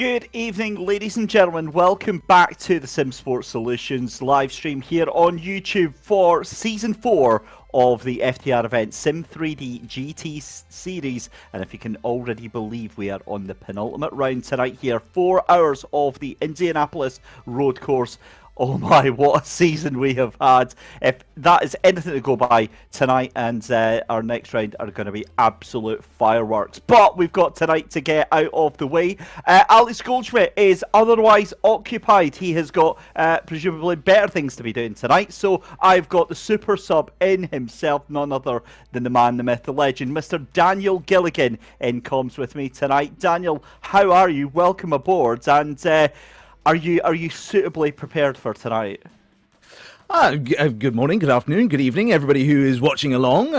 Good evening, ladies and gentlemen. Welcome back to the SimSports Solutions live stream here on YouTube for Season 4 of the FTR event Sim 3D GT series. And if you can already believe, we are on the penultimate round tonight here. 4 hours of the Indianapolis road course. Oh my, what a season we have had. If that is anything to go by, tonight and our next round are going to be absolute fireworks. But we've got tonight to get out of the way. Alex Goldschmidt is otherwise occupied. He has got presumably better things to be doing tonight. So I've got the super sub in himself, none other than the man, the myth, the legend, Mr. Daniel Gilligan in comms with me tonight. Daniel, how are you? Welcome aboard. And are you suitably prepared for tonight? Good morning, good afternoon, good evening, everybody who is watching along.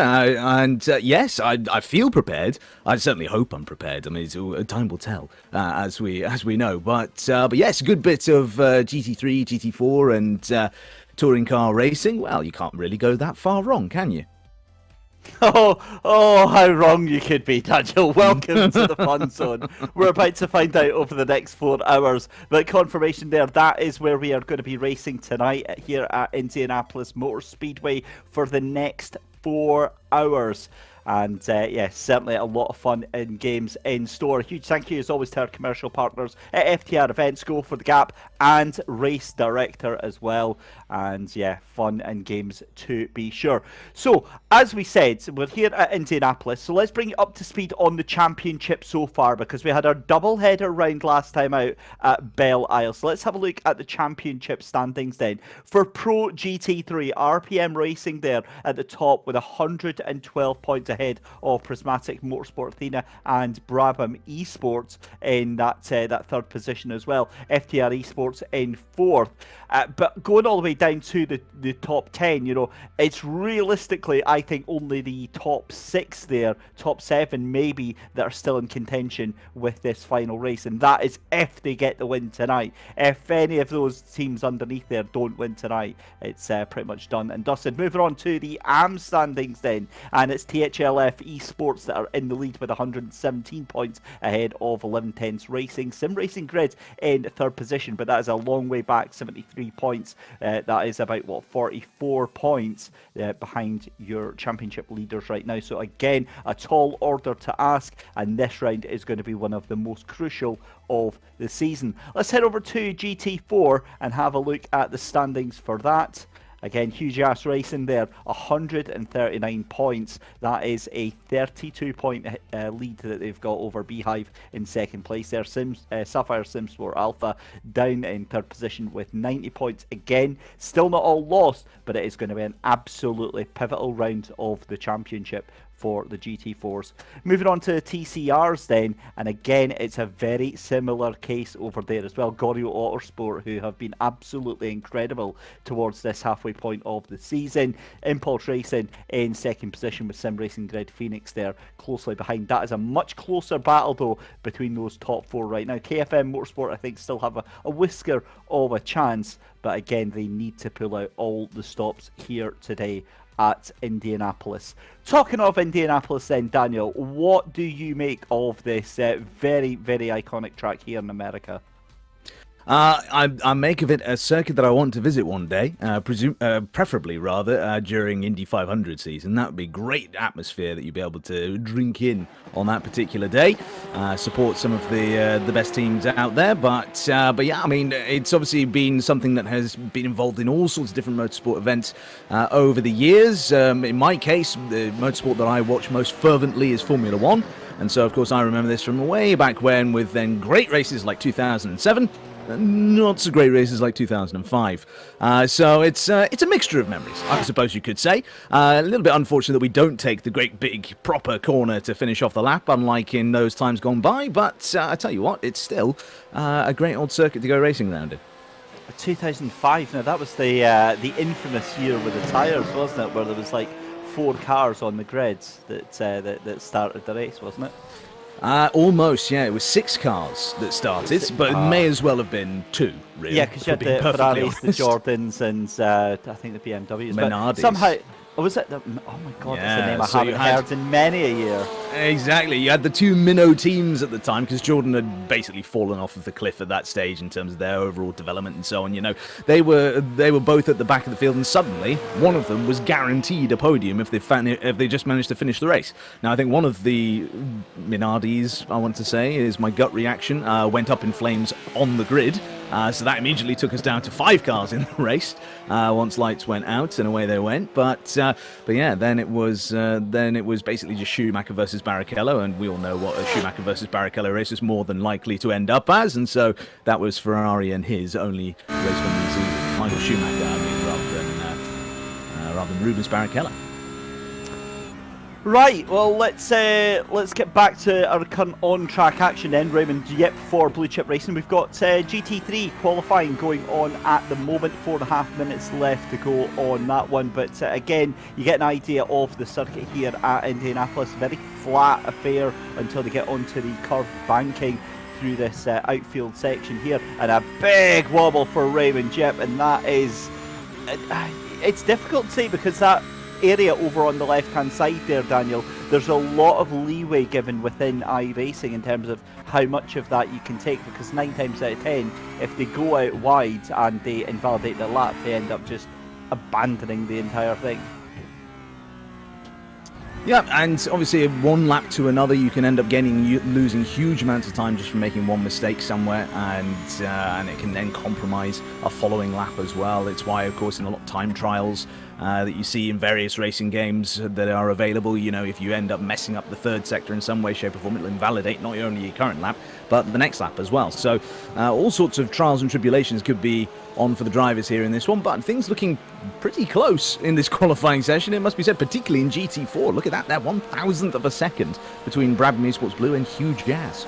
Yes, I feel prepared. I certainly hope I'm prepared. I mean, time will tell, as we know. But yes, a good bit of GT3, GT4, and touring car racing. Well, you can't really go that far wrong, can you? Oh, how wrong you could be, Daniel. Welcome to the fun zone. We're about to find out over the next 4 hours. But confirmation there, that is where we are going to be racing tonight here at Indianapolis Motor Speedway for the next 4 hours. And yes, certainly a lot of fun in games in store. A huge thank you as always to our commercial partners at FTR Events, Go for the Gap, and Race Director as well. And yeah, fun and games to be sure. So as we said, we're here at Indianapolis, so let's bring you up to speed on the championship so far, because we had our double header round last time out at Belle Isle. So let's have a look at the championship standings then. For Pro GT3, RPM Racing there at the top with 112 points ahead of Prismatic Motorsport Athena and Brabham Esports in that third position as well. FTR Esports in fourth. But going all the way down to the top 10, you know, it's realistically, I think, only the top 6 there, top 7 maybe, that are still in contention with this final race. And that is if they get the win tonight. If any of those teams underneath there don't win tonight, it's pretty much done and dusted. Moving on to the AM standings then. And it's THLF Esports that are in the lead with 117 points ahead of 1110's Racing. Sim Racing Grid in third position, but that is a long way back, 73 points. That is about, 44 points behind your championship leaders right now. So again, a tall order to ask, and this round is going to be one of the most crucial of the season. Let's head over to GT4 and have a look at the standings for that. Again, huge ass racing there, 139 points. That is a 32-point lead that they've got over Beehive in second place there. Sapphire SimSport Alpha down in third position with 90 points. Again, still not all lost, but it is going to be an absolutely pivotal round of the championship for the GT4s. Moving on to TCRs then, and again it's a very similar case over there as well. Gorio Autosport, who have been absolutely incredible towards this halfway point of the season. Impulse Racing in second position with Sim Racing Grid Phoenix there closely behind. That is a much closer battle though between those top 4 right now. KFM Motorsport I think still have a whisker of a chance, but again they need to pull out all the stops here today at Indianapolis. Talking of Indianapolis then, Daniel, what do you make of this very, very iconic track here in America? I make of it a circuit that I want to visit one day, preferably rather during Indy 500 season. That would be great atmosphere that you'd be able to drink in on that particular day. Support some of the best teams out there, but yeah, I mean, it's obviously been something that has been involved in all sorts of different motorsport events over the years. In my case, the motorsport that I watch most fervently is Formula One, and so of course I remember this from way back when, with then great races like 2007. Not so great races like 2005. So it's a mixture of memories, I suppose you could say. A little bit unfortunate that we don't take the great big proper corner to finish off the lap, unlike in those times gone by. But I tell you what, it's still a great old circuit to go racing around in. 2005. Now that was the infamous year with the tyres, wasn't it? Where there was like 4 cars on the grids that started the race, wasn't it? Almost, yeah. It was 6 cars that started, but it may as well have been 2, really. Yeah, because you had the Ferraris, the Jordans, and I think the BMWs. Minardis. But Oh, was it? Oh my God, Yeah, that's a name I so haven't heard in many a year. Exactly. You had the two minnow teams at the time because Jordan had basically fallen off of the cliff at that stage in terms of their overall development and so on. You know, they were both at the back of the field, and suddenly one of them was guaranteed a podium if they just managed to finish the race. Now, I think one of the Minardis, I want to say, is my gut reaction, went up in flames on the grid. So that immediately took us down to 5 cars in the race once lights went out, and away they went. But yeah, then it was basically just Schumacher versus Barrichello, and we all know what a Schumacher versus Barrichello race is more than likely to end up as. And so that was Ferrari and his only race win of the season. Michael Schumacher, I mean, rather than Rubens Barrichello. Right, well, let's get back to our current on-track action then, Raymond. Yep, for Blue Chip Racing. We've got GT3 qualifying going on at the moment. 4.5 minutes left to go on that one. But again, you get an idea of the circuit here at Indianapolis. Very flat affair until they get onto the curved banking through this outfield section here. And a big wobble for Raymond Jip. And that is... it's difficult to say because that area over on the left hand side there, Daniel, there's a lot of leeway given within iRacing in terms of how much of that you can take, because 9 times out of 10 if they go out wide and they invalidate their lap, they end up just abandoning the entire thing. Yeah, and obviously one lap to another, you can end up losing huge amounts of time just from making one mistake somewhere, and it can then compromise a following lap as well. It's why, of course, in a lot of time trials that you see in various racing games that are available, you know, if you end up messing up the third sector in some way, shape or form, it'll invalidate not only your current lap, but the next lap as well. So all sorts of trials and tribulations could be on for the drivers here in this one, but things looking pretty close in this qualifying session, it must be said, particularly in GT4. Look at that 1,000th of a second between Brad Motorsports Blue and Hugh Jazz.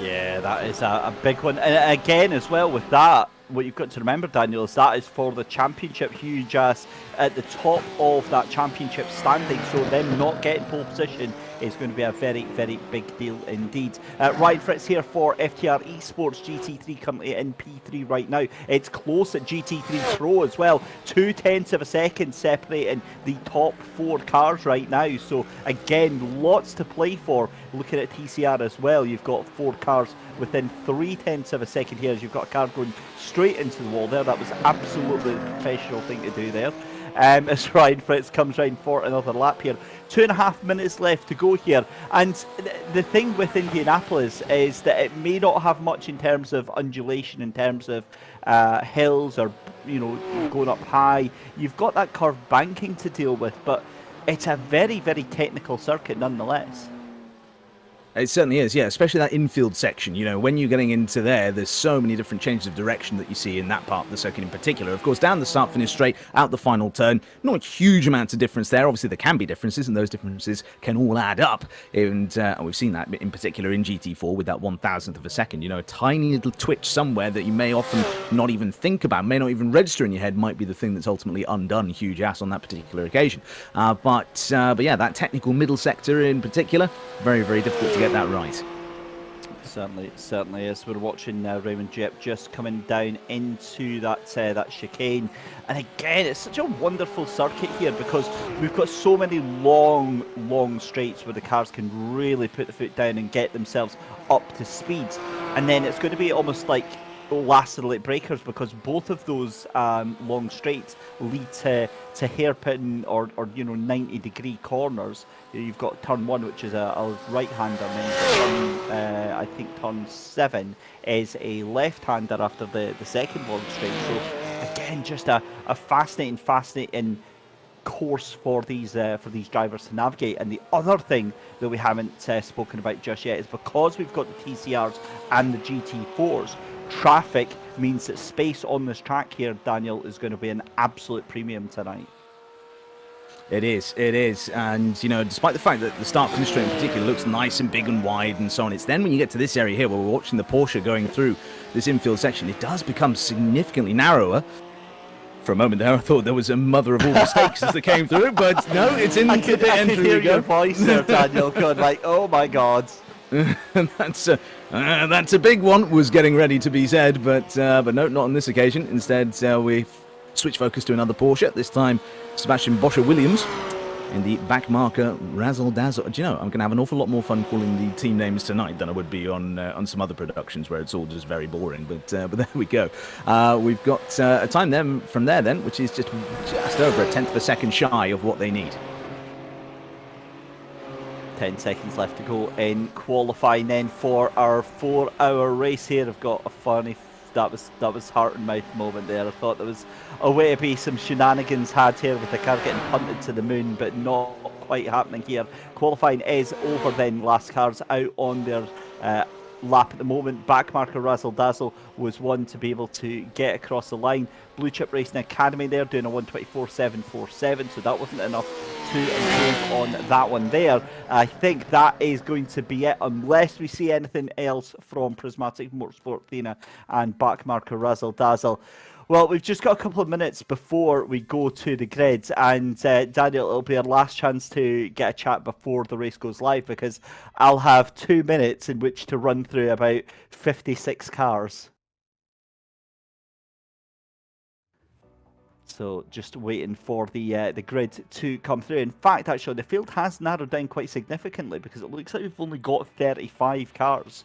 Yeah, that is a big one. And again, as well, with that, what you've got to remember, Daniel, is that is for the championship. Hugh Jazz at the top of that championship standing, so them not getting pole position is going to be a very, very big deal indeed. Ryan Fritz here for FTR Esports. GT3 currently in P3 right now. It's close at GT3 Pro as well. 0.2 of a second separating the top 4 cars right now. So again, lots to play for. Looking at TCR as well, you've got 4 cars within 0.3 of a second here as you've got a car going straight into the wall there. That was absolutely the professional thing to do there. As Ryan Fritz comes round for another lap here. 2.5 minutes left to go here. And the thing with Indianapolis is that it may not have much in terms of undulation, in terms of hills or, you know, going up high. You've got that curved banking to deal with, but it's a very, very technical circuit nonetheless. It certainly is, yeah, especially that infield section. You know, when you're getting into there's so many different changes of direction that you see in that part of the circuit in particular. Of course, down the start, finish straight, out the final turn, not huge amounts of difference there. Obviously, there can be differences, and those differences can all add up. And we've seen that in particular in GT4 with that 1,000th of a second. You know, a tiny little twitch somewhere that you may often not even think about, may not even register in your head, might be the thing that's ultimately undone Huge Ass on that particular occasion. But yeah, that technical middle sector in particular, very, very difficult to get that right. Certainly is. We're watching Raymond Jip just coming down into that chicane, and again, it's such a wonderful circuit here because we've got so many long straights where the cars can really put the foot down and get themselves up to speed, and then it's going to be almost like last late breakers because both of those long straights lead to hairpin or you know 90-degree corners. You've got turn 1, which is a right-hander, and then I think turn 7 is a left-hander after the second long straight. So again, just a fascinating course for these drivers to navigate. And the other thing that we haven't spoken about just yet is because we've got the TCRs and the GT4s, traffic means that space on this track here, Daniel, is going to be an absolute premium tonight. It is, and you know, despite the fact that the start-finish straight in particular looks nice and big and wide and so on, it's then when you get to this area here where we're watching the Porsche going through this infield section, it does become significantly narrower. For a moment there, I thought there was a mother of all mistakes as they came through, but no, it's in the pit I could hear your voice there, Daniel, going like, oh my God. That's a big one, was getting ready to be said, but no, not on this occasion. Instead, we switch focus to another Porsche. This time, Sebastian Boscher-Williams in the back marker Razzle Dazzle. Do you know, I'm going to have an awful lot more fun calling the team names tonight than I would be on some other productions where it's all just very boring. But there we go. We've got a time then from there then, which is just over a tenth of a second shy of what they need. 10 seconds left to go in qualifying then for our 4-hour race here. I've got a funny, that was heart and mouth moment there. I thought there was a way to be some shenanigans had here with the car getting punted to the moon, but not quite happening here. Qualifying is over then. Last cars out on their lap at the moment. Backmarker Razzle Dazzle was one to be able to get across the line. Blue Chip Racing Academy there doing a 1:24.747, so that wasn't enough to improve on that one there. I think that is going to be it unless we see anything else from Prismatic Motorsport Athena and Backmarker Razzle Dazzle. Well, we've just got a couple of minutes before we go to the grids, and Daniel, it'll be our last chance to get a chat before the race goes live, because I'll have 2 minutes in which to run through about 56 cars. So just waiting for the grid to come through. In fact, actually, the field has narrowed down quite significantly, because it looks like we've only got 35 cars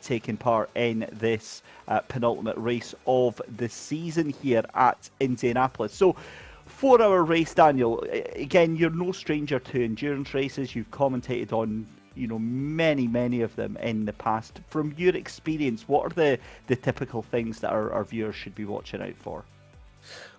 taking part in this penultimate race of the season here at Indianapolis. So 4-hour race, Daniel. Again, you're no stranger to endurance races. You've commentated on many of them in the past. From your experience, what are the typical things that our viewers should be watching out for?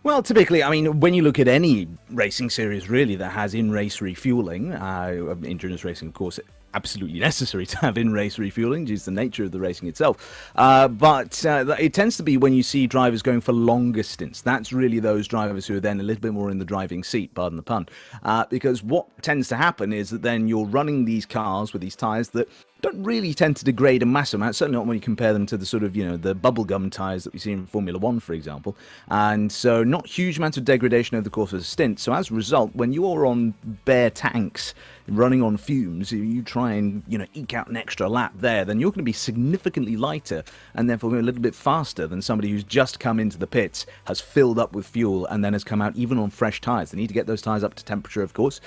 Well, typically, I mean, when you look at any racing series, really, that has in-race refueling, endurance racing, of course, absolutely necessary to have in-race refueling due to the nature of the racing itself. But it tends to be when you see drivers going for longer stints. That's really those drivers who are then a little bit more in the driving seat, pardon the pun. Because what tends to happen is that then you're running these cars with these tyres that don't really tend to degrade a massive amount, certainly not when you compare them to the sort of, the bubblegum tyres that we see in Formula One, for example. And so not huge amounts of degradation over the course of a stint. So as a result, when you're on bare tanks running on fumes, you try and, eke out an extra lap there, then you're going to be significantly lighter and therefore a little bit faster than somebody who's just come into the pits, has filled up with fuel, and then has come out even on fresh tyres. They need to get those tyres up to temperature, of course.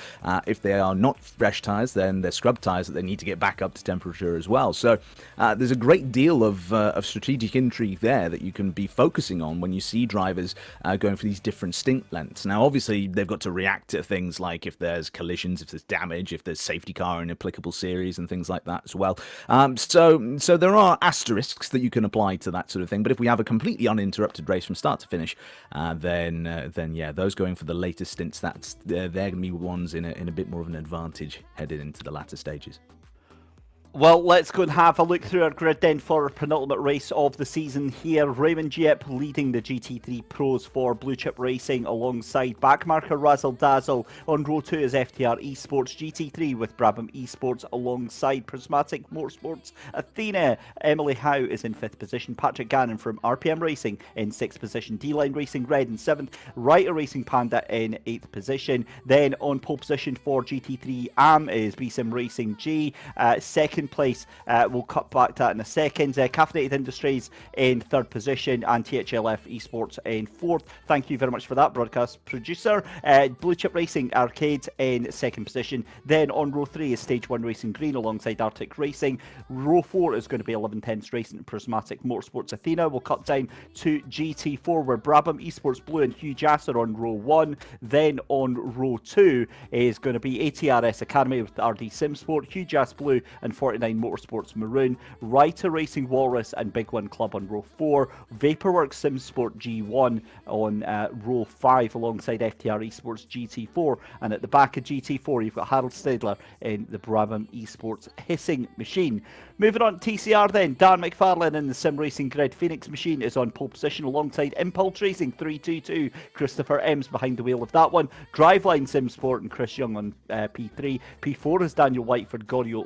If they are not fresh tyres, then they're scrub tyres that they need to get back up to temperature as well. So there's a great deal of strategic intrigue there that you can be focusing on when you see drivers going for these different stint lengths. Now, obviously, they've got to react to things like if there's collisions, if there's damage, if there's safety car in applicable series and things like that as well. So there are asterisks that you can apply to that sort of thing. But if we have a completely uninterrupted race from start to finish, then yeah, those going for the later stints, they're going to be ones in a bit more of an advantage headed into the latter stages. Well, let's go and have a look through our grid then for our penultimate race of the season here. Raymond Giep leading the GT3 Pros for Blue Chip Racing alongside backmarker Razzle Dazzle. On row 2 is FTR Esports GT3 with Brabham Esports alongside Prismatic Motorsports Athena. Emily Howe is in 5th position. Patrick Gannon from RPM Racing in 6th position. D-Line Racing Red in 7th. Writer Racing Panda in 8th position. Then on pole position for GT3 AM is BSIM Racing G. Second place, we'll cut back to that in a second. Caffeinated Industries in 3rd position and THLF Esports in 4th. Thank you very much for that, broadcast producer. Blue Chip Racing Arcade in 2nd position. Then on row 3 is Stage 1 Racing Green alongside Arctic Racing. Row 4 is going to be 11 Tenths Racing Prismatic Motorsports Athena. We'll cut down to GT4 where Brabham Esports Blue and Hugh Jass are on row 1. Then on row 2 is going to be ATRS Academy with RD Simsport, Hugh Jass Blue and 49 Motorsports Maroon, Writer Racing Walrus and Big One Club on row 4, Vaporworks Simsport G1 on row 5 alongside FTR Esports GT4, and at the back of GT4 you've got Harold Stadler in the Brabham Esports Hissing Machine. Moving on to TCR then, Dan McFarlane in the Sim Racing Grid. Phoenix Machine is on pole position alongside Impulse Racing 322. Christopher M's behind the wheel of that one. Driveline Simsport and Chris Young on P3. P4 is Daniel Whiteford, Gorio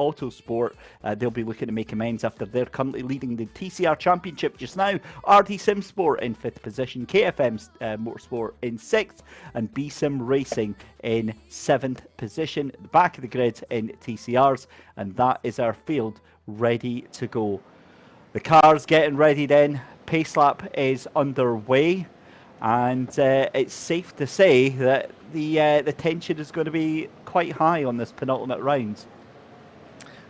Autosport. They'll be looking to make amends after they're currently leading the TCR Championship just now. RT Simsport in 5th position. KFM Motorsport in 6th. And BSIM Racing in 7th position. The back of the grid in TCRs. And that is our field ready to go. The car's getting ready then. Pace lap is underway. and it's safe to say that the tension is going to be quite high on this penultimate round.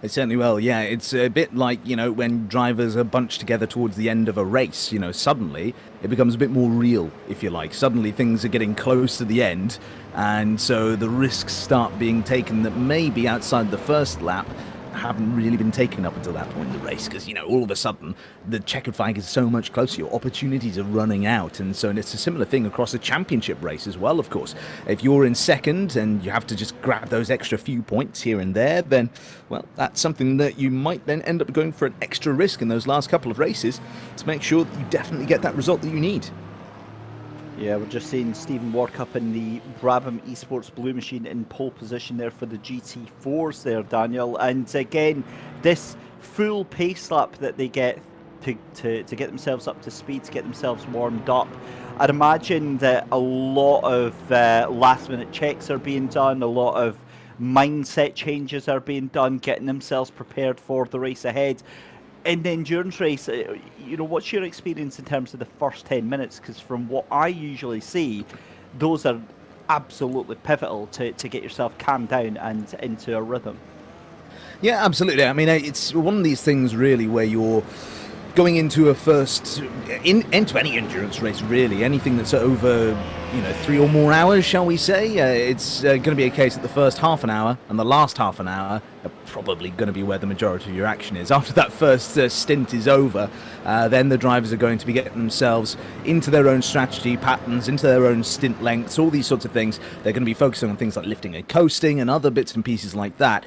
It certainly will, yeah. It's a bit like, when drivers are bunched together towards the end of a race, suddenly it becomes a bit more real, if you like. Suddenly things are getting close to the end, and so the risks start being taken that maybe outside the first lap haven't really been taken up until that point in the race, because all of a sudden the checkered flag is so much closer, your opportunities are running out. And so it's a similar thing across a championship race as well. Of course, if you're in second and you have to just grab those extra few points here and there, then well, that's something that you might then end up going for an extra risk in those last couple of races to make sure that you definitely get that result that you need. Yeah, we're just seeing Stephen Warkup in the Brabham Esports Blue Machine in pole position there for the GT4s there, Daniel. And again, this full pace lap that they get to get themselves up to speed, to get themselves warmed up. I'd imagine that a lot of last minute checks are being done, a lot of mindset changes are being done, getting themselves prepared for the race ahead. In the endurance race, what's your experience in terms of the first 10 minutes? Because from what I usually see, those are absolutely pivotal to get yourself calmed down and into a rhythm. Yeah, absolutely. I mean, it's one of these things really where you're going into into any endurance race, really, anything that's over 3 or more hours, shall we say. It's going to be a case that the first half an hour and the last half an hour are probably going to be where the majority of your action is. After that first stint is over, then the drivers are going to be getting themselves into their own strategy patterns, into their own stint lengths, all these sorts of things. They're going to be focusing on things like lifting and coasting and other bits and pieces like that.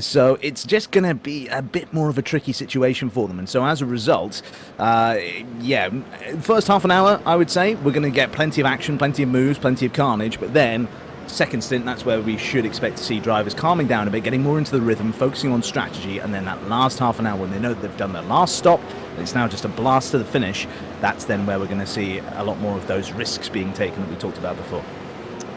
So it's just going to be a bit more of a tricky situation for them. And so as a result, first half an hour, I would say, we're going to get plenty of action, plenty of moves, plenty of carnage, but then second stint, that's where we should expect to see drivers calming down a bit, getting more into the rhythm, focusing on strategy, and then that last half an hour when they know that they've done their last stop, and it's now just a blast to the finish, that's then where we're going to see a lot more of those risks being taken that we talked about before.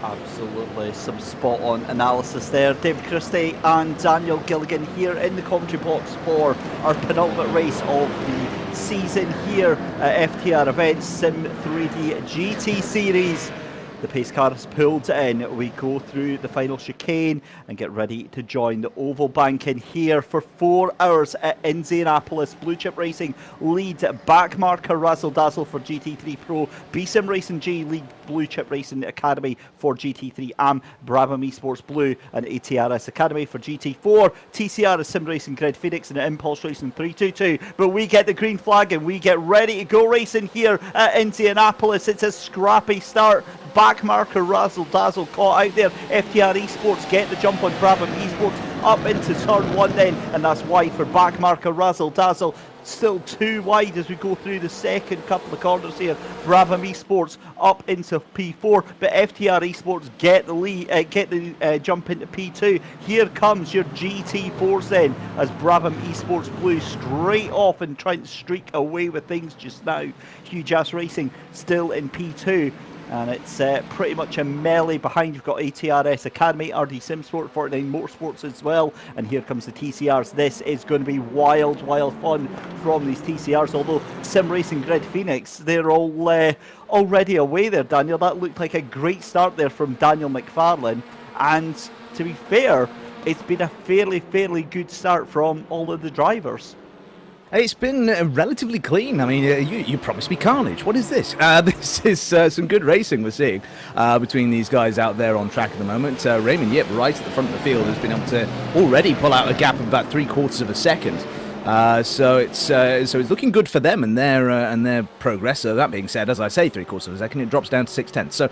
Absolutely, some spot on analysis there. David Christie and Daniel Gilligan here in the commentary box for our penultimate race of the season here at FTR Events Sim 3D GT Series. The pace car is pulled in. We go through the final chicane and get ready to join the oval banking here for 4 hours at Indianapolis. Blue Chip Racing lead backmarker Razzle Dazzle for GT3 Pro. BSIM Racing G lead Blue Chip Racing Academy for GT3 AM. Brabham Esports Blue and ATRS Academy for GT4. TCR is Sim Racing Grid Phoenix and Impulse Racing 322. But we get the green flag and we get ready to go racing here at Indianapolis. It's a scrappy start. Backmarker Razzle Dazzle caught out there. FTR Esports get the jump on Brabham Esports up into turn 1 then, and that's wide for backmarker Razzle Dazzle. Still too wide as we go through the second couple of corners here. Brabham Esports up into P4, but FTR Esports get the lead, jump into P2. Here comes your GT4s then, as Brabham Esports Blue straight off and trying to streak away with things just now. Huge Ass Racing still in P2. And it's pretty much a melee behind. You've got ATRS Academy, RD Simsport, 49 Motorsports as well. And here comes the TCRs. This is going to be wild, wild fun from these TCRs. Although Sim Racing Grid Phoenix, they're all already away there, Daniel. That looked like a great start there from Daniel McFarlane. And to be fair, it's been a fairly good start from all of the drivers. It's been relatively clean. I mean, you promised me carnage. What is this? This is some good racing we're seeing between these guys out there on track at the moment. Raymond Yip, right at the front of the field, has been able to already pull out a gap of about 3/4 of a second. So it's looking good for them and their progress. So that being said, as I say, 3/4 of a second, it drops down to 6/10. So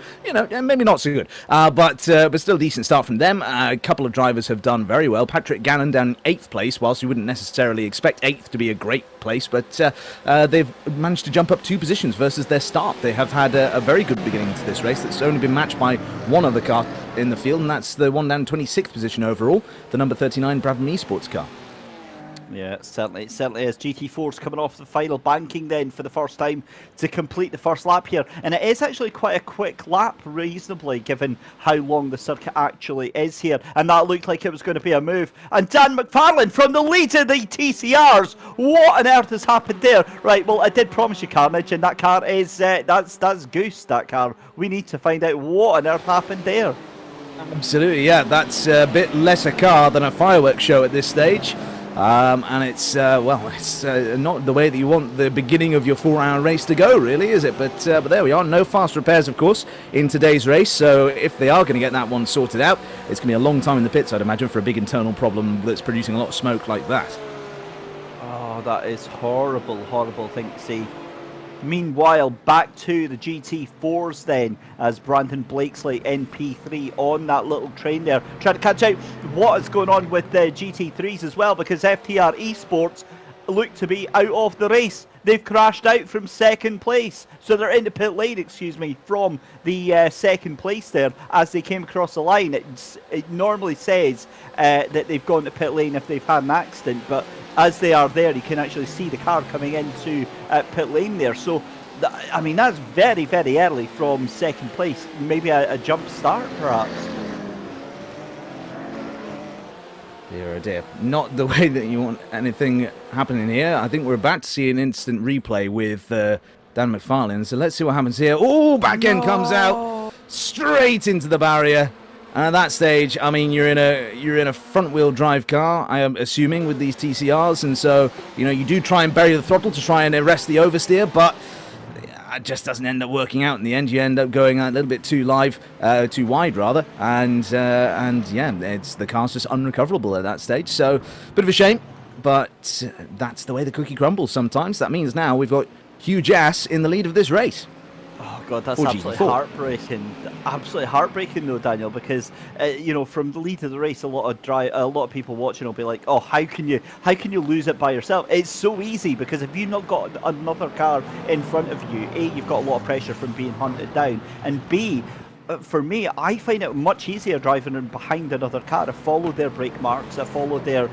maybe not so good, but still a decent start from them. A couple of drivers have done very well. Patrick Gannon down 8th place, whilst you wouldn't necessarily expect 8th to be a great place, but they've managed to jump up 2 positions versus their start. They have had a very good beginning to this race that's only been matched by one other car in the field, and that's the one down 26th position overall, the number 39 Brabham Esports car. Yeah, it certainly is. GT4's coming off the final banking then for the first time to complete the first lap here. And it is actually quite a quick lap, reasonably, given how long the circuit actually is here. And that looked like it was going to be a move. And Dan McFarlane from the lead of the TCRs. What on earth has happened there? Right, well, I did promise you carnage, and that car is, that's Goose, that car. We need to find out what on earth happened there. Absolutely, yeah, that's a bit less a car than a fireworks show at this stage. And it's, well, it's not the way that you want the beginning of your 4-hour race to go, really, is it? But there we are. No fast repairs, of course, in today's race. So if they are going to get that one sorted out, it's going to be a long time in the pits, I'd imagine, for a big internal problem that's producing a lot of smoke like that. Oh, that is horrible thing to see. Meanwhile, back to the GT4s then, as Brandon Blakesley in P3 on that little train there, trying to catch out what is going on with the GT3s as well, because FTR Esports look to be out of the race. They've crashed out from second place, so they're in the pit lane, excuse me, from the second place there as they came across the line. It normally says that they've gone to pit lane if they've had an accident, but as they are there, you can actually see the car coming into pit lane there. So, I mean, that's very early from second place. Maybe a jump start, perhaps. Dear, oh dear. Not the way that you want anything happening here. I think we're about to see an instant replay with Dan McFarlane. So let's see what happens here. Oh, back end comes out straight into the barrier. And at that stage, I mean, you're in a front-wheel drive car, I am assuming, with these TCRs, and so you do try and bury the throttle to try and arrest the oversteer, but it just doesn't end up working out in the end. You end up going a little bit too wide rather, and yeah, the car's just unrecoverable at that stage. So, bit of a shame, but that's the way the cookie crumbles sometimes. That means now we've got Huge Ass in the lead of this race. Oh god, that's absolutely heartbreaking. Absolutely heartbreaking though, Daniel, because from the lead of the race, a lot of people watching will be like, "Oh, how can you lose it by yourself?" It's so easy, because if you've not got another car in front of you, A, you've got a lot of pressure from being hunted down, and B, for me, I find it much easier driving behind another car. I follow their brake marks, I follow their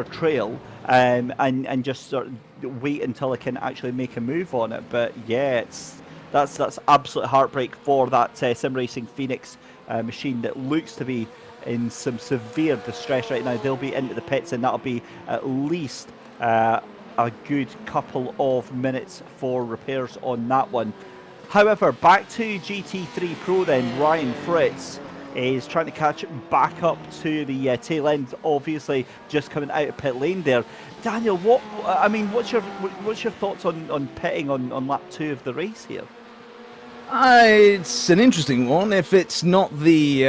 trail, and just sort of wait until I can actually make a move on it. But yeah, that's absolute heartbreak for that Sim Racing Phoenix machine that looks to be in some severe distress right now. They'll be into the pits, and that'll be at least a good couple of minutes for repairs on that one. However, back to GT3 Pro then, Ryan Fritz is trying to catch back up to the tail end, obviously just coming out of pit lane there. Daniel, what's your thoughts on pitting on lap 2 of the race here? It's an interesting one. If it's not the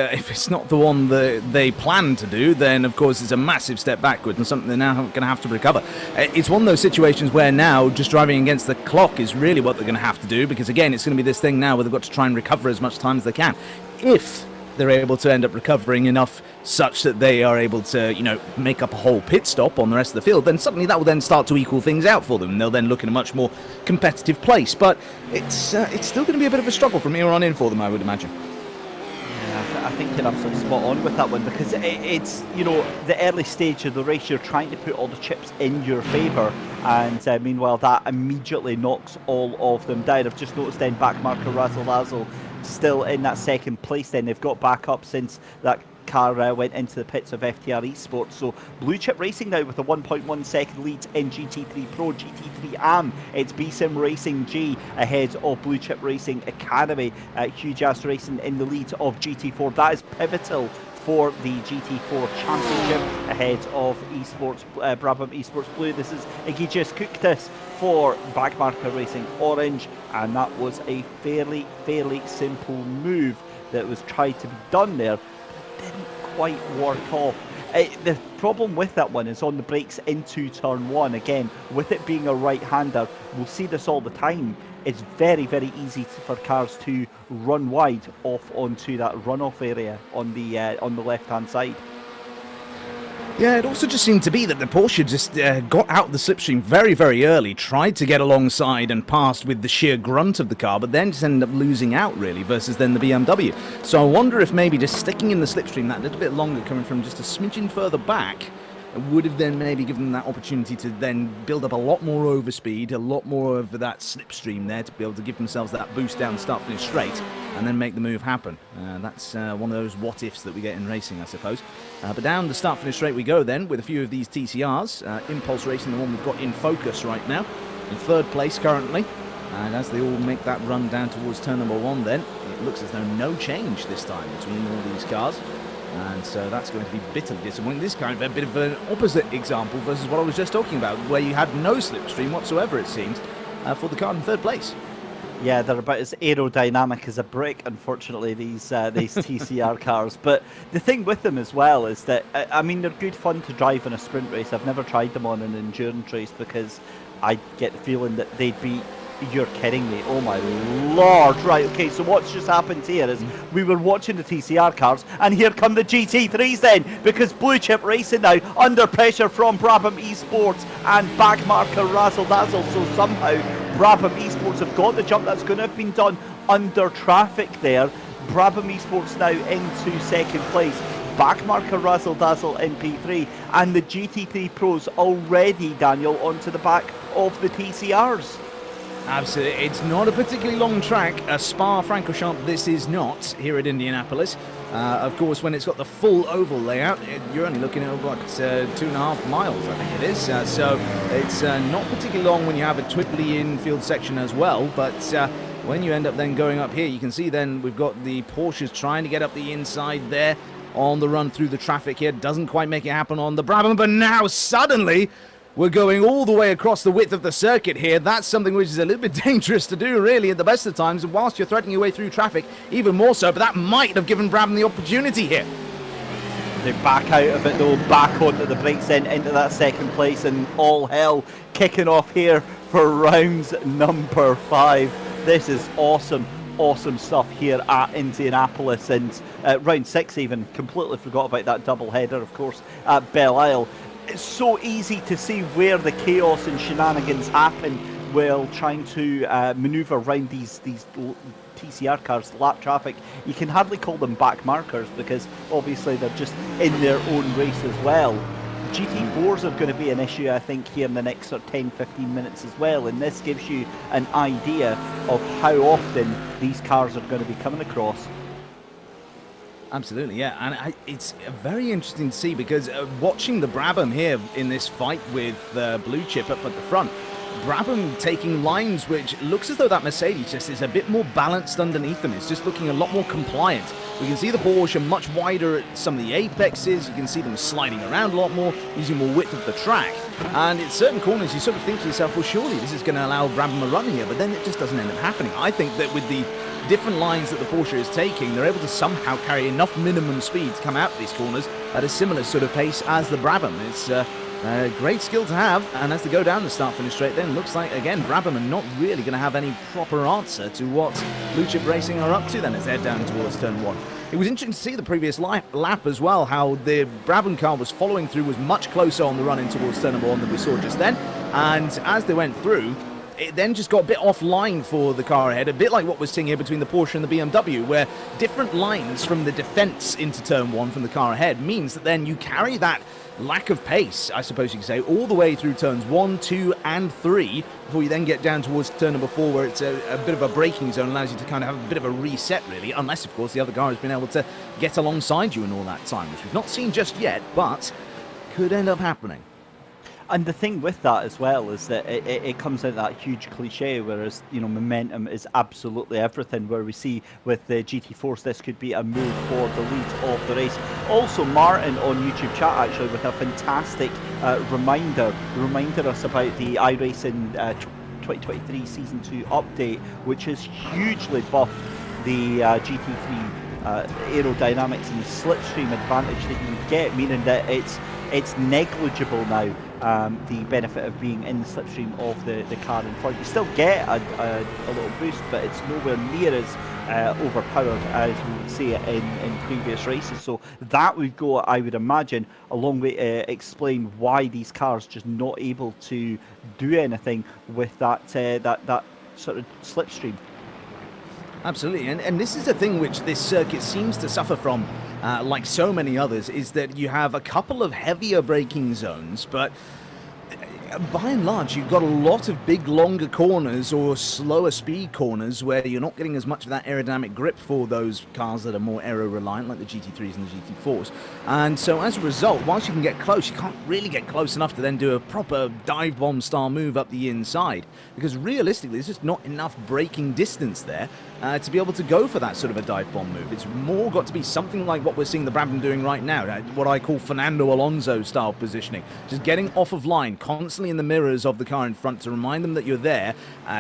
one that they plan to do, then of course it's a massive step backward and something they're now going to have to recover. It's one of those situations where now just driving against the clock is really what they're going to have to do, because again, it's going to be this thing now where they've got to try and recover as much time as they can. If they're able to end up recovering enough such that they are able to, make up a whole pit stop on the rest of the field, then suddenly that will then start to equal things out for them, and they'll then look in a much more competitive place. But it's still going to be a bit of a struggle from here on in for them, I would imagine. I think you're absolutely spot on with that one, because it's the early stage of the race, you're trying to put all the chips in your favour, and meanwhile that immediately knocks all of them down. I've just noticed then backmarker Razzle Dazzle still in that second place. Then they've got back up since that car went into the pits of FTR Esports. So Blue Chip Racing now with a 1.1 second lead in GT3 Pro, GT3 AM. It's BSim Racing G ahead of Blue Chip Racing Academy. Huge Ass Racing in the lead of GT4. That is pivotal for the GT4 Championship ahead of Esports, Brabham Esports Blue. This is Egidijus Kuktis for Backmarker Racing Orange, and that was a fairly simple move that was tried to be done there, but it didn't quite work off. The problem with that one is on the brakes into turn 1. Again, with it being a right-hander, we'll see this all the time. It's very easy for cars to run wide off onto that runoff area on the left-hand side. Yeah, it also just seemed to be that the Porsche just got out of the slipstream very early, tried to get alongside and passed with the sheer grunt of the car, but then just ended up losing out, really, versus then the BMW. So I wonder if maybe just sticking in the slipstream that little bit longer, coming from just a smidgen further back, would have then maybe given them that opportunity to then build up a lot more overspeed, a lot more of that slipstream there to be able to give themselves that boost down start finish straight and then make the move happen. That's one of those what ifs that we get in racing, I suppose. But down the start finish straight we go then with a few of these TCRs. Impulse Racing, the one we've got in focus right now, in third place currently. And as they all make that run down towards turn number 1 then, it looks as though no change this time between all these cars. And so that's going to be bitterly disappointing. This kind of a bit of an opposite example versus what I was just talking about, where you had no slipstream whatsoever, it seems, for the car in third place. Yeah, they're about as aerodynamic as a brick, unfortunately, these TCR cars. But the thing with them as well is that, I mean, they're good fun to drive in a sprint race. I've never tried them on an endurance race because I get the feeling that they'd be... You're kidding me. Oh my lord. Right, okay, so what's just happened here is we were watching the TCR cars and here come the GT3s then, because Blue Chip Racing now under pressure from Brabham Esports and backmarker Razzle Dazzle. So somehow Brabham Esports have got the jump that's going to have been done under traffic there. Brabham Esports now into second place. Backmarker Razzle Dazzle in P3 and the GT3 Pros already, Daniel, onto the back of the TCRs. Absolutely. It's not a particularly long track. A Spa-Francorchamps this is not here at Indianapolis. Of course, when it's got the full oval layout, you're only looking at, what, 2.5 miles, I think it is. So it's not particularly long when you have a twiddly infield section as well. But when you end up then going up here, you can see then we've got the Porsches trying to get up the inside there on the run through the traffic here. Doesn't quite make it happen on the Brabham, but now suddenly... we're going all the way across the width of the circuit here. That's something which is a little bit dangerous to do, really, at the best of times. And whilst you're threatening your way through traffic, even more so. But that might have given Brabham the opportunity here. They back out of it, though, back onto the brakes then into that second place. And all hell kicking off here for rounds number 5. This is awesome. Awesome stuff here at Indianapolis. And round 6 even, completely forgot about that double header, of course, at Belle Isle. It's so easy to see where the chaos and shenanigans happen while trying to manoeuvre around these TCR cars, lap traffic. You can hardly call them back markers because obviously they're just in their own race as well. GT4s are going to be an issue, I think, here in the next sort of 10-15 minutes as well, and this gives you an idea of how often these cars are going to be coming across. Absolutely, yeah, and it's very interesting to see because watching the Brabham here in this fight with Blue Chip up at the front, Brabham taking lines which looks as though that Mercedes just is a bit more balanced underneath them. It's just looking a lot more compliant. We can see the Porsche much wider at some of the apexes. You can see them sliding around a lot more, using more width of the track. And in certain corners, you sort of think to yourself, well, surely this is going to allow Brabham a run here, but then it just doesn't end up happening. I think that with the different lines that the Porsche is taking, they're able to somehow carry enough minimum speed to come out of these corners at a similar sort of pace as the Brabham. It's a great skill to have, and as they go down the start-finish straight, then looks like, again, Brabham are not really going to have any proper answer to what Blue Chip Racing are up to then as they're down towards turn 1. It was interesting to see the previous lap as well, how the Brabham car was following through, was much closer on the run in towards turn number 1 than we saw just then, and as they went through, it then just got a bit offline for the car ahead, a bit like what we're seeing here between the Porsche and the BMW, where different lines from the defence into turn 1 from the car ahead means that then you carry that lack of pace, I suppose you could say, all the way through turns 1, 2 and 3 before you then get down towards turn number 4 where it's a bit of a braking zone, allows you to kind of have a bit of a reset really, unless of course the other car has been able to get alongside you in all that time, which we've not seen just yet, but could end up happening. And the thing with that as well is that it comes out that huge cliche, whereas, you know, momentum is absolutely everything, where we see with the GT4s this could be a move for the lead of the race. Also, Martin on YouTube chat actually with a fantastic reminded us about the iRacing 2023 Season 2 update, which has hugely buffed the GT3 aerodynamics and the slipstream advantage that you get, meaning that it's negligible now, the benefit of being in the slipstream of the car in front. You still get a little boost, but it's nowhere near as overpowered as you would see it in previous races. So that would go, I would imagine, a long way to explain why these cars just not able to do anything with that sort of slipstream. Absolutely, and this is a thing which this circuit seems to suffer from, like so many others, is that you have a couple of heavier braking zones, but by and large, you've got a lot of big, longer corners or slower speed corners where you're not getting as much of that aerodynamic grip for those cars that are more aero-reliant, like the GT3s and the GT4s. And so as a result, whilst you can get close, you can't really get close enough to then do a proper dive bomb style move up the inside. Because realistically, there's just not enough braking distance there to be able to go for that sort of a dive bomb move. It's more got to be something like what we're seeing the Brabham doing right now, what I call Fernando Alonso style positioning. Just getting off of line, constantly in the mirrors of the car in front to remind them that you're there,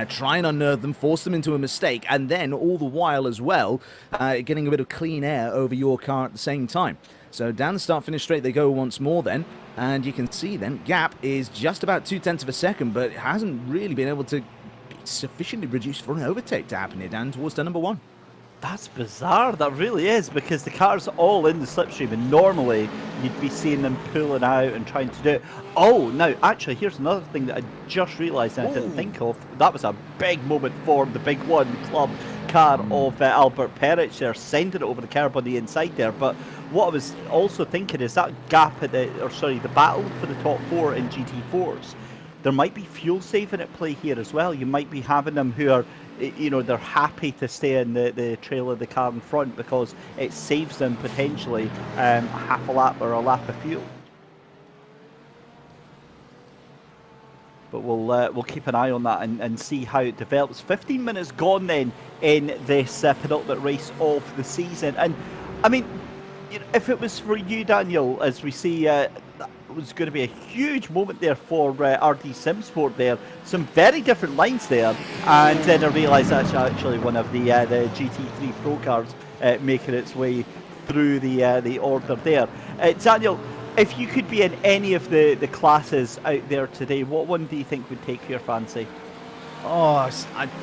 try and unnerve them, force them into a mistake, and then all the while as well, getting a bit of clean air over your car at the same time. So down the start-finish straight they go once more then, and you can see then gap is just about 0.2 of a second, but it hasn't really been able to be sufficiently reduced for an overtake to happen here down towards turn number 1. That's bizarre, that really is, because the car's all in the slipstream, and normally you'd be seeing them pulling out and trying to do it. Oh, now, actually, here's another thing that I just realised and I didn't think of. That was a big moment for the Big One Club car of Albert Perich there, sending it over the curb on the inside there. But what I was also thinking is that gap at the battle for the top 4 in GT4s. There might be fuel saving at play here as well. You might be having them who are, you know, they're happy to stay in the trail of the car in front because it saves them potentially half a lap or a lap of fuel. But we'll keep an eye on that and see how it develops. 15 minutes gone then in this penultimate race of the season. And I mean, you know, if it was for you, Daniel, as we see, that was going to be a huge moment there for RD Simsport there. Some very different lines there. And then I realised that's actually one of the GT3 Pro cars making its way through the order there. Daniel, if you could be in any of the classes out there today, what one do you think would take your fancy? Oh,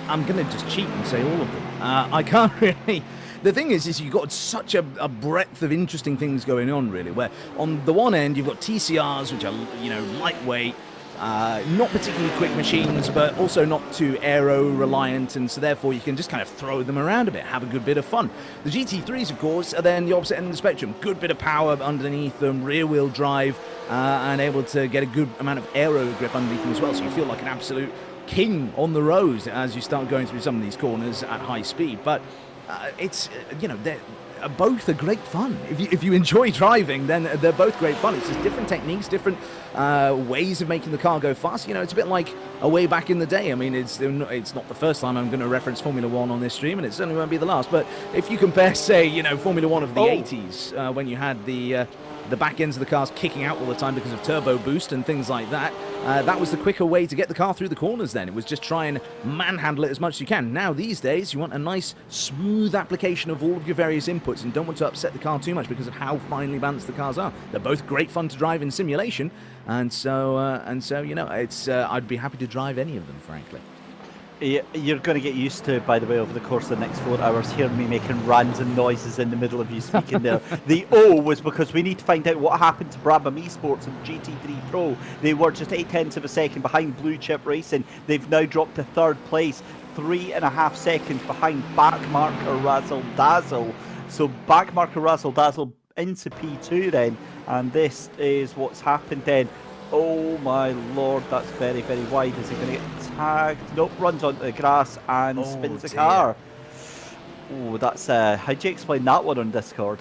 I'm going to just cheat and say all of them. I can't really... The thing is you've got such a breadth of interesting things going on, really, where on the one end you've got TCRs, which are, you know, lightweight, not particularly quick machines, but also not too aero-reliant, and so therefore you can just kind of throw them around a bit, have a good bit of fun. The GT3s, of course, are then the opposite end of the spectrum. Good bit of power underneath them, rear-wheel drive, and able to get a good amount of aero grip underneath them as well, so you feel like an absolute king on the road as you start going through some of these corners at high speed. But it's, you know, they're both are great fun. If you enjoy driving, then they're both great fun. It's just different techniques, different ways of making the car go fast. You know, it's a bit like a way back in the day. I mean, it's not the first time I'm going to reference Formula 1 on this stream, and it certainly won't be the last. But if you compare, say, you know, Formula 1 of the 80s, when you had the back ends of the cars kicking out all the time because of turbo boost and things like that. That was the quicker way to get the car through the corners then. It was just try and manhandle it as much as you can. Now, these days, you want a nice, smooth application of all of your various inputs and don't want to upset the car too much because of how finely balanced the cars are. They're both great fun to drive in simulation, and so you know, it's I'd be happy to drive any of them, frankly. You're going to get used to, by the way, over the course of the next 4 hours, hearing me making random noises in the middle of you speaking there. The O was because we need to find out what happened to Brabham Esports and GT3 Pro. They were just 0.8 of a second behind Blue Chip Racing. They've now dropped to 3rd place, 3.5 seconds behind Backmarker Razzle Dazzle. So Backmarker Razzle Dazzle into P2 then, and this is what's happened then. Oh my lord, that's very, very wide. Is he going to get tagged? Nope, runs onto the grass and spins the car. Oh, that's how do you explain that one on Discord?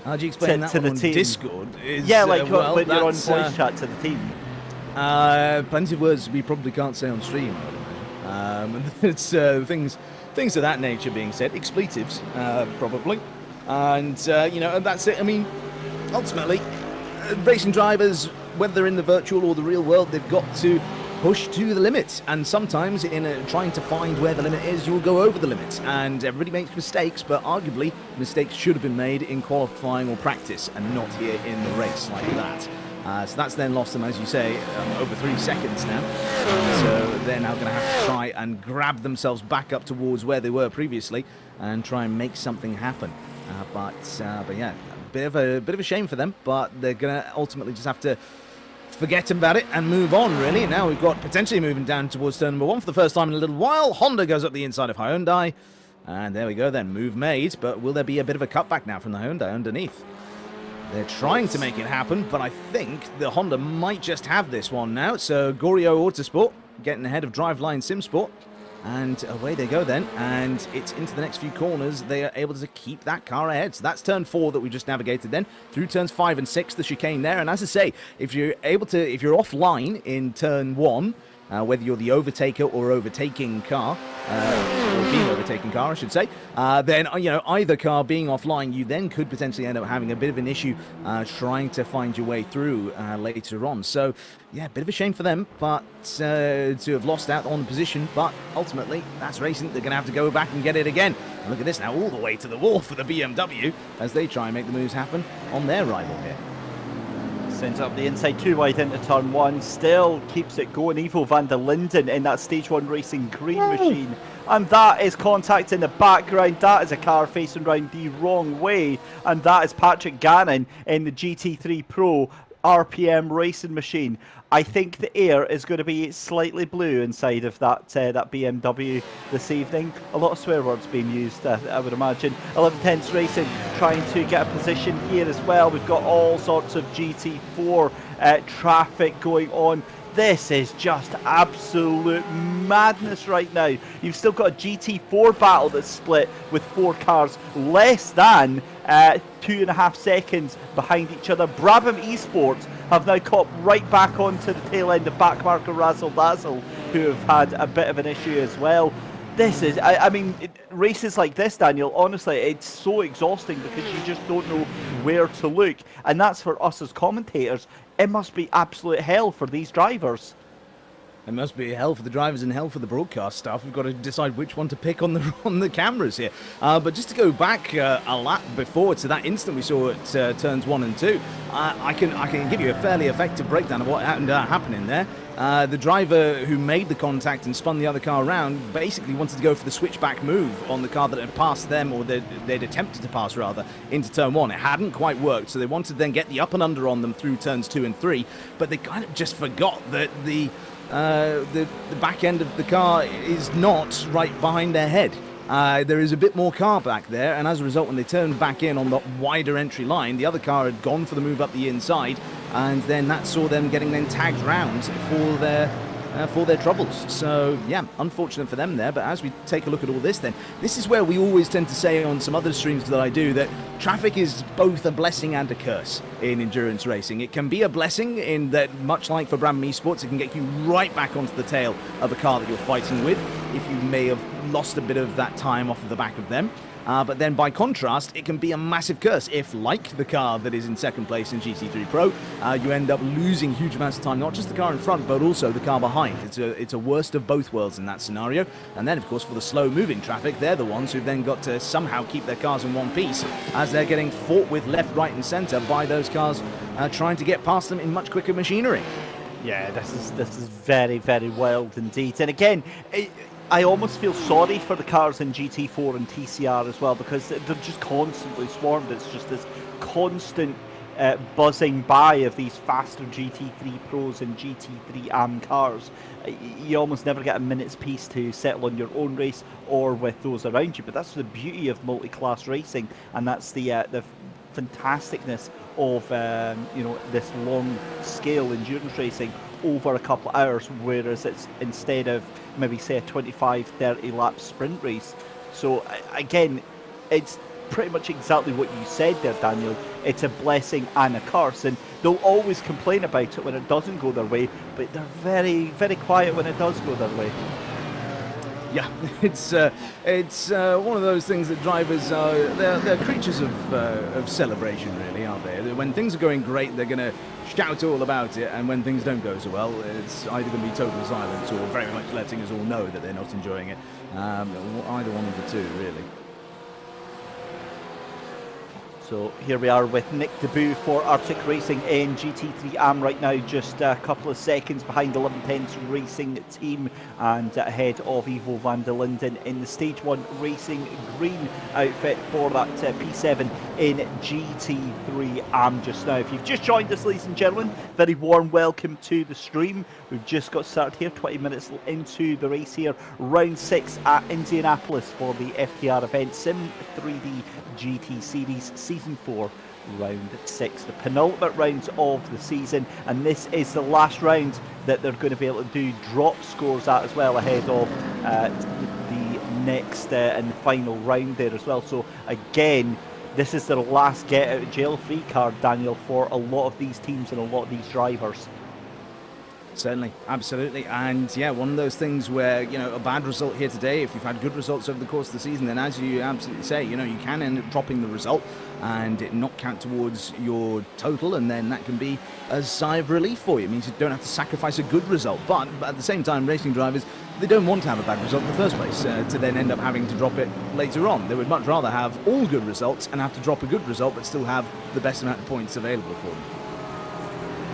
How do you explain that one on Discord? Yeah, like when you're on voice chat to the team. Plenty of words we probably can't say on stream, I would imagine. It's things of that nature being said, expletives, probably. And, you know, and that's it. I mean, ultimately, racing drivers, whether they're in the virtual or the real world, they've got to push to the limits, and sometimes in trying to find where the limit is, you'll go over the limits, and everybody makes mistakes, but arguably mistakes should have been made in qualifying or practice and not here in the race like that. So that's then lost them, as you say, over 3 seconds now. So they're now going to have to try and grab themselves back up towards where they were previously and try and make something happen. But yeah, a bit of a shame for them, but they're going to ultimately just have to forget about it and move on, really. Now we've got potentially moving down towards turn number 1 for the first time in a little while. Honda goes up the inside of Hyundai. And there we go then, move made. But will there be a bit of a cutback now from the Hyundai underneath? They're trying to make it happen, but I think the Honda might just have this one now. So Goryeo Autosport getting ahead of Driveline SimSport. And away they go then, and it's into the next few corners. They are able to keep that car ahead. So that's turn 4 that we just navigated then. Through turns 5 and 6, the chicane there. And as I say, if you're offline in turn 1, whether you're the overtaker or overtaking car, or being overtaken car, I should say, then, either car being offline, you then could potentially end up having a bit of an issue trying to find your way through later on. So, yeah, a bit of a shame for them, but to have lost out on the position, but ultimately, that's racing. They're going to have to go back and get it again. And look at this now, all the way to the wall for the BMW as they try and make the moves happen on their rival here. Sends up the inside, too wide into turn 1, still keeps it going. Ivo van der Linden in that Stage 1 Racing green machine. And that is contact in the background. That is a car facing round the wrong way. And that is Patrick Gannon in the GT3 Pro RPM racing machine. I think the air is going to be slightly blue inside of that that BMW this evening. A lot of swear words being used, I would imagine. 11 Tenths Racing trying to get a position here as well. We've got all sorts of GT4 traffic going on. This is just absolute madness right now. You've still got a GT4 battle that's split with 4 cars less than 2.5 seconds behind each other. Brabham Esports have now caught right back onto the tail end of backmarker Razzle Dazzle, who have had a bit of an issue as well. This is, I mean, races like this, Daniel, honestly, it's so exhausting because you just don't know where to look. And that's for us as commentators. It must be absolute hell for these drivers. It must be hell for the drivers and hell for the broadcast staff. We've got to decide which one to pick on the cameras here. But just to go back a lap before to that instant we saw at turns 1 and 2, I can give you a fairly effective breakdown of what happening there. The driver who made the contact and spun the other car around basically wanted to go for the switchback move on the car that had passed them, or they'd attempted to pass rather, into turn 1. It hadn't quite worked, so they wanted to then get the up and under on them through turns 2 and 3, but they kind of just forgot that the back end of the car is not right behind their head. There is a bit more car back there, and as a result, when they turned back in on the wider entry line, the other car had gone for the move up the inside, and then that saw them getting then tagged round for their troubles. So, yeah, unfortunate for them there. But as we take a look at all this then, this is where we always tend to say on some other streams that I do that traffic is both a blessing and a curse in endurance racing. It can be a blessing in that, much like for Brabham Esports, it can get you right back onto the tail of a car that you're fighting with if you may have lost a bit of that time off of the back of them. But then by contrast, it can be a massive curse if, like the car that is in second place in GT3 Pro, you end up losing huge amounts of time, not just the car in front, but also the car behind. It's a worst of both worlds in that scenario. And then, of course, for the slow-moving traffic, they're the ones who've then got to somehow keep their cars in one piece as they're getting fought with left, right, and centre by those cars trying to get past them in much quicker machinery. Yeah, this is very, very wild indeed. And again, I almost feel sorry for the cars in GT4 and TCR as well, because they're just constantly swarmed. It's just this constant buzzing by of these faster GT3 Pros and GT3 AM cars. You almost never get a minute's peace to settle on your own race or with those around you. But that's the beauty of multi-class racing, and that's the fantasticness of this long-scale endurance racing over a couple of hours, whereas it's instead of maybe say a 25-30 lap sprint race. So again, it's pretty much exactly what you said there, Daniel. It's a blessing and a curse, and they'll always complain about it when it doesn't go their way, but they're very, very quiet when it does go their way. Yeah, it's one of those things that drivers are, they're creatures of celebration, really, aren't they? When things are going great, they're going to shout all about it, and when things don't go so well, it's either going to be total silence or very much letting us all know that they're not enjoying it. Either one of the two, really. So here we are with Nick Debut for Arctic Racing in GT3 AM right now, just a couple of seconds behind 1110's Racing Team and ahead of Ivo van der Linden in the Stage 1 Racing Green outfit for that P7 in GT3 AM just now. If you've just joined us, ladies and gentlemen, very warm welcome to the stream. We've just got started here, 20 minutes into the race here, round 6 at Indianapolis for the FTR event, Sim 3D GT Series Season 4, Round 6, the penultimate round of the season, and this is the last round that they're going to be able to do drop scores at as well, ahead of the next and final round there as well. So again, this is their last get out of jail free card, Daniel, for a lot of these teams and a lot of these drivers. Certainly, absolutely, and yeah, one of those things where, you know, a bad result here today, if you've had good results over the course of the season, then as you absolutely say, you know, you can end up dropping the result and it not count towards your total, and then that can be a sigh of relief for you. It means you don't have to sacrifice a good result, but at the same time, racing drivers, they don't want to have a bad result in the first place to then end up having to drop it later on. They would much rather have all good results and have to drop a good result but still have the best amount of points available for them.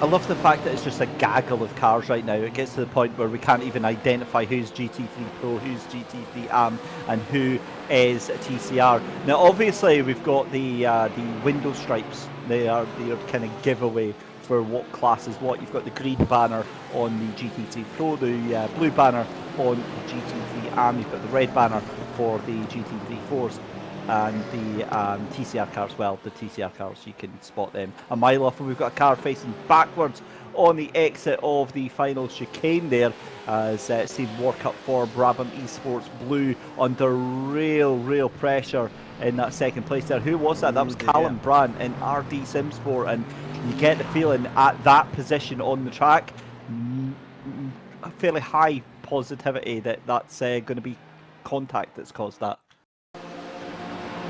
I love the fact that it's just a gaggle of cars right now. It gets to the point where we can't even identify who's GT3 Pro, who's GT3 AM, and who is TCR. Now, obviously, we've got the window stripes. They are kind of giveaway for what class is what. You've got the green banner on the GT3 Pro, the blue banner on the GT3 AM. You've got the red banner for the GT3 4s. And the TCR cars, well, the TCR cars, you can spot them a mile off, and we've got a car facing backwards on the exit of the final chicane there, as Steve Warcup for Brabham Esports Blue under real pressure in that second place there. Who was that? That was Callum Brandt in RD Simsport, and you get the feeling at that position on the track, a fairly high positivity that that's going to be contact that's caused that.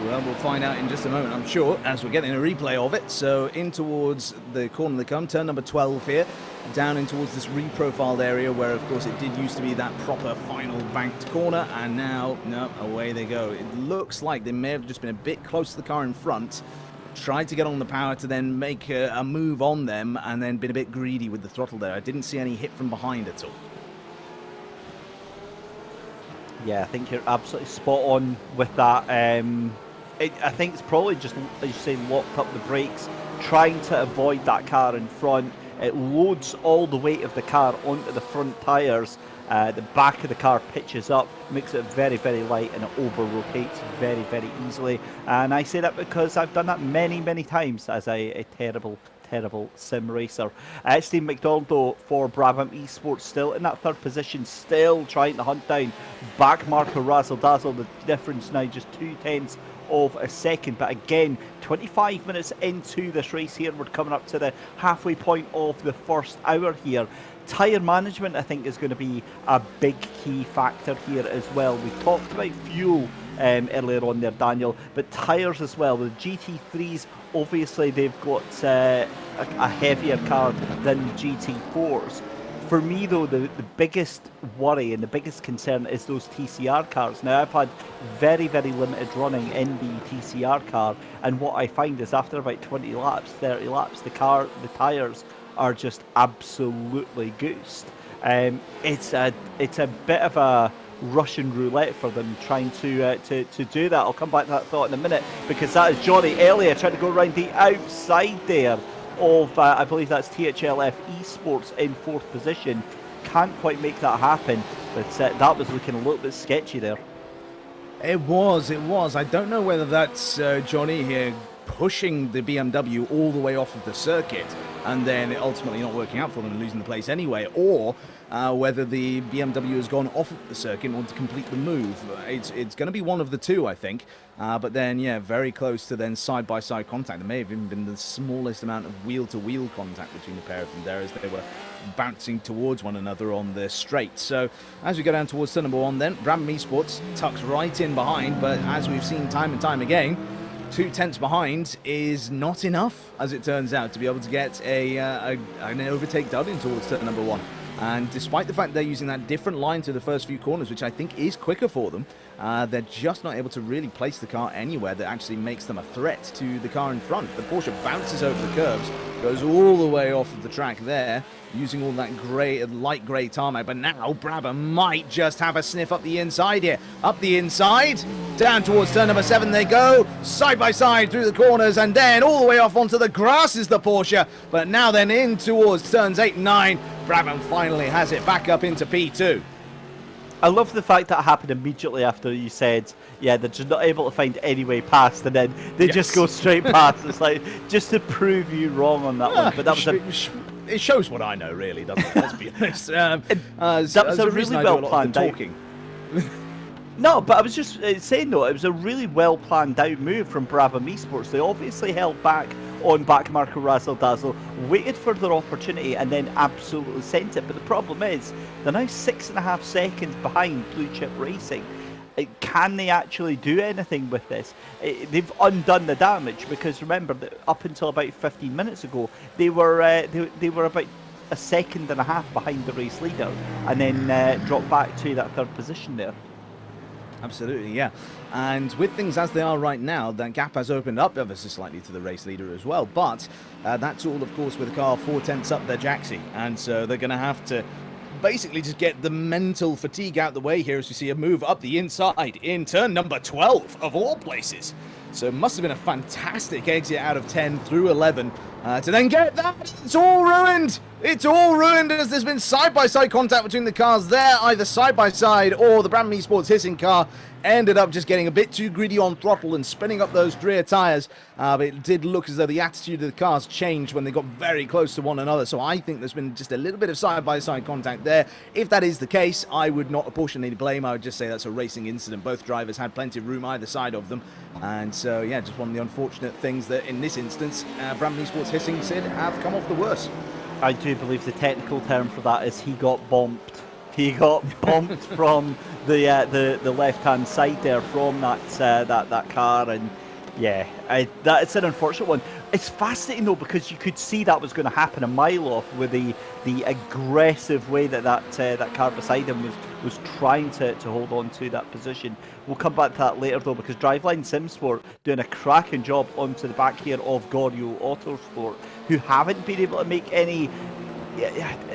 Well, we'll find out in just a moment, I'm sure, as we're getting a replay of it. So in towards the corner they come, turn number 12 here, down in towards this reprofiled area where, of course, it did used to be that proper final banked corner, and now, no, away they go. It looks like they may have just been a bit close to the car in front, tried to get on the power to then make a move on them, and then been a bit greedy with the throttle there. I didn't see any hit from behind at all. Yeah, I think you're absolutely spot on with that. I think it's probably just, as you say, locked up the brakes, trying to avoid that car in front. It loads all the weight of the car onto the front tyres. The back of the car pitches up, makes it very light, and it over-rotates very easily. And I say that because I've done that many times as a terrible sim racer. Steve McDonald, though, for Brabham Esports, still in that third position, still trying to hunt down back Marco Razzle Dazzle. The difference now just 0.2 of a second, but again, 25 minutes into this race here, we're coming up to the halfway point of the first hour here. Tyre management, I think, is going to be a big key factor here as well. We talked about fuel earlier on there, Daniel, but tyres as well. The GT3s, obviously, they've got a heavier car than the GT4s. For me, though, the biggest worry and the biggest concern is those TCR cars. Now, I've had very limited running in the TCR car, and what I find is after about 20 laps, 30 laps, the tyres are just absolutely goosed. It's a bit of a Russian roulette for them trying to do that. I'll come back to that thought in a minute, because that is Johnny Elliott trying to go around the outside there of, I believe that's THLF Esports in 4th position. Can't quite make that happen, but that was looking a little bit sketchy there. It was. I don't know whether that's Johnny here pushing the BMW all the way off of the circuit and then it ultimately not working out for them and losing the place anyway, or whether the BMW has gone off of the circuit in order to complete the move. It's going to be one of the two, I think. But then, yeah, very close to then side-by-side contact. There may have even been the smallest amount of wheel-to-wheel contact between the pair of them there as they were bouncing towards one another on the straight. So as we go down towards turn number 1 then, Brabham Esports tucks right in behind, but as we've seen time and time again, 2 tenths behind is not enough, as it turns out, to be able to get an overtake done in towards turn number 1. And despite the fact they're using that different line to the first few corners, which I think is quicker for them, they're just not able to really place the car anywhere that actually makes them a threat to the car in front. The Porsche bounces over the curbs, goes all the way off of the track there, using all that light grey tarmac. But now Brabham might just have a sniff up the inside here. Up the inside, down towards turn number 7 they go, side by side through the corners, and then all the way off onto the grass is the Porsche. But now then in towards turns 8 and 9, Brabham finally has it back up into P2. I love the fact that it happened immediately after you said, yeah, they're just not able to find any way past, and then they just go straight past. It's like, just to prove you wrong on that one. But that was it shows what I know, really, doesn't it? Let's be honest. That was a really well planned talking. No, but I was just saying, though, it was a really well planned out move from Brabham Esports. They obviously held back on back Marco Razzle Dazzle, waited for their opportunity, and then absolutely sent it. But the problem is, they're now 6.5 seconds behind Blue Chip Racing. Can they actually do anything with this? They've undone the damage, because remember that up until about 15 minutes ago, they were about 1.5 seconds behind the race leader, and then dropped back to that 3rd position there. Absolutely, yeah. And with things as they are right now, that gap has opened up ever so slightly to the race leader as well. But that's all, of course, with the car 4/10 up their jacksie. And so they're going to have to basically just get the mental fatigue out the way here as we see a move up the inside in turn number 12, of all places. So it must have been a fantastic exit out of 10 through 11 to then get that. It's all ruined. It's all ruined as there's been side-by-side contact between the cars there, either side-by-side or the Brabham Esports hissing car ended up just getting a bit too greedy on throttle and spinning up those rear tyres. But it did look as though the attitude of the cars changed when they got very close to one another. So I think there's been just a little bit of side-by-side contact there. If that is the case, I would not apportion any blame. I would just say that's a racing incident. Both drivers had plenty of room either side of them. And so, yeah, just one of the unfortunate things that in this instance, Brabham Esports hissing Sid have come off the worst. I do believe the technical term for that is he got bumped. He got bumped from the left-hand side there from that car, and yeah, it's an unfortunate one. It's fascinating though, because you could see that was going to happen a mile off with the aggressive way that car beside him was trying to hold on to that position. We'll come back to that later though, because Driveline Simsport doing a cracking job onto the back here of Goryeo Autosport, who haven't been able to make any.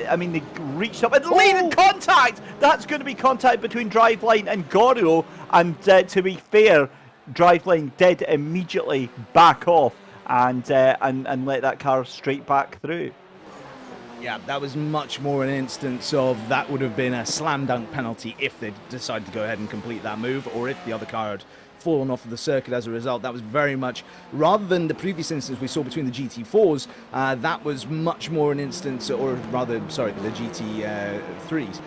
I mean, they reached up and late in contact. That's going to be contact between Driveline and Goryeo, and to be fair, Driveline did immediately back off and let that car straight back through. Yeah, that was much more an instance of that would have been a slam dunk penalty if they decided to go ahead and complete that move, or if the other car had fallen off of the circuit as a result. That was very much, rather than the previous instance we saw between the GT4s, that was much more an instance, or rather, sorry, the GT3s.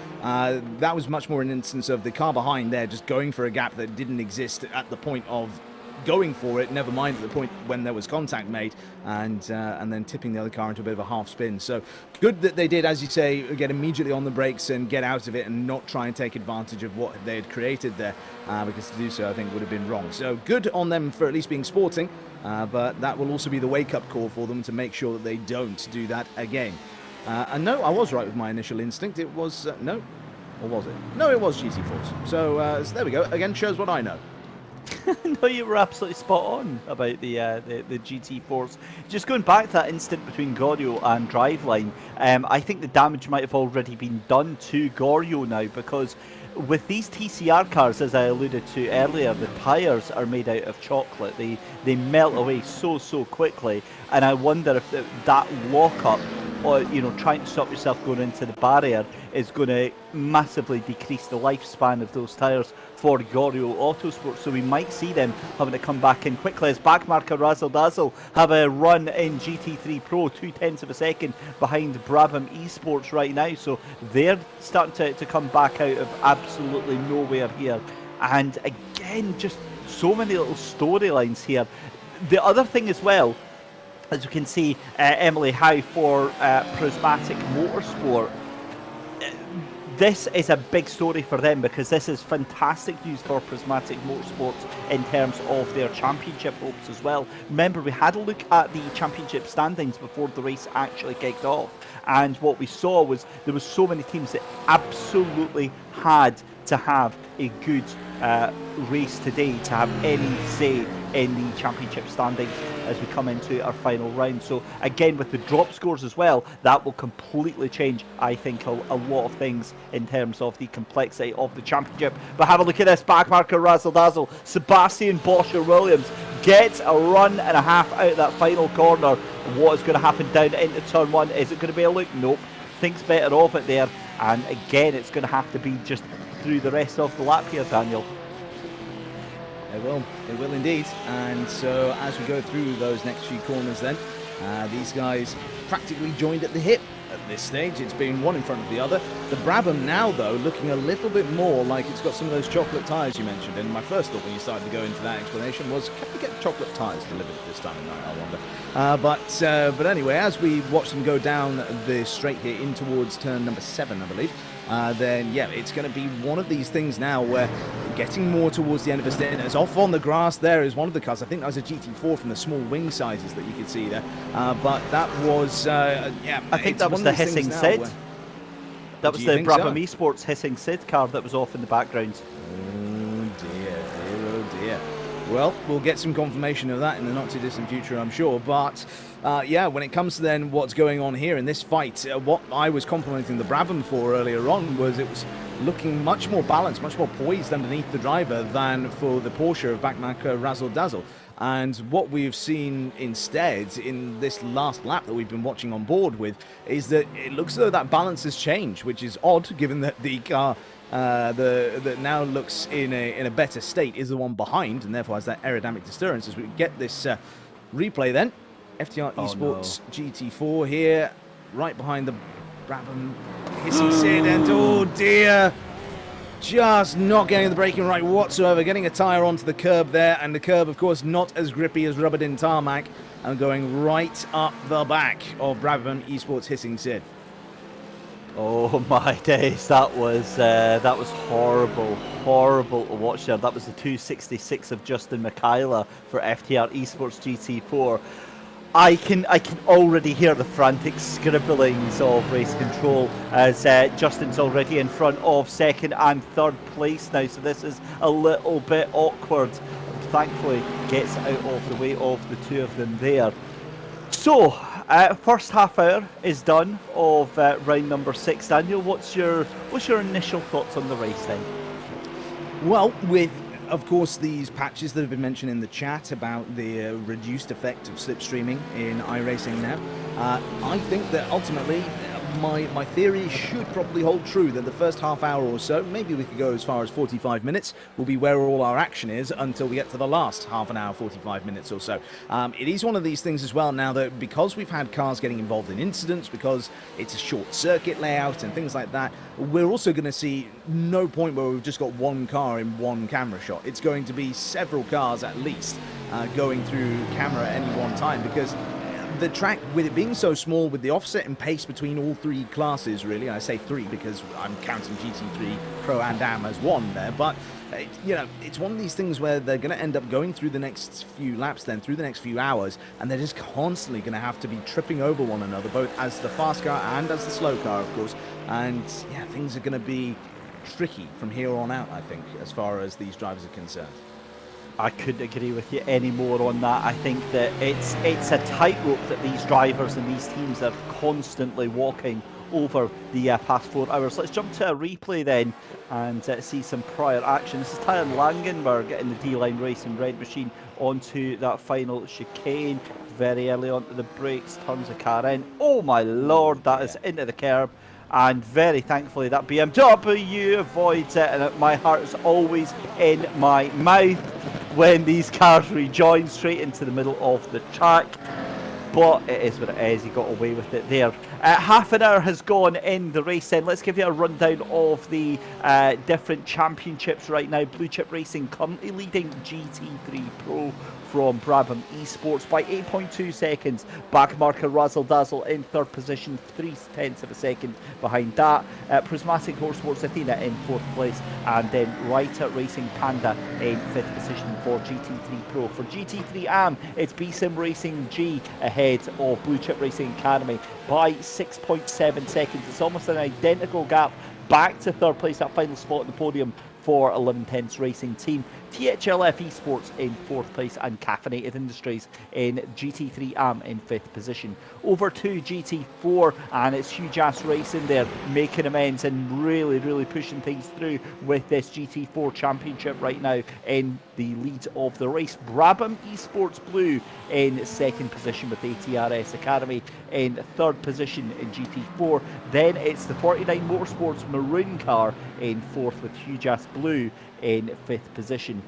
That was much more an instance of the car behind there just going for a gap that didn't exist at the point of going for it, never mind at the point when there was contact made, and then tipping the other car into a bit of a half spin. So good that they did, as you say, get immediately on the brakes and get out of it and not try and take advantage of what they had created there, because to do so I think would have been wrong. So good on them for at least being sporting, but that will also be the wake-up call for them to make sure that they don't do that again. And no, I was right with my initial instinct. It was no, or was it? No, it was GT4s. So there we go. Again, shows what I know. No, you were absolutely spot on about the GT4s. Just going back to that instant between Goryeo and Driveline, I think the damage might have already been done to Goryeo now, because with these TCR cars, as I alluded to earlier, the tyres are made out of chocolate. They melt away so quickly, and I wonder if that lock-up, or trying to stop yourself going into the barrier, is going to massively decrease the lifespan of those tyres for Goryeo Autosport. So we might see them having to come back in quickly, as backmarker Razzle Dazzle have a run in GT3 Pro, 0.2 of a second behind Brabham Esports right now. So they're starting to come back out of absolutely nowhere here. And again, just so many little storylines here. The other thing as well, as you can see, Emily Howe for Prismatic Motorsport. This is a big story for them, because this is fantastic news for Prismatic Motorsports in terms of their championship hopes as well. Remember, we had a look at the championship standings before the race actually kicked off, and what we saw was there was so many teams that absolutely had to have a good race today, to have any say in the championship standings as we come into our final round. So again, with the drop scores as well, that will completely change, I think, a lot of things in terms of the complexity of the championship. But have a look at this backmarker razzle dazzle. Sebastian Boscher Williams gets a run and a half out of that final corner. What is going to happen down into turn one? Is it going to be a look? Nope. Thinks better of it there. And again, it's going to have to be just through the rest of the lap here, Daniel. It will indeed. And so as we go through those next few corners then, these guys practically joined at the hip at this stage. It's been one in front of the other. The Brabham now, though, looking a little bit more like it's got some of those chocolate tyres you mentioned. And my first thought when you started to go into that explanation was, can we get chocolate tyres delivered this time of night, I wonder. But anyway, as we watch them go down the straight here in towards turn number 7, I believe, then yeah, it's going to be one of these things now where getting more towards the end of the stint. Off on the grass there is one of the cars. I think that was a GT4 from the small wing sizes that you could see there. But that was, yeah. I think that was the Hissing Sid. That was the Brabham Esports Hissing Sid car that was off in the background. Oh dear, oh dear. Well, we'll get some confirmation of that in the not too distant future, I'm sure. But yeah, when it comes to then what's going on here in this fight, what I was complimenting the Brabham for earlier on was it was looking much more balanced, much more poised underneath the driver than for the Porsche of backmarker Razzle Dazzle. And what we've seen instead in this last lap that we've been watching on board with is that it looks as though that balance has changed, which is odd given that the car that now looks in a better state is the one behind, and therefore has that aerodynamic disturbance. As we get this replay then, FTR Esports GT4 here, right behind the Brabham Hissing Sid, and oh dear, just not getting the braking right whatsoever, getting a tyre onto the curb there, and the curb, of course, not as grippy as rubbered in tarmac, and going right up the back of Brabham Esports Hissing Sid. Oh my days, that was horrible to watch there. That was the 266 of Justin Michaela for FTR Esports GT4. I can already hear the frantic scribblings of race control as Justin's already in front of second and third place now, so this is a little bit awkward. Thankfully gets out of the way of the two of them there. So first half hour is done of round number 6. Daniel, what's your initial thoughts on the race then? Well, with of course these patches that have been mentioned in the chat about the reduced effect of slipstreaming in iRacing now, I think that ultimately my theory should probably hold true, that the first half hour or so, maybe we could go as far as 45 minutes, will be where all our action is until we get to the last half an hour, 45 minutes or so. It is one of these things as well now that because we've had cars getting involved in incidents, because it's a short circuit layout and things like that, we're also going to see no point where we've just got one car in one camera shot. It's going to be several cars at least going through camera at any one time, because the track, with it being so small, with the offset and pace between all three classes, really, I say three because I'm counting GT3 Pro and Am as one there, but you know, it's one of these things where they're going to end up going through the next few laps, then through the next few hours, and they're just constantly going to have to be tripping over one another, both as the fast car and as the slow car, of course. And yeah, things are going to be tricky from here on out, I think, as far as these drivers are concerned. I couldn't agree with you any more on that. I think that it's a tightrope that these drivers and these teams are constantly walking over the past 4 hours. Let's jump to a replay then and see some prior action. This is Tyron Langenberg getting the D-Line Racing red machine onto that final chicane. Very early onto the brakes, turns the car in. Oh my lord, that is into the curb. And very thankfully that BMW avoids it, and my heart is always in my mouth when these cars rejoin straight into the middle of the track. But it is what it is, he got away with it there. Half an hour has gone in the race then. Let's give you a rundown of the different championships right now. Blue Chip Racing currently leading GT3 Pro from Brabham Esports by 8.2 seconds. Backmarker Razzle Dazzle in third position, 0.3 of a second behind that. Prismatic Motorsports Athena in fourth place, and then Writer Racing Panda in fifth position for GT3 Pro. For GT3 Am, it's BSim Racing G ahead of Blue Chip Racing Academy by 6.7 seconds. It's almost an identical gap back to third place, that final spot on the podium for 11 Tenths Racing Team. THLF Esports in 4th place, and Caffeinated Industries in GT3 AM in 5th position. Over to GT4, and it's Huge Ass Racing there, making amends and really pushing things through with this GT4 championship right now in the lead of the race. Brabham Esports Blue in 2nd position with ATRS Academy in 3rd position in GT4. Then it's the 49 Motorsports Maroon car in 4th with Huge Ass Blue in 5th position.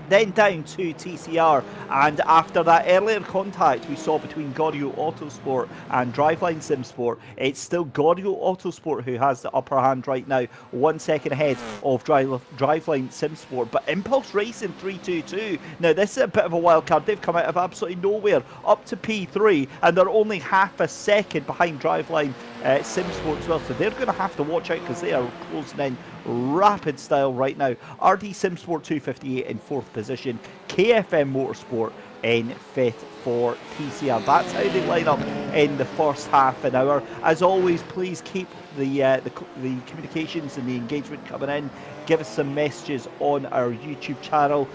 Then down to TCR, and after that earlier contact we saw between Gorio Autosport and Driveline Simsport, it's still Gorio Autosport who has the upper hand right now, 1 second ahead of Driveline Simsport. But Impulse Racing 322, now this is a bit of a wild card. They've come out of absolutely nowhere up to P3, and they're only half a second behind Driveline Simsport as well, so they're going to have to watch out because they are closing in rapid style right now. RD Simsport 258 in 4th position, KFM Motorsport in 5th for TCR. That's how they line up in the first half an hour. As always, please keep the communications and the engagement coming in. Give us some messages on our YouTube channel.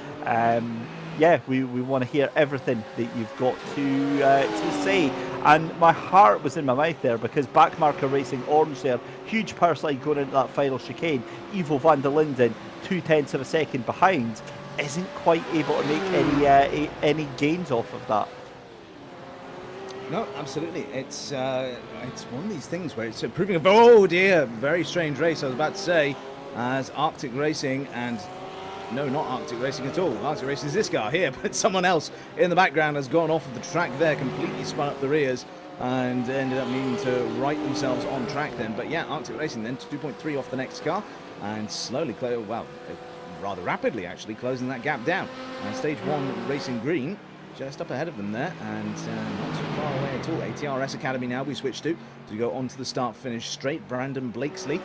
Yeah, we want to hear everything that you've got to say. And my heart was in my mouth there because backmarker Racing Orange there, huge power slide going into that final chicane. Ivo van der Linden, 0.2 of a second behind, isn't quite able to make any gains off of that. No, absolutely. It's one of these things where it's proving a, oh dear, very strange race, I was about to say, as Arctic Racing and... No, not Arctic Racing at all. Arctic Racing is this car here, but someone else in the background has gone off of the track there, completely spun up the rears, and ended up needing to right themselves on track then. But yeah, Arctic Racing then 2.3 off the next car, and slowly, rather rapidly actually, closing that gap down. Stage 1 Racing Green just up ahead of them there, and not too far away at all. ATRS Academy now we switch to go onto the start-finish straight. Brandon Blakesley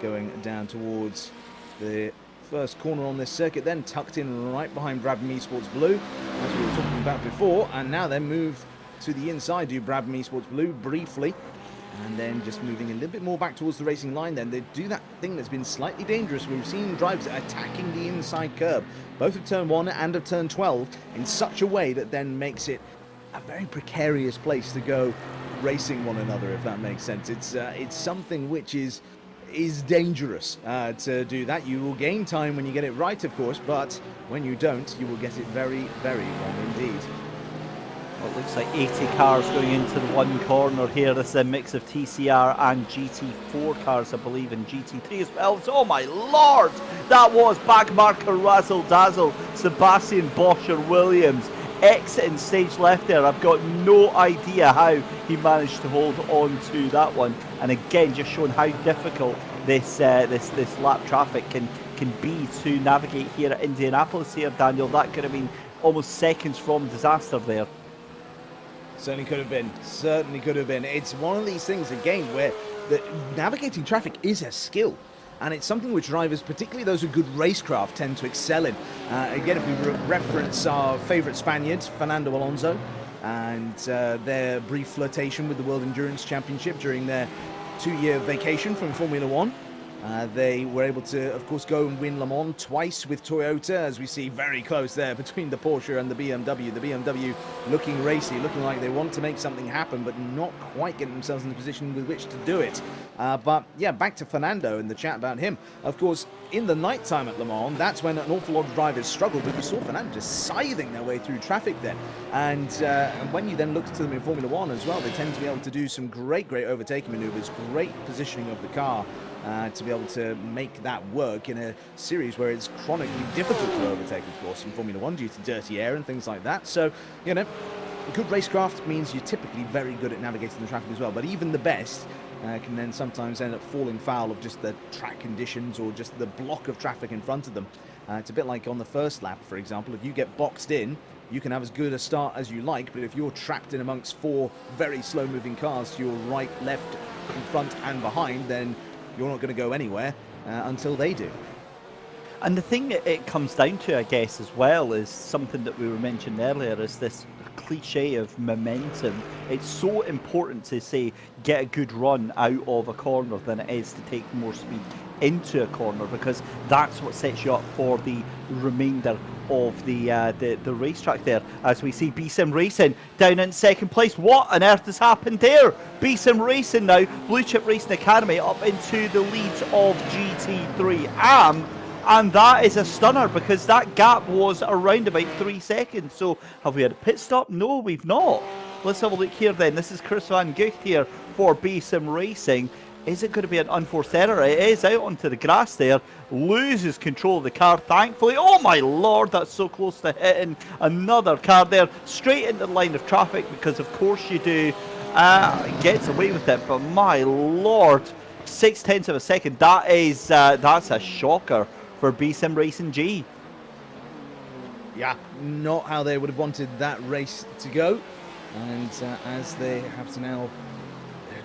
going down towards the first corner on this circuit, then tucked in right behind Brabham Esports Blue, as we were talking about before, and now then move to the inside, do Brabham Esports Blue briefly, and then just moving a little bit more back towards the racing line. Then they do that thing that's been slightly dangerous. We've seen drivers attacking the inside curb, both of turn 1 and of turn 12, in such a way that then makes it a very precarious place to go racing one another, if that makes sense. It's something which is dangerous to do that. You will gain time when you get it right, of course, but when you don't, you will get it very wrong indeed. Well, it looks like 80 cars going into the one corner here. This is a mix of TCR and GT4 cars, I believe, and GT3 as well. Oh my lord! That was backmarker Razzle Dazzle, Sebastian Boscher Williams exiting stage left there. I've got no idea how he managed to hold on to that one, and again just showing how difficult this lap traffic can be to navigate here at Indianapolis here, Daniel. That could have been almost seconds from disaster there. Certainly could have been. It's one of these things again where navigating traffic is a skill. And it's something which drivers, particularly those with good racecraft, tend to excel in. Again, if we reference our favourite Spaniard, Fernando Alonso, and their brief flirtation with the World Endurance Championship during their 2-year vacation from Formula One. They were able to, of course, go and win Le Mans twice with Toyota, as we see very close there between the Porsche and the BMW. The BMW looking racy, looking like they want to make something happen, but not quite getting themselves in the position with which to do it. But yeah, back to Fernando and the chat about him. Of course, in the night time at Le Mans, that's when an awful lot of drivers struggled, but we saw Fernando just scything their way through traffic then. And when you then look to them in Formula One as well, they tend to be able to do some great overtaking maneuvers, great positioning of the car, to be able to make that work in a series where it's chronically difficult to overtake, of course, in Formula One due to dirty air and things like that. So, you know, good racecraft means you're typically very good at navigating the traffic as well, but even the best can then sometimes end up falling foul of just the track conditions or just the block of traffic in front of them. It's a bit like on the first lap, for example. If you get boxed in, you can have as good a start as you like, but if you're trapped in amongst 4 very slow-moving cars to your right, left, in front and behind, then you're not going to go anywhere until they do. And the thing that it comes down to, I guess, as well, is something that we were mentioning earlier, is this cliche of momentum. It's so important to, say, get a good run out of a corner than it is to take more speed into a corner, because that's what sets you up for the remainder of the racetrack there. As we see BSIM Racing down in second place. What on earth has happened there? BSIM Racing now, Blue Chip Racing Academy, up into the lead of GT3 AM. And that is a stunner, because that gap was around about 3 seconds. So have we had a pit stop? No, we've not. Let's have a look here then. This is Chris Van Gucht here for BSIM Racing. Is it going to be an unforced error? It is, out onto the grass there. Loses control of the car, thankfully. Oh my lord, that's so close to hitting another car there. Straight into the line of traffic, because of course you do. Gets away with it, but my lord. 0.6 of a second. That is, that's a shocker for BSIM Racing G. Yeah, not how they would have wanted that race to go. And as they have to now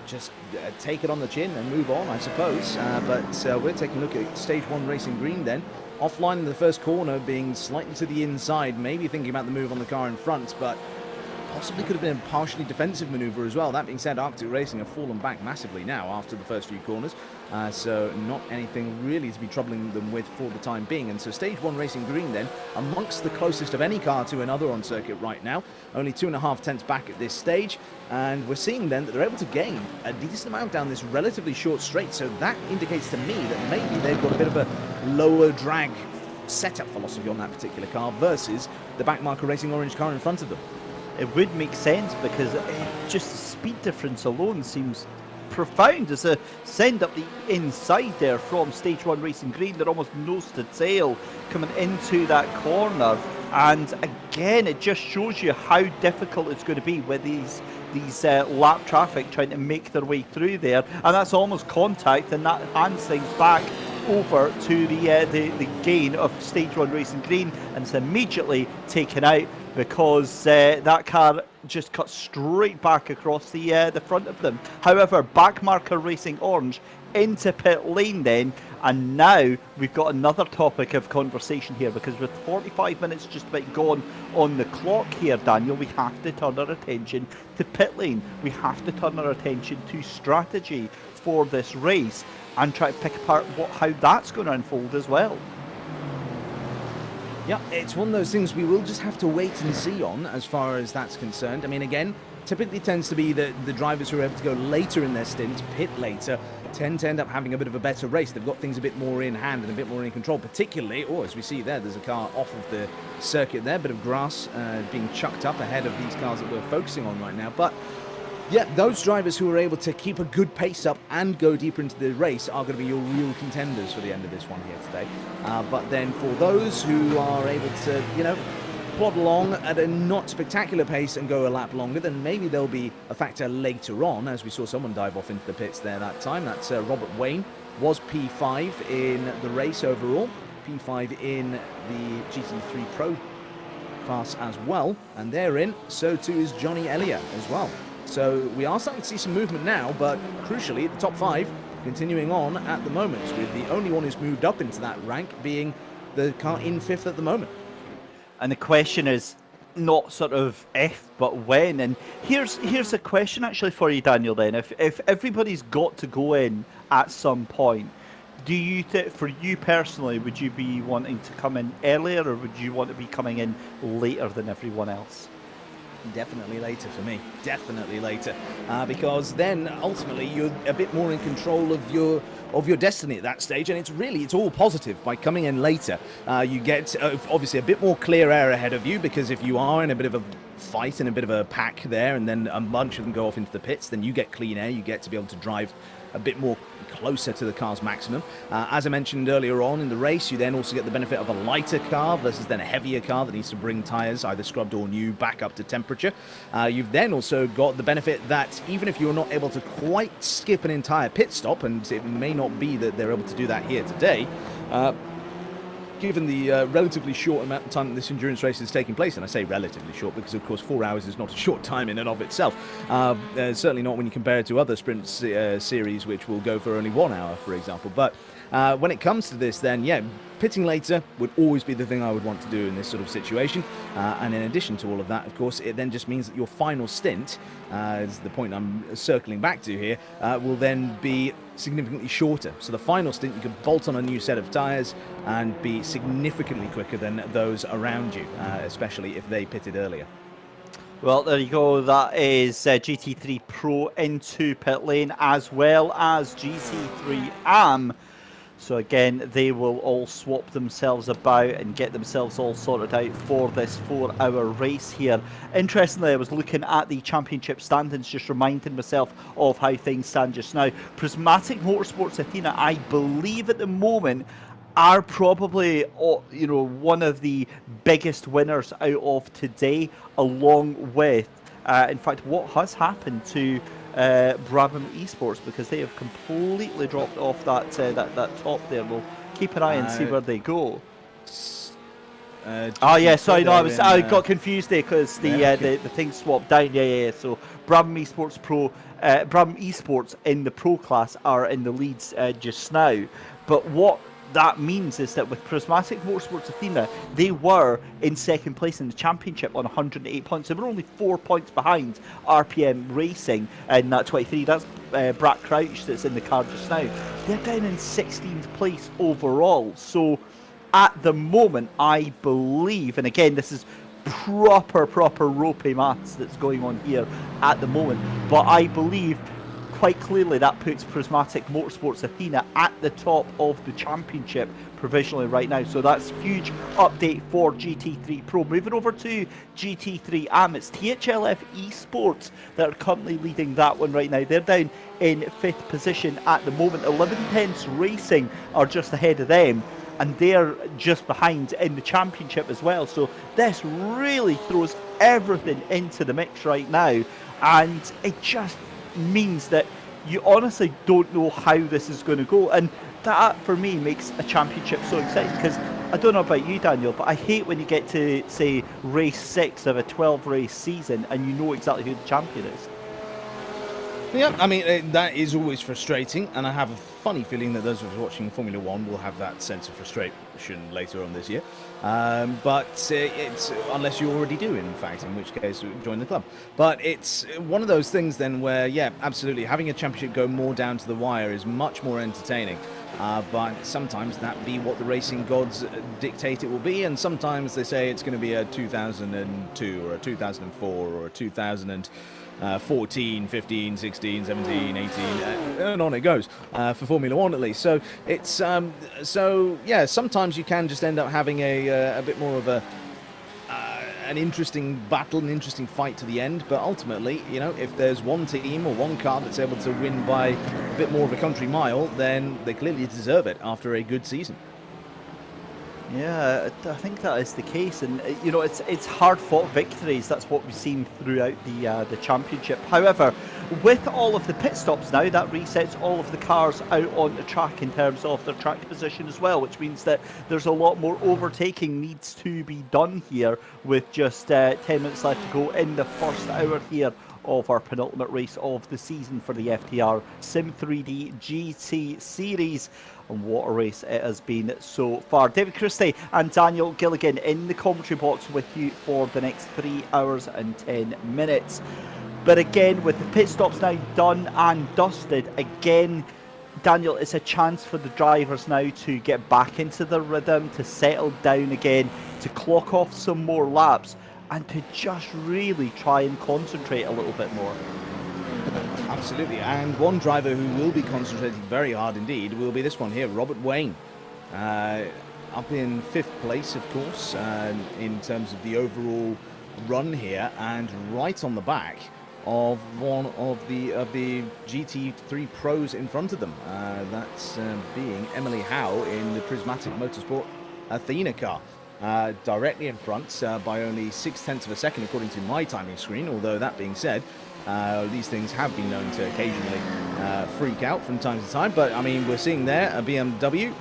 just take it on the chin and move on, I suppose. But we're taking a look at Stage 1 Racing Green then. Offline in the first corner, being slightly to the inside, maybe thinking about the move on the car in front, but possibly could have been a partially defensive maneuver as well. That being said, Arctic Racing have fallen back massively now after the first few corners, so not anything really to be troubling them with for the time being. And so Stage 1 Racing Green then, amongst the closest of any car to another on circuit right now, only 2.5 tenths back at this stage, and we're seeing then that they're able to gain a decent amount down this relatively short straight, so that indicates to me that maybe they've got a bit of a lower drag setup philosophy on that particular car versus the backmarker Racing Orange car in front of them. It would make sense, because just the speed difference alone seems profound. As a send up the inside there from Stage 1 Racing Green, they're almost nose to tail coming into that corner. And again, it just shows you how difficult it's going to be with these lap traffic trying to make their way through there. And that's almost contact, and that hands things back over to the gain of Stage 1 Racing Green, and it's immediately taken out, because that car just cut straight back across the front of them. However, backmarker Racing Orange into pit lane then, and now we've got another topic of conversation here, because with 45 minutes just about gone on the clock here, Daniel, we have to turn our attention to pit lane. We have to turn our attention to strategy for this race and try to pick apart how that's going to unfold as well. Yeah, it's one of those things we will just have to wait and see on as far as that's concerned. I mean, again, typically tends to be that the drivers who are able to go later in their stints, pit later, tend to end up having a bit of a better race. They've got things a bit more in hand and a bit more in control, particularly, as we see there's a car off of the circuit there, bit of grass being chucked up ahead of these cars that we're focusing on right now. But yeah, those drivers who are able to keep a good pace up and go deeper into the race are going to be your real contenders for the end of this one here today. But then for those who are able to, plod along at a not spectacular pace and go a lap longer, then maybe there'll be a factor later on, as we saw someone dive off into the pits there that time. That's Robert Wayne, was P5 in the race overall, P5 in the GT3 Pro class as well, and therein, so too is Johnny Elliott as well. So we are starting to see some movement now, but crucially, the top 5 continuing on at the moment, with the only one who's moved up into that rank being the car in 5th at the moment. And the question is not sort of if, but when. And here's a question actually for you, Daniel, then. If everybody's got to go in at some point, do you for you personally, would you be wanting to come in earlier, or would you want to be coming in later than everyone else? Definitely later for me. Definitely later, because then ultimately you're a bit more in control of your destiny at that stage, and it's all positive. By coming in later, you get obviously a bit more clear air ahead of you, because if you are in a bit of a fight and a bit of a pack there, and then a bunch of them go off into the pits, then you get clean air. You get to be able to drive a bit more closer to the car's maximum. As I mentioned earlier on in the race, you then also get the benefit of a lighter car versus then a heavier car that needs to bring tyres, either scrubbed or new, back up to temperature. You've then also got the benefit that even if you're not able to quite skip an entire pit stop, and it may not be that they're able to do that here today, given the relatively short amount of time that this endurance race is taking place, and I say relatively short because, of course, 4 hours is not a short time in and of itself. Certainly not when you compare it to other sprint series, which will go for only 1 hour, for example. But when it comes to this, then, yeah, pitting later would always be the thing I would want to do in this sort of situation. And in addition to all of that, of course, it then just means that your final stint, is the point I'm circling back to here, will then be significantly shorter. So the final stint, you could bolt on a new set of tyres and be significantly quicker than those around you, especially if they pitted earlier. Well, there you go. That is GT3 Pro into pit lane, as well as GT3 AM. So again, they will all swap themselves about and get themselves all sorted out for this 4-hour race here. Interestingly, I was looking at the championship standings, just reminding myself of how things stand just now. Prismatic Motorsports Athena, I believe at the moment, are probably, you know, one of the biggest winners out of today, along with, in fact, what has happened to Brabham Esports, because they have completely dropped off that top there. We'll keep an eye and see where they go. Oh yeah, sorry, no, I got confused there because the thing swapped down. Yeah. So Brabham Esports Brabham Esports in the pro class are in the leads just now. But what that means is that with Prismatic Motorsports Athena, they were in second place in the championship on 108 points. They were only 4 points behind RPM Racing in that 23. That's Brad Crouch that's in the car just now. They're down in 16th place overall. So at the moment, I believe, and again, this is proper ropey maths that's going on here at the moment, but I believe quite clearly that puts Prismatic Motorsports Athena at the top of the championship provisionally right now. So that's a huge update for GT3 Pro. Moving over to GT3 AM, it's THLF Esports that are currently leading that one right now. They're down in 5th position at the moment. 11 Tenths Racing are just ahead of them, and they're just behind in the championship as well. So this really throws everything into the mix right now, and it just means that you honestly don't know how this is going to go, and that for me makes a championship so exciting, because I don't know about you, Daniel, but I hate when you get to, say, race 6 of a 12 race season and you know exactly who the champion is. Yeah, I mean, that is always frustrating, and I have a funny feeling that those of us watching Formula One will have that sense of frustration later on this year. But it's, unless you already do, in fact, in which case join the club. But it's one of those things then where, yeah, absolutely, having a championship go more down to the wire is much more entertaining. But sometimes that be what the racing gods dictate it will be, and sometimes they say it's going to be a 2002 or a 2004 or a 2014, 15, 16, 17, 18, and on it goes, for Formula One at least. So it's so yeah, sometimes you can just end up having a bit more of an interesting battle, an interesting fight to the end. But ultimately, you know, if there's one team or one car that's able to win by a bit more of a country mile, then they clearly deserve it after a good season. Yeah, I think that is the case, and you know, it's hard-fought victories. That's what we've seen throughout the championship. However, with all of the pit stops now, that resets all of the cars out on the track in terms of their track position as well, which means that there's a lot more overtaking needs to be done here, with just 10 minutes left to go in the first hour here of our penultimate race of the season for the FTR Sim 3D GT Series. And what a race it has been so far. David Christie and Daniel Gilligan in the commentary box with you for the next 3 hours and 10 minutes. But again, with the pit stops now done and dusted, again, Daniel, it's a chance for the drivers now to get back into the rhythm, to settle down again, to clock off some more laps, and to just really try and concentrate a little bit more. Absolutely, and one driver who will be concentrating very hard indeed will be this one here, Robert Wayne. Up in 5th place, of course, in terms of the overall run here, and right on the back of one of the GT3 pros in front of them. That's being Emily Howe in the Prismatic Motorsport Athena car. Directly in front by only 0.6 of a second according to my timing screen, although that being said, these things have been known to occasionally freak out from time to time. But I mean, we're seeing there a BMW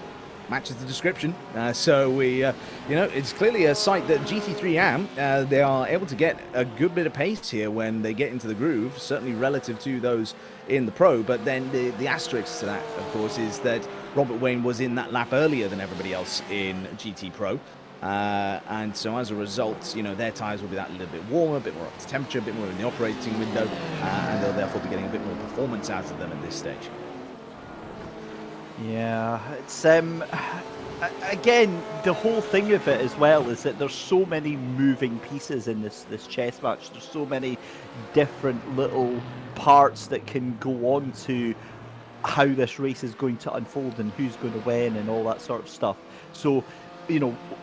matches the description. So we, it's clearly a site that GT3 AM, they are able to get a good bit of pace here when they get into the groove, certainly relative to those in the Pro. But then the asterisk to that, of course, is that Robert Wayne was in that lap earlier than everybody else in GT Pro. And so as a result, their tyres will be that little bit warmer, a bit more up to temperature, a bit more in the operating window, and they'll therefore be getting a bit more performance out of them at this stage. Yeah, it's again, the whole thing of it as well is that there's so many moving pieces in this chess match. There's so many different little parts that can go on to how this race is going to unfold and who's going to win and all that sort of stuff. So,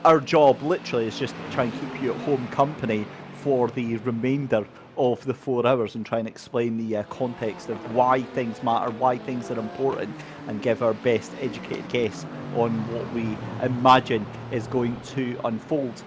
our job literally is just to try and keep you at home company for the remainder of the 4 hours and try and explain the context of why things matter, why things are important, and give our best educated guess on what we imagine is going to unfold.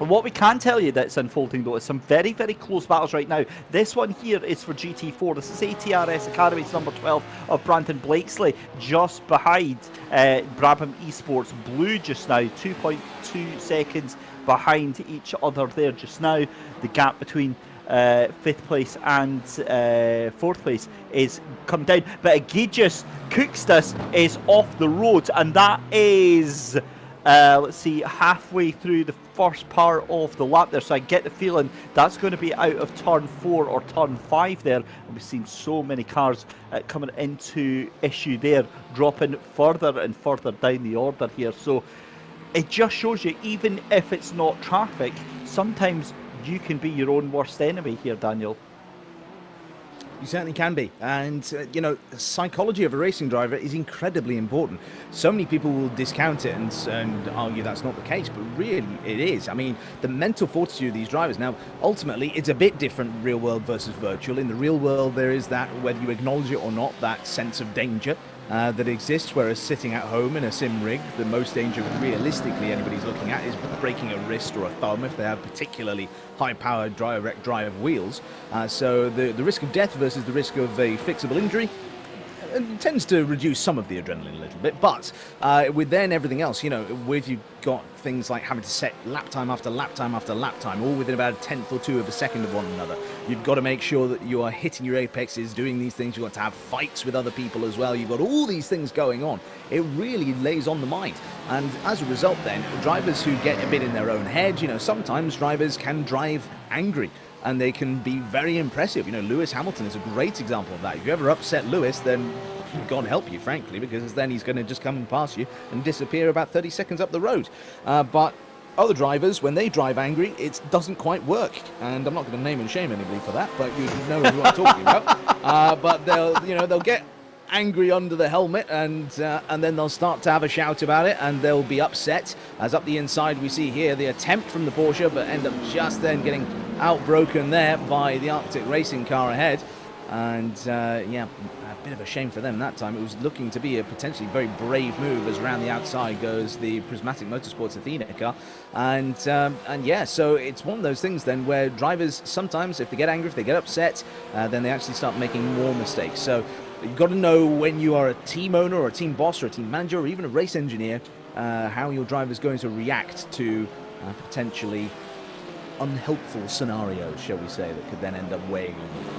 And what we can tell you that's unfolding, though, is some very, very close battles right now. This one here is for GT4. This is ATRS Academy's number 12 of Brandon Blakesley, just behind Brabham Esports Blue just now, 2.2 seconds behind each other there just now. The gap between 5th place and 4th place is come down. But Egregious Cookstus is off the road, and that is... let's see, halfway through the first part of the lap there, so I get the feeling that's going to be out of turn 4 or turn 5 there, and we've seen so many cars coming into issue there, dropping further and further down the order here. So it just shows you, even if it's not traffic, sometimes you can be your own worst enemy here, Daniel. You certainly can be. And, psychology of a racing driver is incredibly important. So many people will discount it and argue that's not the case, but really it is. I mean, the mental fortitude of these drivers. Now, ultimately, it's a bit different real world versus virtual. In the real world, there is that, whether you acknowledge it or not, that sense of danger that exists, whereas sitting at home in a sim rig, the most danger realistically anybody's looking at is breaking a wrist or a thumb if they have particularly high-powered direct drive wheels. So the risk of death versus the risk of a fixable injury tends to reduce some of the adrenaline a little bit, but with then everything else, with you've got things like having to set lap time after lap time after lap time, all within about a tenth or two of a second of one another. You've got to make sure that you are hitting your apexes, doing these things. You've got to have fights with other people as well. You've got all these things going on. It really lays on the mind. And as a result then, drivers who get a bit in their own head, sometimes drivers can drive angry, and they can be very impressive. Lewis Hamilton is a great example of that. If you ever upset Lewis, then God help you, frankly, because then he's going to just come and pass you and disappear about 30 seconds up the road. But other drivers, when they drive angry, it doesn't quite work. And I'm not going to name and shame anybody for that, but you know who I'm talking about. But they'll get angry under the helmet, and then they'll start to have a shout about it, and they'll be upset. As up the inside we see here the attempt from the Porsche, but end up just then getting outbroken there by the Arctic racing car ahead. And a bit of a shame for them that time. It was looking to be a potentially very brave move, as around the outside goes the Prismatic Motorsports Athena car. And so it's one of those things then where drivers sometimes, if they get angry, if they get upset, then they actually start making more mistakes. So you've got to know, when you are a team owner or a team boss or a team manager or even a race engineer, how your driver is going to react to potentially unhelpful scenarios, shall we say, that could then end up weighing on them.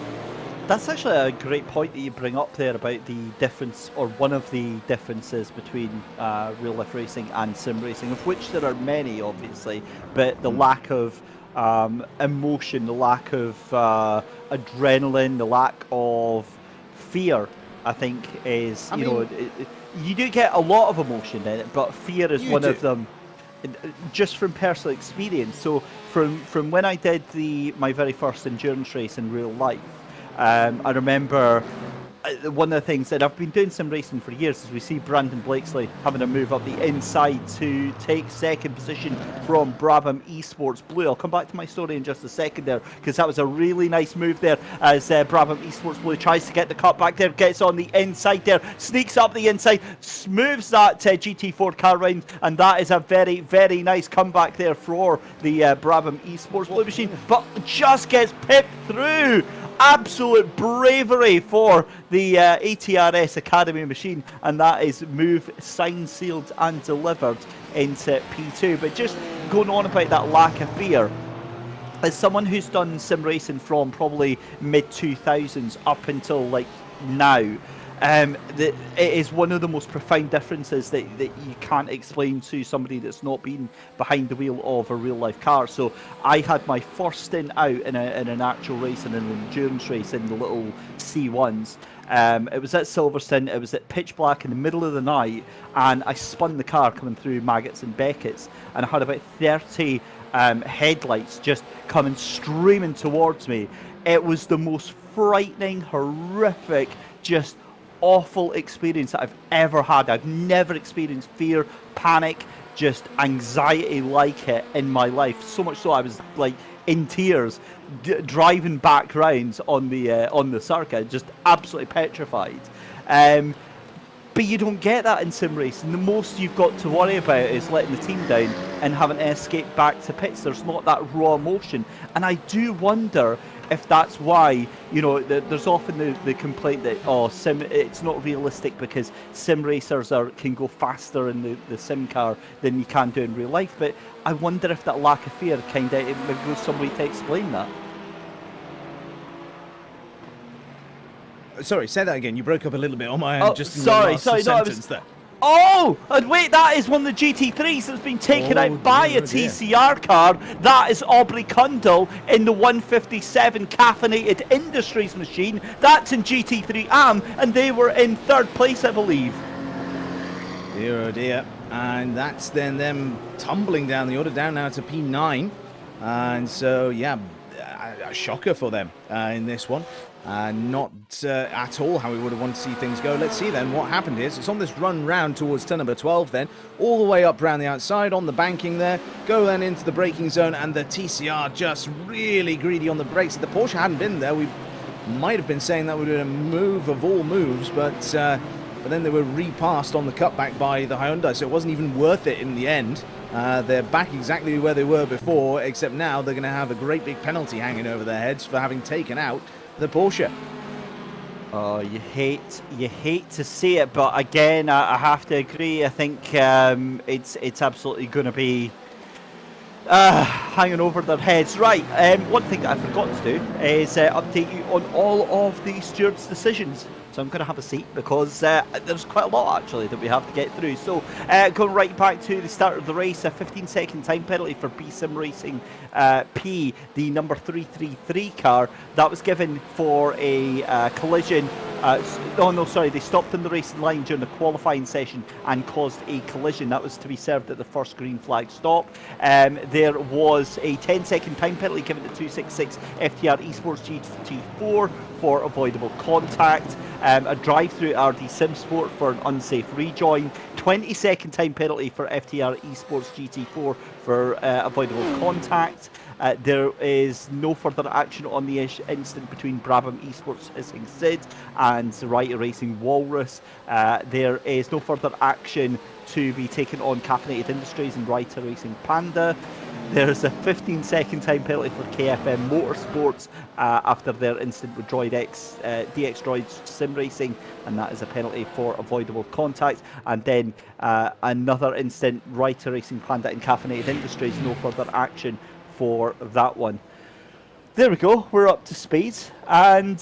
That's actually a great point that you bring up there about the difference, or one of the differences between real life racing and sim racing, of which there are many, obviously, but the lack of emotion, the lack of adrenaline, the lack of fear, I think, is, you do get a lot of emotion in it, but fear is one of them, just from personal experience. So from when I did my very first endurance race in real life, I remember one of the things that I've been doing some racing for years is we see Brandon Blakesley having to move up the inside to take second position from Brabham Esports Blue. I'll come back to my story in just a second there, because that was a really nice move there as Brabham Esports Blue tries to get the cut back there, gets on the inside there, sneaks up the inside, moves that GT4 car round, and that is a very, very nice comeback there for the Brabham Esports Blue machine, but just gets pipped through. absolute bravery for the ATRS Academy machine, and that is move signed, sealed and delivered into P2. But just going on about that lack of fear, as someone who's done sim racing from probably mid 2000s up until like now, it is one of the most profound differences that you can't explain to somebody that's not been behind the wheel of a real life car. So I had my first stint out in an actual race, in an endurance race in the little C1s. It was at Silverstone, it was at pitch black in the middle of the night, and I spun the car coming through Maggotts and Beckett's, and I had about 30 headlights just coming streaming towards me. It was the most frightening, horrific, just awful experience that I've ever had. I've never experienced fear, panic, just anxiety like it in my life. So much so I was like in tears driving back rounds on the circuit, just absolutely petrified. But you don't get that in sim racing. The most you've got to worry about is letting the team down and having to escape back to pits. There's not that raw emotion. And I do wonder if that's why, you know, there's often the complaint that, oh, it's not realistic because sim racers can go faster in the sim car than you can do in real life. But I wonder if that lack of fear kind of, maybe goes some way to explain that. Sorry, say that again. You broke up a little bit on my end. Oh, just in sorry, the last sentence there. Oh, and wait, that is one of the GT3s that's been taken out by a TCR car. That is Aubrey Cundall in the 157 Caffeinated Industries machine. That's in GT3 AM, and they were in third place, I believe. Dear, oh dear. And that's then them tumbling down the order, down now to P9. And so, yeah, a shocker for them in this one. Not at all how we would have wanted to see things go. Let's see then what happened is it's on this run round towards turn number 12 then, all the way up around the outside on the banking there, go then into the braking zone, and the TCR just really greedy on the brakes. If the Porsche hadn't been there, we might have been saying that would have been a move of all moves, but then they were repassed on the cutback by the Hyundai, so it wasn't even worth it in the end. They're back exactly where they were before, except now they're going to have a great big penalty hanging over their heads for having taken out the Porsche. Oh, you hate to see it, but again, I have to agree. I think it's absolutely going to be hanging over their heads. Right, one thing that I forgot to do is update you on all of the stewards' decisions. So I'm going to have a seat because there's quite a lot actually that we have to get through. So going right back to the start of the race, a 15-second time penalty for B Sim Racing P, the number 333 car. That was given for a collision. They stopped in the racing line during the qualifying session and caused a collision. That was to be served at the first green flag stop. There was a 10-second time penalty given to 266 FTR Esports GT4 for avoidable contact. A drive-through RD Sim Sport for an unsafe rejoin. 20-second time penalty for FTR Esports GT4 for avoidable contact. There is no further action on the incident between Brabham Esports Hissing Sid and Wright Racing Walrus. There is no further action to be taken on Caffeinated Industries and Wright Racing Panda. There's a 15-second time penalty for KFM Motorsports after their incident with DX Droids Sim Racing, and that is a penalty for avoidable contact. And then another incident, Wright Racing Panda and Caffeinated Industries, no further action for that one. There we go, we're up to speed, and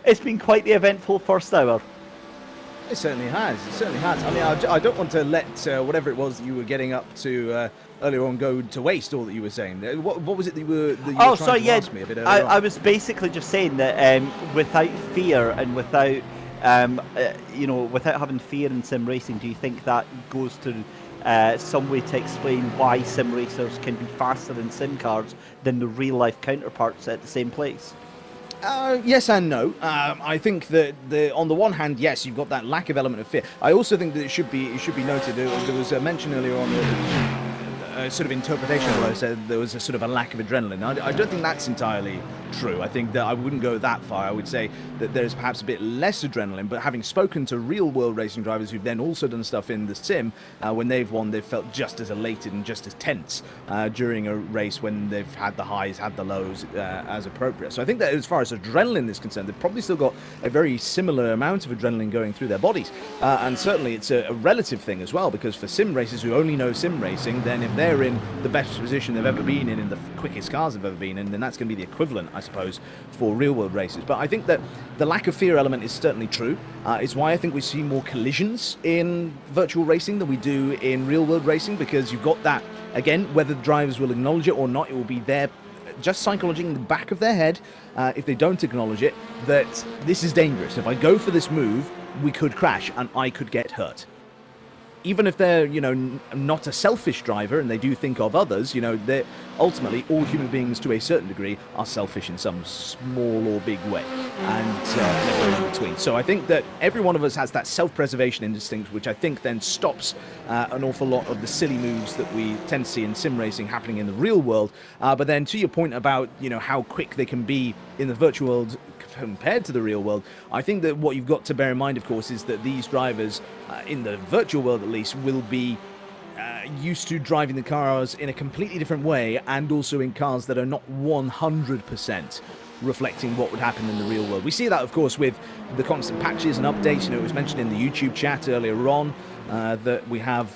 it's been quite the eventful first hour. It certainly has. It certainly has. I mean, I don't want to let whatever it was that you were getting up to earlier on go to waste. All that you were saying. What was it that you were trying to ask me a bit earlier on? I was basically just saying that without fear and without without having fear in sim racing, do you think that goes to some way to explain why sim racers can be faster in sim cars than the real life counterparts at the same place? Yes and no. I think that on the one hand, yes, you've got that lack of element of fear. I also think that it should be noted. There was a mention earlier on sort of interpretation where I said there was a sort of a lack of adrenaline. I don't think that's entirely true. I think that I wouldn't go that far. I would say that there's perhaps a bit less adrenaline, but having spoken to real-world racing drivers who've then also done stuff in the sim, when they've won, they've felt just as elated and just as tense during a race when they've had the highs, had the lows as appropriate. So I think that as far as adrenaline is concerned, they've probably still got a very similar amount of adrenaline going through their bodies. And certainly it's a relative thing as well, because for sim racers who only know sim racing, then if they're in the best position they've ever been in the quickest cars they've ever been in, then that's going to be the equivalent, I suppose, for real-world races. But I think that the lack of fear element is certainly true. It's why I think we see more collisions in virtual racing than we do in real-world racing, because you've got that, again, whether the drivers will acknowledge it or not, it will be there just psychology in the back of their head, if they don't acknowledge it, that this is dangerous. If I go for this move, we could crash and I could get hurt. Even if they're, not a selfish driver and they do think of others, they're ultimately all human beings to a certain degree are selfish in some small or big way, and everything in between. So I think that every one of us has that self-preservation instinct, which I think then stops an awful lot of the silly moves that we tend to see in sim racing happening in the real world. But then to your point about, how quick they can be in the virtual world compared to the real world, I think that what you've got to bear in mind, of course, is that these drivers, in the virtual world at least, will be used to driving the cars in a completely different way, and also in cars that are not 100% reflecting what would happen in the real world. We see that, of course, with the constant patches and updates. It was mentioned in the YouTube chat earlier on that we have,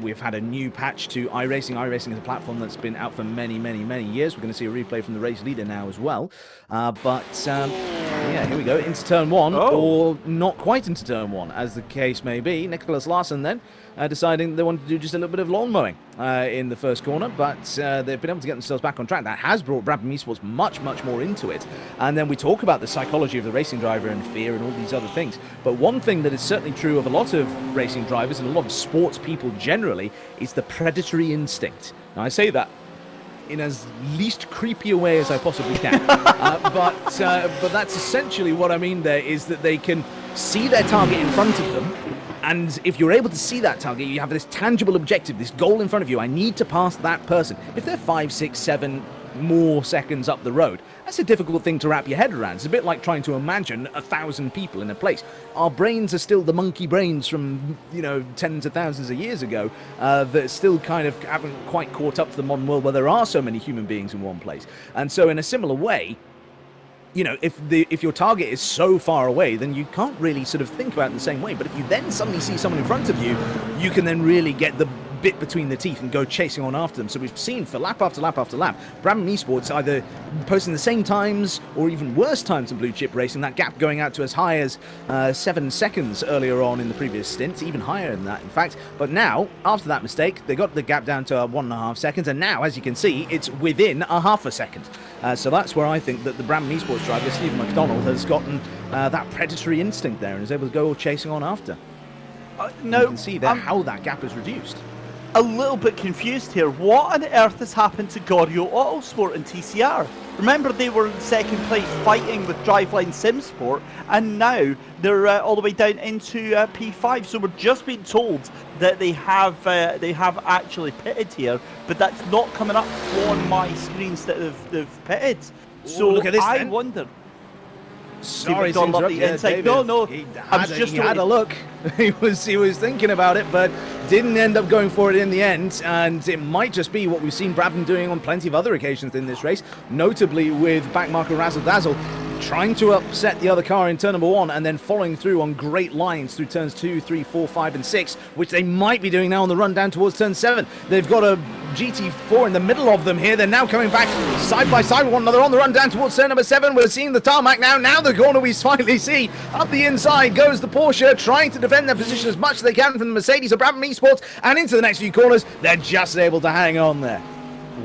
we've had a new patch to iRacing. iRacing is a platform that's been out for many, many, many years. We're going to see a replay from the race leader now as well. Yeah, here we go, into turn one, or not quite into turn one, as the case may be. Nicholas Larson then deciding they wanted to do just a little bit of lawn mowing in the first corner, but they've been able to get themselves back on track. That has brought Brabham Esports much, much more into it. And then we talk about the psychology of the racing driver and fear and all these other things. But one thing that is certainly true of a lot of racing drivers and a lot of sports people generally is the predatory instinct. Now, I say that in as least creepy a way as I possibly can. But that's essentially what I mean there, is that they can see their target in front of them. And if you're able to see that target, you have this tangible objective, this goal in front of you. I need to pass that person. If they're 5, 6, 7 more seconds up the road, that's a difficult thing to wrap your head around. It's a bit like trying to imagine 1,000 people in a place. Our brains are still the monkey brains from, tens of thousands of years ago that still kind of haven't quite caught up to the modern world where there are so many human beings in one place. And so in a similar way, if your target is so far away, then you can't really sort of think about it in the same way. But if you then suddenly see someone in front of you, you can then really get the bit between the teeth and go chasing on after them. So we've seen for lap after lap after lap, Brabham Esports either posting the same times or even worse times than Blue Chip Racing, that gap going out to as high as 7 seconds earlier on in the previous stint, even higher than that, in fact. But now, after that mistake, they got the gap down to 1.5 seconds, and now, as you can see, it's within a half a second. So that's where I think that the Brabham Esports driver, Stephen McDonald, has gotten that predatory instinct there and is able to go chasing on after. No, you can see there how that gap is reduced. A little bit confused here. What on earth has happened to Gorio Autosport and TCR? Remember, they were in second place fighting with Driveline SimSport, and now they're all the way down into P5. So we're just being told that they have actually pitted here, but that's not coming up on my screens that they've pitted. So look at this, I then. wonder. Sorry to interrupt. David, No. He I had a look. He was thinking about it, but didn't end up going for it in the end. And it might just be what we've seen Brabham doing on plenty of other occasions in this race, notably with backmarker Razzle Dazzle trying to upset the other car in turn number 1 and then following through on great lines through turns 2, 3, 4, 5 and 6, which they might be doing now on the run down towards turn 7. They've got a GT4 in the middle of them here. They're now coming back side by side with one another on the run down towards turn number 7. We're seeing the tarmac now. Now the corner we finally see. Up the inside goes the Porsche, trying to defend their position as much as they can from the Mercedes of Brabham Esports, and into the next few corners, they're just able to hang on there.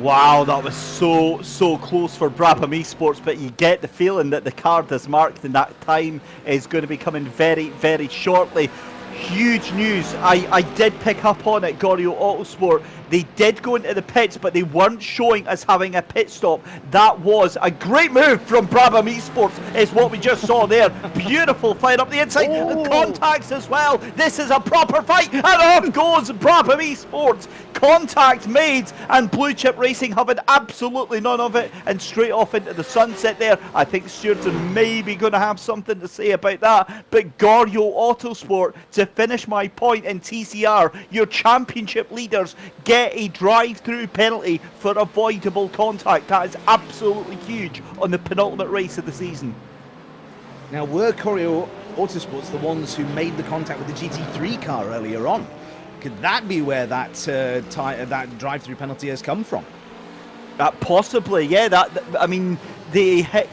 Wow, that was so close for Brabham Esports, but you get the feeling that the card is marked and that time is going to be coming very, very shortly. Huge news. I did pick up on it, Gorio Autosport. They did go into the pits, but they weren't showing us having a pit stop. That was a great move from Brabham Esports, is what we just saw there. Beautiful fight up the inside. Oh. Contacts as well. This is a proper fight. And off goes Brabham Esports. Contact made, and Blue Chip Racing having absolutely none of it, and straight off into the sunset there. I think Stewart's maybe going to have something to say about that. But Gorio Autosport, to finish my point, in TCR, your championship leaders get a drive-through penalty for avoidable contact. That is absolutely huge on the penultimate race of the season. Now, were Gorio Autosports the ones who made the contact with the GT3 car earlier on? Could that be where that that drive-through penalty has come from? Possibly, yeah. I mean, they hit.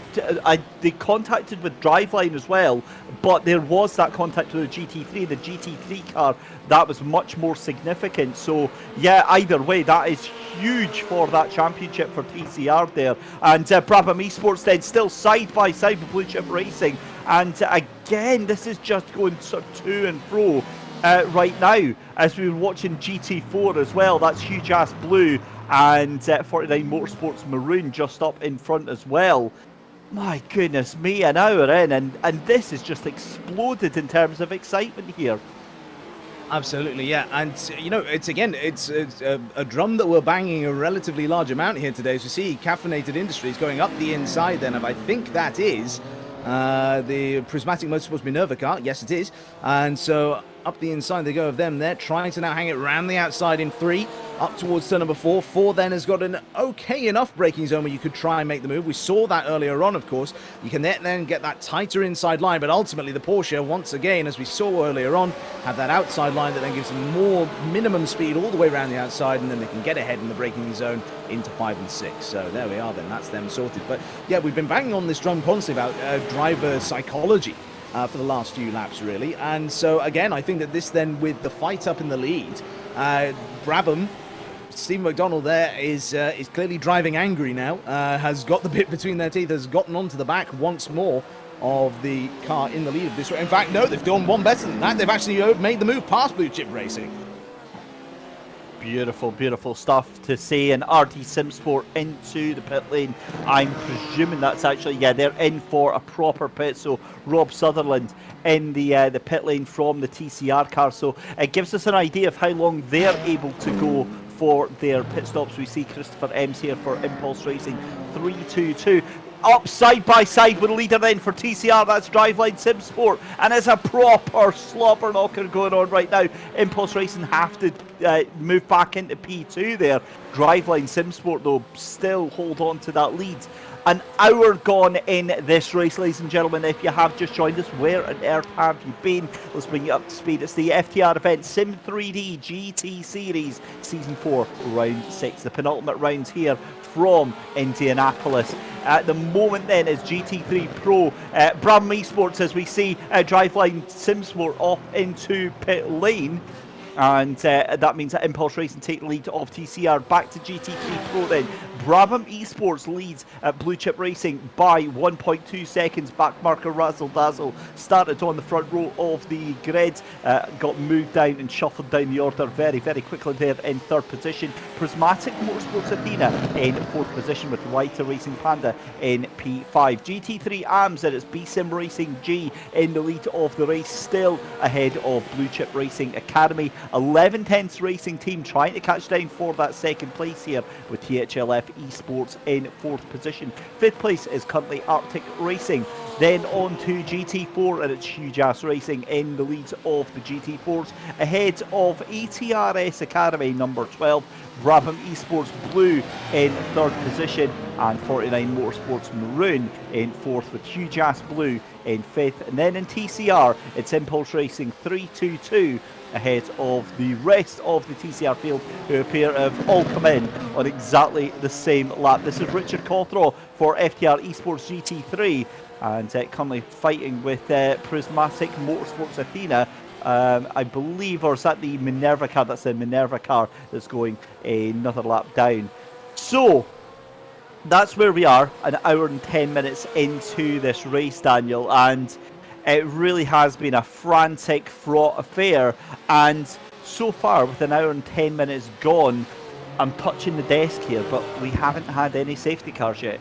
They contacted with Driveline as well, but there was that contact with the GT3. The GT3 car, that was much more significant. So, yeah, either way, that is huge for that championship for TCR there. And Brabham Esports then still side by side with Blue Chip Racing. And again, this is just going sort of to and fro. Right now, as we were watching GT4 as well, that's huge ass blue, and 49 Motorsports maroon just up in front as well. My goodness me, an hour in, and this has just exploded in terms of excitement here. Absolutely, yeah. And, you know, it's a drum that we're banging a relatively large amount here today. As you see, Caffeinated Industries going up the inside then of, I think that is the Prismatic Motorsports Minerva car. Yes, it is. And so up the inside they go of them. They're trying to now hang it around the outside in 3, up towards turn number 4. 4 then has got an okay enough braking zone where you could try and make the move. We saw that earlier on, of course. You can then get that tighter inside line, but ultimately the Porsche, once again, as we saw earlier on, have that outside line that then gives them more minimum speed all the way around the outside, and then they can get ahead in the braking zone into 5 and 6. So there we are then, that's them sorted. But yeah, we've been banging on this drum constantly about driver psychology for the last few laps, really. And so, again, I think that this then, with the fight up in the lead, Brabham, Stephen McDonald there is clearly driving angry now, has got the bit between their teeth, has gotten onto the back once more of the car in the lead of this race. In fact, no, they've done one better than that. They've actually made the move past Blue Chip Racing. Beautiful, beautiful stuff to see. And RD Simsport into the pit lane. I'm presuming that's actually, yeah, they're in for a proper pit. So Rob Sutherland in the pit lane from the TCR car. So it gives us an idea of how long they're able to go for their pit stops. We see Christopher Ems here for Impulse Racing 322. Up side by side with the leader then for TCR, that's Driveline Simsport, and it's a proper slobber knocker going on right now. Impulse Racing have to move back into P2 there. Driveline Simsport though still hold on to that lead. An hour gone in this race, ladies and gentlemen. If you have just joined us, where on earth have you been? Let's bring you up to speed. It's the FTR event Sim 3D GT Series Season 4 Round 6. The penultimate rounds here from Indianapolis. At the moment then is GT3 Pro. Brabham Esports, as we see Driveline Simsport off into pit lane. And that means that Impulse Racing take the lead of TCR. Back to GT3 Pro then. Brabham Esports leads at Blue Chip Racing by 1.2 seconds. Back marker Razzle Dazzle started on the front row of the grid. Got moved down and shuffled down the order very, very quickly there in 3rd position. Prismatic Motorsports Athena in 4th position with Whiter Racing Panda in P5. GT3 AMS and its B-Sim Racing G in the lead of the race, still ahead of Blue Chip Racing Academy. 11 tenths Racing Team trying to catch down for that 2nd place here with THLF Esports in 4th position. 5th place is currently Arctic Racing. Then on to GT4 and it's Huge Ass Racing in the lead of the GT4s, ahead of ATRS Academy number 12. Brabham Esports Blue in 3rd position, and 49 Motorsports Maroon in 4th with Huge Ass Blue in 5th. And then in TCR, it's Impulse Racing 322 ahead of the rest of the TCR field, who appear to have all come in on exactly the same lap. This is Richard Cawthraw for FTR Esports GT3, and currently fighting with Prismatic Motorsports Athena. I believe, or is that the Minerva car? That's the Minerva car that's going another lap down. So that's where we are, an hour and 10 minutes into this race, Daniel, and It really has been a frantic, fraught affair, and so far, with an hour and 10 minutes gone, I'm touching the desk here, but we haven't had any safety cars yet.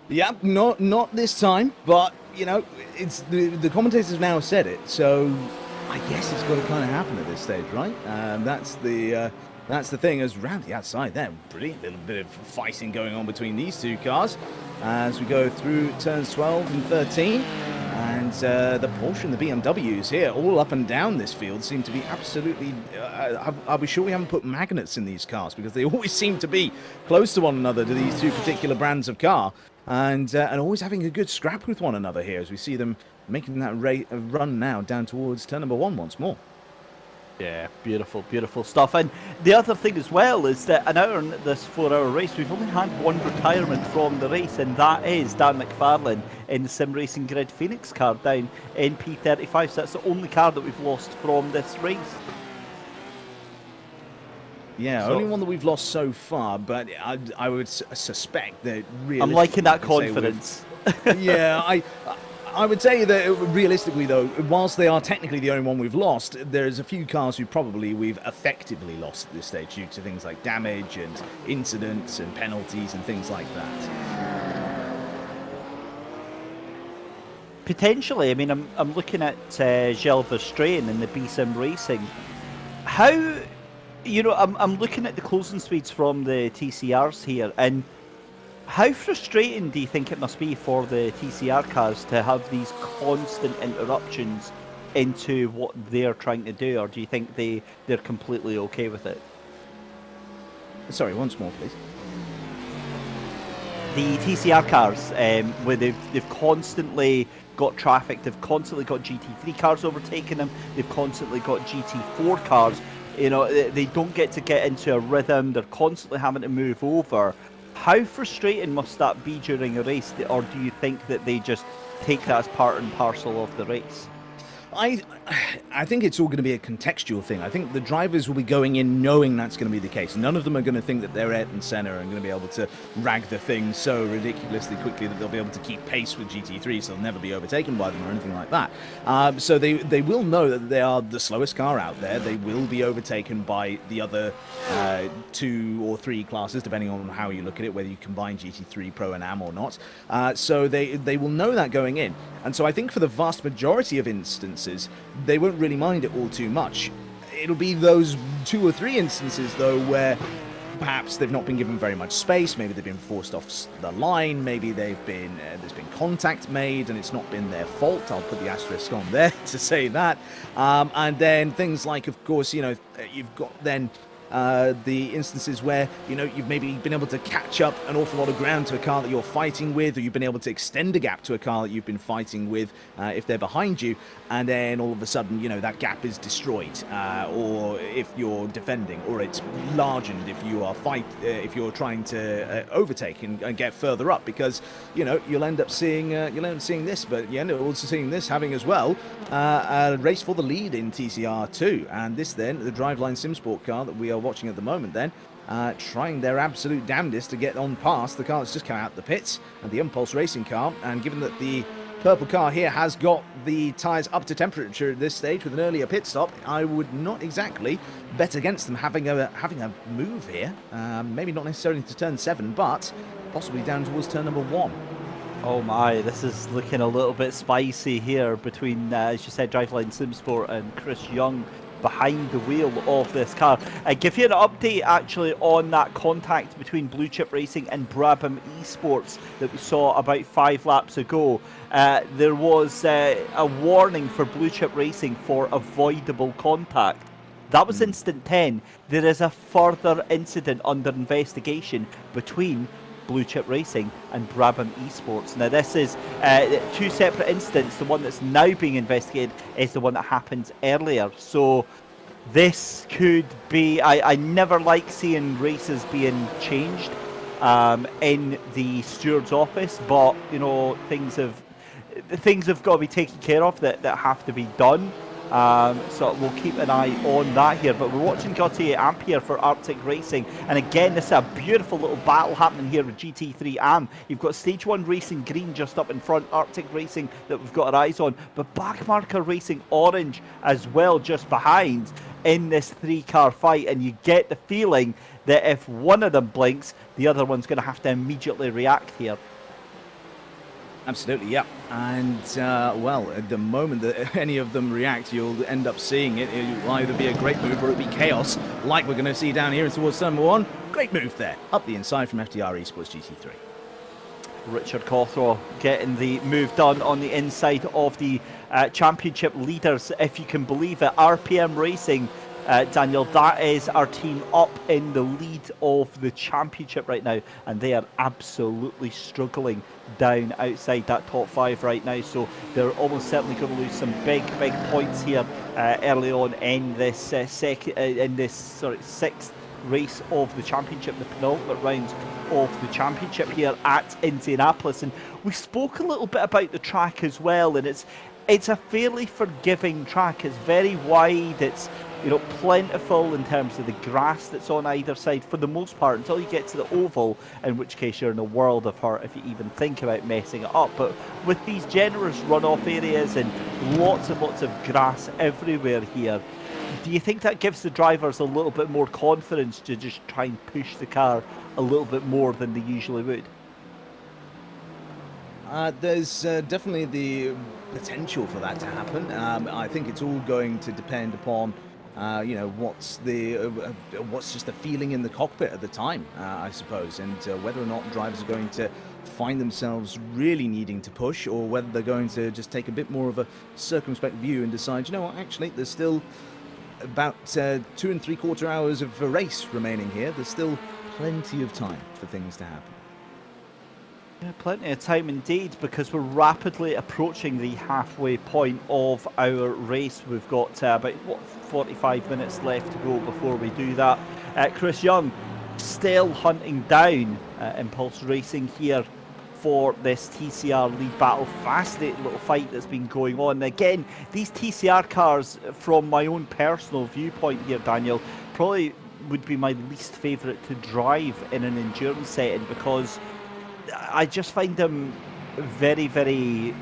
Yeah, not this time, but you know, it's the commentators now said it, so I guess it's got to kind of happen at this stage, right? That's the thing. As round the outside there, brilliant little bit of fighting going on between these two cars as we go through turns 12 and 13. And the Porsche and the BMWs here, all up and down this field, seem to be absolutely... are we sure we haven't put magnets in these cars? Because they always seem to be close to one another, to these two particular brands of car. And always having a good scrap with one another here, as we see them making that run now down towards turn number 1 once more. Yeah, beautiful, beautiful stuff. And the other thing as well is that an hour in this 4-hour race, we've only had one retirement from the race, and that is Dan McFarlane in the Sim Racing Grid Phoenix car down in P35. So that's the only car that we've lost from this race. Yeah, So, only one that we've lost so far, but I would suspect that realistically... I'm liking that confidence. Yeah, I would say that realistically, though, whilst they are technically the only one we've lost, there's a few cars who probably we've effectively lost at this stage due to things like damage and incidents and penalties and things like that. Potentially, I mean, I'm looking at Gilles Verstraeten in the B-Sim Racing. How, you know, I'm looking at the closing speeds from the TCRs here, and how frustrating do you think it must be for the TCR cars to have these constant interruptions into what they're trying to do, or do you think they're completely okay with it? Sorry, once more, please. The TCR cars, where they've constantly got traffic, they've constantly got GT3 cars overtaking them, they've constantly got GT4 cars. You know, they don't get into a rhythm, they're constantly having to move over. How frustrating must that be during a race, or do you think that they just take that as part and parcel of the race? I think it's all going to be a contextual thing. I think the drivers will be going in knowing that's going to be the case. None of them are going to think that they're Ayrton Senna and going to be able to rag the thing so ridiculously quickly that they'll be able to keep pace with GT3, so they'll never be overtaken by them or anything like that. So they will know that they are the slowest car out there. They will be overtaken by the other 2 or 3 classes, depending on how you look at it, whether you combine GT3 Pro and Am or not. So they will know that going in. And so I think for the vast majority of instances, they won't really mind it all too much. It'll be those 2 or 3 instances, though, where perhaps they've not been given very much space, maybe they've been forced off the line, maybe there's been contact made and it's not been their fault. I'll put the asterisk on there to say that. And then things like, of course, you know, you've got then the instances where, you know, you've maybe been able to catch up an awful lot of ground to a car that you're fighting with, or you've been able to extend a gap to a car that you've been fighting with if they're behind you, and then all of a sudden, you know, that gap is destroyed, or if you're defending, or it's largened if you are if you're trying to overtake and get further up, because, you know, you'll end up seeing this, but you end up also seeing this having as well a race for the lead in TCR 2, and this then the Driveline SimSport car that we are watching at the moment then trying their absolute damnedest to get on past the car that's just come out the pits, and the Impulse Racing car. And given that the purple car here has got the tyres up to temperature at this stage with an earlier pit stop, I would not exactly bet against them having a move here. Maybe not necessarily to turn 7, but possibly down towards turn number 1. Oh my, this is looking a little bit spicy here between, as you said, Driveline SimSport and Chris Young behind the wheel of this car. I give you an update actually on that contact between Blue Chip Racing and Brabham Esports that we saw about 5 laps ago. There was a warning for Blue Chip Racing for avoidable contact. That was instant 10. There is a further incident under investigation between Blue Chip Racing and Brabham Esports. Now this is 2 separate incidents. The one that's now being investigated is the one that happened earlier. So this could be, I never like seeing races being changed in the steward's office, but you know, things have got to be taken care of that have to be done. So we'll keep an eye on that here. But we're watching GT Ampere for Arctic Racing. And again, this is a beautiful little battle happening here with GT3 AM. You've got Stage 1 Racing Green just up in front, Arctic Racing that we've got our eyes on. But Backmarker Racing Orange as well just behind in this 3-car fight. And you get the feeling that if one of them blinks, the other one's going to have to immediately react here. Absolutely, yeah. And, well, at the moment that any of them react, you'll end up seeing it. It'll either be a great move or it'll be chaos, like we're going to see down here towards number 1. Great move there, up the inside from FTR Esports GT3. Richard Cawthron getting the move done on the inside of the championship leaders, if you can believe it. RPM Racing, Daniel, that is our team up in the lead of the championship right now, and they are absolutely struggling down outside that top 5 right now, so they're almost certainly going to lose some big points here early on in this sixth race of the championship, the penultimate round of the championship here at Indianapolis. And we spoke a little bit about the track as well, and it's a fairly forgiving track. It's very wide, it's, you know, plentiful in terms of the grass that's on either side for the most part, until you get to the oval, in which case you're in a world of hurt if you even think about messing it up. But with these generous runoff areas and lots of grass everywhere here, do you think that gives the drivers a little bit more confidence to just try and push the car a little bit more than they usually would? There's definitely the potential for that to happen. I think it's all going to depend upon you know, what's just the feeling in the cockpit at the time, I suppose, and whether or not drivers are going to find themselves really needing to push, or whether they're going to just take a bit more of a circumspect view and decide, you know what, actually, there's still about 2 3/4 hours of a race remaining here. There's still plenty of time for things to happen. Yeah, plenty of time indeed, because we're rapidly approaching the halfway point of our race. We've got about 45 minutes left to go before we do that. Chris Young still hunting down Impulse Racing here for this TCR lead battle. Fascinating little fight that's been going on. Again, these TCR cars, from my own personal viewpoint here, Daniel, probably would be my least favourite to drive in an endurance setting, because I just find them very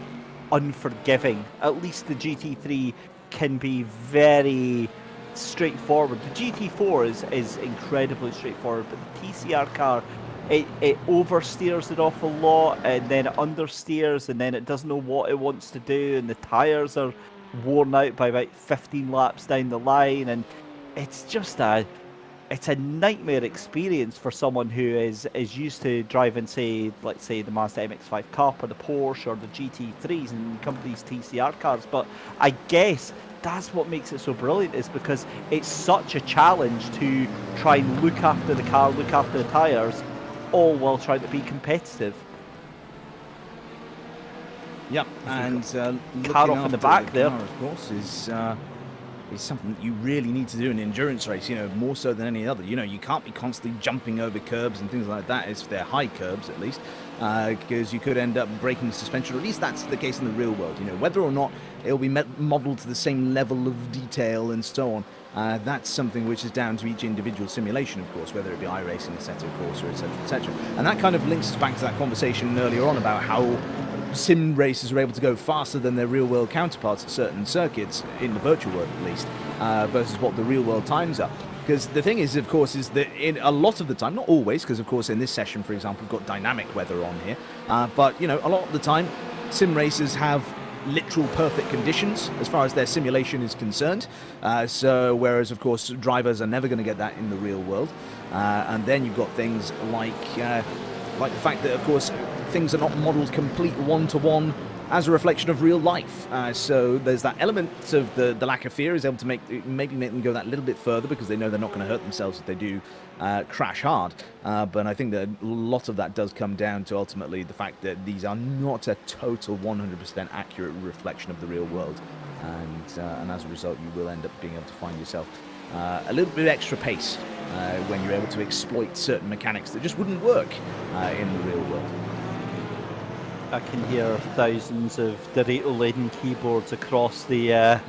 unforgiving. At least the GT3 can be very straightforward. The GT4 is incredibly straightforward, but the TCR car, it oversteers an awful lot, and then it understeers, and then it doesn't know what it wants to do, and the tyres are worn out by about 15 laps down the line, and it's just it's a nightmare experience for someone who is used to driving, say, let's say the Mazda MX-5 Cup or the Porsche or the GT3s and come to these TCR cars. But I guess that's what makes it so brilliant, is because it's such a challenge to try and look after the car, look after the tyres, all while trying to be competitive. Yep, and car off in the back there, of course, is something that you really need to do in an endurance race, you know, more so than any other. You know, you can't be constantly jumping over curbs and things like that, if they're high curbs at least, because you could end up breaking the suspension, or at least that's the case in the real world. You know, whether or not it'll be modeled to the same level of detail and so on, that's something which is down to each individual simulation, of course, whether it be iRacing, Assetto Corsa, etc, etc. And that kind of links us back to that conversation earlier on about how sim races are able to go faster than their real-world counterparts at certain circuits, in the virtual world at least, versus what the real-world times are. Because the thing is, of course, is that in a lot of the time, not always, because of course in this session, for example, we've got dynamic weather on here, but, you know, a lot of the time, sim racers have literal perfect conditions as far as their simulation is concerned, so whereas of course drivers are never going to get that in the real world, and then you've got things like the fact that of course things are not modeled complete one-to-one as a reflection of real life, so there's that element of the lack of fear is able to maybe make them go that little bit further, because they know they're not going to hurt themselves if they do crash hard, but I think that a lot of that does come down to ultimately the fact that these are not a total 100% accurate reflection of the real world, and as a result you will end up being able to find yourself a little bit extra pace when you're able to exploit certain mechanics that just wouldn't work in the real world. I can hear thousands of Dorito-laden keyboards across the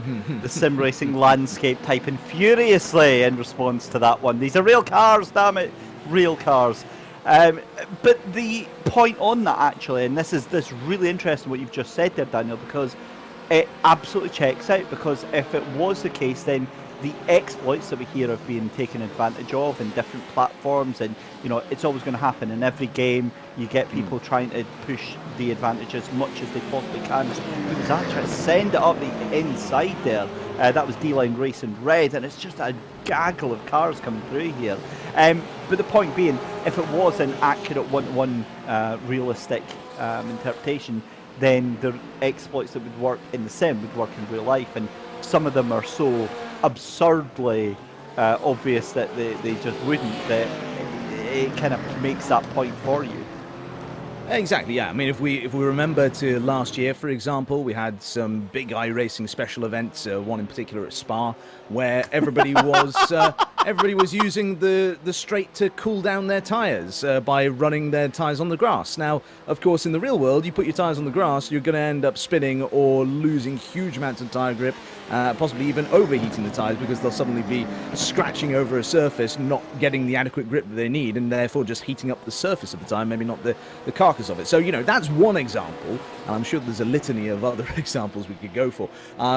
sim racing landscape typing furiously in response to that one. These are real cars, damn it, real cars. But the point on that actually, and this really interesting what you've just said there, Daniel, because it absolutely checks out. Because if it was the case, then the exploits that we hear have been taken advantage of in different platforms, and it's always going to happen in every game. You get people trying to push the advantage as much as they possibly can. He was actually send it up the inside there. That was D-Line Racing Red, and it's just a gaggle of cars coming through here. But the point being, if it was an accurate one-to-one realistic interpretation, then the exploits that would work in the sim would work in real life, and some of them are so absurdly obvious that they just wouldn't, that it kind of makes that point for you. Exactly, yeah. I mean, if we remember to last year, for example, we had some big iRacing special events, one in particular at Spa, where everybody was using the straight to cool down their tyres by running their tyres on the grass. Now, of course, in the real world, you put your tyres on the grass, you're going to end up spinning or losing huge amounts of tyre grip, possibly even overheating the tyres, because they'll suddenly be scratching over a surface, not getting the adequate grip that they need, and therefore just heating up the surface of the tyre, maybe not the carcass of it. So, that's one example, and I'm sure there's a litany of other examples we could go for,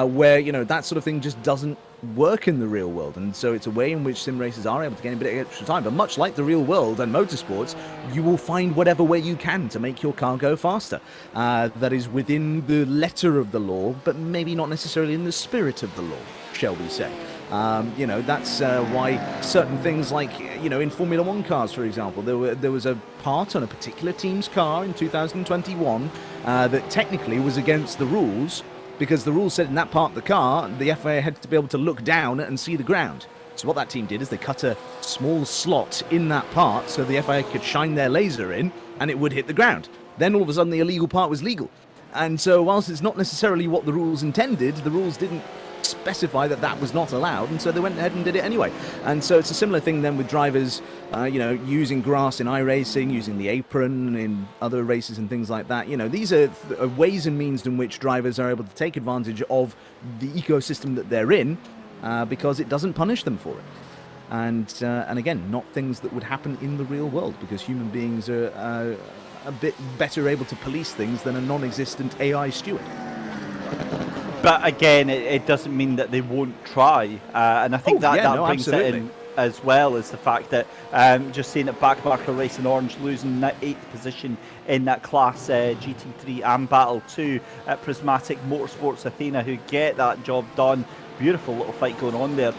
where, that sort of thing just doesn't work in the real world. And so it's a way in which sim racers are able to gain a bit of extra time. But much like the real world and motorsports, you will find whatever way you can to make your car go faster. That is within the letter of the law, but maybe not necessarily in the spirit of the law, shall we say. That's why certain things like, in Formula One cars, for example, there was a part on a particular team's car in 2021 that technically was against the rules, because the rules said in that part of the car, the FIA had to be able to look down and see the ground. So what that team did is they cut a small slot in that part so the FIA could shine their laser in and it would hit the ground. Then all of a sudden the illegal part was legal. And so whilst it's not necessarily what the rules intended, the rules didn't specify that was not allowed, and so they went ahead and did it anyway. And so it's a similar thing then with drivers, using grass in iRacing, using the apron in other races and things like that. These are ways and means in which drivers are able to take advantage of the ecosystem that they're in, because it doesn't punish them for it. And again, not things that would happen in the real world, because human beings are a bit better able to police things than a non-existent AI steward. But again, it doesn't mean that they won't try, and I think that brings it in as well as the fact that just seeing that Backmarker Racing Orange losing that 8th position in that Class GT3 and Battle 2 at Prismatic Motorsports Athena, who get that job done. Beautiful little fight going on there.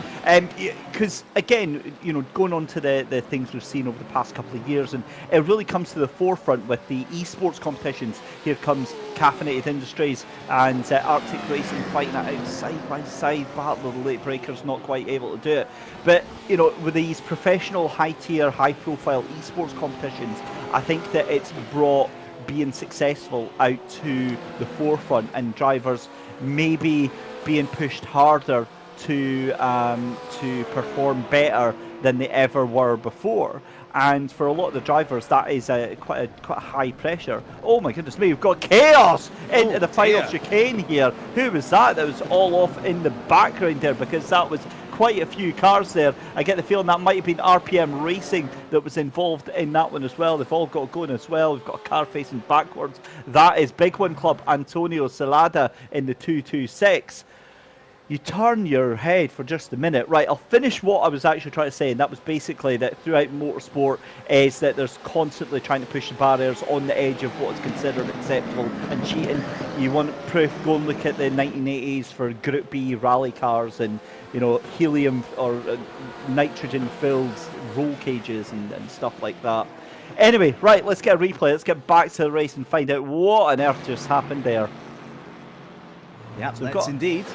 Because, again, going on to the things we've seen over the past couple of years, and it really comes to the forefront with the esports competitions. Here comes Caffeinated Industries and Arctic Racing fighting it out side by side. Battle of the Late Breakers not quite able to do it. But, with these professional, high-tier, high-profile esports competitions, I think that it's brought being successful out to the forefront, and drivers maybe being pushed harder to perform better than they ever were before. And for a lot of the drivers, that is quite a high pressure. Oh my goodness me, we've got chaos into the final chicane here. Who was that? That was all off in the background there, because that was quite a few cars there. I get the feeling that might have been RPM Racing that was involved in that one as well. They've all got going as well. We've got a car facing backwards. That is Big One Club Antonio Salada in the 226. You turn your head for just a minute. Right, I'll finish what I was actually trying to say, and that was basically that throughout motorsport is that there's constantly trying to push the barriers on the edge of what is considered acceptable and cheating. You want proof, go and look at the 1980s for Group B rally cars and, helium or nitrogen-filled roll cages and stuff like that. Anyway, right, let's get a replay. Let's get back to the race and find out what on earth just happened there. Yeah, so that's indeed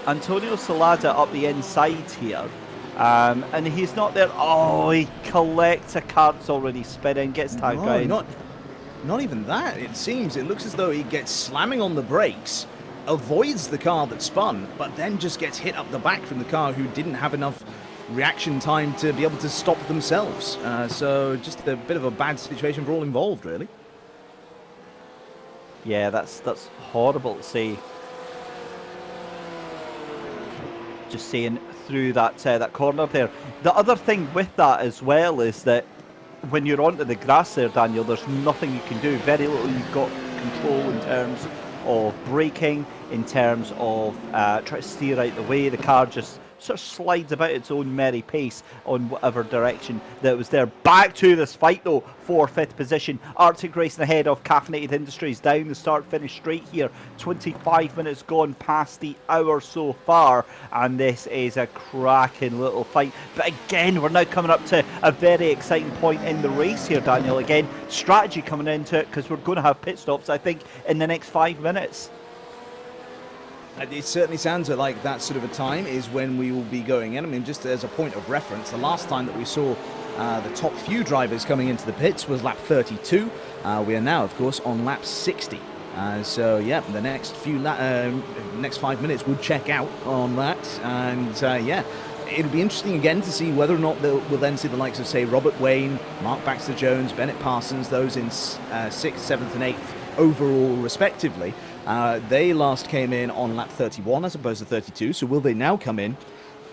Antonio Salada up the inside here, and he's not there. Oh, he collects a car that's already spinning, gets tagged round. Not even that. It looks as though he gets slamming on the brakes, avoids the car that spun, but then just gets hit up the back from the car who didn't have enough reaction time to be able to stop themselves. So just a bit of a bad situation for all involved, really. Yeah, that's horrible to see. Just seeing through that corner there. The other thing with that as well is that when you're onto the grass there, Daniel, there's nothing you can do. Very little you've got control in terms of braking, in terms of trying to steer out the way. The car just sort of slides about its own merry pace on whatever direction that was there. Back to this fight though for 5th position. Arctic racing ahead of Caffeinated Industries down the start-finish straight here. 25 minutes gone past the hour so far, and this is a cracking little fight. But again, we're now coming up to a very exciting point in the race here, Daniel. Again, strategy coming into it because we're going to have pit stops, I think, in the next 5 minutes. It certainly sounds like that sort of a time is when we will be going in. I mean, just as a point of reference, the last time that we saw the top few drivers coming into the pits was lap 32. We are now, of course, on lap 60. So, yeah, the next next 5 minutes we'll check out on that. And, yeah, it'll be interesting again to see whether or not we'll then see the likes of, say, Robert Wayne, Mark Baxter-Jones, Bennett Parsons, those in 6th, 7th and 8th overall, respectively. They last came in on lap 31 as opposed to 32, so will they now come in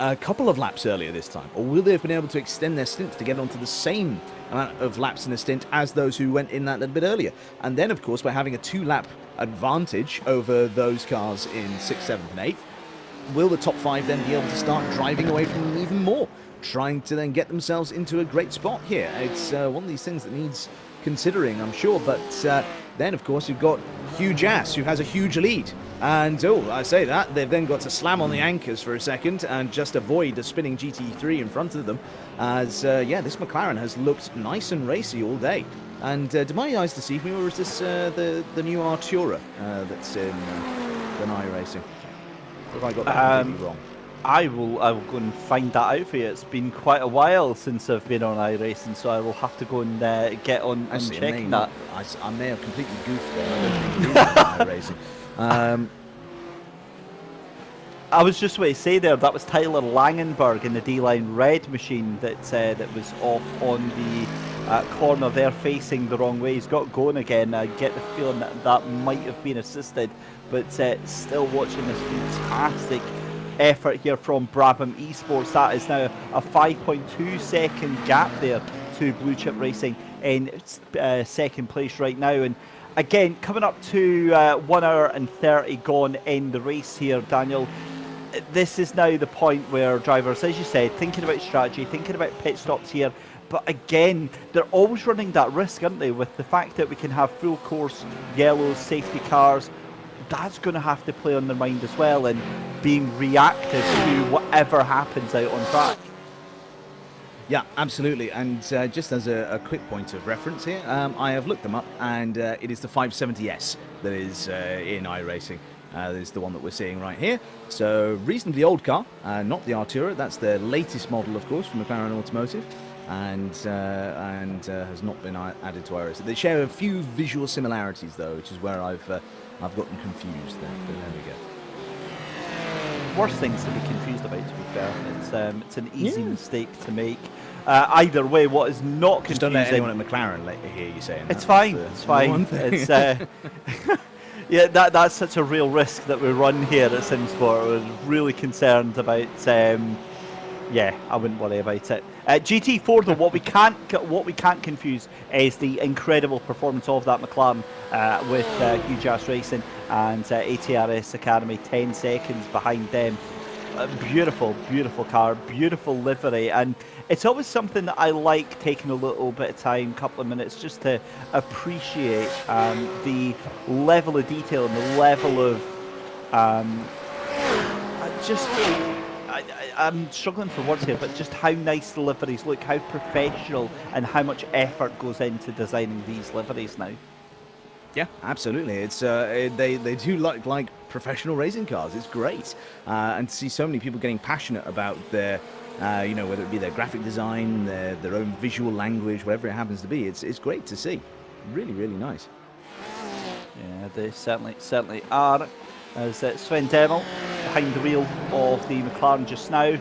a couple of laps earlier this time? Or will they have been able to extend their stint to get onto the same amount of laps in a stint as those who went in that little bit earlier? And then, of course, by having a 2-lap advantage over those cars in 6th, 7th and 8th, will the top 5 then be able to start driving away from them even more, trying to then get themselves into a great spot here? It's one of these things that needs considering, I'm sure, but then, of course, you've got Huge Ass, who has a huge lead. And, oh, I say that, they've then got to slam on the anchors for a second and just avoid a spinning GT3 in front of them. As, yeah, this McLaren has looked nice and racy all day. And did my eyes deceive me, or is this the new Artura that's in the iRacing? Or have I got that completely wrong? I will go and find that out for you. It's been quite a while since I've been on iRacing, so I will have to go and get on and check that. I may have completely goofed there. I don't think it is on iRacing. I was just going to say there, that was Tyler Langenberg in the D-Line red machine that was off on the corner there facing the wrong way. He's got going again. I get the feeling that might have been assisted, but still watching this fantastic effort here from Brabham Esports. That is now a 5.2 second gap there to Blue Chip Racing in second place right now. And again, coming up to 1 hour and 30 gone in the race here, Daniel. This is now the point where drivers, as you said, thinking about strategy, thinking about pit stops here. But again, they're always running that risk, aren't they, with the fact that we can have full course yellows, safety cars. That's going to have to play on their mind as well, and being reactive to whatever happens out on track. Yeah, absolutely. And just as a quick point of reference here, I have looked them up, and it is the 570S that is in iRacing. That is the one that we're seeing right here. So reasonably old car, not the Artura. That's the latest model, of course, from McLaren Automotive, and has not been added to iRacing. They share a few visual similarities, though, which is where I've gotten confused there. But there we go. Worst things to be confused about, to be fair. It's an easy mistake to make. Either way, what is not confusing... Just don't let anyone at McLaren hear you saying that. It's fine. It's fine. It's yeah, that's such a real risk that we run here at SimSport. We're really concerned about. Yeah, I wouldn't worry about it. GT4 though, what we can't confuse is the incredible performance of that McLaren with Huge Ass Racing and ATRS Academy 10 seconds behind them. Beautiful, beautiful car, beautiful livery, and it's always something that I like taking a little bit of time, couple of minutes, just to appreciate the level of detail and the level of I'm struggling for words here, but just how nice the liveries look, how professional, and how much effort goes into designing these liveries now. Yeah, absolutely. It's they do look like professional racing cars. It's great, and to see so many people getting passionate about their, you know, whether it be their graphic design, their own visual language, whatever it happens to be. It's great to see. Really, really nice. Yeah, they certainly are. As Sven Demmel behind the wheel of the McLaren just now,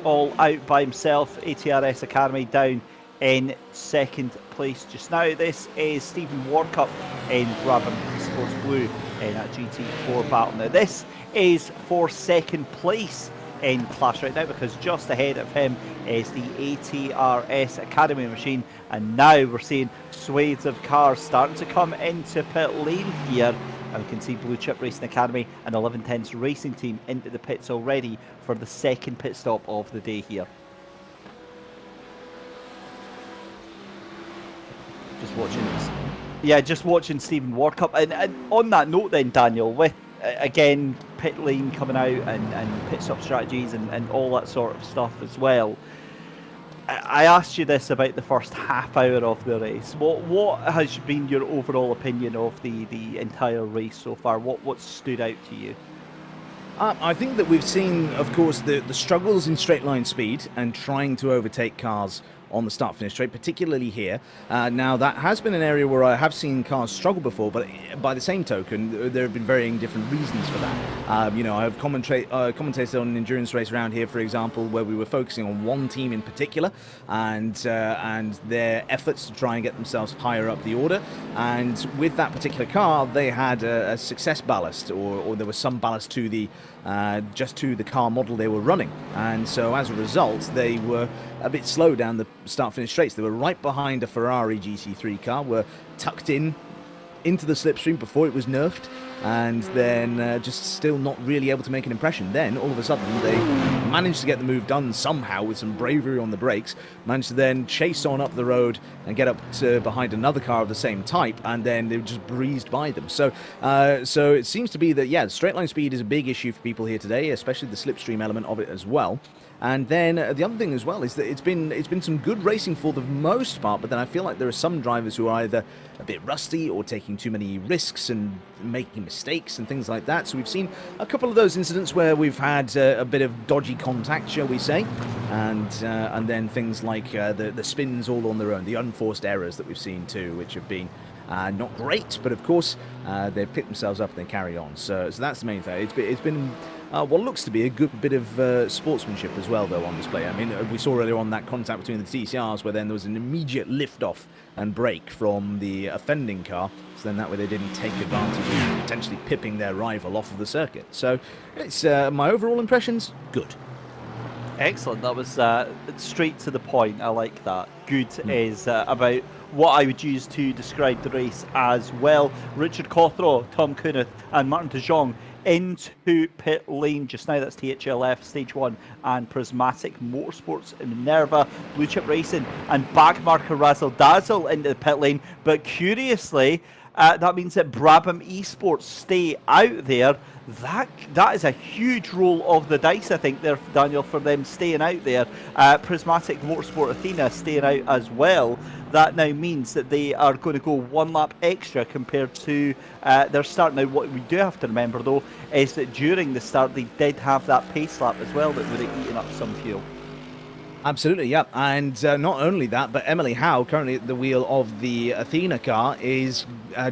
all out by himself. ATRS Academy down in second place just now. This is Stephen Warcup in Brabham Motorsports Blue in a GT4 battle. Now this is for second place in class right now, because just ahead of him is the ATRS Academy machine, and now we're seeing swathes of cars starting to come into pit lane here, and we can see Blue Chip Racing Academy and 1110's racing team into the pits already for the second pit stop of the day here. Just watching this. Yeah, just watching Stephen Warcup. And on that note then, Daniel, with, again, pit lane coming out and pit stop strategies and all that sort of stuff as well, I asked you this about the first half hour of the race. What has been your overall opinion of the entire race so far? What stood out to you? I think that we've seen, of course, the struggles in straight line speed and trying to overtake cars on the start-finish straight, particularly here. Now, that has been an area where I have seen cars struggle before, but by the same token, there have been varying different reasons for that. You know, I've commentated on an endurance race around here, for example, where we were focusing on one team in particular and their efforts to try and get themselves higher up the order. And with that particular car, they had a success ballast, or there was some ballast to the just to the car model they were running, and so as a result they were a bit slow down the start-finish straights. They were right behind a Ferrari GT3 car, were tucked into the slipstream before it was nerfed, and then just still not really able to make an impression. Then all of a sudden they managed to get the move done somehow with some bravery on the brakes, managed to then chase on up the road and get up to behind another car of the same type, and then they just breezed by them. So so it seems to be that, yeah, straight line speed is a big issue for people here today, especially the slipstream element of it as well. And then the other thing as well is that it's been some good racing for the most part, but then I feel like there are some drivers who are either a bit rusty or taking too many risks and making mistakes and things like that. So we've seen a couple of those incidents where we've had a bit of dodgy contact, shall we say, and then things like the spins all on their own, the unforced errors that we've seen too, which have been not great, but of course they pick themselves up and they carry on. So that's the main thing. It's been what looks to be a good bit of sportsmanship as well, though, on display. I mean, we saw earlier on that contact between the TCRs, where then there was an immediate lift-off and brake from the offending car, so then that way they didn't take advantage of potentially pipping their rival off of the circuit. So it's my overall impressions, good. Excellent. That was straight to the point. I like that. Good is about what I would use to describe the race as well. Richard Cawthron, Tom Kunith and Martin de Jong into pit lane just now. That's THLF, Stage 1 and Prismatic Motorsports in Minerva, Blue Chip Racing and Backmarker Razzle Dazzle into the pit lane. But curiously, that means that Brabham Esports stay out there. That is a huge roll of the dice, I think, there, Daniel, for them staying out there. Prismatic Motorsport Athena staying out as well. That now means that they are going to go one lap extra compared to their start. Now, what we do have to remember, though, is that during the start, they did have that pace lap as well that would have eaten up some fuel. Absolutely, yeah. And not only that, but Emily Howe, currently at the wheel of the Athena car, is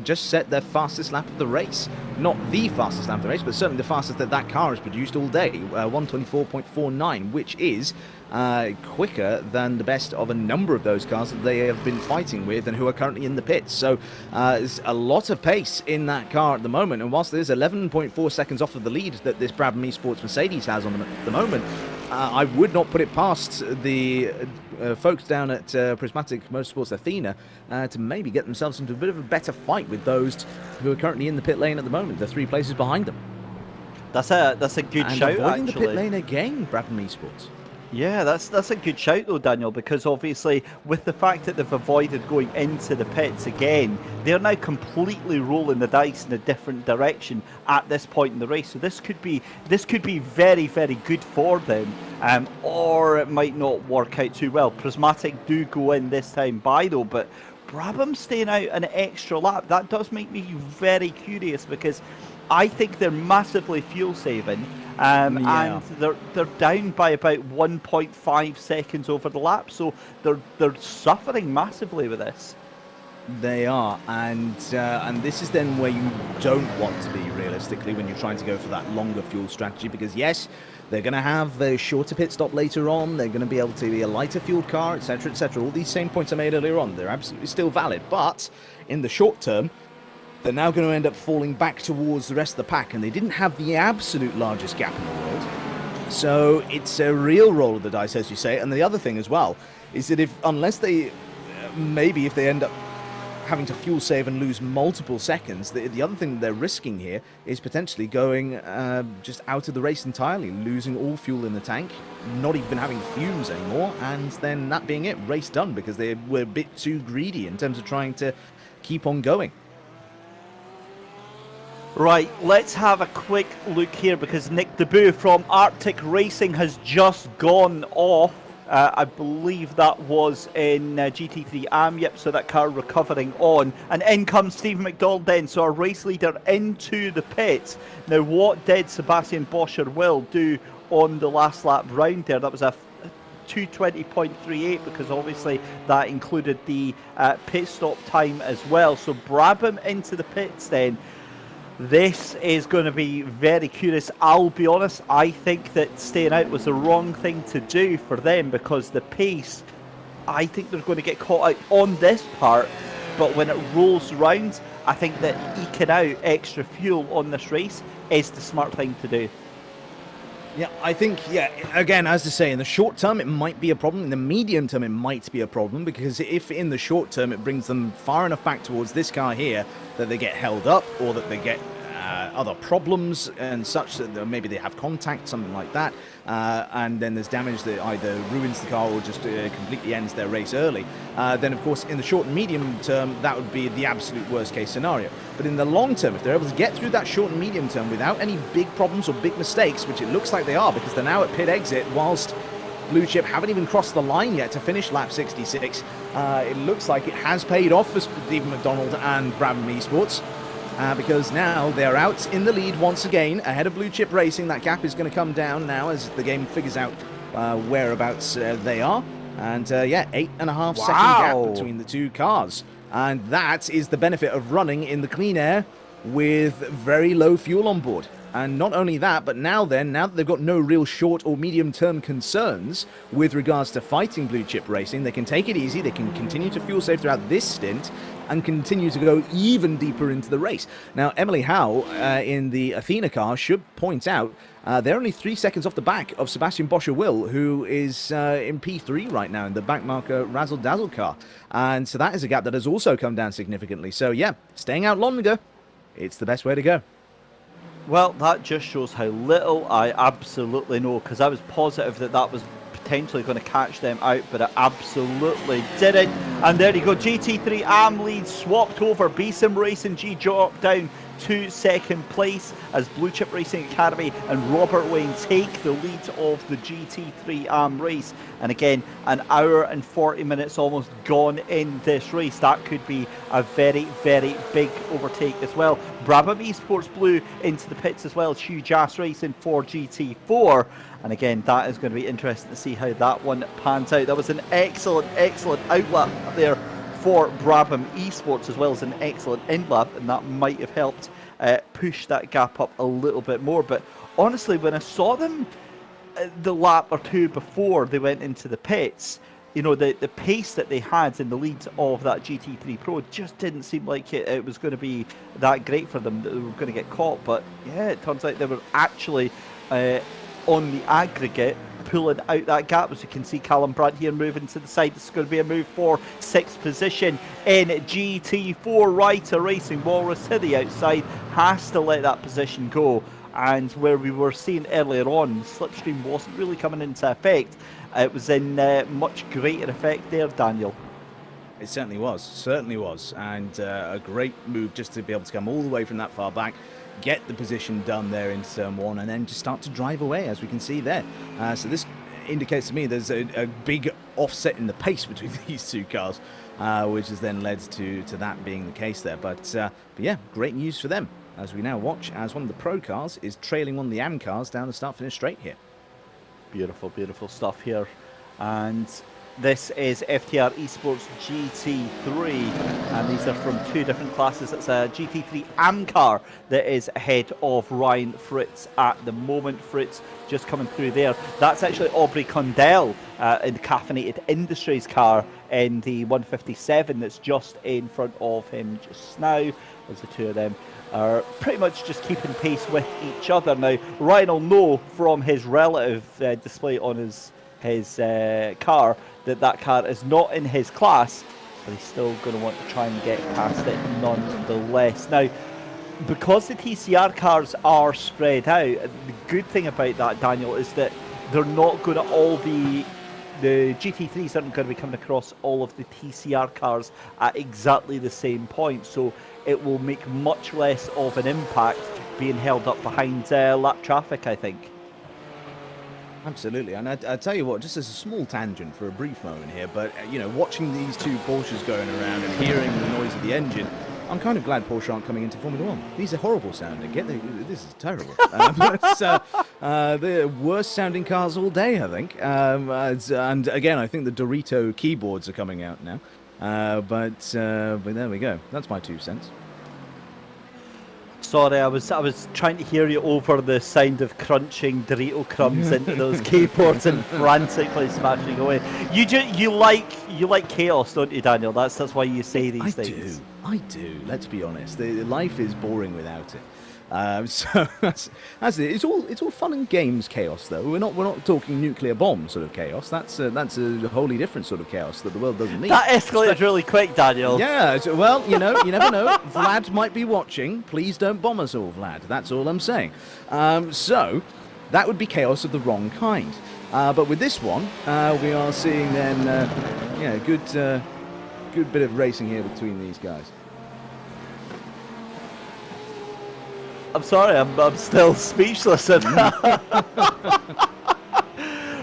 just set their fastest lap of the race. Not the fastest lap of the race, but certainly the fastest that car has produced all day, 124.49, which is quicker than the best of a number of those cars that they have been fighting with and who are currently in the pits. So there's a lot of pace in that car at the moment, and whilst there's 11.4 seconds off of the lead that this Brabham Esports Mercedes has on them at the moment, I would not put it past the folks down at Prismatic Motorsports Athena to maybe get themselves into a bit of a better fight with those who are currently in the pit lane at the moment. They're 3 places behind them. That's a good and shout, avoiding actually. the pit lane again, Brabham Esports. Yeah, that's a good shout though, Daniel, because obviously with the fact that they've avoided going into the pits again, they're now completely rolling the dice in a different direction at this point in the race. So this could be very, very good for them, or it might not work out too well. Prismatic do go in this time by though, but Brabham staying out an extra lap, that does make me very curious, because I think they're massively fuel saving. And they're down by about 1.5 seconds over the lap, so they're suffering massively with this. They are, and this is then where you don't want to be realistically when you're trying to go for that longer fuel strategy, because yes, they're going to have a shorter pit stop later on, they're going to be able to be a lighter fueled car, etc, etc. All these same points I made earlier on, they're absolutely still valid, but in the short term, they're now going to end up falling back towards the rest of the pack, and they didn't have the absolute largest gap in the world. So it's a real roll of the dice, as you say. And the other thing as well is that unless they, maybe if they end up having to fuel save and lose multiple seconds, the other thing they're risking here is potentially going just out of the race entirely, losing all fuel in the tank, not even having fumes anymore, and then that being it, race done, because they were a bit too greedy in terms of trying to keep on going. Right, let's have a quick look here, because Nick Debut from Arctic Racing has just gone off. I believe that was in GT3 AM, yep, so that car recovering on. And in comes Stephen McDonald then, so our race leader into the pits. Now, what did Sebastian Boscher will do on the last lap round there? That was a 2:20.38, because obviously that included the pit stop time as well. So Brabham into the pits then. This is going to be very curious. I'll be honest, I think that staying out was the wrong thing to do for them, because the pace, I think they're going to get caught out on this part, but when it rolls round, I think that eking out extra fuel on this race is the smart thing to do. Yeah, I think, again, as I say, in the short term, it might be a problem. In the medium term, it might be a problem, because if in the short term it brings them far enough back towards this car here that they get held up, or that they get other problems and such, that maybe they have contact, something like that, and then there's damage that either ruins the car or just completely ends their race early, then of course in the short and medium term that would be the absolute worst case scenario. But in the long term, if they're able to get through that short and medium term without any big problems or big mistakes, which it looks like they are, because they're now at pit exit whilst Blue Chip haven't even crossed the line yet to finish lap 66, it looks like it has paid off for Stephen McDonald and Brabham Esports. Because now they're out in the lead once again, ahead of Blue Chip Racing. That gap is going to come down now as the game figures out whereabouts they are. And 8.5 second gap between the two cars. And that is the benefit of running in the clean air with very low fuel on board. And not only that, but now that they've got no real short or medium term concerns with regards to fighting Blue Chip Racing, they can take it easy, they can continue to fuel save throughout this stint, and continue to go even deeper into the race. Now, Emily Howe in the Athena car should point out they're only 3 seconds off the back of Sebastian Boscher-Will, who is in P3 right now in the backmarker Razzle Dazzle car. And so that is a gap that has also come down significantly. So yeah, staying out longer, it's the best way to go. Well, that just shows how little I absolutely know, because I was positive that that was potentially going to catch them out, but it absolutely didn't. And there you go, GT3 AM lead swapped over. BSIM Racing G dropped down to second place as Blue Chip Racing Academy and Robert Wayne take the lead of the GT3 AM race. And again, an hour and 40 minutes almost gone in this race. That could be a very, very big overtake as well. Brabham Esports Blue into the pits as well. Hugh Jass Racing for GT4. And again, that is going to be interesting to see how that one pans out. That was an excellent, excellent outlap there for Brabham Esports, as well as an excellent in-lap, and that might have helped push that gap up a little bit more. But honestly, when I saw them the lap or two before they went into the pits, you know, the pace that they had in the lead of that GT3 Pro just didn't seem like it was going to be that great for them, that they were going to get caught. But yeah, it turns out they were actually on the aggregate pulling out that gap. As you can see, Callum Brandt here moving to the side. This is going to be a move for 6th position in GT4. Ryder Racing Walrus to the outside, has to let that position go. And where we were seeing earlier on, slipstream wasn't really coming into effect. It was in much greater effect there, Daniel. It certainly was, and a great move just to be able to come all the way from that far back, get the position done there in turn one, and then just start to drive away, as we can see there. So this indicates to me there's a big offset in the pace between these two cars, which has then led to that being the case there. But yeah, great news for them, as we now watch as one of the pro cars is trailing one of the AM cars down the start-finish straight here. Beautiful, beautiful stuff here. And This is FTR Esports GT3, and these are from two different classes. It's a GT3 AM car that is ahead of Ryan Fritz at the moment. Fritz just coming through there. That's actually Aubrey Condell in the Caffeinated Industries car in the 157 that's just in front of him just now, as the two of them are pretty much just keeping pace with each other. Now, Ryan will know from his relative display on his car that car is not in his class, but he's still going to want to try and get past it nonetheless. Now, because the TCR cars are spread out, the good thing about that, Daniel, is that they're not going to all be, the GT3s aren't going to be coming across all of the TCR cars at exactly the same point, so it will make much less of an impact being held up behind lap traffic, I think. Absolutely, and I tell you what, just as a small tangent for a brief moment here, but you know, watching these two Porsches going around and hearing the noise of the engine, I'm kind of glad Porsche aren't coming into Formula One. These are horrible sounding. This is terrible. The worst sounding cars all day, I think. And again, I think the Dorito keyboards are coming out now. But there we go. That's my 2 cents. Sorry, I was trying to hear you over the sound of crunching Dorito crumbs into those keyboards and frantically smashing away. You like chaos, don't you, Daniel? That's why you say these things. I do. Let's be honest. Life is boring without it. So that's it. It's all fun and games chaos, though. We're not talking nuclear bomb sort of chaos. That's a wholly different sort of chaos that the world doesn't need. That escalated really quick, Daniel. Yeah. Well, you never know. Vlad might be watching. Please don't bomb us all, Vlad. That's all I'm saying. So that would be chaos of the wrong kind. But with this one, we are seeing then good bit of racing here between these guys. I'm sorry, I'm still speechless.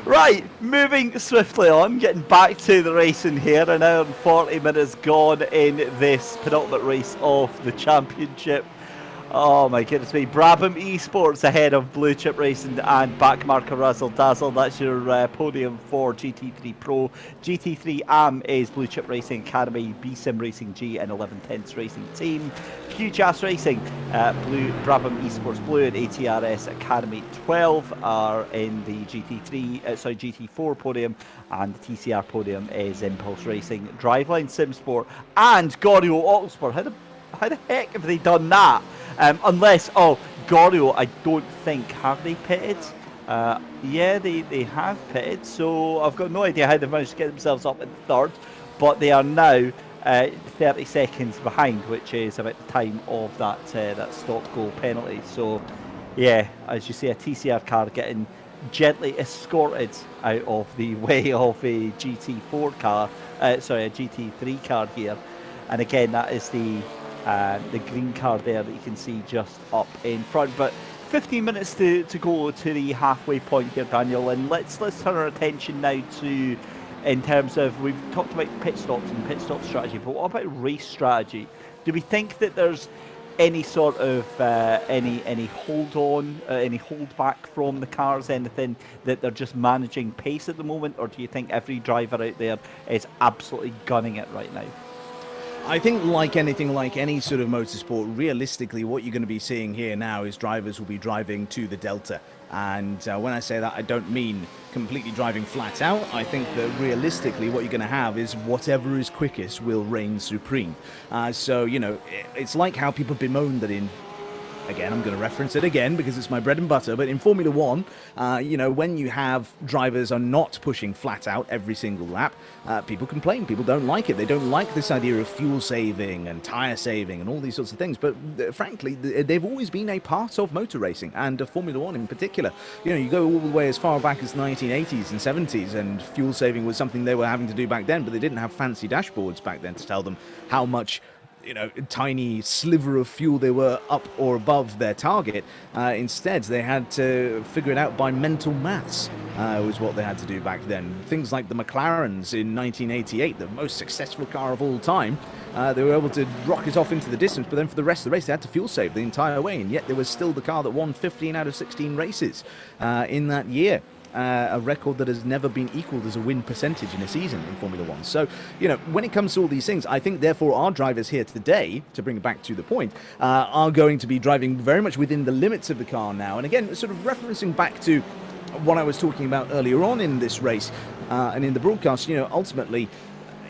Right, moving swiftly on, getting back to the racing here. An hour and 40 minutes gone in this penultimate race of the championship. Oh my goodness me. Brabham Esports ahead of Blue Chip Racing and Backmarker Razzle Dazzle. That's your podium for GT3 Pro. GT3 AM is Blue Chip Racing Academy, B-Sim Racing G and 1110s Racing Team. Huge Ass Racing, Brabham Esports Blue and ATRS Academy 12 are in the GT4 podium, and the TCR podium is Impulse Racing, Driveline Simsport and Gorio Oxford. How the heck have they done that? Unless, Gorio, I don't think, have they pitted? Yeah, they have pitted, so I've got no idea how they've managed to get themselves up in third, but they are now 30 seconds behind, which is about the time of that stop-go penalty. So, yeah, as you see, a TCR car getting gently escorted out of the way of a GT4 car, a GT3 car here. And again, that is the green car there that you can see just up in front. But 15 minutes to go to the halfway point here, Daniel, and let's turn our attention now to, in terms of, we've talked about pit stops and pit stop strategy, but what about race strategy? Do we think that there's any sort of any hold on, any hold back from the cars, anything that they're just managing pace at the moment, or do you think every driver out there is absolutely gunning it right now? I think like anything, like any sort of motorsport, realistically what you're going to be seeing here now is drivers will be driving to the delta. And when I say that, I don't mean completely driving flat out. I think that realistically what you're going to have is whatever is quickest will reign supreme. So, you know, it's like how people bemoan that in, again, I'm going to reference it again because it's my bread and butter, but in Formula One, you know, when you have drivers are not pushing flat out every single lap, people complain. People don't like it. They don't like this idea of fuel saving and tire saving and all these sorts of things. But frankly, they've always been a part of motor racing, and Formula One in particular. You know, you go all the way as far back as the 1980s and 70s, and fuel saving was something they were having to do back then, but they didn't have fancy dashboards back then to tell them how much, you know, tiny sliver of fuel they were up or above their target. Instead, they had to figure it out by mental maths, was what they had to do back then. Things like the McLarens in 1988, the most successful car of all time, they were able to rocket off into the distance, but then for the rest of the race, they had to fuel save the entire way, and yet there was still the car that won 15 out of 16 races in that year. a record that has never been equaled as a win percentage in a season in Formula One. So, you know, when it comes to all these things, I think, therefore, our drivers here today, to bring it back to the point, are going to be driving very much within the limits of the car now. And again, sort of referencing back to what I was talking about earlier on in this race and in the broadcast, you know, ultimately,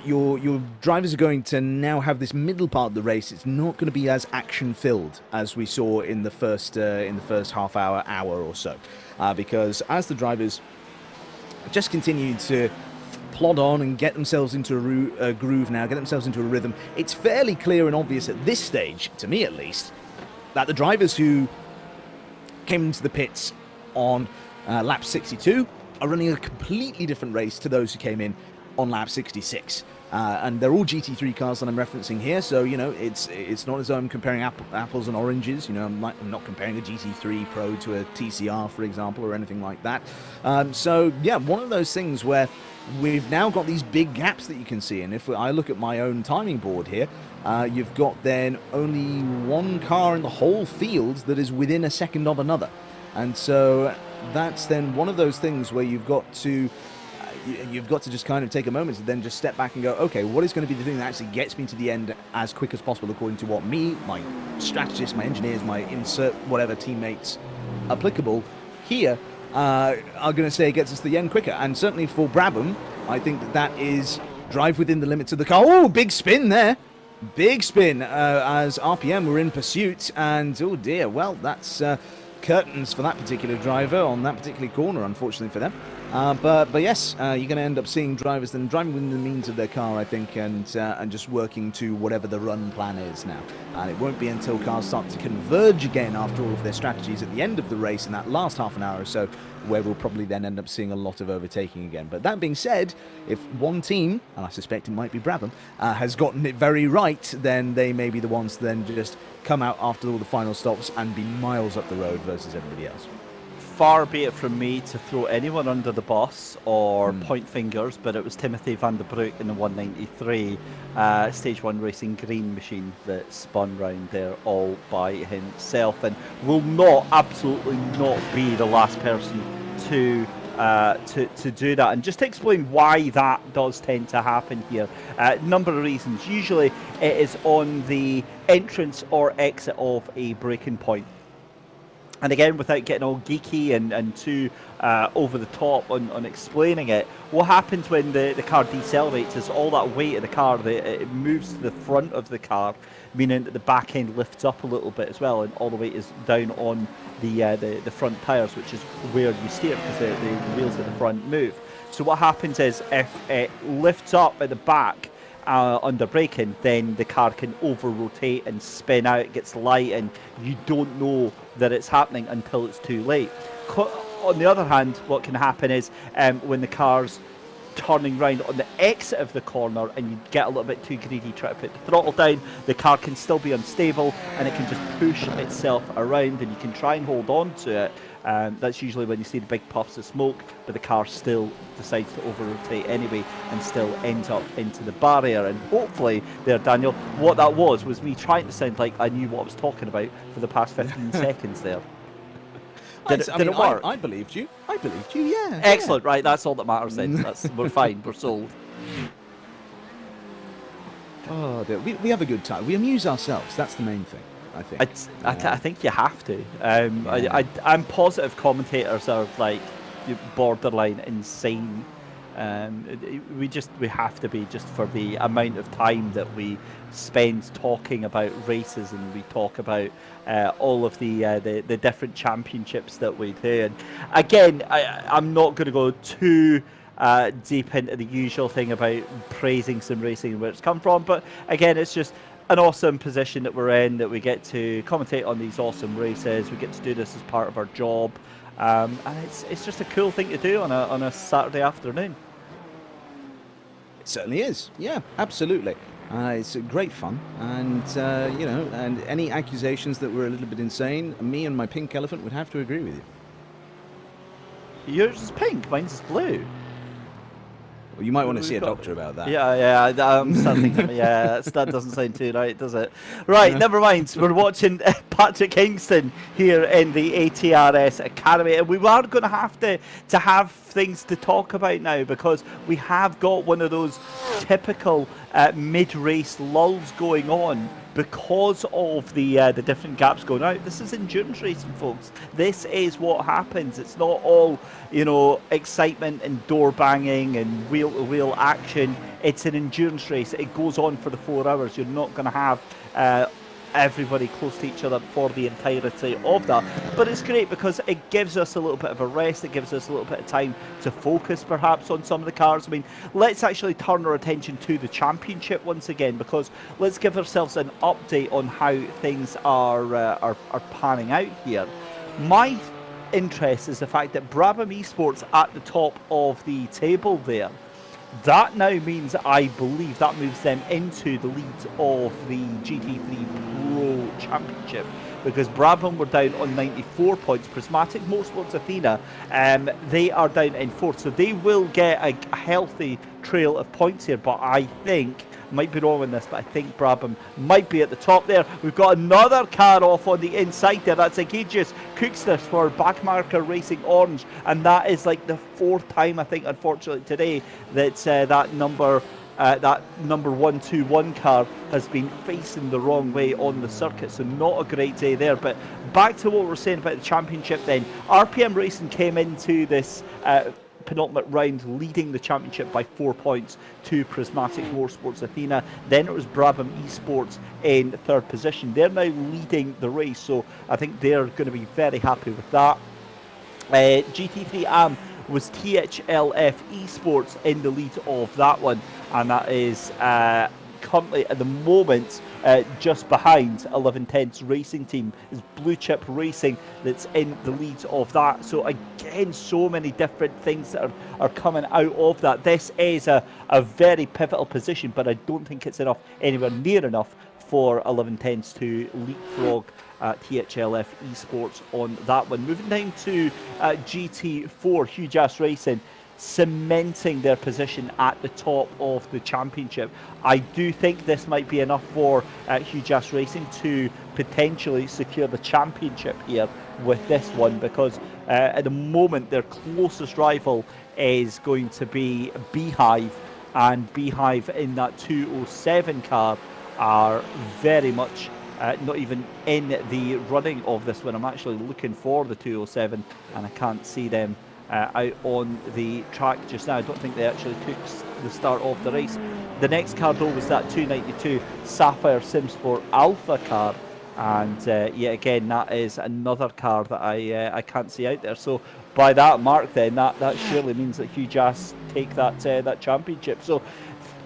your drivers are going to now have this middle part of the race. It's not going to be as action-filled as we saw in the first half hour or so, because as the drivers just continue to plod on and get themselves into a groove now, get themselves into a rhythm, it's fairly clear and obvious at this stage, to me at least, that the drivers who came into the pits on lap 62 are running a completely different race to those who came in on lap 66. And they're all GT3 cars that I'm referencing here, so, you know, it's not as though I'm comparing apples and oranges. You know, I'm not comparing a GT3 Pro to a TCR, for example, or anything like that. So, yeah, one of those things where we've now got these big gaps that you can see. And if I look at my own timing board here, you've got then only one car in the whole field that is within a second of another. And so that's then one of those things where you've got to just kind of take a moment to then just step back and go, okay, what is going to be the thing that actually gets me to the end as quick as possible according to what me, my strategists, my engineers, my insert whatever teammates applicable here are going to say gets us to the end quicker. And certainly for Brabham, I think that is drive within the limits of the car. Oh, big spin there. Big spin as RPM were in pursuit. And, oh dear, well, that's curtains for that particular driver on that particular corner, unfortunately for them. But yes, you're going to end up seeing drivers then driving within the means of their car, I think, and just working to whatever the run plan is now. And it won't be until cars start to converge again after all of their strategies at the end of the race in that last half an hour or so, where we'll probably then end up seeing a lot of overtaking again. But that being said, if one team, and I suspect it might be Brabham, has gotten it very right, then they may be the ones to then just come out after all the final stops and be miles up the road versus everybody else. Far be it from me to throw anyone under the bus or point fingers, but it was Timothy van der Broek in the 193 Stage 1 Racing Green machine that spun round there all by himself, and will absolutely not be the last person to do that. And just to explain why that does tend to happen here, number of reasons. Usually it is on the entrance or exit of a braking point. And again, without getting all geeky and too over the top on explaining it, what happens when the car decelerates is all that weight of the car, it moves to the front of the car, meaning that the back end lifts up a little bit as well, and all the weight is down on the front tyres, which is where you steer, because the wheels at the front move. So what happens is, if it lifts up at the back under braking, then the car can over-rotate and spin out, it gets light, and you don't know that it's happening until it's too late. On the other hand, what can happen is when the car's turning round on the exit of the corner and you get a little bit too greedy, try to put the throttle down, the car can still be unstable and it can just push itself around, and you can try and hold on to it. That's usually when you see the big puffs of smoke, but the car still decides to over-rotate anyway and still ends up into the barrier. And hopefully there, Daniel, what that was me trying to sound like I knew what I was talking about for the past 15 seconds there. Did it work? I believed you. Yeah. Excellent, right, that's all that matters then. We're fine, we're sold. Oh, dear. We have a good time. We amuse ourselves. That's the main thing, I think. I think you have to. I'm positive commentators are like borderline insane. We have to be, just for the amount of time that we spend talking about races, and we talk about all of the different championships that we do. And again, I'm not going to go too deep into the usual thing about praising some racing and where it's come from, but again, it's just an awesome position that we're in, that we get to commentate on these awesome races. We get to do this as part of our job, and it's just a cool thing to do on a Saturday afternoon. It certainly is. Yeah, absolutely. It's great fun, and and any accusations that we're a little bit insane, me and my pink elephant would have to agree with you. Yours is pink, mine's is blue. Well, you might want to see a doctor about that. Yeah, I'm starting to think, that doesn't sound too right, does it? Right, never mind. We're watching Patrick Kingston here in the ATRS Academy, and we are going to have things to talk about now, because we have got one of those typical mid-race lulls going on because of the different gaps going out. This is endurance racing, folks. This is what happens. It's not all, excitement and door banging and wheel-to-wheel action. It's an endurance race. It goes on for the 4 hours. You're not going to have everybody close to each other for the entirety of that, but it's great because it gives us a little bit of a rest. It gives us a little bit of time to focus perhaps on some of the cars. I mean, let's actually turn our attention to the championship once again, because let's give ourselves an update on how things are panning out here. My interest is the fact that Brabham Esports at the top of the table there. That now means, I believe, that moves them into the lead of the GT3 Pro Championship, because Brabham were down on 94 points. Prismatic Motorsports Athena, they are down in 4th, so they will get a healthy trail of points here, but I think, might be wrong on this, but I think Brabham might be at the top there. We've got another car off on the inside there. That's Aegis Cookster for Backmarker Racing Orange, and that is like the 4th time, I think, unfortunately today, that that number 121 car has been facing the wrong way on the circuit, so not a great day there. But back to what we were saying about the championship then. RPM Racing came into this penultimate round leading the championship by 4 points to Prismatic Motorsports Athena. Then it was Brabham Esports in 3rd position. They're now leading the race, so I think they're going to be very happy with that. GT3 AM was THLF Esports in the lead of that one, and that is currently at the moment just behind 1110's racing team is Blue Chip Racing that's in the lead of that. So again, so many different things that are coming out of that. This is a very pivotal position, but I don't think it's anywhere near enough for 1110's to leapfrog THLF Esports on that one. Moving down to GT4, Huge Ass Racing, cementing their position at the top of the championship. I do think this might be enough for Huge Ass Racing to potentially secure the championship here with this one, because at the moment their closest rival is going to be Beehive, and Beehive in that 207 car are very much not even in the running of this one. I'm actually looking for the 207 and I can't see them out on the track just now. I don't think they actually took the start of the race. The next car though was that 292 Sapphire Simsport Alpha car, and yet again that is another car that I can't see out there. So by that mark then, that surely means that Huge Ass take that championship. So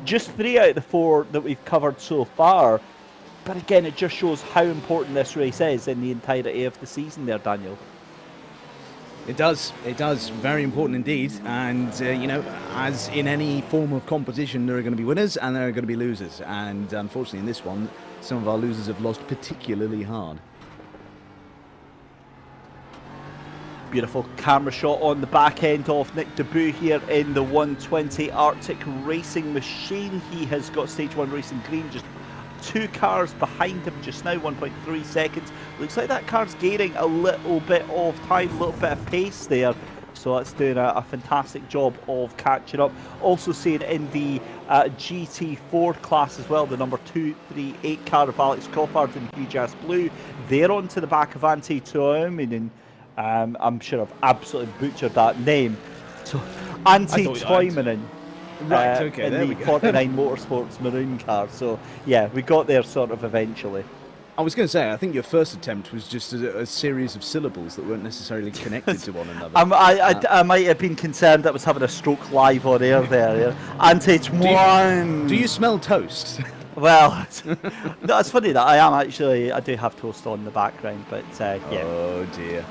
just 3 out of the 4 that we've covered so far, but again it just shows how important this race is in the entirety of the season there, Daniel. It does, very important indeed, and as in any form of competition, there are going to be winners and there are going to be losers, and unfortunately in this one, some of our losers have lost particularly hard. Beautiful camera shot on the back end of Nick Debut here in the 120 Arctic Racing Machine. He has got stage 1 racing green, just 2 cars behind him just now, 1.3 seconds. Looks like that car's gaining a little bit of time, a little bit of pace there. So that's doing a fantastic job of catching up. Also seeing in the GT4 class as well, the number 238 car of Alex Coffard in Huge Ass Blue. They're onto the back of Antti Tuominen. I'm sure I've absolutely butchered that name. So Antti Tuominen. Right, okay, in there the we go. 49 Motorsports maroon car. So yeah, we got there sort of eventually. I was going to say, I think your first attempt was just a series of syllables that weren't necessarily connected to one another. I might have been concerned that I was having a stroke live on air there. Yeah. Anti-Twan. Do you smell toast? Well, no, it's funny that I do have toast on the background, but yeah. Oh dear.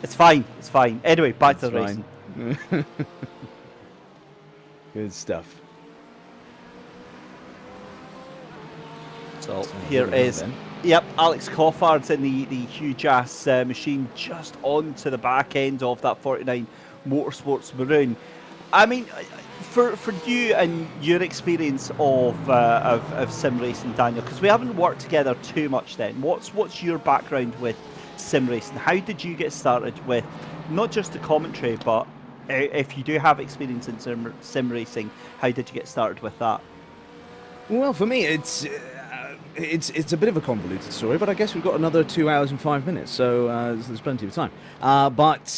It's fine. Anyway, back to the racing. Good stuff. So here is, yep, Alex Coffard's in the Huge Ass machine just onto the back end of that 49 Motorsports Maroon. I mean, for you and your experience of sim racing, Daniel, because we haven't worked together too much. Then, what's your background with sim racing? How did you get started with not just the commentary, but if you do have experience in sim racing, how did you get started with that? Well, for me, it's a bit of a convoluted story, but I guess we've got another 2 hours and 5 minutes, so there's plenty of time. But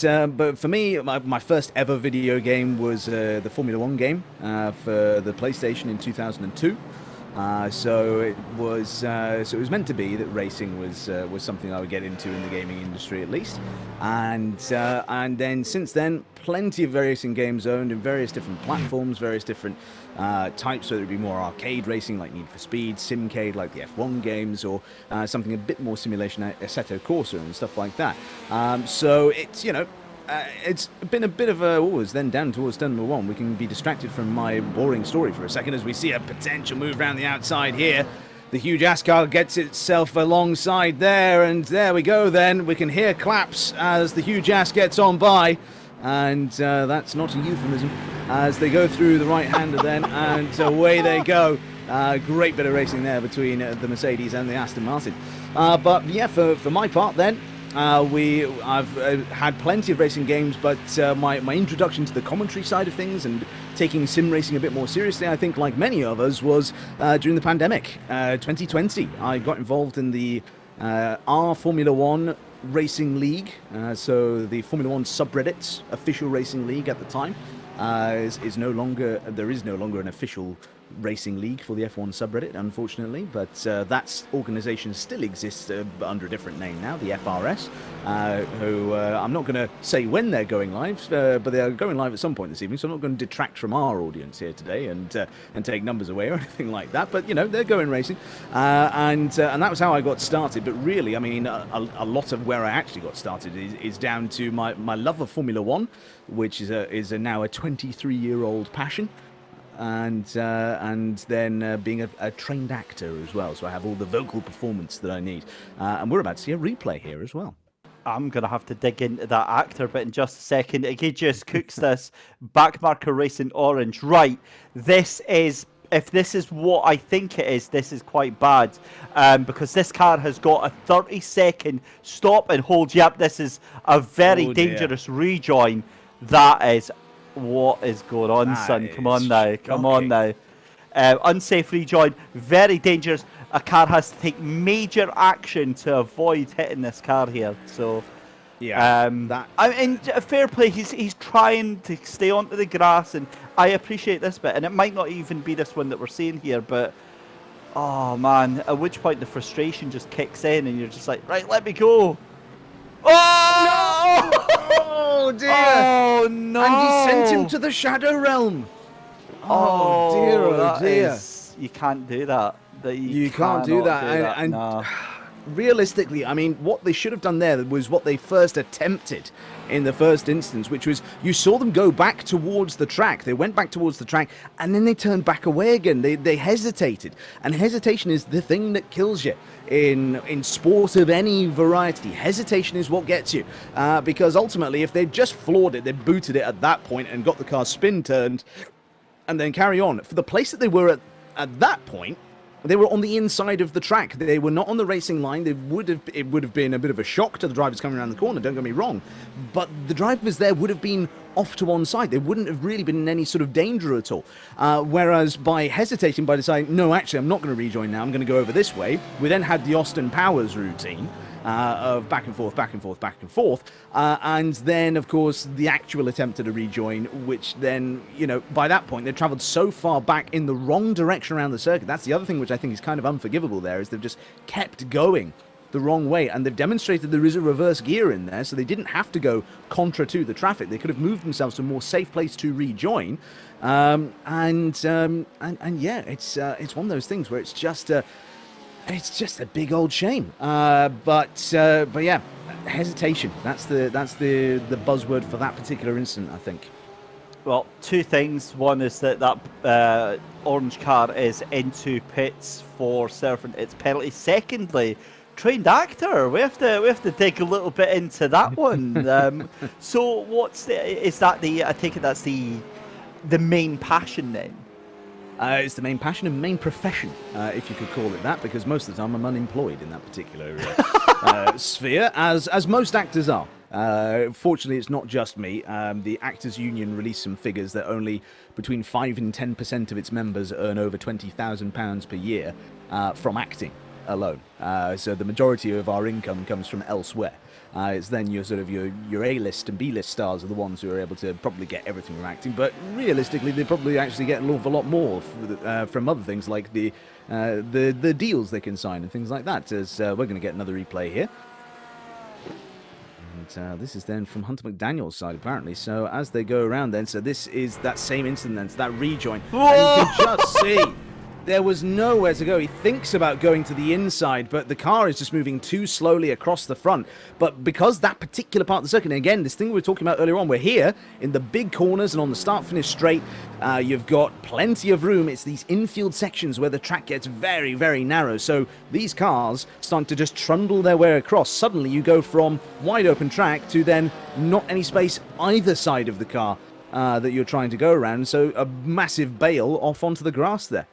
for me, my first ever video game was the Formula One game for the PlayStation in 2002. So it was meant to be that racing was something I would get into in the gaming industry at least, and then since then, plenty of racing games owned in various different platforms, various different types, whether it be more arcade racing like Need for Speed, Simcade like the F1 games, or something a bit more simulation, Assetto Corsa and stuff like that. So it's it's been a bit of a, then down towards turn number 1. We can be distracted from my boring story for a second as we see a potential move around the outside here. The huge ASCAR gets itself alongside there, and there we go then. We can hear claps as the huge ass gets on by, and that's not a euphemism, as they go through the right-hander then, and away they go. Great bit of racing there between the Mercedes and the Aston Martin. But yeah, for my part then, I've had plenty of racing games, but my introduction to the commentary side of things and taking sim racing a bit more seriously, I think, like many of us, was during the pandemic, 2020. I got involved in the R Formula One Racing League, so the Formula One subreddit's official racing league at the time. There is no longer an official racing league for the F1 subreddit, unfortunately, but that organisation still exists under a different name now, the FRS, who I'm not going to say when they're going live, but they are going live at some point this evening, so I'm not going to detract from our audience here today and take numbers away or anything like that, but they're going racing, and that was how I got started. But really, I mean, a lot of where I actually got started is down to my love of Formula One, which is now a 23-year-old passion. And then being a trained actor as well, so I have all the vocal performance that I need. And we're about to see a replay here as well. I'm going to have to dig into that actor bit in just a second. Egregious cooks this backmarker racing orange. Right, this is, if this is what I think it is, this is quite bad. Because this car has got a 30-second stop and hold. Yep, this is a very dangerous rejoin. That is... What is going on, son? Come on now. Come on now. Unsafe rejoin. Very dangerous. A car has to take major action to avoid hitting this car here. So, yeah. I mean, fair play. He's trying to stay onto the grass, and I appreciate this bit. And it might not even be this one that we're seeing here, but oh man, at which point the frustration just kicks in, and you're just like, right, let me go. Oh! No! Oh dear! Oh no! And he sent him to the Shadow Realm. Oh dear! Oh dear! You can't do that. You can't do that. And no. Realistically, I mean, what they should have done there was what they first attempted in the first instance, which was you saw them go back towards the track. They went back towards the track, and then they turned back away again. They hesitated, and hesitation is the thing that kills you in sport of any variety. Hesitation is what gets you, because ultimately, if they just floored it, they booted it at that point and got the car spin turned, and then carry on. For the place that they were at that point, they were on the inside of the track. They were not on the racing line. It would have been a bit of a shock to the drivers coming around the corner, don't get me wrong. But the drivers there would have been off to one side. They wouldn't have really been in any sort of danger at all. Whereas by hesitating, by deciding, no, actually, I'm not going to rejoin now, I'm going to go over this way, we then had the Austin Powers routine. Of back and forth, back and forth, back and forth. And then, of course, the actual attempt at a rejoin, which then, by that point, they've travelled so far back in the wrong direction around the circuit. That's the other thing which I think is kind of unforgivable there, is they've just kept going the wrong way. And they've demonstrated there is a reverse gear in there, so they didn't have to go contra to the traffic. They could have moved themselves to a more safe place to rejoin. And yeah, it's one of those things where it's just a big old shame. But yeah, hesitation. That's the buzzword for that particular incident, I think. Well, two things. One is that orange car is into pits for serving its penalty. Secondly, trained actor. We have to dig a little bit into that one. So I take it that's the the main passion then? It's the main passion and main profession, if you could call it that, because most of the time I'm unemployed in that particular sphere, as most actors are. Fortunately, it's not just me. The Actors Union released some figures that only between 5 and 10% of its members earn over £20,000 per year from acting alone. So the majority of our income comes from elsewhere. It's then your sort of your A-list and B-list stars are the ones who are able to probably get everything from acting, but realistically they probably actually get an awful lot more from other things like the deals they can sign and things like that. As we're going to get another replay here. And this is then from Hunter McDaniel's side, apparently. So as they go around then, so this is that same incident then, so that rejoin. And you can just see there was nowhere to go. He thinks about going to the inside, but the car is just moving too slowly across the front. But because that particular part of the circuit, and again, this thing we were talking about earlier on, we're here in the big corners and on the start-finish straight, you've got plenty of room. It's these infield sections where the track gets very, very narrow. So these cars start to just trundle their way across. Suddenly you go from wide open track to then not any space either side of the car that you're trying to go around. So a massive bail off onto the grass there.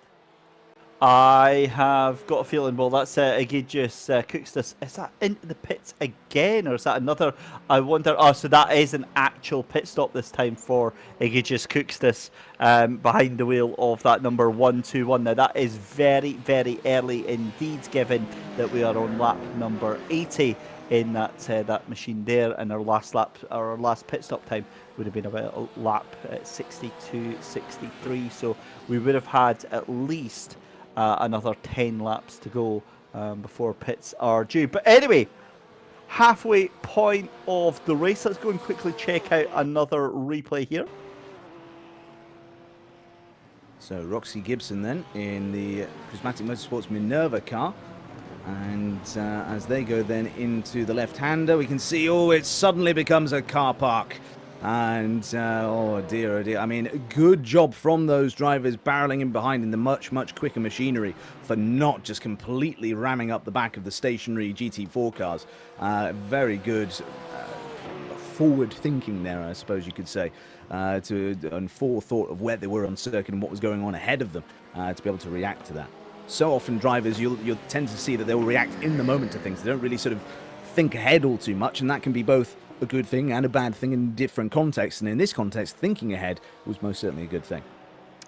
I have got a feeling, well, that's Egidius Cookstis. Is that into the pits again, or is that another? I wonder. Oh, so that is an actual pit stop this time for Egidius Cookstis behind the wheel of that number 121. Now, that is very, very early indeed, given that we are on lap number 80 in that machine there, and our last pit stop time would have been about a lap at 62.63. So we would have had at least another 10 laps to go before pits are due. But anyway, halfway point of the race. Let's go and quickly check out another replay here. So Roxy Gibson then in the Prismatic Motorsports Minerva car. And as they go then into the left-hander, we can see, oh, it suddenly becomes a car park. And, oh dear, I mean, good job from those drivers barreling in behind in the much, much quicker machinery for not just completely ramming up the back of the stationary GT4 cars. Very good forward thinking there, I suppose you could say, and forethought of where they were on circuit and what was going on ahead of them to be able to react to that. So often drivers, you'll tend to see that they'll react in the moment to things. They don't really sort of think ahead all too much, and that can be both a good thing and a bad thing in different contexts. And in this context, thinking ahead was most certainly a good thing.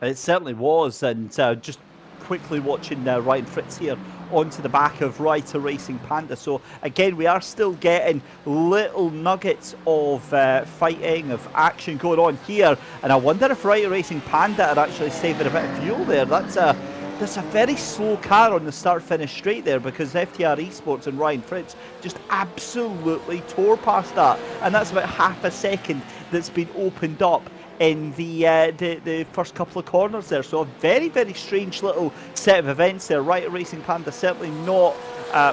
It certainly was, and just quickly watching Ryan Fritz here onto the back of Reiter Racing Panda. So again, we are still getting little nuggets of fighting, of action going on here, and I wonder if Reiter Racing Panda are actually saving a bit of fuel there. That's a very slow car on the start-finish straight there, because FTR Esports and Ryan Fritz just absolutely tore past that, and that's about half a second that's been opened up in the first couple of corners there. So a very, very strange little set of events there. Reiter Racing Panda certainly not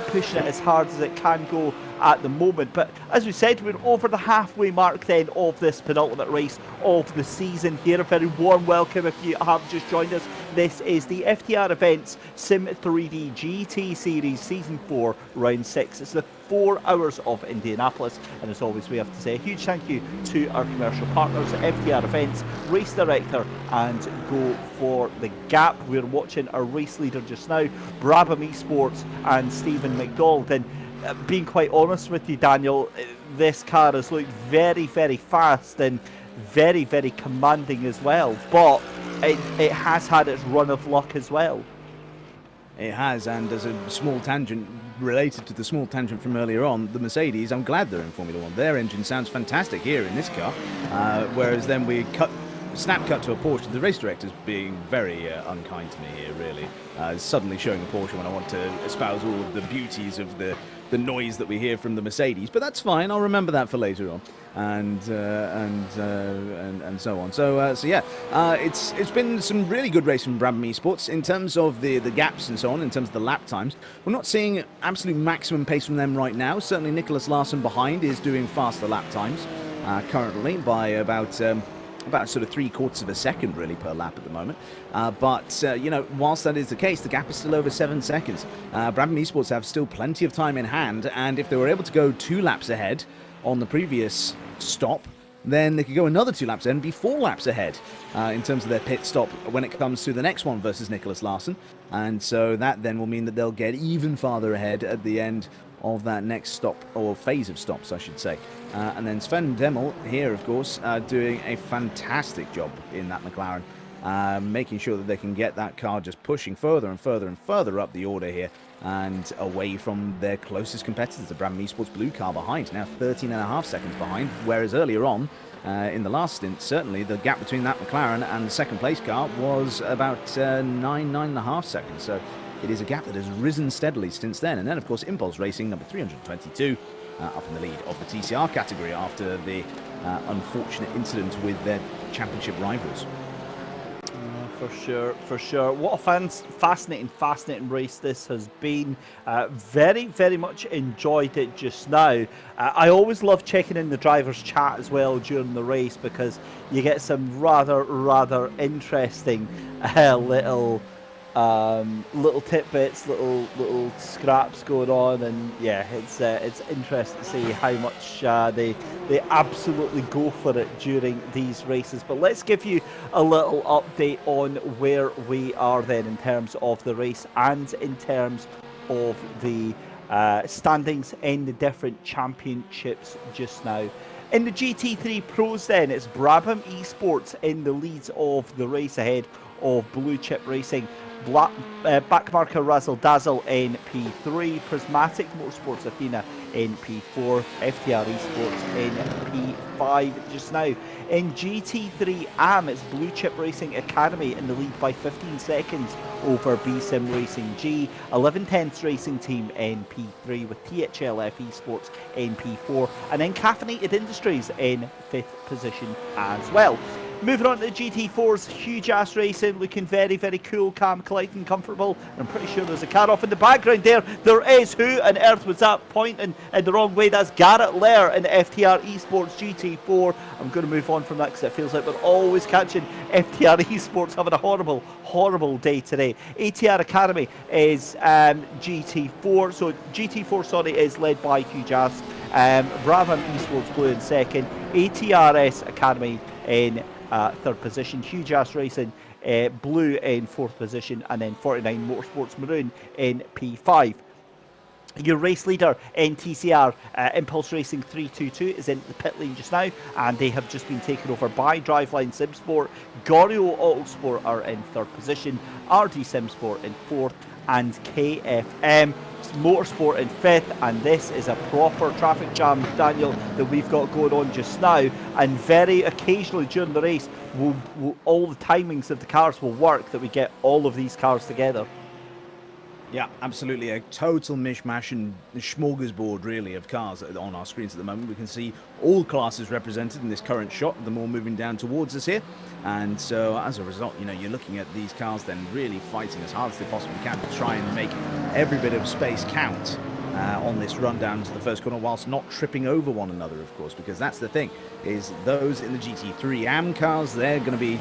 pushing it as hard as it can go at the moment. But as we said, we're over the halfway mark then of this penultimate race of the season here. A very warm welcome if you have just joined us. This is the FTR Events Sim 3D GT Series Season 4 Round 6. It's the 4 hours of Indianapolis, and as always we have to say a huge thank you to our commercial partners at FTR Events, Race Director and Go for the Gap. We're watching our race leader just now, Brabham Esports and Stephen McDonald, and being quite honest with you, Daniel, this car has looked very, very fast and very, very commanding as well, but it has had its run of luck as well. It has, and as a small tangent related to the small tangent from earlier on, the Mercedes, I'm glad they're in Formula One. Their engine sounds fantastic here in this car, whereas then we snap cut to a Porsche. The race director's being very unkind to me here, really. Suddenly showing a Porsche when I want to espouse all of the beauties of the noise that we hear from the Mercedes, but that's fine. I'll remember that for later on, and so on. So yeah, it's been some really good racing from Brabham Esports in terms of the gaps and so on. In terms of the lap times, we're not seeing absolute maximum pace from them right now. Certainly, Nicholas Larson behind is doing faster lap times currently by about sort of 3/4 of a second really per lap at the moment. But you know, whilst that is the case, the gap is still over 7 seconds. Brabham Esports have still plenty of time in hand, and if they were able to go 2 laps ahead on the previous stop, then they could go another 2 laps and be 4 laps ahead in terms of their pit stop when it comes to the next one versus Nicholas Larson. And so that then will mean that they'll get even farther ahead at the end of that next stop, or phase of stops, I should say. And then Sven Demmel here, of course, doing a fantastic job in that McLaren, making sure that they can get that car just pushing further and further and further up the order here and away from their closest competitors, the Brabham Esports blue car behind, now 13.5 seconds behind, whereas earlier on, in the last stint, certainly the gap between that McLaren and the second place car was about 9.5 seconds. So it is a gap that has risen steadily since then. And then, of course, Impulse Racing, number 322, up in the lead of the TCR category after the unfortunate incident with their championship rivals. For sure. What a fascinating race this has been. Very, very much enjoyed it just now. I always love checking in the driver's chat as well during the race, because you get some rather interesting little tidbits, little scraps going on, and yeah, it's interesting to see how much they absolutely go for it during these races. But let's give you a little update on where we are then in terms of the race and in terms of the standings in the different championships just now. In the GT3 Pros then, it's Brabham Esports in the lead of the race ahead of Blue Chip Racing. Backmarker Razzle Dazzle in P3, Prismatic Motorsports Athena in P4, FTR Esports in P5 just now. In GT3 AM, it's Blue Chip Racing Academy in the lead by 15 seconds over BSim Racing G, 11/10 Racing Team in P3 with THLF Esports in P4, and then Caffeinated Industries in 5th position as well. Moving on to the GT4s, huge ass racing, looking very, very cool, calm, collected, comfortable. I'm pretty sure there's a car off in the background there. There is. Who on earth was that pointing in the wrong way? That's Garrett Lair in the FTR Esports GT4. I'm going to move on from that because it feels like we're always catching FTR Esports having a horrible day today. ATR Academy is GT4. So GT4, sorry, is led by huge ass. Brabham Esports Blue in second. ATRS Academy in third position, Huge Ass Racing Blue in fourth position, and then 49 Motorsports Maroon in P5. Your race leader in TCR, Impulse Racing 322, is in the pit lane just now, and they have just been taken over by Driveline Simsport. Gorio Autosport are in third position, RD Simsport in fourth, and KFM Motorsport in fifth. And this is a proper traffic jam, Daniel, that we've got going on just now, and very occasionally during the race all the timings of the cars will work, that we get all of these cars together. Yeah, absolutely. A total mishmash and smorgasbord, really, of cars on our screens at the moment. We can see all classes represented in this current shot, the more moving down towards us here. And so, as a result, you know, you're looking at these cars then really fighting as hard as they possibly can to try and make every bit of space count on this run down to the first corner, whilst not tripping over one another, of course, because that's the thing, is those in the GT3 AM cars, they're going to be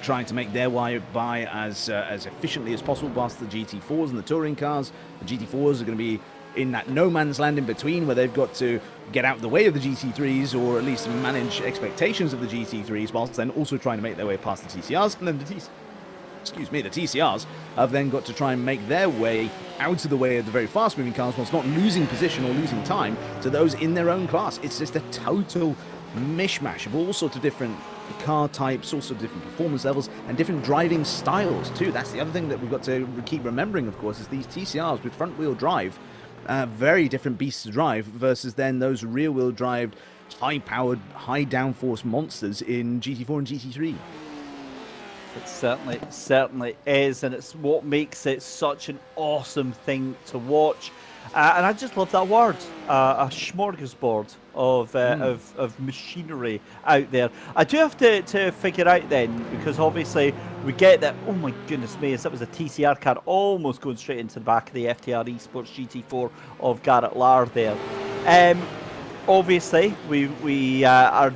trying to make their way by as efficiently as possible, whilst the GT4s and the touring cars, the GT4s are going to be in that no man's land in between, where they've got to get out of the way of the GT3s, or at least manage expectations of the GT3s, whilst then also trying to make their way past the TCRs, and then the TCRs have then got to try and make their way out of the way of the very fast-moving cars, whilst not losing position or losing time to those in their own class. It's just a total mishmash of all sorts of different car types, all sorts of different performance levels, and different driving styles too. That's the other thing that we've got to keep remembering, of course, is these TCRs with front-wheel drive, very different beasts to drive, versus then those rear-wheel drive, high-powered, high-downforce monsters in GT4 and GT3. It certainly is, and it's what makes it such an awesome thing to watch. And I just love that word, a smorgasbord of machinery out there. I do have to figure out then, because obviously we get that, oh my goodness me, that was a TCR car almost going straight into the back of the FTR Esports GT4 of Garrett Lahr there. Obviously, we are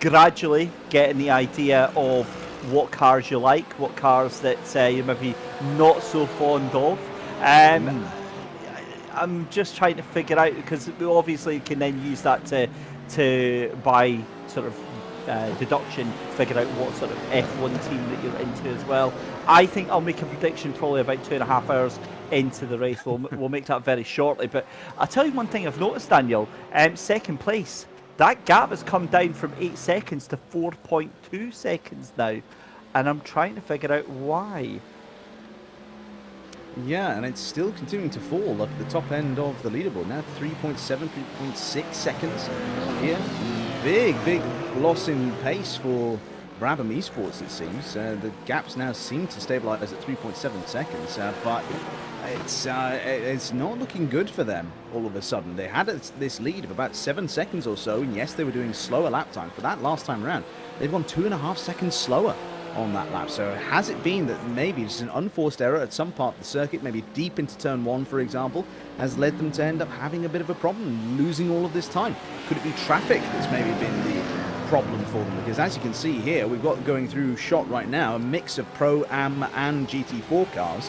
gradually getting the idea of what cars you like, what cars that you're maybe not so fond of. I'm just trying to figure out, because we obviously can then use that to buy sort of deduction, figure out what sort of F1 team that you're into as well. I think I'll make a prediction probably about 2.5 hours into the race. We'll make that very shortly. But I'll tell you one thing I've noticed, Daniel. Second place, that gap has come down from 8 seconds to 4.2 seconds now. And I'm trying to figure out why. Yeah, and it's still continuing to fall up at the top end of the leaderboard. Now 3.7, 3.6 seconds here. Big loss in pace for Brabham Esports, it seems. The gaps now seem to stabilize at 3.7 seconds, but it's not looking good for them all of a sudden. They had this lead of about 7 seconds or so, and yes, they were doing slower lap times, but that last time around, they've gone 2.5 seconds slower on that lap. So has it been that maybe just an unforced error at some part of the circuit, maybe deep into turn 1, for example, has led them to end up having a bit of a problem, losing all of this time? Could it be traffic that's maybe been the problem for them? Because as you can see here, we've got going through shot right now a mix of Pro-Am and GT4 cars,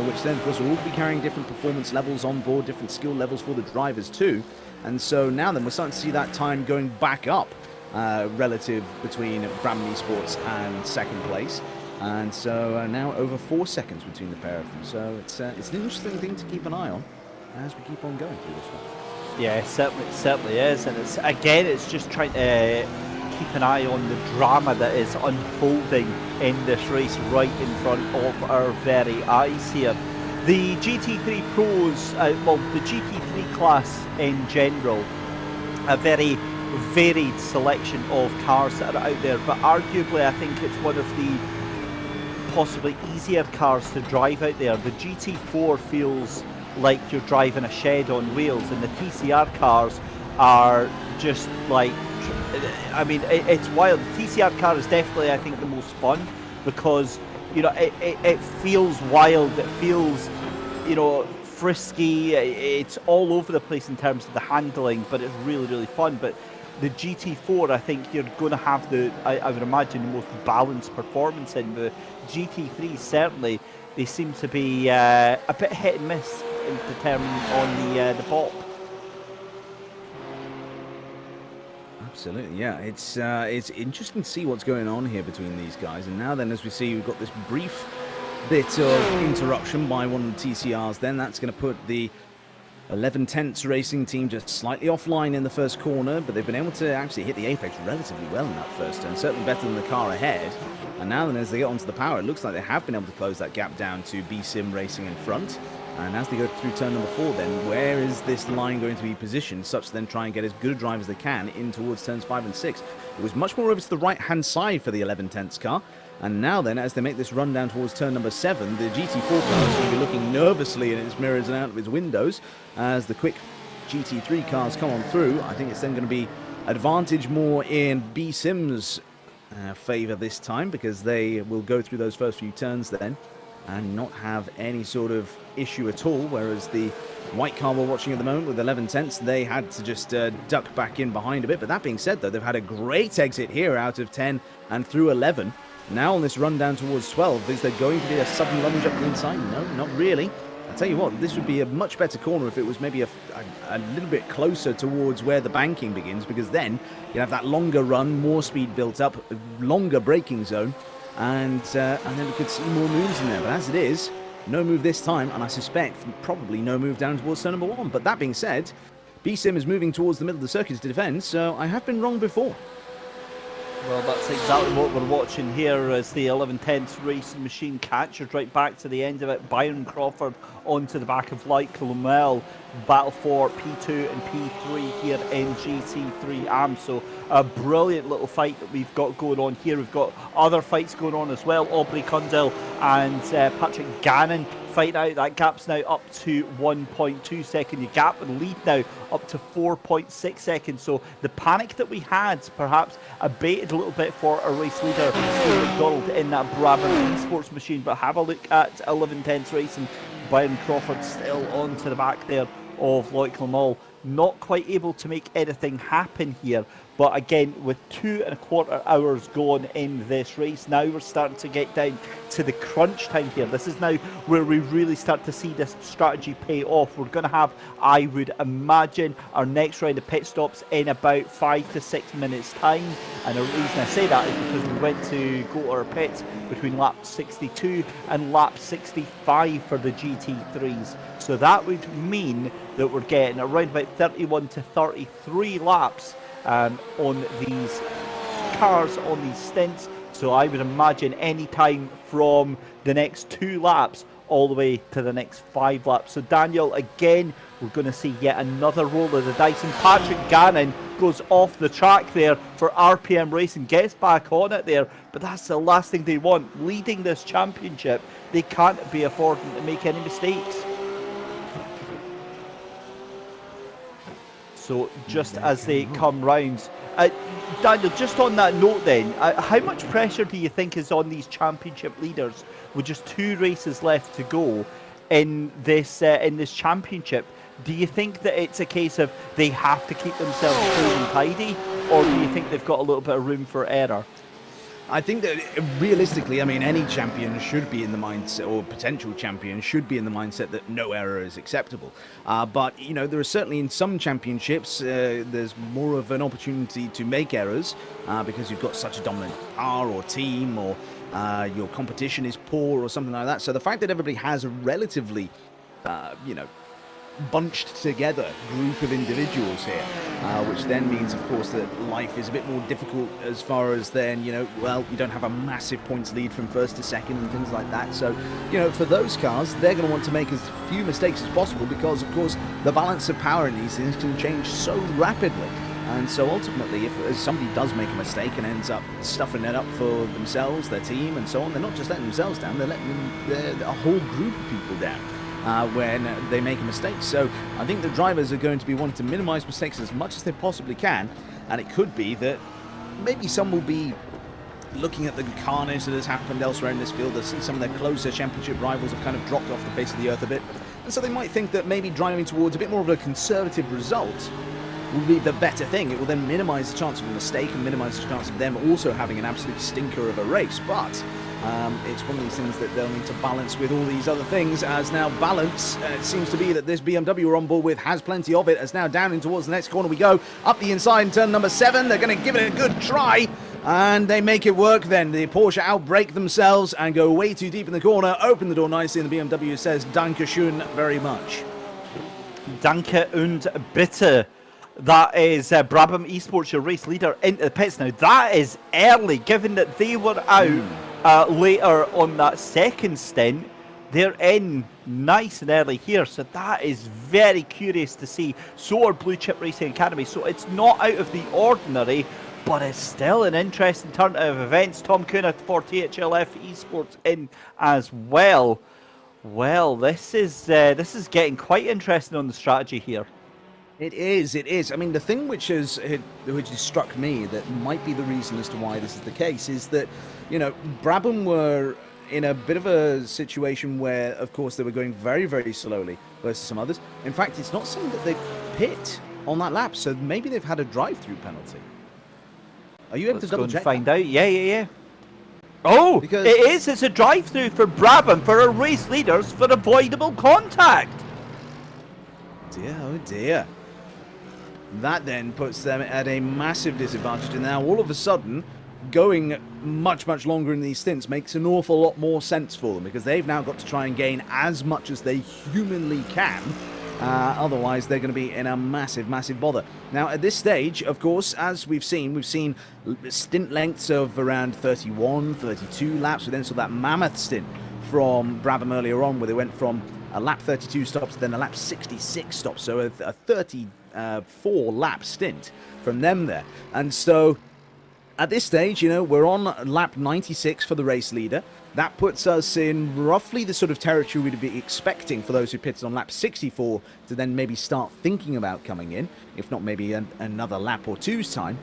which then of course will all be carrying different performance levels on board, different skill levels for the drivers too. And so now then we're starting to see that time going back up relative between Brabham Esports and second place, and so now over 4 seconds between the pair of them. So it's an interesting thing to keep an eye on as we keep on going through this one. Yeah, certainly is, and it's just trying to keep an eye on the drama that is unfolding in this race right in front of our very eyes here. The GT3 Pros, the GT3 class in general, a very varied selection of cars that are out there, but arguably I think it's one of the possibly easier cars to drive out there. The GT4 feels like you're driving a shed on wheels, and the TCR cars are just like, I mean, it's wild. The TCR car is definitely, I think, the most fun because, you know, it feels wild, it feels, you know, frisky, it's all over the place in terms of the handling, but it's really fun. But the GT4, I think you're going to have I would imagine, the most balanced performance in. The GT3, certainly, they seem to be a bit hit and miss in determining on the pop. Absolutely, yeah. It's interesting to see what's going on here between these guys. And now then, as we see, we've got this brief bit of interruption by one of the TCRs. Then that's going to put the 11 tenths racing team just slightly offline in the first corner, but they've been able to actually hit the apex relatively well in that first turn, certainly better than the car ahead. And now then, as they get onto the power, it looks like they have been able to close that gap down to B-Sim Racing in front. And as they go through turn number 4, then where is this line going to be positioned such to then try and get as good a drive as they can in towards turns 5 and 6? It was much more over to the right-hand side for the 11 tenths car. And now then, as they make this run down towards turn number 7, the GT4 car is going to be looking nervously in its mirrors and out of its windows as the quick GT3 cars come on through. I think it's then going to be advantage more in B-Sim's favour this time, because they will go through those first few turns then and not have any sort of issue at all, whereas the white car we're watching at the moment with 11 tenths, they had to just duck back in behind a bit. But that being said, though, they've had a great exit here out of 10 and through 11. Now on this run down towards 12, is there going to be a sudden lunge up the inside? No, not really. I'll tell you what, this would be a much better corner if it was maybe a little bit closer towards where the banking begins, because then you have that longer run, more speed built up, longer braking zone, and then we could see more moves in there. But as it is, no move this time, and I suspect probably no move down towards turn number 1. But that being said, B-Sim is moving towards the middle of the circuit to defend, so I have been wrong before. Well, that's exactly what we're watching here as the 11 tenths racing machine catches right back to the end of it. Byron Crawford onto the back of Light Colomel. Battle for P2 and P3 here in GT3 AM. So a brilliant little fight that we've got going on here. We've got other fights going on as well. Aubrey Cundell and Patrick Gannon fight out. That gap's now up to 1.2 seconds. The gap and lead now up to 4.6 seconds. So the panic that we had perhaps abated a little bit for our race leader, Stuart McDonald, in that Brabham Esports machine. But have a look at 11 tenths racing. Byron Crawford still on to the back there of Lloyd Clamall. not quite able to make anything happen here. But again, with 2.25 hours gone in this race, now we're starting to get down to the crunch time here. This is now where we really start to see this strategy pay off. We're going to have, I would imagine, our next round of pit stops in about 5 to 6 minutes time. And the reason I say that is because we went to go to our pits between lap 62 and lap 65 for the GT3s. So that would mean that we're getting around about 31 to 33 laps on these cars, on these stints. So I would imagine any time from the next 2 laps all the way to the next 5 laps. So Daniel, again, we're going to see yet another roll of the dice, and Patrick Gannon goes off the track there for RPM Racing, gets back on it there, but that's the last thing they want. Leading this championship, they can't be affording to make any mistakes. So just as they come round, Daniel, just on that note then, how much pressure do you think is on these championship leaders with just 2 races left to go in this championship? Do you think that it's a case of they have to keep themselves cool and tidy, or do you think they've got a little bit of room for error? I think that realistically, I mean, any champion should be in the mindset, or potential champion should be in the mindset that no error is acceptable. But, you know, there are certainly in some championships, there's more of an opportunity to make errors because you've got such a dominant car or team, or your competition is poor or something like that. So the fact that everybody has a relatively, you know, bunched together group of individuals here, which then means, of course, that life is a bit more difficult as far as then, you know, well, you don't have a massive points lead from first to second and things like that. So, you know, for those cars, they're going to want to make as few mistakes as possible because, of course, the balance of power in these things can change so rapidly. And so ultimately, if somebody does make a mistake and ends up stuffing it up for themselves, their team, and so on, they're not just letting themselves down, they're letting a whole group of people down when they make a mistake. So I think the drivers are going to be wanting to minimize mistakes as much as they possibly can, and it could be that maybe some will be looking at the carnage that has happened elsewhere in this field. They've seen some of their closer championship rivals have kind of dropped off the face of the earth a bit, and so they might think that maybe driving towards a bit more of a conservative result will be the better thing. It will then minimize the chance of a mistake and minimize the chance of them also having an absolute stinker of a race. But it's one of these things that they'll need to balance with all these other things, as now balance, it seems to be that this BMW we're on board with has plenty of it, as now down in towards the next corner we go, up the inside in turn number 7, they're going to give it a good try, and they make it work then. The Porsche outbrake themselves and go way too deep in the corner, open the door nicely, and the BMW says, Danke schön very much. Danke und bitte. That is Brabham Esports, your race leader, into the pits. Now, that is early, given that they were out later on that second stint. They're in nice and early here, so that is very curious to see. So are Blue Chip Racing Academy, so it's not out of the ordinary, but it's still an interesting turn of events. Tom Kuna for THLF Esports in as well. Well, this is getting quite interesting on the strategy here. It is. I mean, the thing which has struck me that might be the reason as to why this is the case is that, you know, Brabham were in a bit of a situation where, of course, they were going very, very slowly versus some others. In fact, it's not something that they've pit on that lap, so maybe they've had a drive-through penalty. Are you able to double check? Find out. Yeah. Oh, because it is. It's a drive-through for Brabham for our race leaders for avoidable contact. Dear, oh dear. That then puts them at a massive disadvantage, and now all of a sudden going much, much longer in these stints makes an awful lot more sense for them, because they've now got to try and gain as much as they humanly can. Otherwise, they're going to be in a massive, massive bother. Now, at this stage, of course, as we've seen stint lengths of around 31, 32 laps. We then saw that mammoth stint from Brabham earlier on, where they went from a lap 32 stops to then a lap 66 stops. So a 34 lap stint from them there. And so at this stage, you know, we're on lap 96 for the race leader. That puts us in roughly the sort of territory we'd be expecting for those who pitted on lap 64 to then maybe start thinking about coming in, if not maybe another lap or two's time.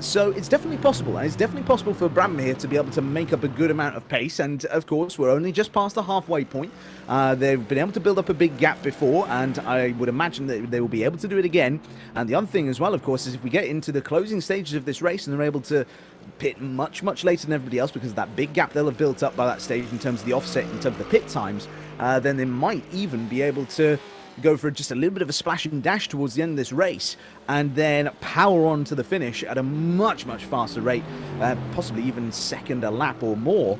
So it's definitely possible, and it's definitely possible for Brabham here to be able to make up a good amount of pace, and of course we're only just past the halfway point. They've been able to build up a big gap before, and I would imagine that they will be able to do it again. And the other thing as well, of course, is if we get into the closing stages of this race and they're able to pit much later than everybody else because of that big gap they'll have built up by that stage in terms of the offset, in terms of the pit times, then they might even be able to go for just a little bit of a splash and dash towards the end of this race and then power on to the finish at a much faster rate, possibly even second a lap or more,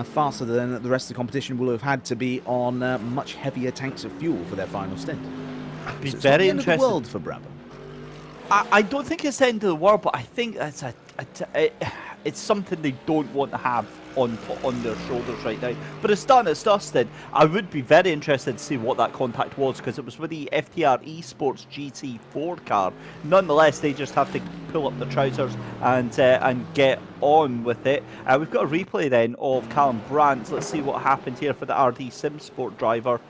faster than the rest of the competition will have had to be on much heavier tanks of fuel for their final stint. I'd be so it's very not the end interested. of the world for Brabham. I don't think it's the end of the world, but I think it's it's something they don't want to have on their shoulders right now. But it's done, it's dusted. I would be very interested to see what that contact was, because it was with the FTR Esports GT4 car. Nonetheless, they just have to pull up the trousers and get on with it. We've got a replay then of Callum Brandt. Let's see what happened here for the RD Sim Sport driver.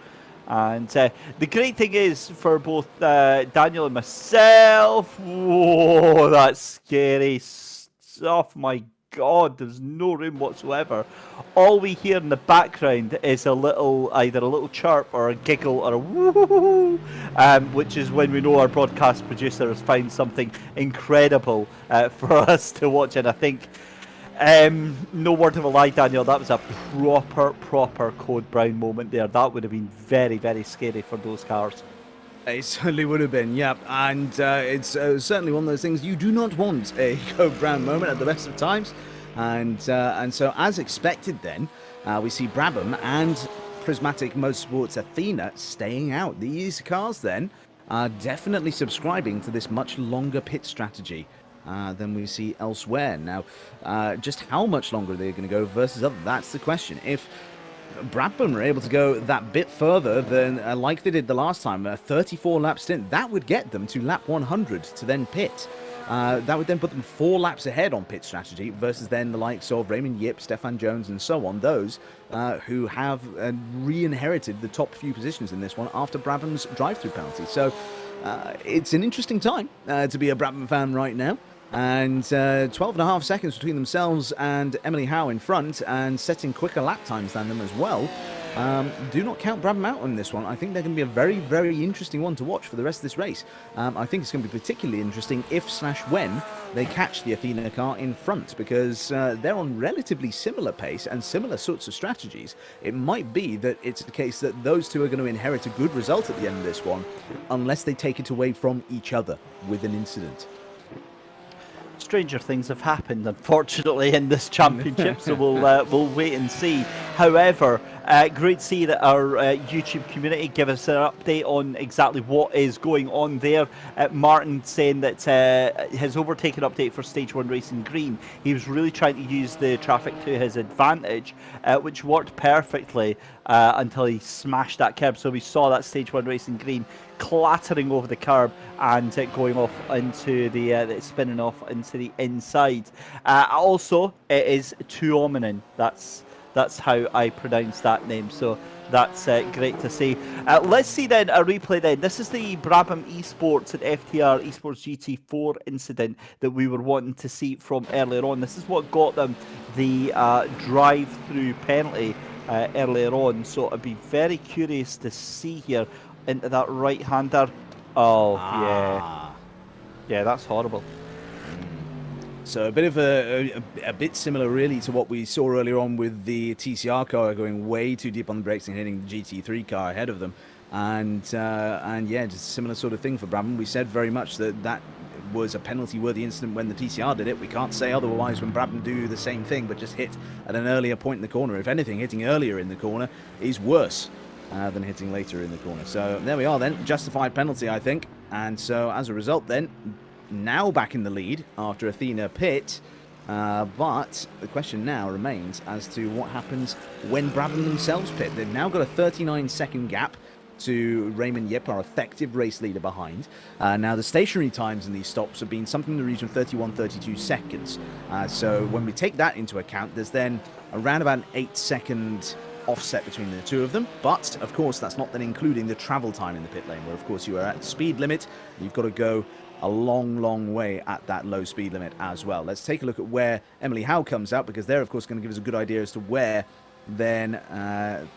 And the great thing is for both Daniel and myself, whoa, that's scary stuff. My God, there's no room whatsoever. All we hear in the background is either a little chirp or a giggle or a woo, which is when we know our broadcast producer has found something incredible for us to watch. And I think, no word of a lie, Daniel, that was a proper Code Brown moment there. That would have been very scary for those cars. It certainly would have been, yeah. And it's certainly one of those things you do not want a Code Brown moment at the best of times. And so, as expected then, we see Brabham and Prismatic Motorsports Athena staying out. These cars then are definitely subscribing to this much longer pit strategy than we see elsewhere. Now, just how much longer they're going to go versus other, that's the question. If Brabham are able to go that bit further than like they did the last time, a 34-lap stint, that would get them to lap 100 to then pit. That would then put them 4 laps ahead on pit strategy versus then the likes of Raymond Yip, Stefan Jones and so on, those who have re-inherited the top few positions in this one after Brabham's drive-through penalty. So it's an interesting time to be a Brabham fan right now. And 12.5 seconds between themselves and Emily Howe in front, and setting quicker lap times than them as well. Do not count Brabham out on this one. I think they're going to be a very interesting one to watch for the rest of this race. I think it's going to be particularly interesting if/when they catch the Athena car in front, because they're on relatively similar pace and similar sorts of strategies. It might be that it's the case that those two are going to inherit a good result at the end of this one, unless they take it away from each other with an incident. Stranger things have happened, unfortunately, in this championship, so we'll wait and see. However, great to see that our YouTube community give us an update on exactly what is going on there. Martin saying that his overtaken update for Stage 1 Racing Green, he was really trying to use the traffic to his advantage, which worked perfectly until he smashed that curb. So we saw that Stage 1 Racing Green clattering over the curb and going off into the spinning off into the inside. Also, it is Tuominen. That's how I pronounce that name. So that's great to see. Let's see then a replay then. This is the Brabham Esports and FTR Esports GT4 incident that we were wanting to see from earlier on. This is what got them the drive-through penalty earlier on. So I'd be very curious to see here into that right-hander. Oh, yeah, that's horrible. So a bit of a bit similar really to what we saw earlier on with the TCR car going way too deep on the brakes and hitting the GT3 car ahead of them. And yeah, just a similar sort of thing for Brabham. We said very much that was a penalty-worthy incident when the TCR did it. We can't say otherwise when Brabham do the same thing, but just hit at an earlier point in the corner. If anything, hitting earlier in the corner is worse than hitting later in the corner. So there we are then, justified penalty, I think. And so as a result then, now back in the lead after Athena pit, but the question now remains as to what happens when Brabham themselves pit. They've now got a 39-second gap to Raymond Yip, our effective race leader behind. Now, the stationary times in these stops have been something in the region of 31, 32 seconds. So when we take that into account, there's then around about an 8-second offset between the two of them. But, of course, that's not then including the travel time in the pit lane, where, of course, you are at the speed limit. You've got to go a long way at that low speed limit as well. Let's take a look at where Emily Howe comes out, because they're, of course, going to give us a good idea as to where then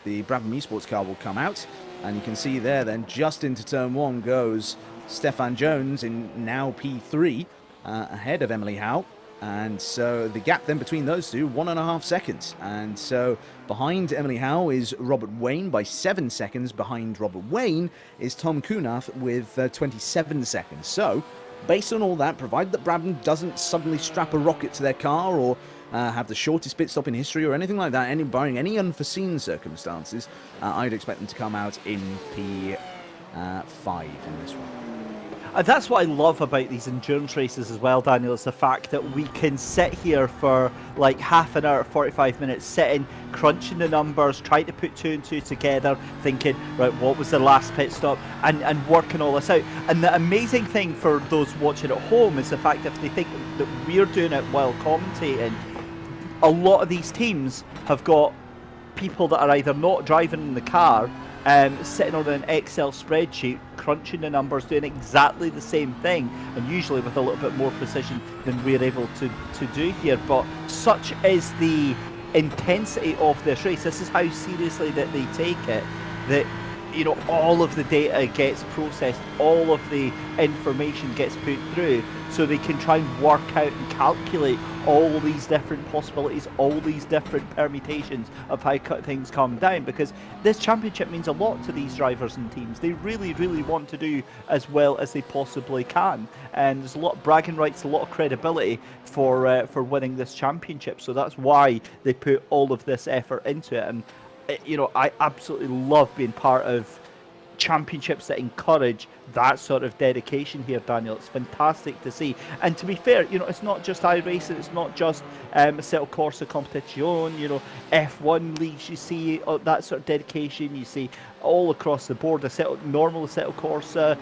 the Brabham Esports car will come out. And you can see there then, just into turn 1 goes Stefan Jones in now P3 ahead of Emily Howe. And so the gap then between those two, 1.5 seconds. And so behind Emily Howe is Robert Wayne by 7 seconds. Behind Robert Wayne is Tom Kunath with 27 seconds. So based on all that, provided that Brabham doesn't suddenly strap a rocket to their car or have the shortest pit stop in history or anything like that, barring any unforeseen circumstances, I'd expect them to come out in P5 in this one. And that's what I love about these endurance races as well, Daniel, is the fact that we can sit here for like half an hour, 45 minutes, sitting, crunching the numbers, trying to put 2 and 2 together, thinking, right, what was the last pit stop, and working all this out. And the amazing thing for those watching at home is the fact that if they think that we're doing it while commentating, a lot of these teams have got people that are either not driving in the car, sitting on an Excel spreadsheet, crunching the numbers, doing exactly the same thing, and usually with a little bit more precision than we're able to do here. But such is the intensity of this race, this is how seriously that they take it, that, you know, all of the data gets processed, all of the information gets put through, so they can try and work out and calculate all these different possibilities, all these different permutations of how things come down, because this championship means a lot to these drivers and teams. They really want to do as well as they possibly can, and there's a lot of bragging rights, a lot of credibility for winning this championship, so that's why they put all of this effort into it. And you know, I absolutely love being part of championships that encourage that sort of dedication here, Daniel. It's fantastic to see. And to be fair, you know, it's not just iRacing, it's not just Assetto Corsa Competizione, you know, F1 leagues, you see that sort of dedication, you see all across the board, normal Assetto Corsa,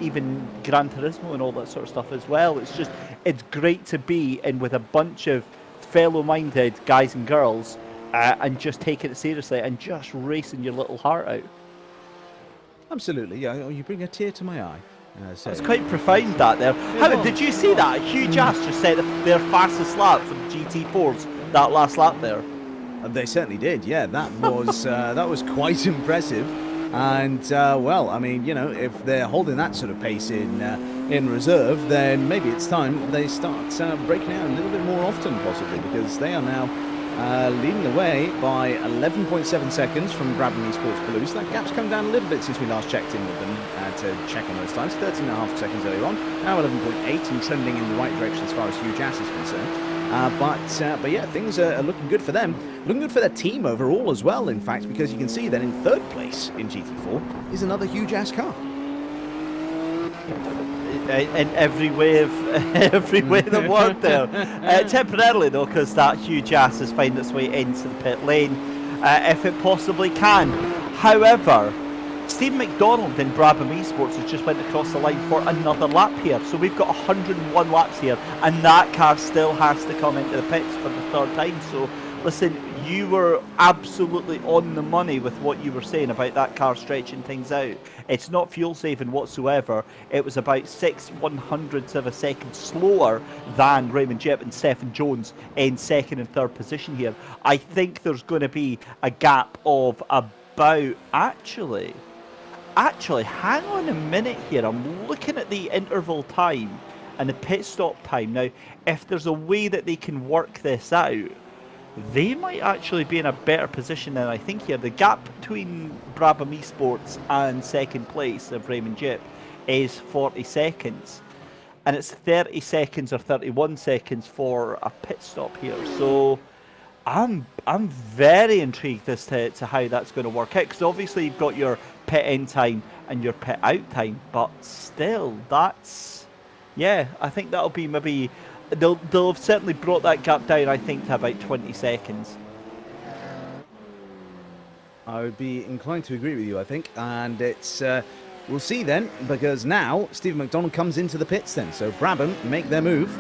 even Gran Turismo and all that sort of stuff as well. It's great to be in with a bunch of fellow-minded guys and girls and just taking it seriously and just racing your little heart out. Absolutely, yeah. You bring a tear to my eye. It's quite profound, that there. Did you see that? A huge ass just set their fastest lap for the GT4s, that last lap there. They certainly did, yeah. That was quite impressive. And, well, I mean, you know, if they're holding that sort of pace in reserve, then maybe it's time they start breaking out a little bit more often, possibly, because they are now leading the way by 11.7 seconds from Brabham Esports Blues. That gap's come down a little bit since we last checked in with them to check on those times. 13.5 seconds earlier on, now 11.8 and trending in the right direction as far as Hugh Jass is concerned. But yeah, things are looking good for them. Looking good for their team overall as well, in fact, because you can see that in third place in GT4 is another Hugh Jass car. In every way of the word there. Temporarily though, because that huge ass is finding its way into the pit lane, if it possibly can. However, Stephen McDonald in Brabham Esports has just went across the line for another lap here. So we've got 101 laps here, and that car still has to come into the pits for the third time. So listen, you were absolutely on the money with what you were saying about that car stretching things out. It's not fuel saving whatsoever. It was about 6/100ths of a second slower than Raymond Jip and Stephen Jones in second and third position here. I think there's going to be a gap of about, actually, hang on a minute here. I'm looking at the interval time and the pit stop time. Now, if there's a way that they can work this out, they might actually be in a better position than I think here. The gap between Brabham Esports and second place of Raymond Jip is 40 seconds. And it's 30 seconds or 31 seconds for a pit stop here. So I'm very intrigued as to how that's going to work out. Because obviously you've got your pit in time and your pit out time. But still, that's... yeah, I think that'll be maybe... They'll have certainly brought that gap down, I think, to about 20 seconds. I would be inclined to agree with you, I think. And it's, we'll see then, because now Stephen McDonald comes into the pits then. So Brabham make their move.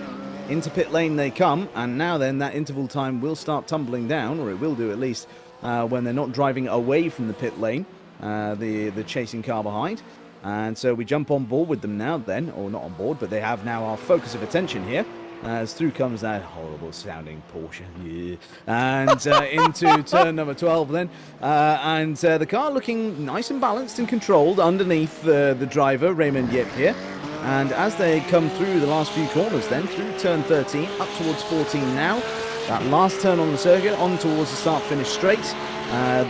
Into pit lane they come. And now then that interval time will start tumbling down, or it will do at least, when they're not driving away from the pit lane, the chasing car behind. And so we jump on board with them now then, or not on board, but they have now our focus of attention here. As through comes that horrible sounding Porsche, yeah. And into turn number 12 then, and the car looking nice and balanced and controlled underneath the driver, Raymond Yip here. And as they come through the last few corners then, through turn 13, up towards 14 now, that last turn on the circuit, on towards the start-finish straight.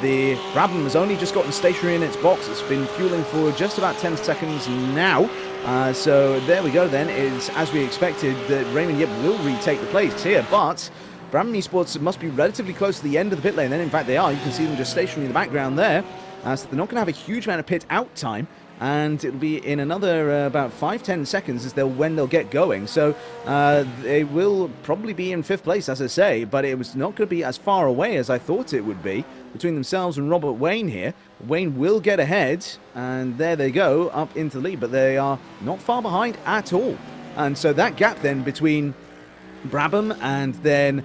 The Brabham has only just gotten stationary in its box. It's been fueling for just about 10 seconds now. So there we go then. It's as we expected that Raymond Yip will retake the place here, but Brabham Esports must be relatively close to the end of the pit lane then. In fact, they are. You can see them just stationary in the background there. So they're not going to have a huge amount of pit out time. And it'll be in another about 5-10 seconds when they'll get going. So they will probably be in 5th place, as I say, but it was not going to be as far away as I thought it would be between themselves and Robert Wayne here. Wayne will get ahead, and there they go, up into the lead, but they are not far behind at all. And so that gap then between Brabham and then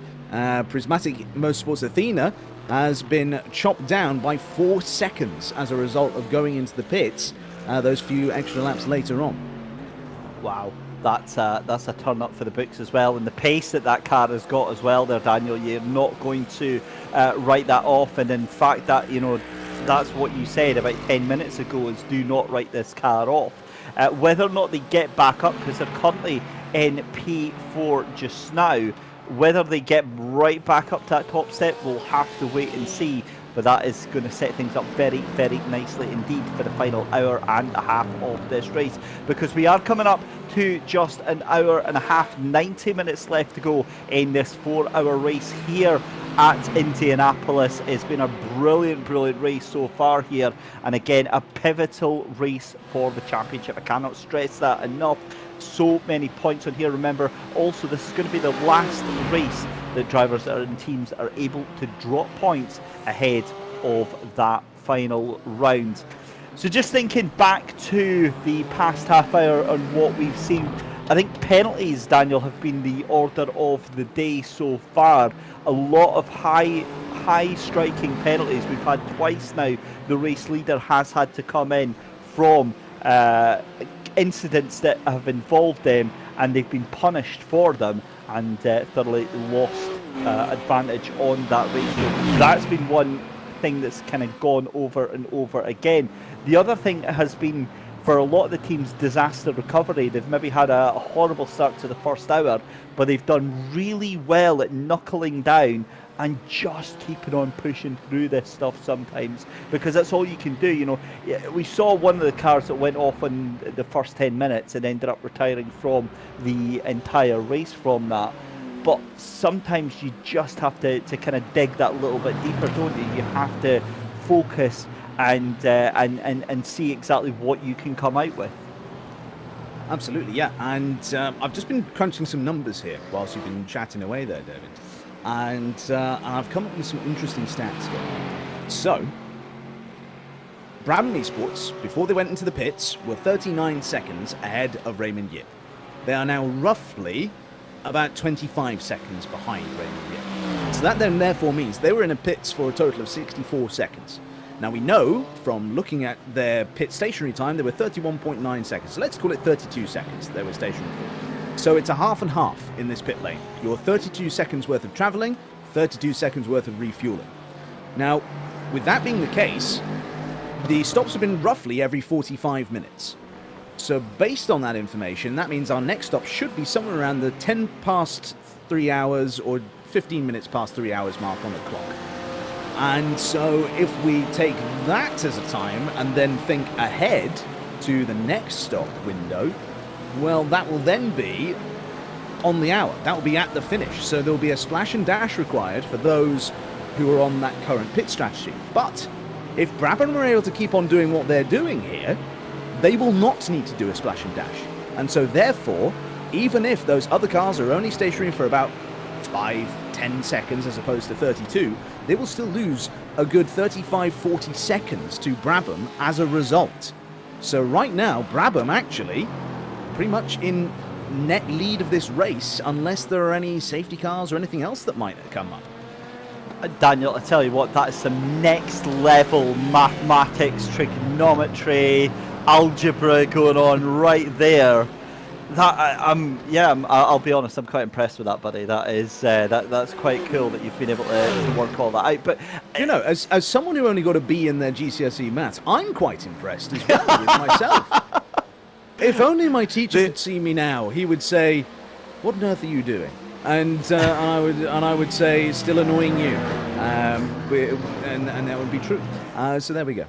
Prismatic Motorsports Athena has been chopped down by 4 seconds as a result of going into the pits. Those few extra laps later on. Wow, that's a turn up for the books as well, and the pace that car has got as well there, Daniel. You're not going to write that off, and in fact that, you know, that's what you said about 10 minutes ago, is do not write this car off. Whether or not they get back up, because they're currently in P4 just now, whether they get right back up to that top step, we'll have to wait and see. But that is going to set things up very, very nicely indeed for the final hour and a half of this race, because we are coming up to just an hour and a half, 90 minutes left to go in this 4-hour race here at Indianapolis. It's been a brilliant, brilliant race so far here, and again a pivotal race for the championship. I cannot stress that enough. So many points on here. Remember, also this is going to be the last race that drivers and teams are able to drop points ahead of that final round. So just thinking back to the past half hour and what we've seen, I think penalties, Daniel, have been the order of the day so far. A lot of high striking penalties. We've had twice now the race leader has had to come in from incidents that have involved them, and they've been punished for them and thoroughly lost advantage on that race. So that's been one thing that's kind of gone over and over again. The other thing has been, for a lot of the teams, disaster recovery. They've maybe had a horrible start to the first hour, but they've done really well at knuckling down and just keeping on pushing through this stuff sometimes, because that's all you can do. You know, we saw one of the cars that went off in the first 10 minutes and ended up retiring from the entire race from that. But sometimes you just have to kind of dig that little bit deeper, don't you? You have to focus and see exactly what you can come out with. Absolutely, yeah. And I've just been crunching some numbers here whilst you've been chatting away there, David. And I've come up with some interesting stats here. So, Brabham Esports, before they went into the pits, were 39 seconds ahead of Raymond Yip. They are now roughly about 25 seconds behind Raymond Yip. So that then therefore means they were in the pits for a total of 64 seconds. Now we know from looking at their pit stationary time, they were 31.9 seconds. So let's call it 32 seconds they were stationary for. So it's a half and half in this pit lane. You're 32 seconds worth of travelling, 32 seconds worth of refueling. Now, with that being the case, the stops have been roughly every 45 minutes. So based on that information, that means our next stop should be somewhere around the 10 past 3 hours or 15 minutes past 3 hours mark on the clock. And so if we take that as a time and then think ahead to the next stop window, well, that will then be on the hour. That will be at the finish. So there will be a splash and dash required for those who are on that current pit strategy. But if Brabham are able to keep on doing what they're doing here, they will not need to do a splash and dash. And so therefore, even if those other cars are only stationary for about 5-10 10 seconds as opposed to 32, they will still lose a good 35, 40 seconds to Brabham as a result. So right now, Brabham actually pretty much in net lead of this race, unless there are any safety cars or anything else that might come up. Daniel, I tell you what, that is some next level mathematics, trigonometry, algebra going on right there. That I'll be honest, I'm quite impressed with that, buddy. That is that's quite cool that you've been able to work all that out. But you know, as someone who only got a B in their GCSE maths, I'm quite impressed as well with myself. If only my teacher could see me now, he would say, "What on earth are you doing?" And I would say, "Still annoying you," and that would be true. So there we go.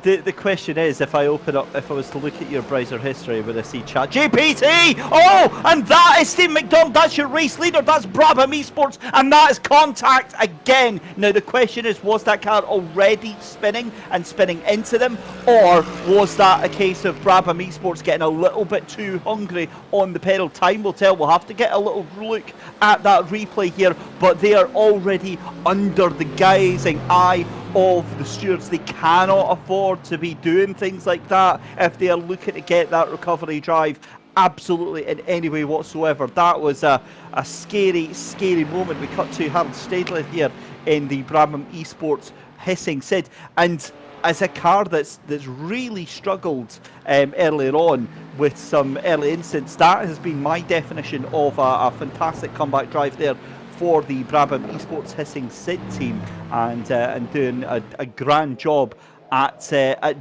The question is, if I was to look at your browser history, would I see Chat GPT? Oh, and that is Steve McDonald, that's your race leader, that's Brabham Esports, and that is contact again. Now the question is, was that car already spinning and spinning into them, or was that a case of Brabham Esports getting a little bit too hungry on the pedal? Time will tell. We'll have to get a little look at that replay here, but they are already under the guising eye of the stewards. They cannot afford to be doing things like that if they are looking to get that recovery drive absolutely in any way whatsoever. That was a scary, scary moment. We cut to Harold Stadler here in the Brabham Esports hissing Sid, and as a car that's really struggled earlier on with some early incidents, that has been my definition of a fantastic comeback drive there for the Brabham Esports hissing Sid team, and doing a grand job at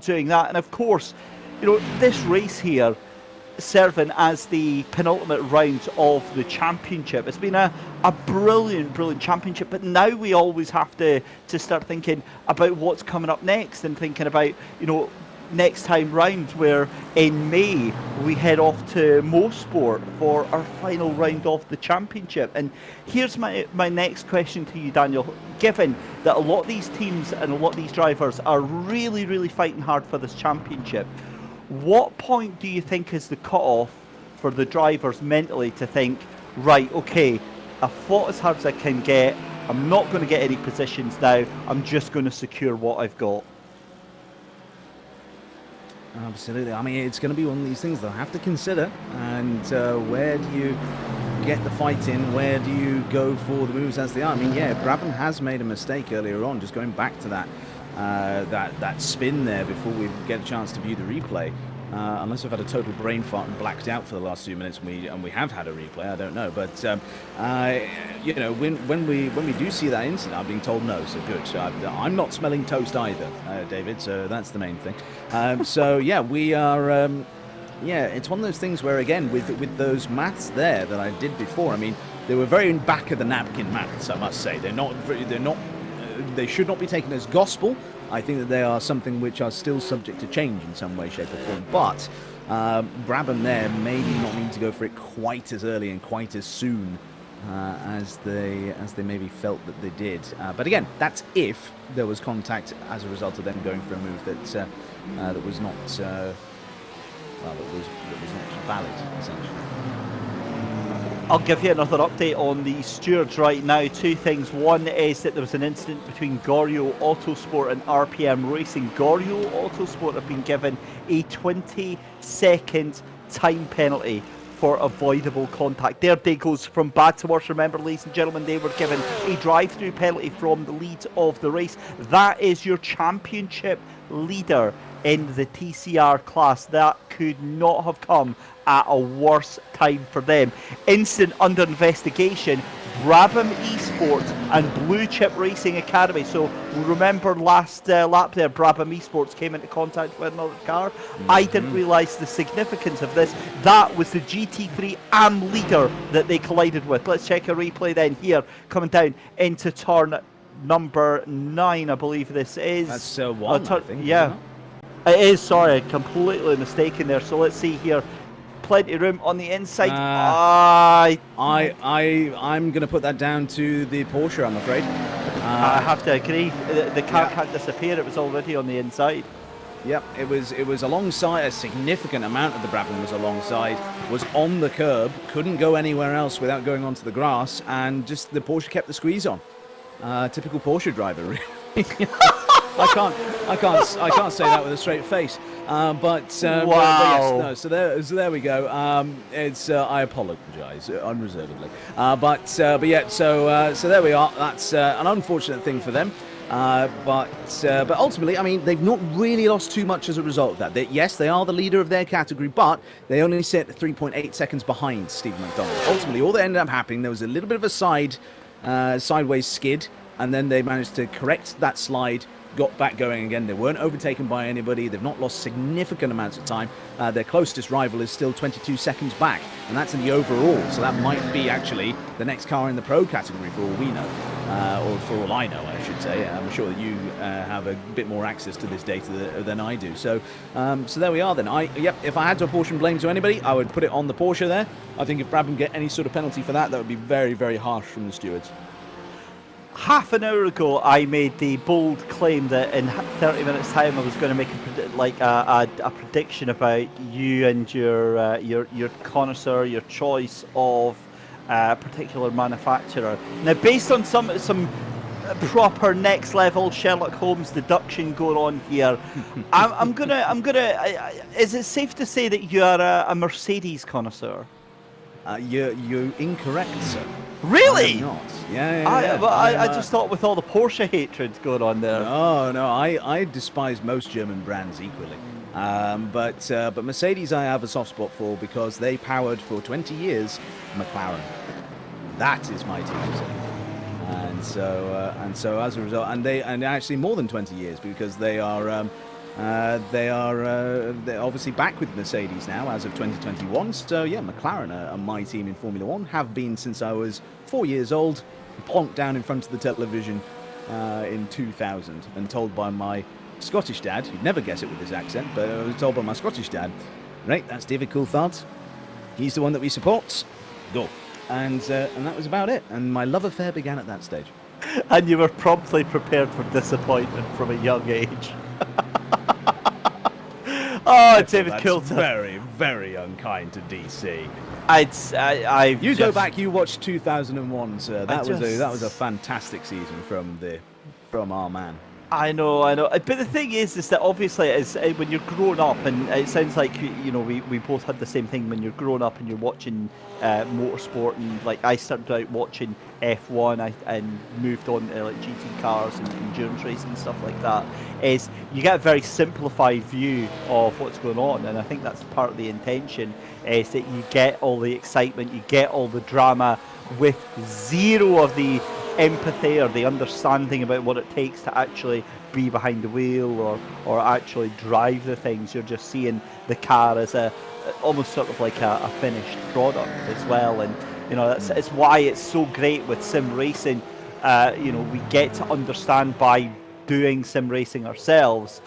doing that. And of course, you know, this race here serving as the penultimate round of the championship. It's been a brilliant championship, but now we always have to start thinking about what's coming up next, and thinking about, you know, next time round, where in May we head off to Motorsport for our final round of the championship. And here's my next question to you, Daniel. Given that a lot of these teams and a lot of these drivers are really fighting hard for this championship, what point do you think is the cutoff for the drivers mentally to think, right, okay, I've fought as hard as I can get, I'm not going to get any positions now, I'm just going to secure what I've got? Absolutely. I mean, it's going to be one of these things they'll have to consider. And where do you get the fight in? Where do you go for the moves as they are? I mean, yeah, Brabham has made a mistake earlier on, just going back to that spin there before we get a chance to view the replay. Unless we've had a total brain fart and blacked out for the last few minutes, and we have had a replay, I don't know. But you know, when we do see that incident, I'm being told no, so good. So I'm not smelling toast either, David. So that's the main thing. So yeah, we are. Yeah, it's one of those things where, again, with those maths there that I did before, I mean, they were very back of the napkin maths, I must say. They're not. They should not be taken as gospel. I think that they are something which are still subject to change in some way, shape or form. But Brabham there maybe not need to go for it quite as early and quite as soon as they maybe felt that they did. But again, that's if there was contact as a result of them going for a move that was not that was not valid, essentially. I'll give you another update on the stewards right now. Two things. One is that there was an incident between Goryeo Autosport and RPM Racing. Goryeo Autosport have been given a 20-second time penalty for avoidable contact. Their day goes from bad to worse. Remember, ladies and gentlemen, they were given a drive-through penalty from the lead of the race. That is your championship leader in the TCR class. That could not have come at a worse time for them. Incident under investigation, Brabham Esports and Blue Chip Racing Academy. So we remember last lap there, Brabham Esports came into contact with another car. I didn't realise the significance of this. That was the GT3 AM leader that they collided with. Let's check a replay then here, coming down into turn number 9, I believe this is. That's 1, I think. Yeah, it is. Sorry, completely mistaken there. So let's see here. Plenty of room on the inside. I'm going to put that down to the Porsche, I'm afraid. I have to agree. The car can't disappear. It was already on the inside. Yep, it was alongside, a significant amount of the Brabham was alongside, was on the curb, couldn't go anywhere else without going onto the grass, and just the Porsche kept the squeeze on. Typical Porsche driver, really. I can't say that with a straight face. But yes, no. So there we go. I apologise unreservedly. But yeah, so there we are. That's an unfortunate thing for them. But ultimately, I mean, they've not really lost too much as a result of that. Yes, they are the leader of their category, but they only sit 3.8 seconds behind Stephen McDonald. Ultimately, all that ended up happening, there was a little bit of a sideways skid, and then they managed to correct that slide, got back going again. They weren't overtaken by anybody. They've not lost significant amounts of time. Their closest rival is still 22 seconds back, and that's in the overall. So that might be actually the next car in the pro category for all we know, or for all I know, I should say. I'm sure that you have a bit more access to this data than I do. So, so there we are then. Yep, if I had to apportion blame to anybody, I would put it on the Porsche there. I think if Brabham get any sort of penalty for that, that would be very, very harsh from the stewards. Half an hour ago, I made the bold claim that in 30 minutes' time, I was going to make a prediction about you and your connoisseur, your choice of a particular manufacturer. Now, based on some proper next level Sherlock Holmes deduction going on here, I'm gonna. Is it safe to say that you are a Mercedes connoisseur? You're incorrect, sir. Really? I'm not. Yeah. I just thought with all the Porsche hatred going on there. No. I despise most German brands equally. But Mercedes I have a soft spot for because they powered for 20 years McLaren. That is my team, sir. And so as a result, and actually more than 20 years because they're obviously back with Mercedes now as of 2021. So yeah, McLaren are my team in Formula One, have been since I was 4 years old, plonked down in front of the television in 2000 and told by my Scottish dad, you'd never guess it with his accent, but I was told by my Scottish dad, right, that's David Coulthard, he's the one that we support, go. And that was about it, and my love affair began at that stage. And you were promptly prepared for disappointment from a young age. Oh, David Coulthard. Very, very unkind to DC. You go back. You watched 2001, sir. That was a fantastic season from our man. I know. But the thing is that obviously, when you're growing up, and it sounds like we both had the same thing when you're growing up and you're watching motorsport, and like I started out watching F1, and moved on to like GT cars and endurance racing and stuff like that. Is you get a very simplified view of what's going on, and I think that's part of the intention. Is that you get all the excitement, you get all the drama, with zero of the empathy or the understanding about what it takes to actually be behind the wheel or actually drive the things. You're just seeing the car as almost sort of like a finished product as well, and it's why it's so great with sim racing. We get to understand by doing sim racing ourselves,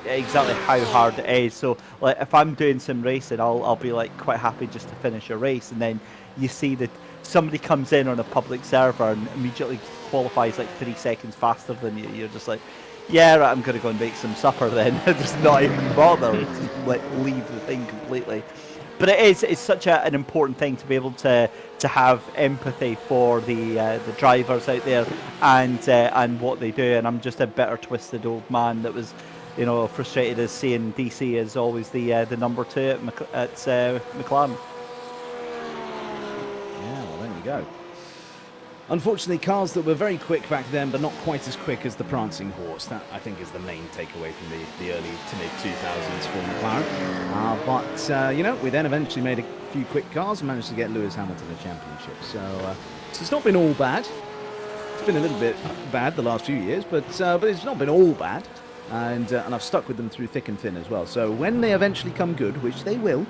exactly how hard it is. So like if I'm doing sim racing, I'll be like quite happy just to finish a race, and then you see that somebody comes in on a public server and immediately qualifies like 3 seconds faster than you. You're just like, yeah, right, I'm going to go and make some supper then. Just not even bother. Just like leave the thing completely. But it's such an important thing to be able to have empathy for the drivers out there and what they do. And I'm just a bitter, twisted old man that was, frustrated as seeing DC as always the number 2 at McLaren. Go. Unfortunately, cars that were very quick back then, but not quite as quick as the prancing horse. That, I think, is the main takeaway from the early to mid-2000s for McLaren. But we then eventually made a few quick cars and managed to get Lewis Hamilton a championship. So it's not been all bad. It's been a little bit bad the last few years, but it's not been all bad. And I've stuck with them through thick and thin as well. So when they eventually come good, which they will,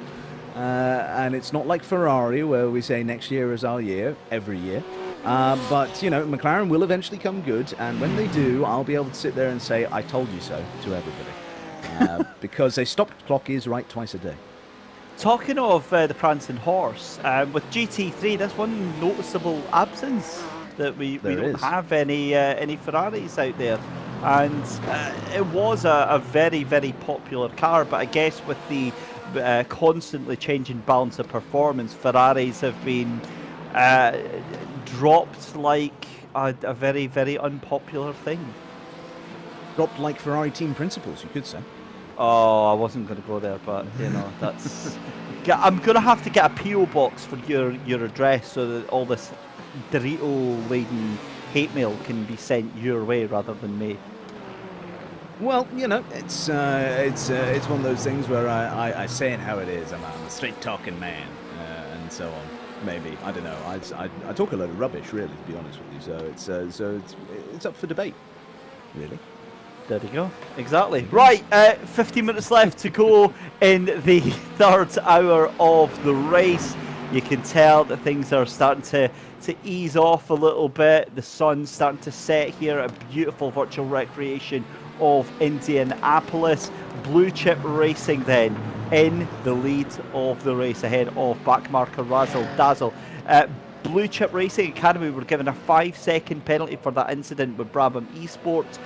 and it's not like Ferrari where we say next year is our year, every year. But, McLaren will eventually come good. And when they do, I'll be able to sit there and say, I told you so to everybody. Because a stopped clock is right twice a day. Talking of the prancing horse, with GT3, that's one noticeable absence that we don't have any Ferraris out there. and it was a very, very popular car. But I guess with the constantly changing balance of performance, Ferraris have been dropped like a very, very unpopular thing. Dropped like Ferrari team principles, you could say. Oh, I wasn't going to go there, but you know, that's. I'm going to have to get a PO box for your address so that all this Dorito-laden hate mail can be sent your way rather than me. Well, you know, it's one of those things where I say it how it is. I'm a straight talking man, and so on. Maybe, I don't know. I talk a load of rubbish, really, to be honest with you. So it's up for debate, really. There we go. Exactly. Right, 15 minutes left to go in the third hour of the race. You can tell that things are starting to ease off a little bit. The sun's starting to set here at a beautiful virtual recreation of Indianapolis. Blue Chip Racing then in the lead of the race ahead of backmarker Razzle Dazzle. Blue Chip Racing Academy were given a 5-second penalty for that incident with Brabham Esports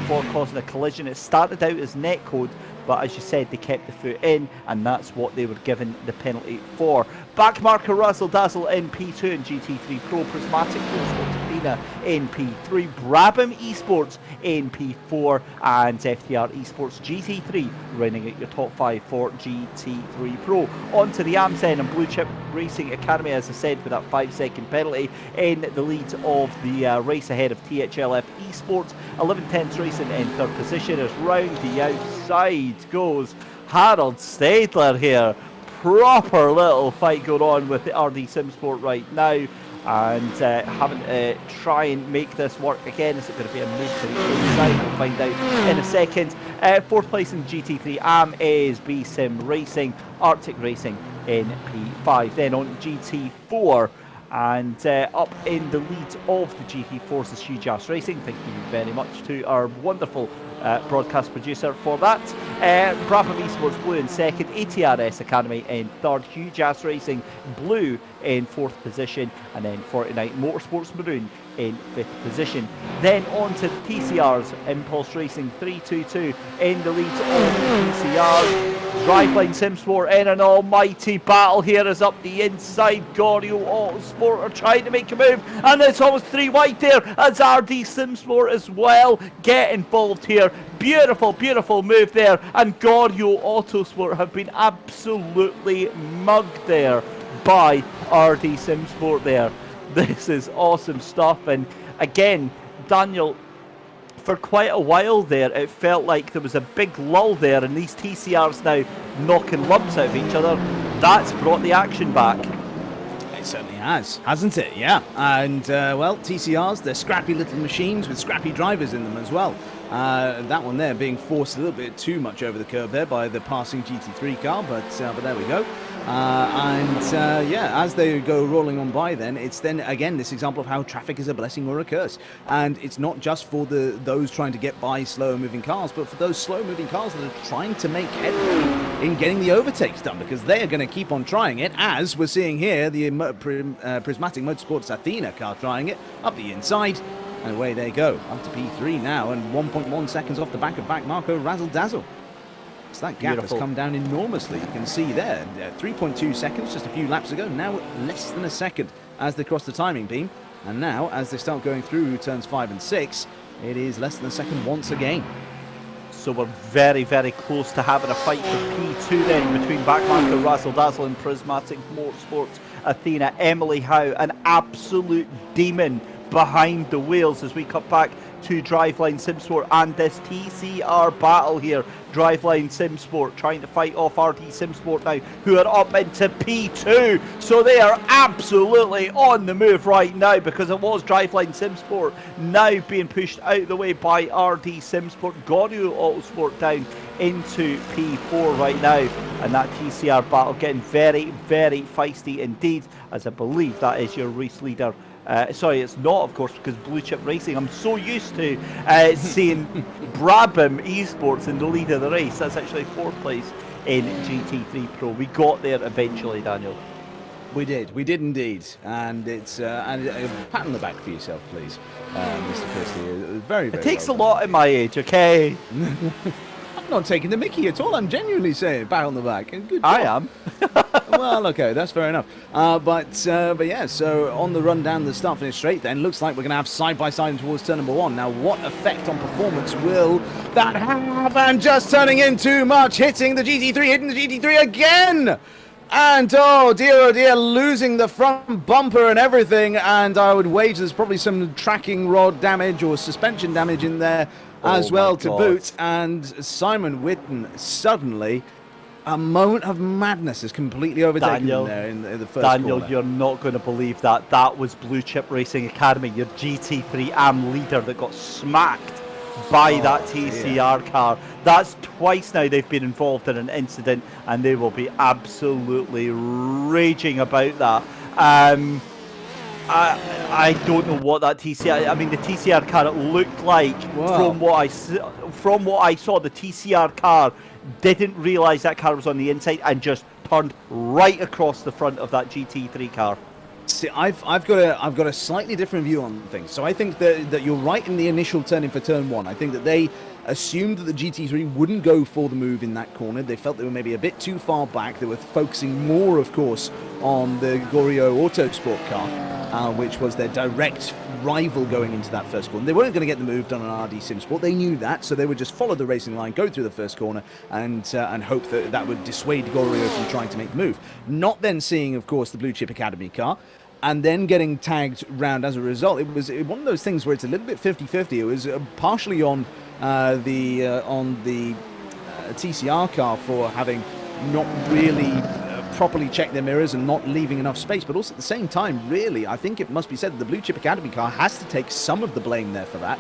for causing a collision. It started out as netcode, but as you said, they kept the foot in, and that's what they were given the penalty for. Backmarker Razzle Dazzle in P2 and GT3 Pro, Prismatic Motorsports Arena in P3, Brabham Esports in P4, and FTR Esports GT3 running at your top 5 for GT3 Pro. On to the AMSN and Blue Chip Racing Academy, as I said, with that 5-second penalty in the lead of the race ahead of THLF Esports. 11/10 Racing in third position as round the outside goes Harold Stadler here. Proper little fight going on with the RD Simsport right now, and having to try and make this work again. Is it going to be a move to the inside? We'll find out in a second. Fourth place in GT3 AM is B Sim Racing, Arctic Racing in P5. Then on GT4, and up in the lead of the GT4s is Hugh Jas Racing. Thank you very much to our wonderful broadcast producer for that. Brabham Esports Blue in second, ATRS Academy in third, Hugh Jas Racing Blue in fourth position, and then 49 Motorsports Maroon in fifth position. Then on to the TCRs, Impulse Racing 322 in the lead of the TCRs. Driveline Simsport in an almighty battle here as up the inside. Gorio Autosport are trying to make a move, and it's almost 3 wide there as RD Simsport as well get involved here. Beautiful, beautiful move there, and Gorio Autosport have been absolutely mugged there by RD Simsport there. This is awesome stuff, and again, Daniel, for quite a while there, it felt like there was a big lull there, and these TCRs now knocking lumps out of each other. That's brought the action back. It certainly has, hasn't it? Yeah. And, well, TCRs, they're scrappy little machines with scrappy drivers in them as well. That one there being forced a little bit too much over the curve there by the passing GT3 car, but there we go. Yeah, as they go rolling on by then, it's then again this example of how traffic is a blessing or a curse. And it's not just for those trying to get by slower moving cars, but for those slow moving cars that are trying to make headway in getting the overtakes done, because they are going to keep on trying it, as we're seeing here, the Prismatic Motorsports Athena car trying it up the inside. And away they go, up to P3 now, and 1.1 seconds off the back of Marco Razzle Dazzle. So that gap has come down enormously. You can see there, 3.2 seconds just a few laps ago, now less than a second as they cross the timing beam. And now, as they start going through turns 5 and 6, it is less than a second once again. So we're very, very close to having a fight for P2 then between backmarker Razzle Dazzle and Prismatic Motorsports Athena. Emily Howe, an absolute demon behind the wheels as we cut back to Driveline Simsport and this TCR battle here. Driveline Simsport trying to fight off RD Simsport now, who are up into P2. So they are absolutely on the move right now, because it was Driveline Simsport now being pushed out of the way by RD Simsport. Gorio Autosport down into P4 right now, and that TCR battle getting very, very feisty indeed, as I believe that is your race leader. Sorry, it's not, of course, because Blue Chip Racing, I'm so used to seeing Brabham Esports in the lead of the race. That's actually fourth place in GT3 Pro. We got there eventually, Daniel. We did indeed, and it's and a pat on the back for yourself, please, Mr. Christie. Very, very. It takes well a lot at my age, okay? done. I'm not taking the mickey at all. I'm genuinely saying pat on the back. And good I job. am. Well, okay, that's fair enough. But yeah, so on the run down the start finish straight, then looks like we're going to have side by side towards turn number 1. Now, what effect on performance will that have? And just turning in too much, hitting the GT3 again. And oh dear, losing the front bumper and everything. And I would wager there's probably some tracking rod damage or suspension damage in there as well to boot. And Simon Whitten suddenly. A moment of madness has completely overtaken him there in the first Daniel, corner. you're not going to believe that. That was Blue Chip Racing Academy, your GT3 AM leader that got smacked by that TCR car. That's twice now they've been involved in an incident, and they will be absolutely raging about that. I don't know what that TCR. I mean, the TCR car, it looked like from what I saw, the TCR car didn't realise that car was on the inside and just turned right across the front of that GT3 car. See, I've got a slightly different view on things. So I think that you're right in the initial turn in for turn 1. I think that they assumed that the GT3 wouldn't go for the move in that corner. They felt they were maybe a bit too far back. They were focusing more, of course, on the Goryeo Autosport car, which was their direct rival going into that first corner. They weren't going to get the move done on RD SimSport. They knew that, so they would just follow the racing line, go through the first corner, and hope that that would dissuade Goryeo from trying to make the move. Not then seeing, of course, the Blue Chip Academy car, and then getting tagged round as a result. It was one of those things where it's a little bit 50-50. It was partially on the TCR car for having not really properly checked their mirrors and not leaving enough space, but also at the same time, really, I think it must be said that the Blue Chip Academy car has to take some of the blame there for that,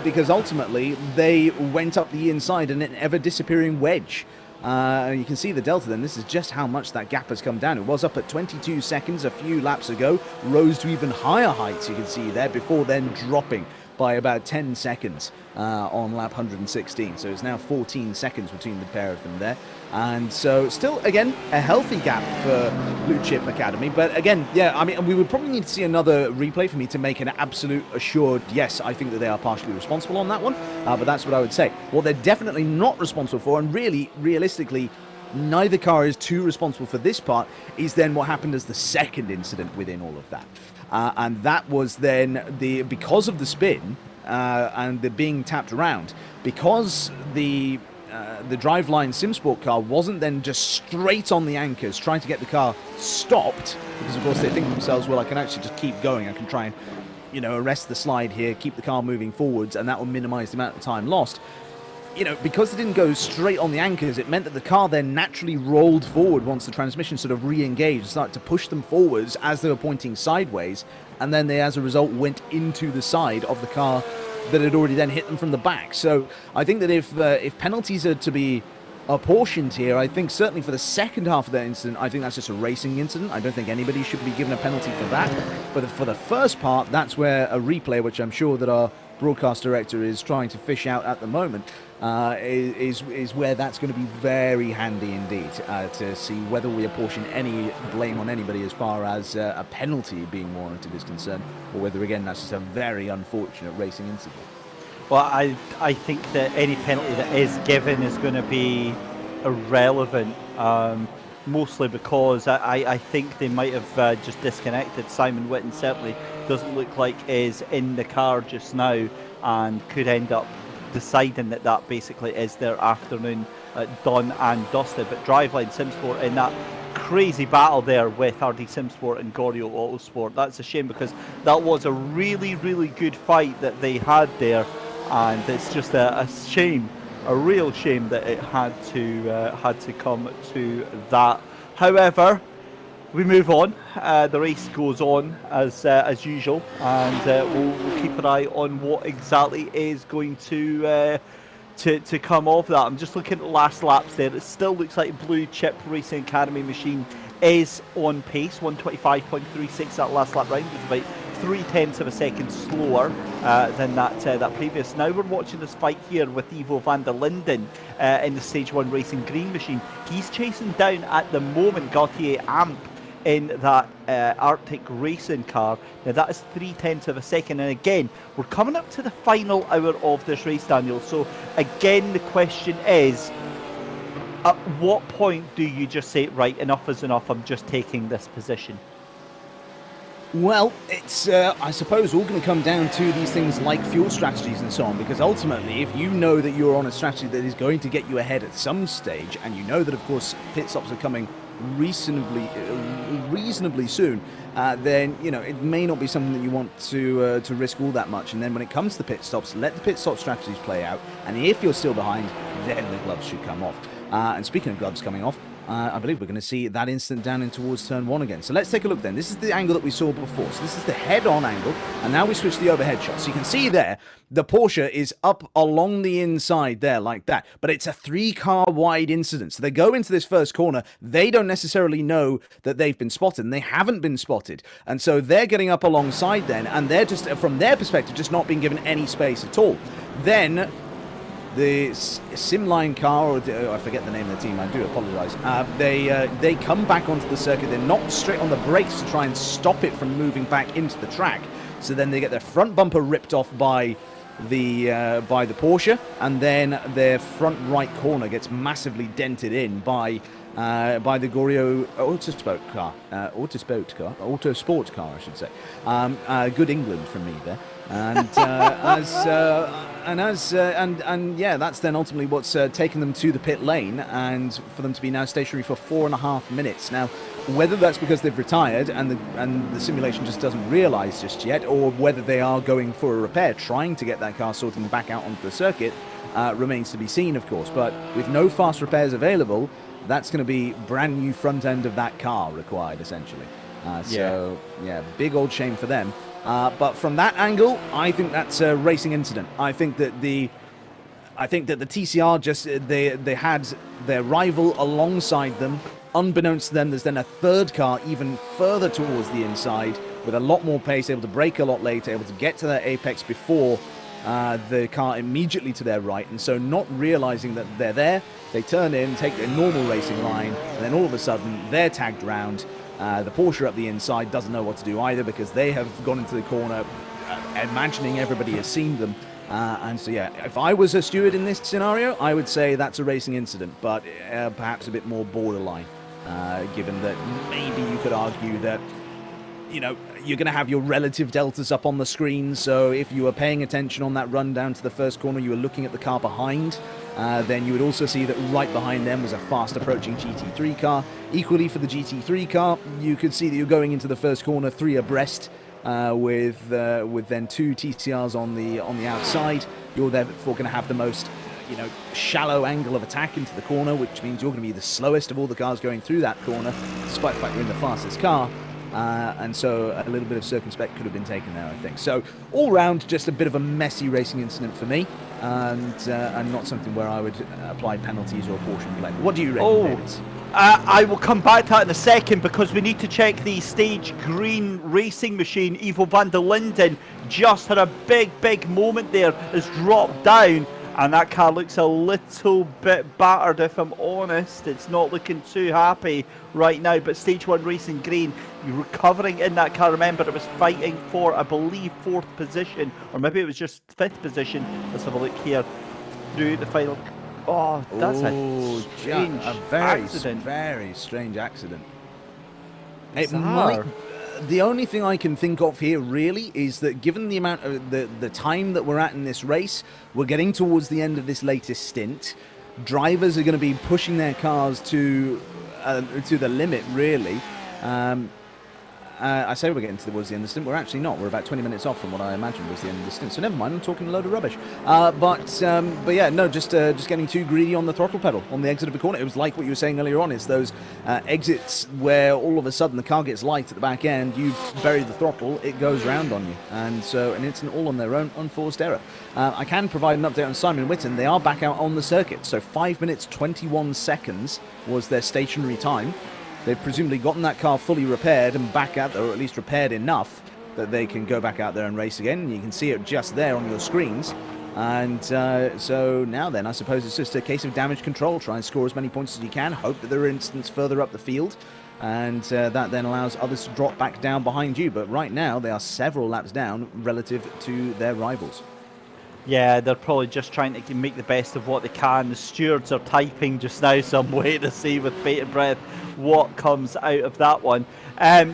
because ultimately they went up the inside in an ever-disappearing wedge. You can see the delta then. This is just how much that gap has come down. It was up at 22 seconds a few laps ago, rose to even higher heights, you can see there, before then dropping by about 10 seconds on lap 116. So it's now 14 seconds between the pair of them there. And so still, again, a healthy gap for Blue Chip Academy. But again, yeah, I mean, we would probably need to see another replay for me to make an absolute assured yes, I think that they are partially responsible on that one. But that's what I would say. What they're definitely not responsible for, and really, realistically, neither car is too responsible for this part, is then what happened as the second incident within all of that. And that was then because of the spin and the being tapped around, because the driveline SimSport car wasn't then just straight on the anchors trying to get the car stopped, because of course they think to themselves, well, I can actually just keep going, I can try and, you know, arrest the slide here, keep the car moving forwards, and that will minimize the amount of time lost. You know, because it didn't go straight on the anchors, it meant that the car then naturally rolled forward once the transmission sort of re-engaged, started to push them forwards as they were pointing sideways, and then they, as a result, went into the side of the car that had already then hit them from the back. So I think that if penalties are to be apportioned here, I think certainly for the second half of that incident, I think that's just a racing incident. I don't think anybody should be given a penalty for that. But for the first part, that's where a replay, which I'm sure that our broadcast director is trying to fish out at the moment, is where that's going to be very handy indeed, to see whether we apportion any blame on anybody as far as a penalty being warranted is concerned, or whether again that's just a very unfortunate racing incident. Well, I think that any penalty that is given is going to be irrelevant, mostly because I think they might have just disconnected. Simon Whitten certainly doesn't look like is in the car just now, and could end up deciding that that basically is their afternoon done and dusted. But Driveline SimSport in that crazy battle there with RD SimSport and Goryeo Autosport, that's a shame, because that was a really, really good fight that they had there, and it's just a shame, a real shame that it had to come to that. However, we move on. The race goes on as usual, and we'll keep an eye on what exactly is going to come of that. I'm just looking at the last laps there. It still looks like Blue Chip Racing Academy machine is on pace. 125.36 that last lap round. It was about 0.3 of a second slower than that previous. Now we're watching this fight here with Ivo van der Linden in the Stage 1 Racing Green machine. He's chasing down at the moment Gautier Amp in that Arctic racing car. Now that is 0.3 of a second, and again, we're coming up to the final hour of this race, Daniel. So again, the question is, at what point do you just say, right, enough is enough, I'm just taking this position? Well, it's, I suppose, all going to come down to these things like fuel strategies and so on, because ultimately, if you know that you're on a strategy that is going to get you ahead at some stage, and you know that, of course, pit stops are coming reasonably soon, then, you know, it may not be something that you want to risk all that much. And then when it comes to the pit stops, let the pit stop strategies play out, and if you're still behind, then the gloves should come off. And speaking of gloves coming off, I believe we're going to see that instant down in towards turn 1 again. So let's take a look then. This is the angle that we saw before. So this is the head-on angle, and now we switch to the overhead shot. So you can see there, the Porsche is up along the inside there like that, but it's a 3-car wide incident. So they go into this first corner. They don't necessarily know that they've been spotted, and they haven't been spotted. And so they're getting up alongside then, and they're just, from their perspective, just not being given any space at all. Then the Simline car, or I forget the name of the team, I do apologise, they come back onto the circuit. They're knocked straight on the brakes to try and stop it from moving back into the track. So then they get their front bumper ripped off by the Porsche, and then their front right corner gets massively dented in by the Gorio Autosport car, I should say. Good England from me there. And yeah, that's then ultimately what's taken them to the pit lane, and for them to be now stationary for 4.5 minutes. Now, whether that's because they've retired and the simulation just doesn't realise just yet, or whether they are going for a repair, trying to get that car sorted and back out onto the circuit, remains to be seen, of course. But with no fast repairs available, that's going to be brand new front end of that car required, essentially. So yeah, big old shame for them. But from that angle, I think that's a racing incident. I think that the TCR just they had their rival alongside them. Unbeknownst to them, there's then a third car even further towards the inside with a lot more pace, able to brake a lot later, able to get to their apex before the car immediately to their right. And so not realizing that they're there, they turn in, take their normal racing line, and then all of a sudden they're tagged round. The Porsche up the inside doesn't know what to do either, because they have gone into the corner imagining everybody has seen them. And so, yeah, if I was a steward in this scenario, I would say that's a racing incident, but perhaps a bit more borderline, given that maybe you could argue that, you know, you're going to have your relative deltas up on the screen. So if you were paying attention on that run down to the first corner, you were looking at the car behind, then you would also see that right behind them was a fast approaching GT3 car. Equally for the GT3 car, you could see that you're going into the first corner 3 abreast, with then 2 TCRs on the outside. You're therefore going to have the most, you know, shallow angle of attack into the corner, which means you're going to be the slowest of all the cars going through that corner, despite the fact you're in the fastest car. And so a little bit of circumspect could have been taken there, I think. So all round, just a bit of a messy racing incident for me, and not something where I would apply penalties or apportion blame. What do you reckon, David? I will come back to that in a second, because we need to check the stage green racing machine. Ivo van der Linden just had a big moment there, has dropped down, and that car looks a little bit battered, if I'm honest. It's not looking too happy right now, but Stage 1 Racing Green, you're recovering in that car. Remember, it was fighting for, I believe, 4th position, or maybe it was just 5th position. Let's have a look here through the final. Oh, that's a strange accident. Very strange accident. Bizarre. The only thing I can think of here really is that, given the amount of the time that we're at in this race, we're getting towards the end of this latest stint. Drivers are going to be pushing their cars to the limit, really. I say we're getting towards the end of the stint. We're actually not. We're about 20 minutes off from what I imagined was the end of the stint. So never mind. I'm talking a load of rubbish. But yeah, no, just getting too greedy on the throttle pedal on the exit of the corner. It was like what you were saying earlier on. It's those exits where all of a sudden the car gets light at the back end. You bury the throttle, it goes round on you, and it's an all on their own unforced error. I can provide an update on Simon Whitten. They are back out on the circuit. So 5 minutes 21 seconds was their stationary time. They've presumably gotten that car fully repaired and back out there, or at least repaired enough that they can go back out there and race again. You can see it just there on your screens. And so now then, I suppose it's just a case of damage control. Try and score as many points as you can. Hope that there are instants further up the field. and that then allows others to drop back down behind you. But right now, they are several laps down relative to their rivals. Yeah, they're probably just trying to make the best of what they can. The stewards are typing just now, so I'm waiting to see with bated breath what comes out of that one.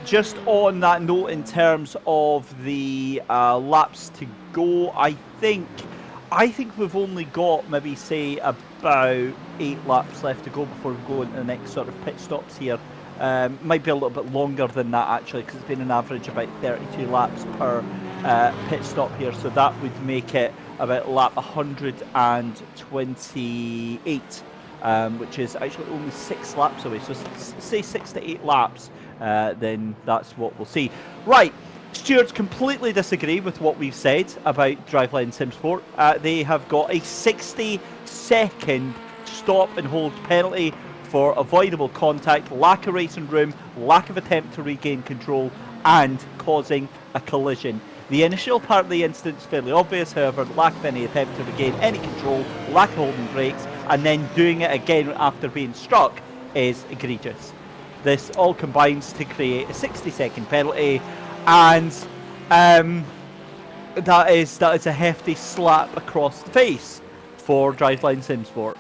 Just on that note, in terms of the laps to go, I think we've only got maybe, say, about 8 laps left to go before we go into the next sort of pit stops here. Might be a little bit longer than that, actually, because it's been an average about 32 laps per pit stop here, so that would make it about lap 128, which is actually only 6 laps away. So say 6 to 8 laps, then that's what we'll see. Right, stewards completely disagree with what we've said about Driveline SimSport. They have got a 60-second stop and hold penalty for avoidable contact, lack of racing room, lack of attempt to regain control, and causing a collision. The initial part of the incident is fairly obvious, however, lack of any attempt to regain any control, lack of holding brakes, and then doing it again after being struck is egregious. This all combines to create a 60-second penalty, and that is a hefty slap across the face for Driveline SimSport.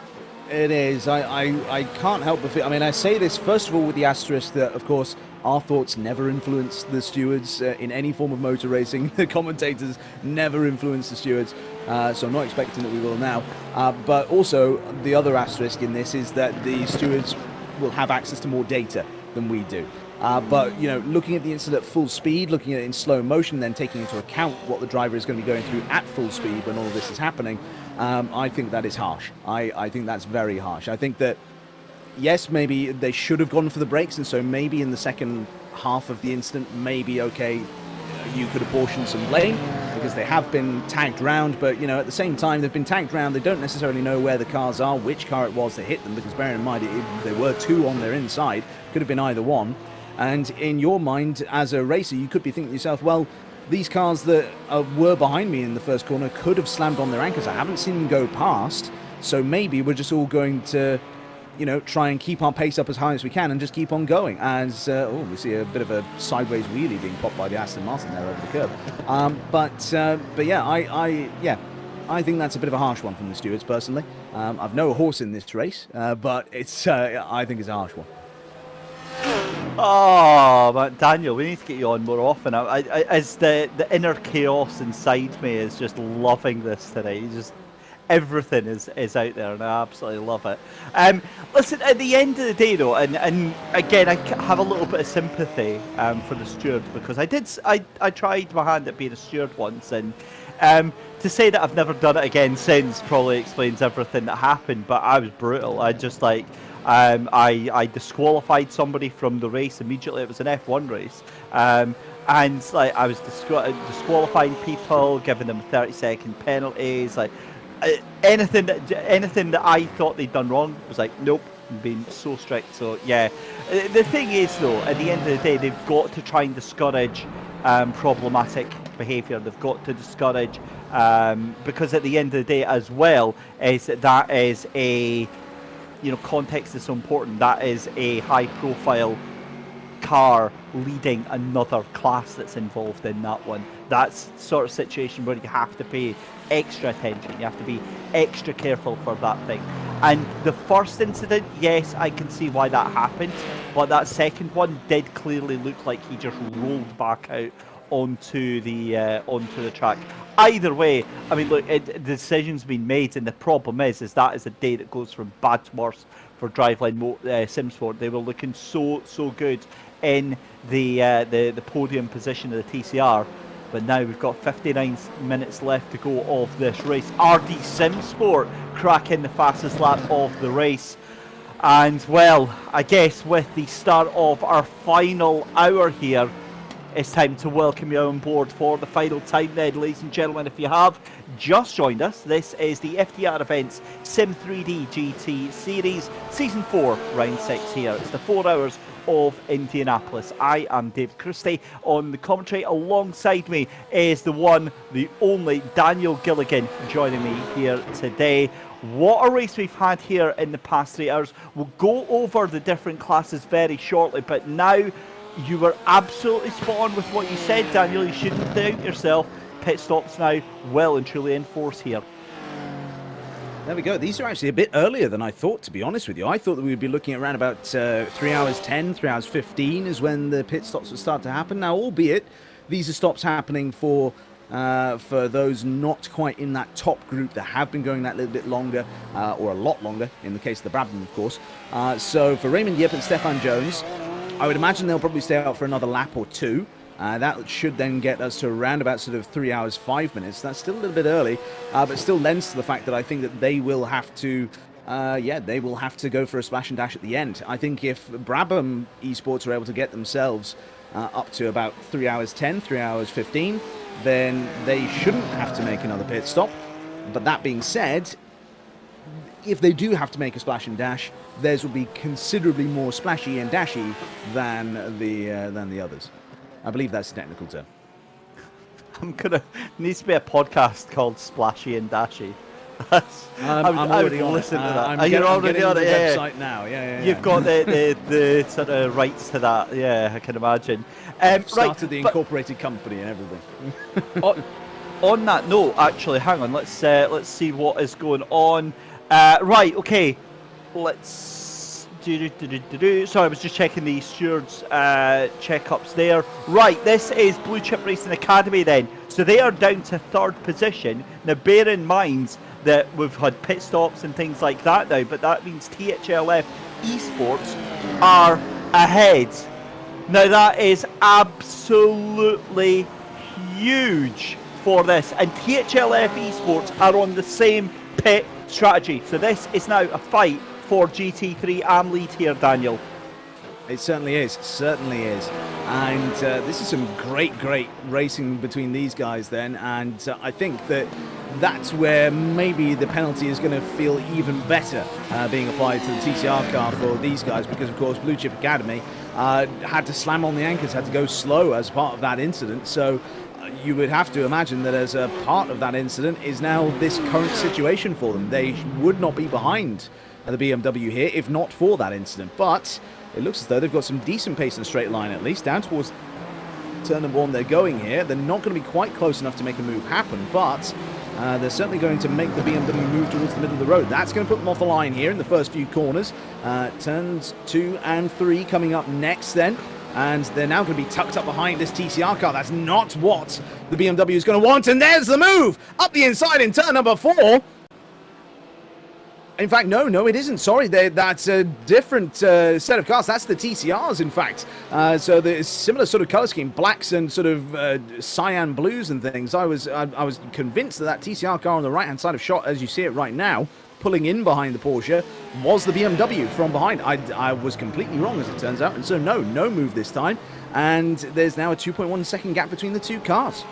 It is. I can't help but feel. I mean, I say this first of all with the asterisk that, of course, our thoughts never influence the stewards in any form of motor racing. The commentators never influence the stewards, so I'm not expecting that we will now. But also, the other asterisk in this is that the stewards will have access to more data than we do. But, you know, looking at the incident at full speed, looking at it in slow motion, then taking into account what the driver is going to be going through at full speed when all of this is happening, I think that is harsh. I think that's very harsh. I think that, yes, maybe they should have gone for the brakes, and so maybe in the second half of the incident, maybe, okay, you could apportion some blame because they have been tagged round, but, you know, at the same time, they've been tagged round. They don't necessarily know where the cars are, which car it was that hit them, because bearing in mind, there were 2 on their inside. Could have been either one. And in your mind, as a racer, you could be thinking to yourself, well, these cars that were behind me in the first corner could have slammed on their anchors. I haven't seen them go past, so maybe we're just all going to, you know, try and keep our pace up as high as we can and just keep on going. As we see a bit of a sideways wheelie being popped by the Aston Martin there over the curb. But yeah, I think that's a bit of a harsh one from the stewards personally. I've no horse in this race, but it's I think it's a harsh one. Oh, but Daniel, we need to get you on more often. As the inner chaos inside me is just loving this today. Everything is out there, and I absolutely love it. Listen, at the end of the day, though, and again, I have a little bit of sympathy for the steward, because I tried my hand at being a steward once, and to say that I've never done it again since probably explains everything that happened. But I was brutal. I disqualified somebody from the race immediately. It was an F1 race, and like I was disqualifying people, giving them 30-second penalties, like anything that I thought they'd done wrong was like, nope, I'm being so strict. So yeah, the thing is though, at the end of the day, they've got to try and discourage problematic behaviour. They've got to discourage because at the end of the day as well, that is a, you know, context is so important. That is a high-profile car leading another class that's involved in that one. That's the sort of situation where you have to pay extra attention. You have to be extra careful for that thing. And the first incident, yes, I can see why that happened, but that second one did clearly look like he just rolled back out onto the track. Either way, I mean, look, the decision's been made, and the problem is that is a day that goes from bad to worse for Driveline SimSport. They were looking so good in the podium position of the TCR, but now we've got 59 minutes left to go of this race. RD SimSport cracking the fastest lap of the race. And well, I guess with the start of our final hour here, it's time to welcome you on board for the final time then, ladies and gentlemen. If you have just joined us, this is the FTR Events Sim 3D GT Series, Season 4, Round 6 here. It's the 4 hours of Indianapolis. I am David Christie on the commentary. Alongside me is the one, the only Daniel Gilligan joining me here today. What a race we've had here in the past 3 hours. We'll go over the different classes very shortly, but now you were absolutely spot on with what you said, Daniel. You shouldn't doubt yourself. Pit stops now well and truly in force here. There we go. These are actually a bit earlier than I thought, to be honest with you. I thought that we would be looking at around about 3 hours 10, 3 hours 15 is when the pit stops would start to happen. Now, albeit these are stops happening for those not quite in that top group that have been going that little bit longer, or a lot longer, in the case of the Brabham, of course. So for Raymond Yip and Stefan Jones, I would imagine they'll probably stay out for another lap or two. That should then get us to around about sort of 3 hours 5 minutes. That's still a little bit early, but still lends to the fact that I think that they will have to, they will have to go for a splash and dash at the end. I think if Brabham Esports are able to get themselves up to about 3 hours 10, 3 hours 15, then they shouldn't have to make another pit stop. But that being said, if they do have to make a splash and dash, theirs will be considerably more splashy and dashy than the others. I believe that's a technical term. Needs to be a podcast called Splashy and Dashy. I'm already on listen it. to that. I'm You're already already on the it, website now. Yeah. You've got the sort of rights to that. Yeah, I can imagine. Started the incorporated company and everything. On that note, actually, hang on. Let's see what is going on. Right, okay. Let's So I was just checking the stewards' checkups there. Right, this is Blue Chip Racing Academy then. So they are down to 3rd position. Now bear in mind that we've had pit stops and things like that now, but that means THLF Esports are ahead. Now that is absolutely huge for this, and THLF Esports are on the same pit strategy. So this is now a fight for GT3 AM lead here, Daniel. It certainly is, and this is some great racing between these guys then, and I think that that's where maybe the penalty is going to feel even better being applied to the TCR car for these guys, because of course Blue Chip Academy had to slam on the anchors, had to go slow as part of that incident. So you would have to imagine that as a part of that incident is now this current situation for them. They would not be behind the BMW here if not for that incident, but it looks as though they've got some decent pace in the straight line, at least down towards turn number 1. They're going here. They're not going to be quite close enough to make a move happen, but they're certainly going to make the BMW move towards the middle of the road. That's going to put them off the line here in the first few corners. Turns 2 and 3 coming up next then, and they're now going to be tucked up behind this TCR car. That's not what the BMW is going to want, and there's the move up the inside in turn number 4. In fact, no, it isn't. Sorry, that's a different set of cars. That's the TCRs, in fact. So there's similar sort of color scheme, blacks and sort of cyan blues and things. I was convinced that TCR car on the right-hand side of shot, as you see it right now, pulling in behind the Porsche, was the BMW from behind. I was completely wrong, as it turns out. And so no move this time. And there's now a 2.1 second gap between the two cars.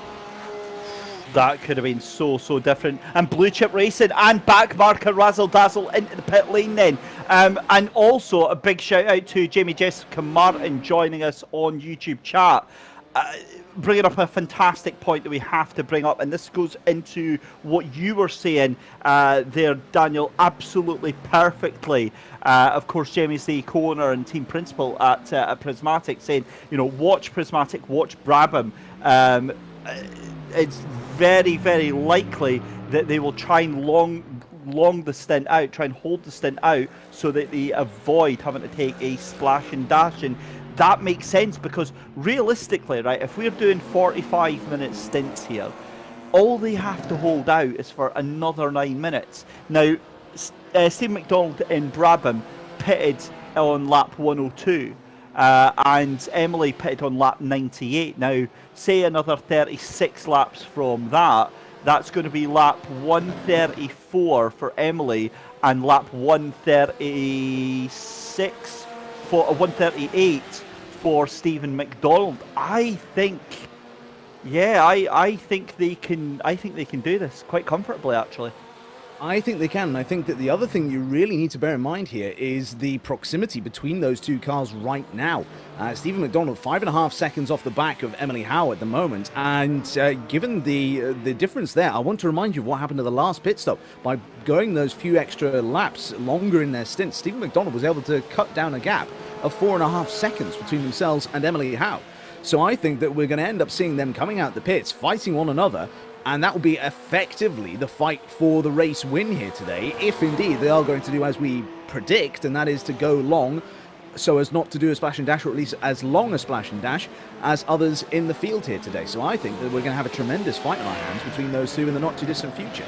That could have been so different. And Blue Chip Racing and backmarker Razzle Dazzle into the pit lane then. And also a big shout out to Jamie Jessica Martin joining us on YouTube chat. Bringing up a fantastic point that we have to bring up, and this goes into what you were saying there, Daniel, absolutely perfectly. Of course, Jamie's the co-owner and team principal at Prismatic, saying, watch Prismatic, watch Brabham. It's very likely that they will try and long the stint out, try and hold the stint out so that they avoid having to take a splash and dash. And that makes sense because realistically, right, if we're doing 45-minute stints here, all they have to hold out is for another 9 minutes. Now, Steve McDonald in Brabham pitted on lap 102. And Emily pitted on lap 98. Now, say another 36 laps from that, that's going to be lap 134 for Emily and lap 138 for Stephen McDonald. I think, yeah, I think they can. I think they can do this quite comfortably, actually. I think they can, and I think that the other thing you really need to bear in mind here is the proximity between those two cars right now. Stephen McDonald, 5.5 seconds off the back of Emily Howe at the moment, and given the difference there, I want to remind you of what happened to the last pit stop. By going those few extra laps longer in their stints, Stephen McDonald was able to cut down a gap of 4.5 seconds between themselves and Emily Howe. So I think that we're going to end up seeing them coming out the pits, fighting one another, and that will be effectively the fight for the race win here today, if indeed they are going to do as we predict, and that is to go long so as not to do a splash and dash, or at least as long a splash and dash as others in the field here today. So I think that we're going to have a tremendous fight on our hands between those two in the not too distant future.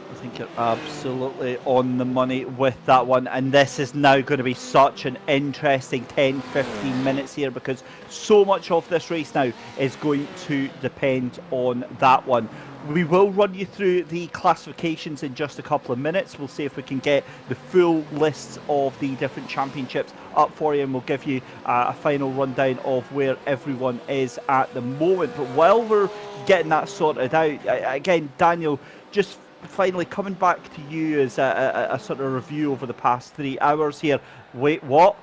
I think you're absolutely on the money with that one, and this is now going to be such an interesting 10-15 minutes here, because so much of this race now is going to depend on that one. We will run you through the classifications in just a couple of minutes. We'll see if we can get the full lists of the different championships up for you, and we'll give you a final rundown of where everyone is at the moment. But while we're getting that sorted out, again, Daniel, just finally coming back to you as a sort of review over the past 3 hours here. Wait, what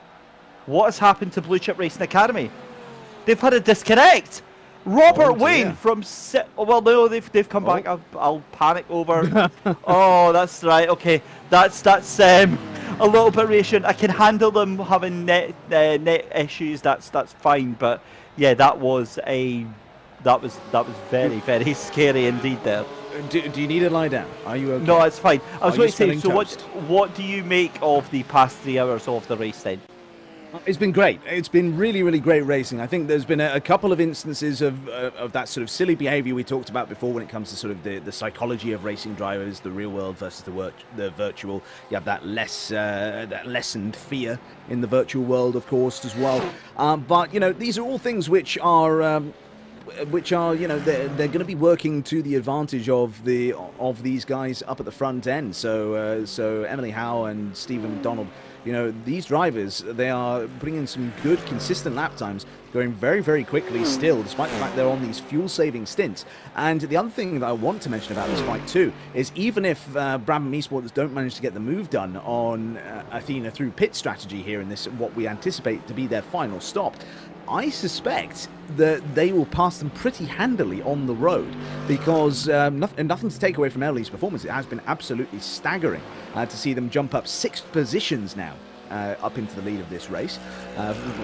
has happened to Blue Chip Racing Academy? They've had a disconnect. Robert Wayne from well, no, they've come back. I'll panic over. Oh, that's right. Okay, that's a little bit reassuring. I can handle them having net issues. That's fine. But yeah, that was very, very scary indeed there. Do you need to lie down? Are you okay? No, it's fine. I was going to say, so toast? what do you make of the past 3 hours of the race then? It's been great. It's been really, really great racing. I think there's been a couple of instances of that sort of silly behavior we talked about before when it comes to sort of the psychology of racing drivers, the real world versus the virtual. You have that that lessened fear in the virtual world, of course, as well. But, you know, these are all things which are you know, they're going to be working to the advantage of these guys up at the front end. So Emily Howe and Stephen McDonald, you know, these drivers, they are putting in some good consistent lap times, going very, very quickly still, despite the fact they're on these fuel-saving stints. And the other thing that I want to mention about this fight too is, even if Brabham Esports don't manage to get the move done on Athena through pit strategy here in this, what we anticipate to be their final stop, I suspect that they will pass them pretty handily on the road, because nothing to take away from Emily's performance. It has been absolutely staggering to see them jump up 6 positions now up into the lead of this race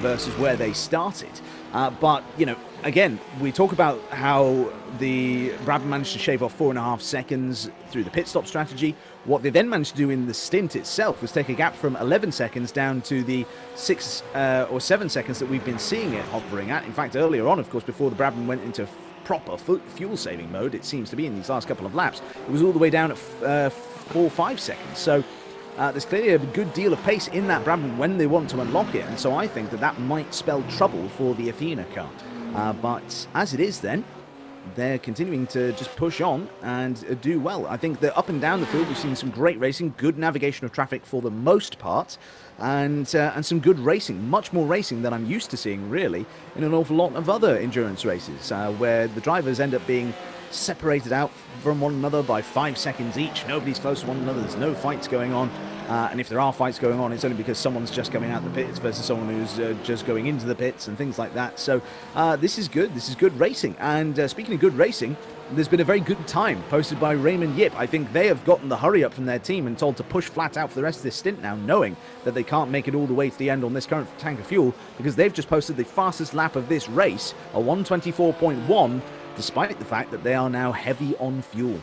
versus where they started. But, you know, again, we talk about how the Brabham managed to shave off 4.5 seconds through the pit stop strategy. What they then managed to do in the stint itself was take a gap from 11 seconds down to the 6 or 7 seconds that we've been seeing it hovering at. In fact, earlier on, of course, before the Brabham went into proper fuel-saving mode, it seems to be in these last couple of laps, it was all the way down at 4 or 5 seconds. So there's clearly a good deal of pace in that Brabham when they want to unlock it, and so I think that might spell trouble for the Athena car. But as it is then, they're continuing to just push on and do well. I think that up and down the field we've seen some great racing, good navigation of traffic for the most part, and some good racing, much more racing than I'm used to seeing really in an awful lot of other endurance races, where the drivers end up being separated out from one another by 5 seconds each. Nobody's close to one another, there's no fights going on. And if there are fights going on, it's only because someone's just coming out the pits versus someone who's just going into the pits and things like that. So this is good. This is good racing. And speaking of good racing, there's been a very good time posted by Raymond Yip. I think they have gotten the hurry up from their team and told to push flat out for the rest of this stint now, knowing that they can't make it all the way to the end on this current tank of fuel, because they've just posted the fastest lap of this race, a 1:24.1, despite the fact that they are now heavy on fuel.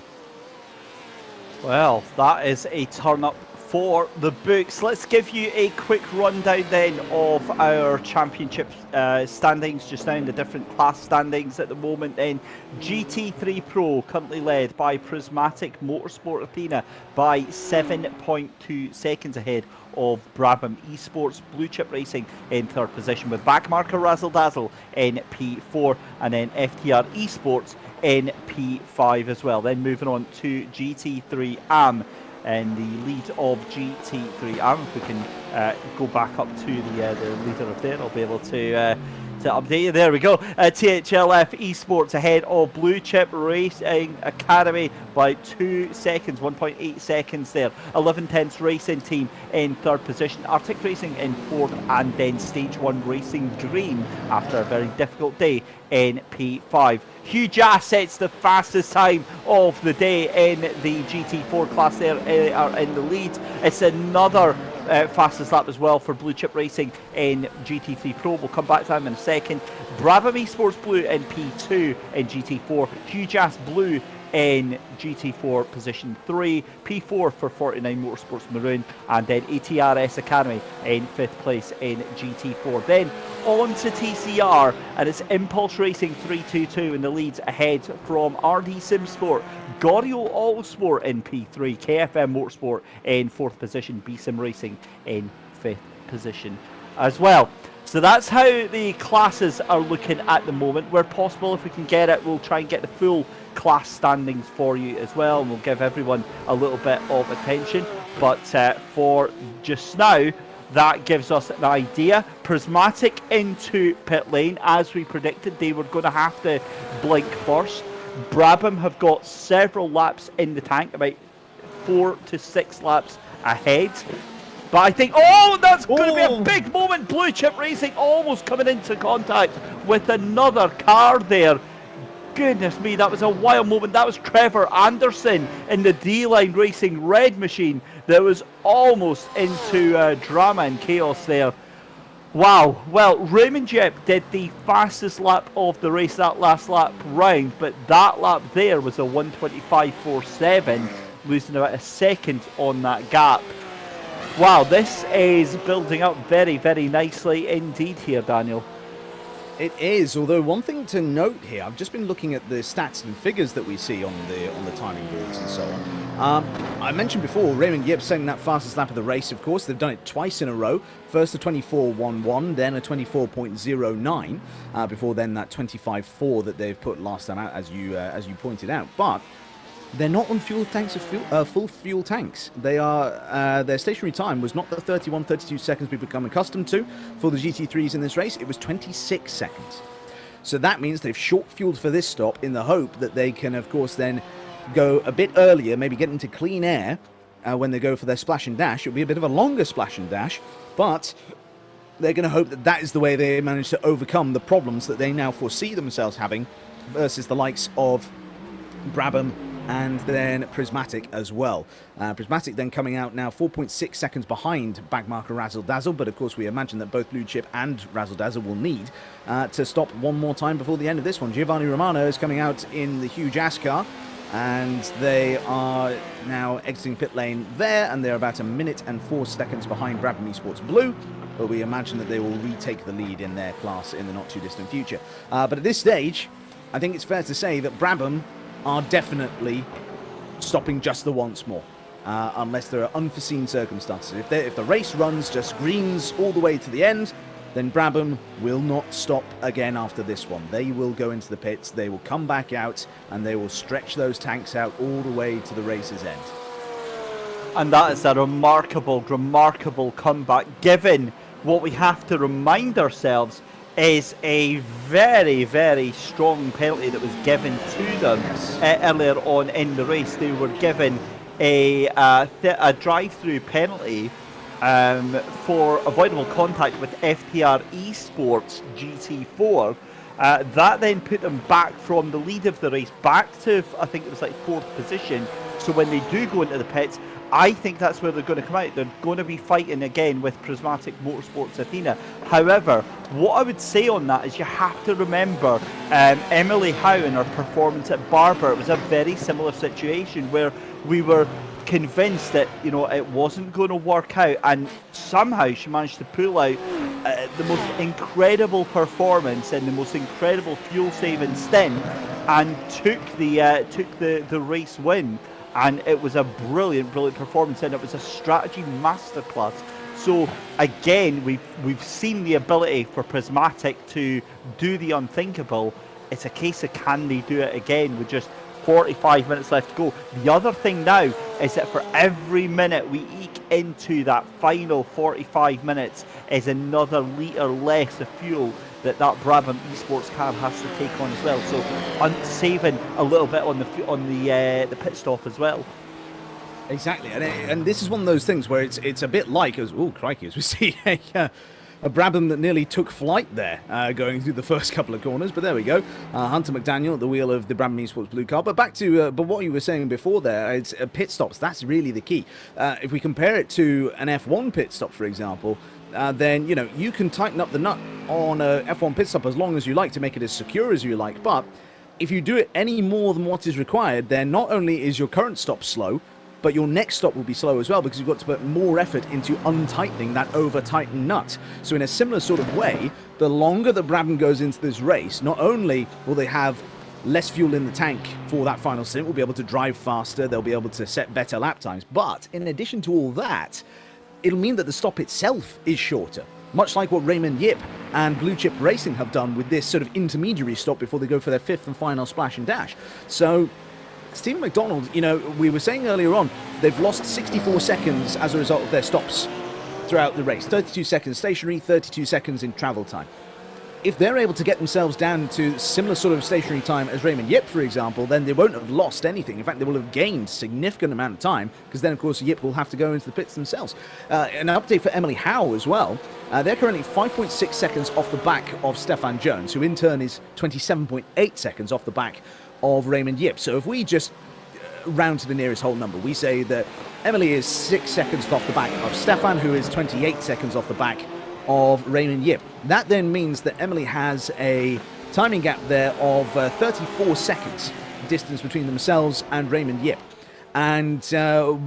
Well, that is a turn up for the books. Let's give you a quick rundown then of our championship standings just now in the different class standings at the moment. Then GT3 Pro currently led by Prismatic Motorsport Athena by 7.2 seconds ahead of Brabham Esports. Blue Chip Racing in third position with backmarker Razzle Dazzle in P4, and then FTR Esports in P5 as well. Then moving on to GT3 AM. in the lead of GT3. And if we can go back up to the leader up there, I'll be able to update you. There we go. THLF Esports ahead of Blue Chip Racing Academy by 2 seconds, 1.8 seconds there. 11 Tenths Racing Team in third position. Arctic Racing in fourth, and then Stage 1 Racing Green after a very difficult day in P5. Huge Assets, the fastest time of the day in the GT4 class there, are in the lead. It's another fastest lap as well for Blue Chip Racing in GT3 Pro. We'll come back to them in a second. Brabham Esports Blue in P2 in GT4. Huge Ass Blue in GT4 position 3. P4 for 49 Motorsports Maroon, and then ATRS Academy in 5th place in GT4. Then on to TCR, and it's Impulse Racing 322 in the leads ahead from RD Sim Sport. Gorio All Sport in P3, KFM Motorsport in 4th position, B-Sim Racing in 5th position as well. So that's how the classes are looking at the moment. Where possible, if we can get it, we'll try and get the full class standings for you as well, and we'll give everyone a little bit of attention. But for just now, that gives us an idea. Prismatic into pit lane, as we predicted. They were going to have to blink first. Brabham have got several laps in the tank, about 4 to 6 laps ahead. But I think, that's going to be a big moment. Blue Chip Racing almost coming into contact with another car there. Goodness me, that was a wild moment. That was Trevor Anderson in the D-Line Racing red machine that was almost into drama and chaos there. Wow. Well, Raymond Jep did the fastest lap of the race that last lap round, but that lap there was a 1:25.47, losing about a second on that gap. Wow, this is building up very, very nicely indeed here, Daniel. It is, although one thing to note here, I've just been looking at the stats and figures that we see on the timing boards and so on. I mentioned before, Raymond Yip setting that fastest lap of the race, of course. They've done it twice in a row. First a 24.11, then a 24.09, before then that 25.4 that they've put last time out, as you pointed out. But they're not on fuel tanks of full fuel tanks. They are their stationary time was not the 31-32 seconds we've become accustomed to for the GT3s in this race. It was 26 seconds. So that means they've short fueled for this stop in the hope that they can, of course, then go a bit earlier, maybe get into clean air when they go for their splash and dash. It'll be a bit of a longer splash and dash, but they're going to hope that that is the way they manage to overcome the problems that they now foresee themselves having versus the likes of Brabham and then Prismatic as well. Prismatic then coming out now 4.6 seconds behind backmarker Razzle Dazzle, but of course we imagine that both Blue Chip and Razzle Dazzle will need to stop one more time before the end of this one. Giovanni Romano is coming out in the huge ass car, and they are now exiting pit lane there, and they're about 1 minute and 4 seconds behind Brabham Esports Blue, but we imagine that they will retake the lead in their class in the not too distant future. But at this stage, I think it's fair to say that Brabham are definitely stopping just the once more, unless there are unforeseen circumstances. If the race runs just greens all the way to the end, then Brabham will not stop again after this one. They will go into the pits, they will come back out, and they will stretch those tanks out all the way to the race's end. And that is a remarkable, remarkable comeback, given what we have to remind ourselves is a very, very strong penalty that was given to them earlier on in the race. They were given a drive-through penalty for avoidable contact with FTR Esports GT4. That then put them back from the lead of the race back to, I think it was like 4th position. So when they do go into the pits, I think that's where they're going to come out. They're going to be fighting again with Prismatic Motorsports Athena. However, what I would say on that is you have to remember Emily Howe and her performance at Barber. It was a very similar situation where we were convinced that, you know, it wasn't going to work out, and somehow she managed to pull out the most incredible performance and the most incredible fuel-saving stint, and took the race win. And it was a brilliant, brilliant performance, and it was a strategy masterclass. So again, we've seen the ability for Prismatic to do the unthinkable. It's a case of, can they do it again with just 45 minutes left to go. The other thing now is that for every minute we eke into that final 45 minutes is another litre less of fuel that Brabham Esports car has to take on as well. So saving a little bit on the pit stop as well. Exactly, and this is one of those things where it's a bit like, as we see a Brabham that nearly took flight there, going through the first couple of corners. But there we go, Hunter McDaniel at the wheel of the Brabham Esports blue car. But back to but what you were saying before there, it's pit stops. That's really the key. If we compare it to an F1 pit stop, for example, then you can tighten up the nut on a F1 pit stop as long as you like to make it as secure as you like. But if you do it any more than what is required, then not only is your current stop slow, but your next stop will be slow as well, because you've got to put more effort into untightening that over-tightened nut. So in a similar sort of way, the longer that Brabham goes into this race, not only will they have less fuel in the tank for that final stint, will be able to drive faster, they'll be able to set better lap times, but in addition to all that, it'll mean that the stop itself is shorter. Much like what Raymond Yip and Blue Chip Racing have done with this sort of intermediary stop before they go for their fifth and final splash and dash. So Stephen McDonald, we were saying earlier on, they've lost 64 seconds as a result of their stops throughout the race. 32 seconds stationary, 32 seconds in travel time. If they're able to get themselves down to similar sort of stationary time as Raymond Yip, for example, then they won't have lost anything. In fact, they will have gained significant amount of time, because then, of course, Yip will have to go into the pits themselves. An update for Emily Howe as well. They're currently 5.6 seconds off the back of Stefan Jones, who in turn is 27.8 seconds off the back of Raymond Yip. So if we just round to the nearest whole number, we say that Emily is 6 seconds off the back of Stefan, who is 28 seconds off the back of Raymond Yip. That then means that Emily has a timing gap there of 34 seconds distance between themselves and Raymond Yip. And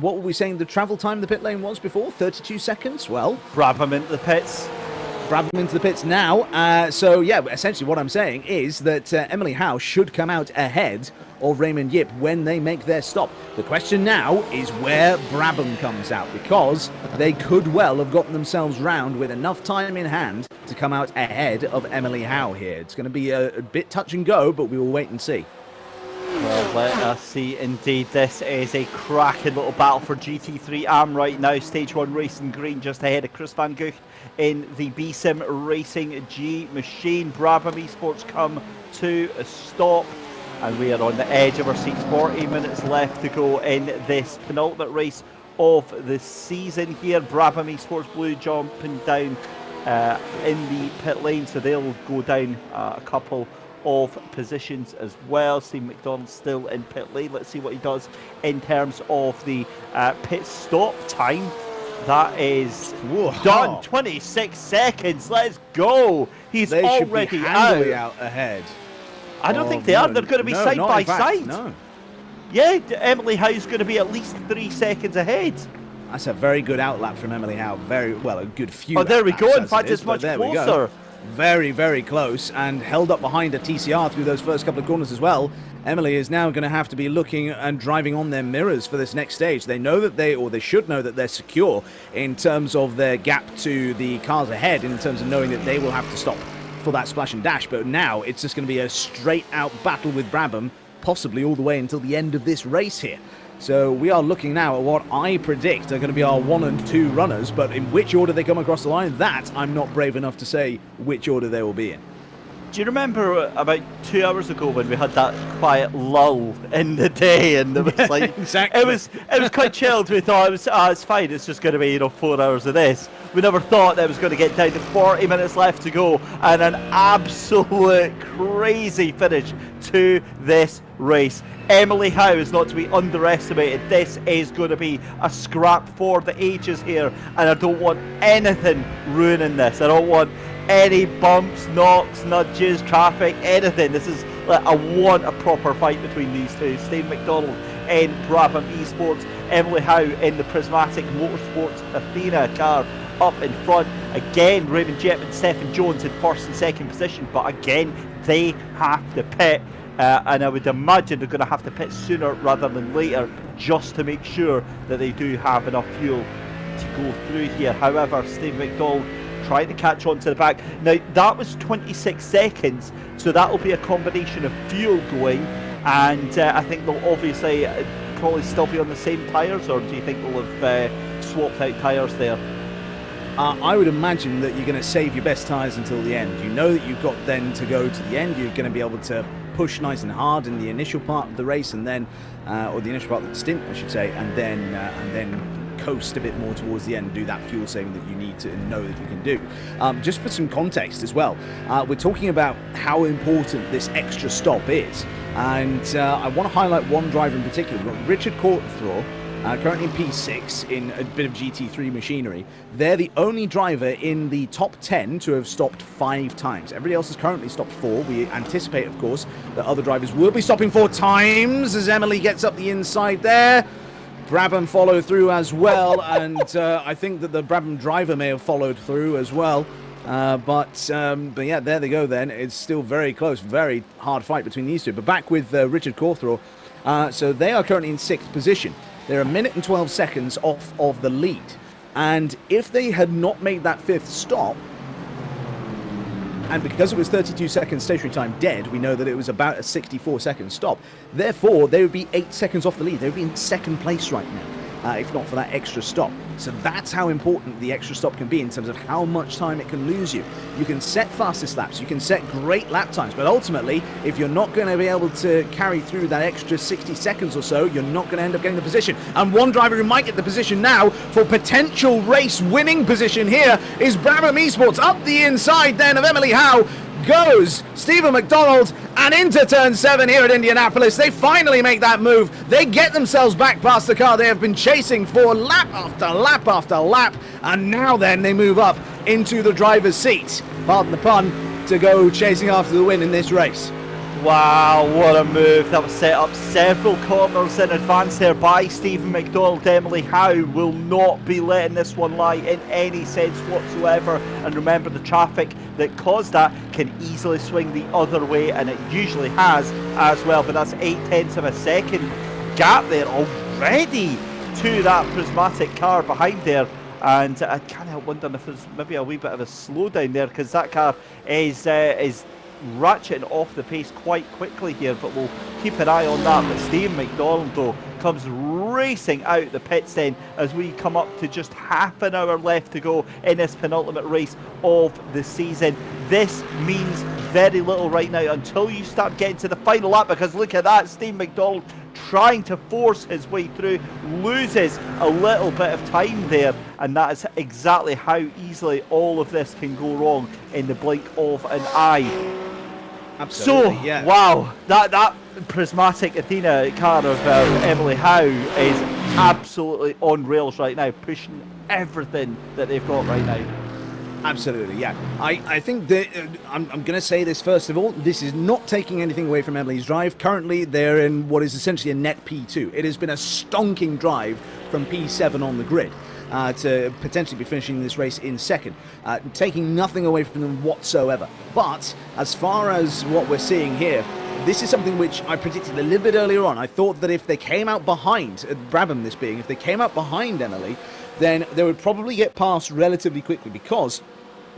what were we saying the travel time in the pit lane was before? 32 seconds? Well, Brabham into the pits. Brabham into the pits now. So yeah, essentially what I'm saying is that Emily Howe should come out ahead of Raymond Yip when they make their stop. The question now is where Brabham comes out, because they could well have gotten themselves round with enough time in hand to come out ahead of Emily Howe here. It's going to be a bit touch and go, but we will wait and see. Well, let us see. Indeed, this is a cracking little battle for GT3 AM right now. Stage 1 racing green just ahead of Chris Van Gucht in the BSIM Racing G machine. Brabham Esports come to a stop, and we are on the edge of our seats. 40 minutes left to go in this penultimate race of the season here. Brabham Esports Blue jumping down in the pit lane, so they'll go down a couple of positions as well. Steve McDonald still in pit lane. Let's see what he does in terms of the pit stop time. That is done. 26 seconds. Let's go. He's they already should be handily out ahead. I don't think they are. They're going to be side by side. No. Yeah, Emily Howe's going to be at least 3 seconds ahead. That's a very good outlap from Emily Howe. Very well, a good few. Oh, there we go. In fact, it's much closer. Very, very close, and held up behind a TCR through those first couple of corners as well. Emily is now going to have to be looking and driving on their mirrors for this next stage. They know that they should know that they're secure in terms of their gap to the cars ahead, in terms of knowing that they will have to stop for that splash and dash. But now it's just going to be a straight out battle with Brabham, possibly all the way until the end of this race here. So we are looking now at what I predict are going to be our 1 and 2 runners, but in which order they come across the line, that I'm not brave enough to say which order they will be in. Do you remember about 2 hours ago when we had that quiet lull in the day, and it was like exactly. it was quite chilled. We thought it's fine. It's just going to be 4 hours of this. We never thought that it was going to get down to 40 minutes left to go, and an absolute crazy finish to this race. Emily Howe is not to be underestimated. This is going to be a scrap for the ages here, and I don't want anything ruining this. I don't want any bumps, knocks, nudges, traffic, anything. This is I want a proper fight between these two. Steve McDonald in Brabham Esports, Emily Howe in the prismatic Motorsports Athena car up in front. Again, Raymond Jett and Stefan Jones in first and second position, but again, they have to pit. And I would imagine they're going to have to pit sooner rather than later, just to make sure that they do have enough fuel to go through here. However, Steve McDonald trying to catch on to the back. Now, that was 26 seconds, so that will be a combination of fuel going and I think they'll obviously probably still be on the same tyres, or do you think they'll have swapped out tyres there? I would imagine that you're going to save your best tyres until the end. You know that you've got then to go to the end. You're going to be able to push nice and hard in the initial part of the race, and then, or the initial part of the stint, I should say, and then coast a bit more towards the end, do that fuel saving that you need to know that you can do. Just for some context as well, we're talking about how important this extra stop is, and I want to highlight one driver in particular. We've got Richard Courtthrow, currently in P6 in a bit of GT3 machinery. They're the only driver in the top 10 to have stopped 5 times. Everybody else has currently stopped 4. We anticipate, of course, that other drivers will be stopping 4 times as Emily gets up the inside there. Brabham follow through as well, and I think that the Brabham driver may have followed through as well. But yeah, there they go then. It's still very close, very hard fight between these two. But back with Richard Courthrow. So they are currently in 6th position. They're 1 minute and 12 seconds off of the lead. And if they had not made that 5th stop, and because it was 32 seconds stationary time dead, we know that it was about a 64-second stop. Therefore, they would be 8 seconds off the lead. They would be in 2nd place right now, if not for that extra stop. So that's how important the extra stop can be in terms of how much time it can lose you. You can set fastest laps, you can set great lap times, but ultimately, if you're not going to be able to carry through that extra 60 seconds or so, you're not going to end up getting the position. And one driver who might get the position now for potential race winning position here is Brabham Esports. Up the inside then of Emily Howe goes Stephen McDonald, and into turn 7 here at Indianapolis. They finally make that move. They get themselves back past the car they have been chasing for lap after lap after lap, and now then they move up into the driver's seat, pardon the pun, to go chasing after the win in this race. Wow, what a move. That was set up several corners in advance there by Stephen McDonald. Emily Howe will not be letting this one lie in any sense whatsoever. And remember, the traffic that caused that can easily swing the other way, and it usually has as well. But that's 0.8 of a second gap there already to that prismatic car behind there. And I can't help wondering if there's maybe a wee bit of a slowdown there, because that car is ratcheting off the pace quite quickly here, but we'll keep an eye on that. But Stephen McDonald, though, comes racing out the pits then as we come up to just half an hour left to go in this penultimate race of the season. This means very little right now until you start getting to the final lap, because look at that, Stephen McDonald trying to force his way through, loses a little bit of time there, and that is exactly how easily all of this can go wrong in the blink of an eye. Absolutely, so, yeah. Wow, that prismatic Athena car of Emily Howe is absolutely on rails right now, pushing everything that they've got right now. Absolutely, yeah. I think that I'm going to say this first of all. This is not taking anything away from Emily's drive. Currently, they're in what is essentially a net P2. It has been a stonking drive from P7 on the grid to potentially be finishing this race in 2nd, taking nothing away from them whatsoever. But as far as what we're seeing here, this is something which I predicted a little bit earlier on. I thought that if they came out behind, Brabham this being, if they came out behind Emily, then they would probably get past relatively quickly, because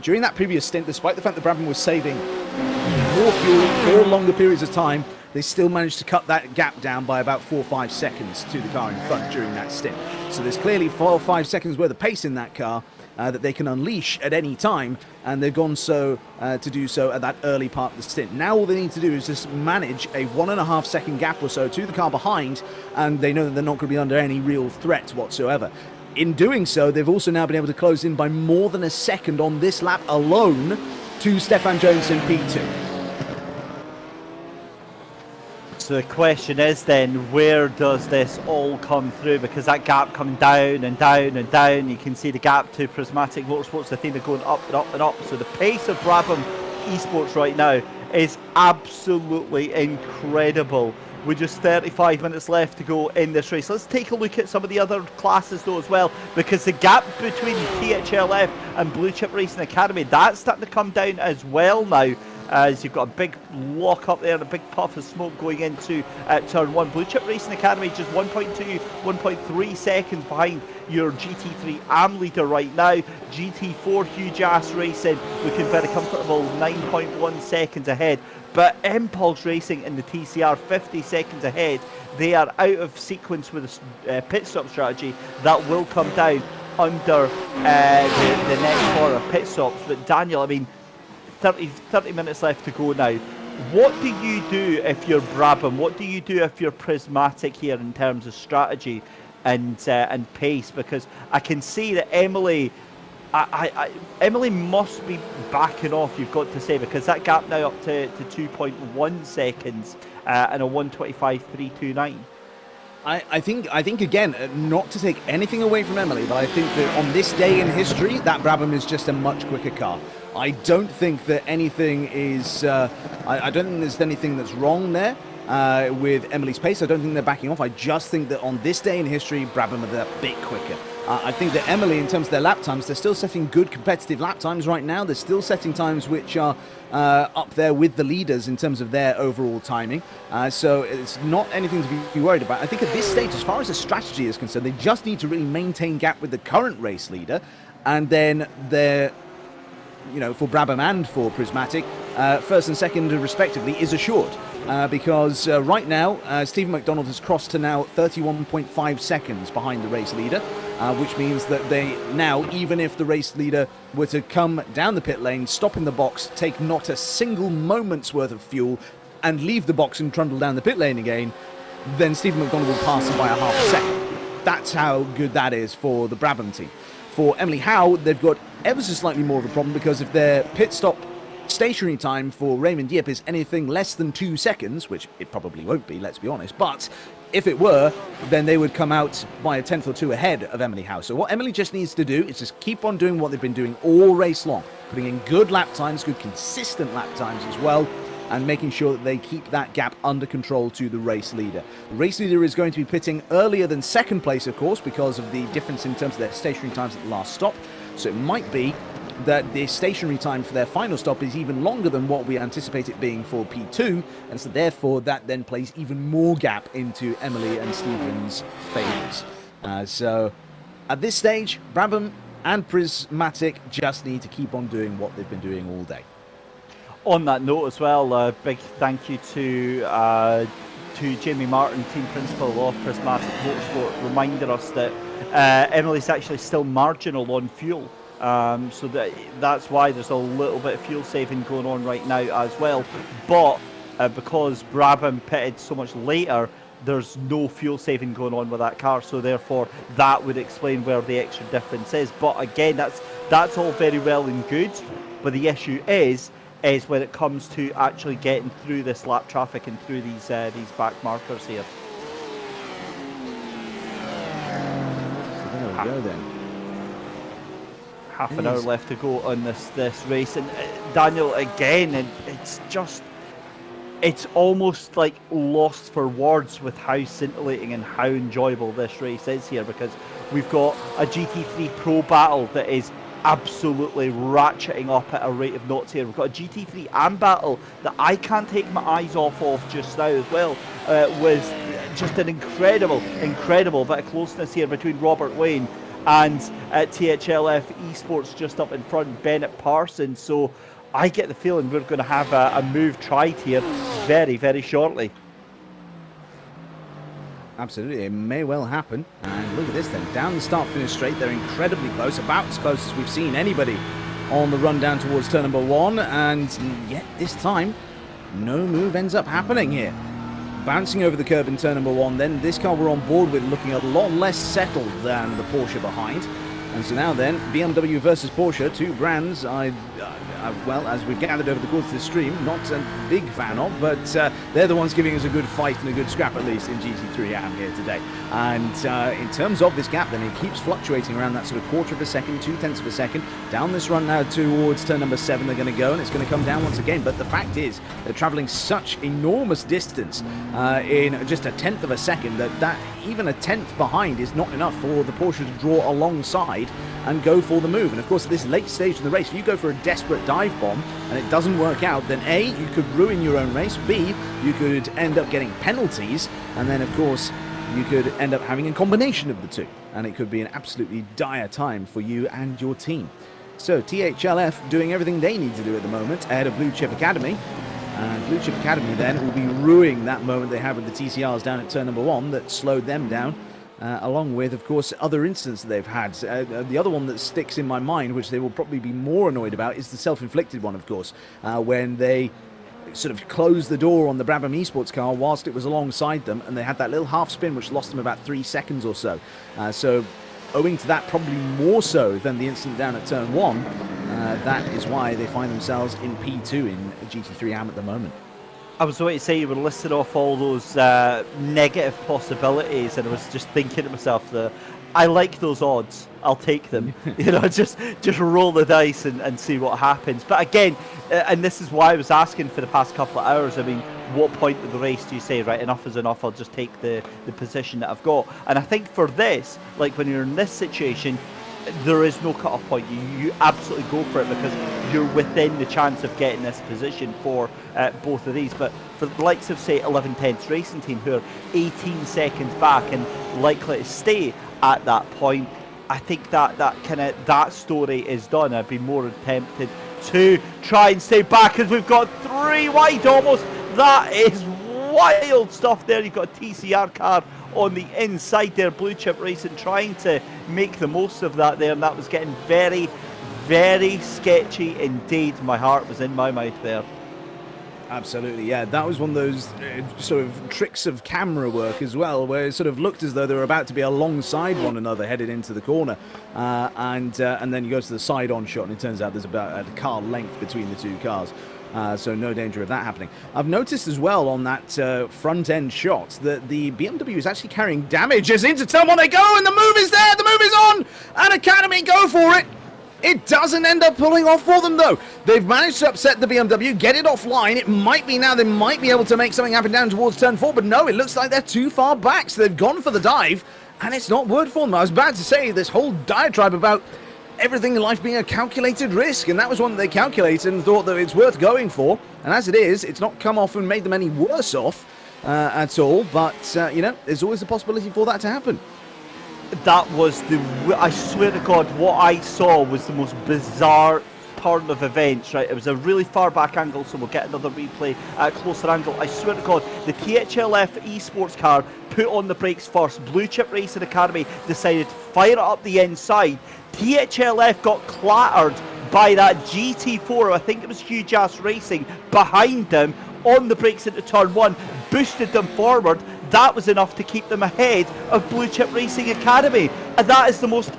during that previous stint, despite the fact that Brabham was saving more fuel for longer periods of time, they still managed to cut that gap down by about 4 or 5 seconds to the car in front during that stint. So there's clearly 4 or 5 seconds worth of pace in that car that they can unleash at any time, and they've gone so to do so at that early part of the stint. Now all they need to do is just manage a 1.5 second gap or so to the car behind, and they know that they're not going to be under any real threat whatsoever. In doing so, they've also now been able to close in by more than a second on this lap alone to Stefan Jones in P2. So the question is then, where does this all come through? Because that gap coming down and down and down, you can see the gap to Prismatic Motorsports Athena going up and up and up. So the pace of Brabham Esports right now is absolutely incredible. With just 35 minutes left to go in this race. Let's take a look at some of the other classes though as well, because the gap between THLF and Blue Chip Racing Academy, that's starting to come down as well now. as you've got a big lock up there and a big puff of smoke going into turn 1. Blue Chip Racing Academy just 1.2, 1.3 seconds behind your GT3 AM leader right now. GT4 Huge Ass Racing looking very comfortable, 9.1 seconds ahead. But Impulse Racing in the TCR 50 seconds ahead. They are out of sequence with a pit stop strategy that will come down under the next 4 pit stops. But Daniel, I mean, 30 minutes left to go now. What do you do if you're Brabham? What do you do if you're Prismatic here in terms of strategy and pace? Because I can see that Emily, Emily must be backing off, you've got to say, because that gap now up to 2.1 seconds and a 1:25.329. I think again, not to take anything away from Emily, but I think that on this day in history, that Brabham is just a much quicker car. I don't think that anything is. I don't think there's anything that's wrong there with Emily's pace. I don't think they're backing off. I just think that on this day in history, Brabham are a bit quicker. I think that Emily, in terms of their lap times, they're still setting good competitive lap times right now. They're still setting times which are up there with the leaders in terms of their overall timing. So it's not anything to be worried about. I think at this stage, as far as the strategy is concerned, they just need to really maintain gap with the current race leader. And then they're, you know, for Brabham and for Prismatic, first and second respectively is assured. Because right now, Stephen McDonald has crossed to now 31.5 seconds behind the race leader, which means that they now, even if the race leader were to come down the pit lane, stop in the box, take not a single moment's worth of fuel, and leave the box and trundle down the pit lane again, then Stephen McDonald will pass them by a half a second. That's how good that is for the Brabham team. For Emily Howe, they've got ever so slightly more of a problem, because if their pit stop stationary time for Raymond Yip is anything less than 2 seconds, which it probably won't be, let's be honest, but if it were, then they would come out by a tenth or two ahead of Emily Howe. So what Emily just needs to do is just keep on doing what they've been doing all race long, putting in good lap times, good consistent lap times as well, and making sure that they keep that gap under control to the race leader. The race leader is going to be pitting earlier than second place, of course, because of the difference in terms of their stationary times at the last stop. So it might be that the stationary time for their final stop is even longer than what we anticipate it being for P2, and so therefore that then plays even more gap into Emily and Stephen's favours. So at this stage, Brabham and Prismatic just need to keep on doing what they've been doing all day. On that note as well, big thank you to Jamie Martin, team principal of Prismatic Motorsport, reminding us that Emily's actually still marginal on fuel. So that's why there's a little bit of fuel saving going on right now as well. But because Brabham pitted so much later, there's no fuel saving going on with that car. So therefore, that would explain where the extra difference is. But again, that's all very well and good. But the issue is when it comes to actually getting through this lap traffic and through these back markers here. So there we go then. Half an hour left to go on this race, and Daniel, again, it's almost like lost for words with how scintillating and how enjoyable this race is here, because we've got a GT3 Pro battle that is absolutely ratcheting up at a rate of knots here. We've got a GT3 AM battle that I can't take my eyes off of just now as well, with just an incredible bit of closeness here between Robert Wayne and THLF Esports just up in front, Bennett Parsons. So I get the feeling we're going to have a move tried here very, very shortly. Absolutely, it may well happen. And look at this then, down the start-finish straight, they're incredibly close, about as close as we've seen anybody on the run down towards turn number 1, and yet this time, no move ends up happening here. Bouncing over the curb in turn number 1, then this car we're on board with looking a lot less settled than the Porsche behind. And so now then, BMW versus Porsche, two brands well, as we've gathered over the course of the stream, not a big fan of, but they're the ones giving us a good fight and a good scrap, at least, in GT3 AM here today. And in terms of this gap, then it keeps fluctuating around that sort of quarter of a second, 0.2 of a second. Down this run now towards turn number 7 they're going to go, and it's going to come down once again. But the fact is, they're travelling such enormous distance in just 0.1 of a second that even 1/10 behind is not enough for the Porsche to draw alongside and go for the move. And of course, at this late stage in the race, if you go for a desperate dive bomb and it doesn't work out, then A, you could ruin your own race, B, you could end up getting penalties, and then of course you could end up having a combination of the two, and it could be an absolutely dire time for you and your team. So THLF doing everything they need to do at the moment ahead of Blue Chip Academy. Blue Chip Academy then will be ruining that moment they had with the TCRs down at turn number 1 that slowed them down, along with, of course, other incidents that they've had. The other one that sticks in my mind, which they will probably be more annoyed about, is the self-inflicted one, of course, when they sort of closed the door on the Brabham Esports car whilst it was alongside them, and they had that little half spin which lost them about 3 seconds or so. So owing to that, probably more so than the incident down at turn 1, that is why they find themselves in P2 in GT3 AM at the moment. I was going to say, you were listing off all those negative possibilities, and I was just thinking to myself that I like those odds. I'll take them. You know, just roll the dice and see what happens. But again, and this is why I was asking for the past couple of hours. I mean, what point of the race do you say, right, enough is enough, I'll just take the position that I've got? And I think for this, like when you're in this situation, there is no cut-off point. You absolutely go for it because you're within the chance of getting this position for both of these. But for the likes of, say, 11 Tenths Racing Team, who are 18 seconds back and likely to stay at that point, I think that story is done. I'd be more tempted to try and stay back as we've got 3 wide almost. That is wild stuff there. You've got a TCR car on the inside there, Blue Chip Racing trying to make the most of that there, and that was getting very, very sketchy indeed. My heart was in my mouth there. Absolutely, yeah. That was one of those sort of tricks of camera work as well, where it sort of looked as though they were about to be alongside one another headed into the corner, and then you go to the side-on shot, and it turns out there's about a car length between the two cars. So no danger of that happening. I've noticed as well on that front-end shot that the BMW is actually carrying damage as into turn 1 they go, and the move is there, the move is on, and Academy go for it. It doesn't end up pulling off for them, though. They've managed to upset the BMW, get it offline. It might be now they might be able to make something happen down towards turn 4, but no, it looks like they're too far back, so they've gone for the dive, and it's not worked for them. I was about to say this whole diatribe about everything in life being a calculated risk, and that was one that they calculated and thought that it's worth going for, and as it is, it's not come off and made them any worse off at all, but you know, there's always the possibility for that to happen. That was I swear to God, what I saw was the most bizarre turn of events, right? It was a really far back angle, so we'll get another replay at closer angle. I swear to God, the THLF esports car put on the brakes first. Blue Chip Racing Academy decided to fire it up the inside. THLF got clattered by that GT4, I think it was Huge Ass Racing, behind them on the brakes into turn 1, boosted them forward. That was enough to keep them ahead of Blue Chip Racing Academy, and that is the most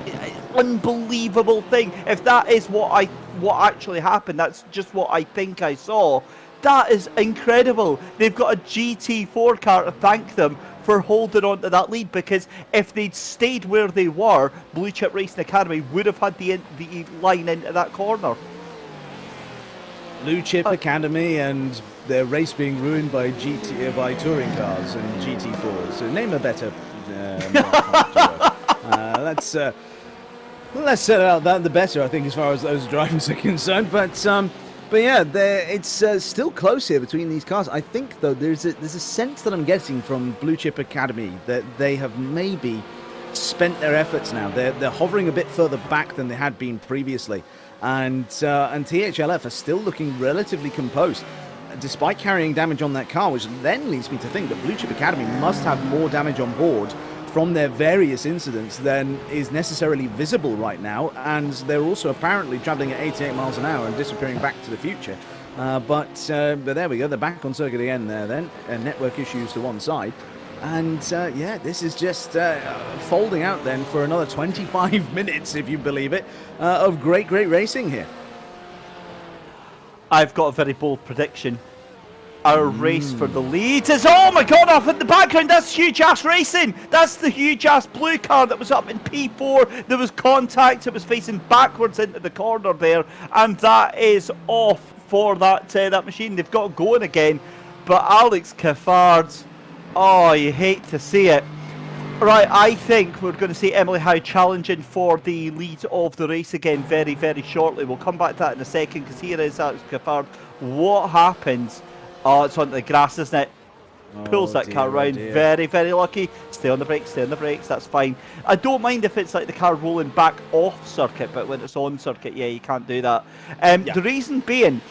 unbelievable thing. If that is what actually happened, that's just what I think I saw. That is incredible. They've got a GT4 car to thank them for holding on to that lead, because if they'd stayed where they were, Blue Chip Racing Academy would have had the line into that corner. Blue Chip Academy and their race being ruined by touring cars and GT4s. So name a better let's set out that the better, I think, as far as those drivers are concerned. But yeah, it's still close here between these cars. I think, though, there's a sense that I'm getting from Blue Chip Academy that they have maybe spent their efforts now. They're hovering a bit further back than they had been previously, and THLF are still looking relatively composed, despite carrying damage on that car, which then leads me to think that Blue Chip Academy must have more damage on board from their various incidents than is necessarily visible right now, and they're also apparently travelling at 88 miles an hour and disappearing back to the future. But there we go, they're back on circuit again there then, network issues to one side. And yeah, this is just folding out then for another 25 minutes, if you believe it, of great racing here. I've got a very bold prediction. Our race for the lead is, oh my God, off in the background, that's Huge Ass Racing. That's the Huge Ass blue car that was up in P4. There was contact, it was facing backwards into the corner there, and that is off for that machine. They've got going again, but Alex Caffard, oh, you hate to see it. Right, I think we're going to see Emily Howe challenging for the lead of the race again very, very shortly. We'll come back to that in a second because here is Alex Giffard. What happens? Oh, it's onto the grass, isn't it? Pulls that car round. Very, very lucky. Stay on the brakes, stay on the brakes. That's fine. I don't mind if it's like the car rolling back off circuit, but when it's on circuit, yeah, you can't do that. The reason being,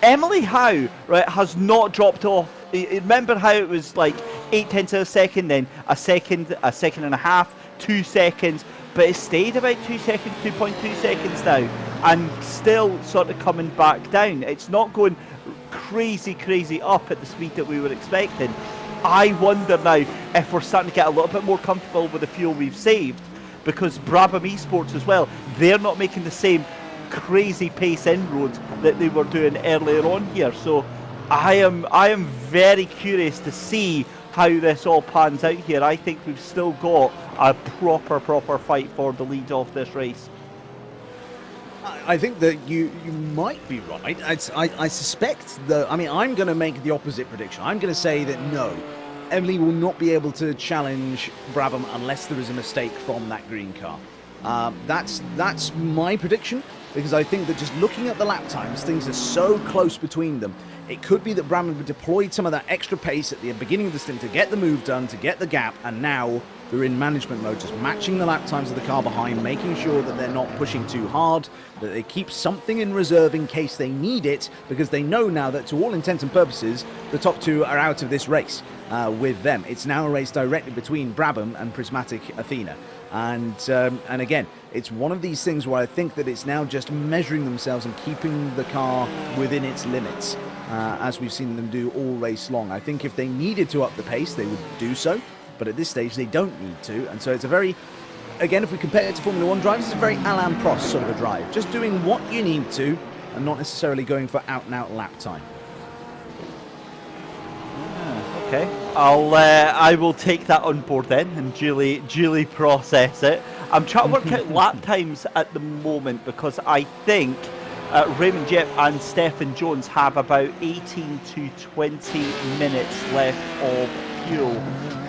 Emily Howe, right, has not dropped off. Remember how it was like 0.8 of a second, then a second and a half, 2 seconds, but it stayed about 2 seconds, 2.2 seconds now, and still sort of coming back down. It's not going crazy up at the speed that we were expecting. I wonder now if we're starting to get a little bit more comfortable with the fuel we've saved, because Brabham Esports as well, they're not making the same crazy pace inroads that they were doing earlier on here. So I am very curious to see how this all pans out here. I think we've still got a proper fight for the lead of this race. I think that you might be right. I suspect that, I mean, I'm going to make the opposite prediction. I'm going to say that no, Emily will not be able to challenge Brabham unless there is a mistake from that green car. That's my prediction, because I think that just looking at the lap times, things are so close between them. It could be that Brabham deployed some of that extra pace at the beginning of the stint to get the move done, to get the gap, and now they're in management mode, just matching the lap times of the car behind, making sure that they're not pushing too hard, that they keep something in reserve in case they need it, because they know now that to all intents and purposes, the top two are out of this race with them. It's now a race directly between Brabham and Prismatic Athena. And again, it's one of these things where I think that it's now just measuring themselves and keeping the car within its limits, as we've seen them do all race long. I think if they needed to up the pace, they would do so, but at this stage they don't need to. And so it's a very, again, if we compare it to Formula 1 drivers, it's a very Alain Prost sort of a drive. Just doing what you need to and not necessarily going for out-and-out lap time. Okay, I will take that on board then and duly process it. I'm trying to work out lap times at the moment, because I think Raymond Jep and Stephen Jones have about 18 to 20 minutes left of fuel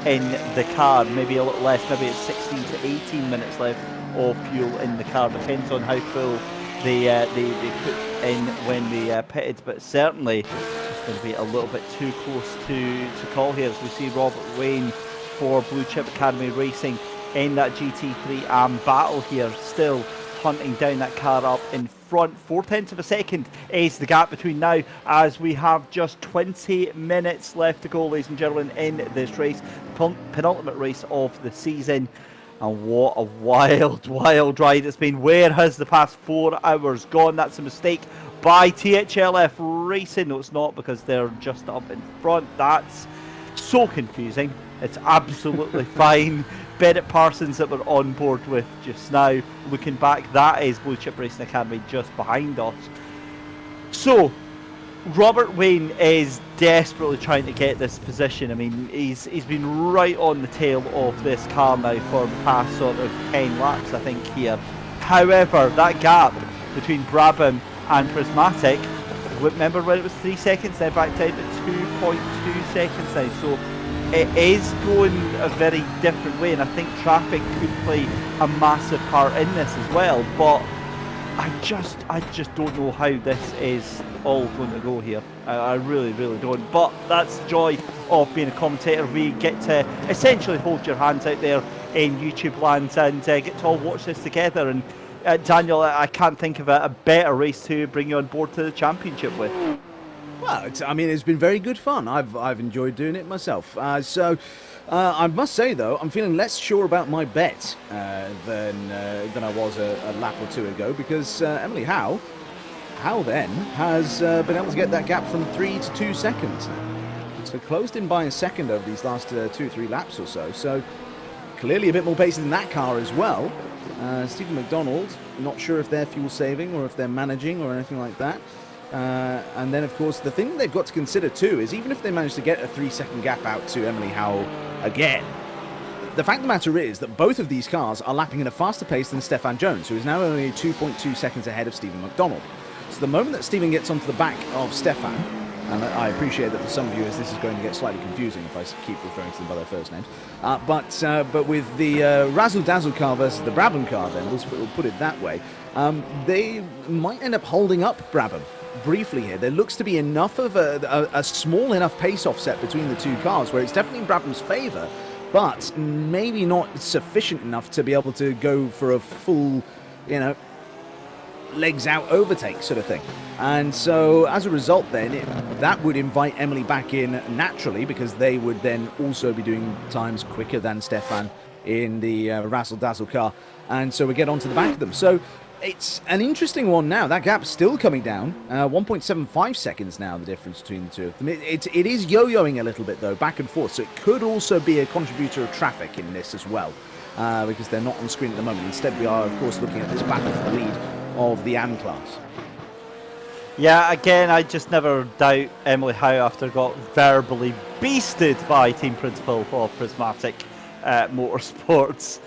in the car. Maybe a little less, maybe it's 16 to 18 minutes left of fuel in the car. Depends on how full they put in when they pitted, but certainly going to be a little bit too close to call here, as we see Robert Wayne for Blue Chip Academy Racing in that GT3 battle here, still hunting down that car up in front. 0.4 of a second is the gap between now, as we have just 20 minutes left to go, ladies and gentlemen, in this race, penultimate race of the season. And what a wild ride it's been. Where has the past 4 hours gone? That's a mistake by THLF Racing. No, it's not, because they're just up in front. That's so confusing. It's absolutely fine. Bennett Parsons that we're on board with just now. Looking back, that is Blue Chip Racing Academy just behind us. So, Robert Wayne is desperately trying to get this position. I mean, he's been right on the tail of this car now for the past sort of 10 laps, I think, here. However, that gap between Brabham and Prismatic, remember when it was 3 seconds, now back down to 2.2 seconds now. So it is going a very different way, and I think traffic could play a massive part in this as well. But I just don't know how this is all going to go here. I really don't. But that's the joy of being a commentator. We get to essentially hold your hands out there in YouTube land and get to all watch this together. And Daniel, I can't think of a better race to bring you on board to the championship with. Well, it's been very good fun. I've enjoyed doing it myself. I must say, though, I'm feeling less sure about my bet than I was a lap or two ago, because Emily Howe then has been able to get that gap from 3 to 2 seconds. So closed in by a second over these last 2-3 laps or so. So clearly a bit more pace than that car as well. Stephen McDonald, not sure if they're fuel saving or if they're managing or anything like that. And then, of course, the thing they've got to consider too is, even if they manage to get a 3-second gap out to Emily Howe again, the fact of the matter is that both of these cars are lapping at a faster pace than Stefan Jones, who is now only 2.2 seconds ahead of Stephen McDonald. So the moment that Stephen gets onto the back of Stefan, And I appreciate that for some viewers this is going to get slightly confusing if I keep referring to them by their first names. But with the Razzle Dazzle car versus the Brabham car, then we'll put it that way, they might end up holding up Brabham briefly here. There looks to be enough of a small enough pace offset between the two cars where it's definitely in Brabham's favour, but maybe not sufficient enough to be able to go for a full, legs out overtake sort of thing. And so as a result then, that would invite Emily back in naturally, because they would then also be doing times quicker than Stefan in the Razzle Dazzle car. And so we get onto the back of them. So it's an interesting one now. That gap's still coming down. 1.75 seconds now, the difference between the two of them. It is yo-yoing a little bit, though, back and forth. So it could also be a contributor of traffic in this as well, because they're not on screen at the moment. Instead, we are, of course, looking at this battle for the lead of the AM class. Yeah, again, I just never doubt Emily Howe after got verbally beasted by team principal of Prismatic Motorsports,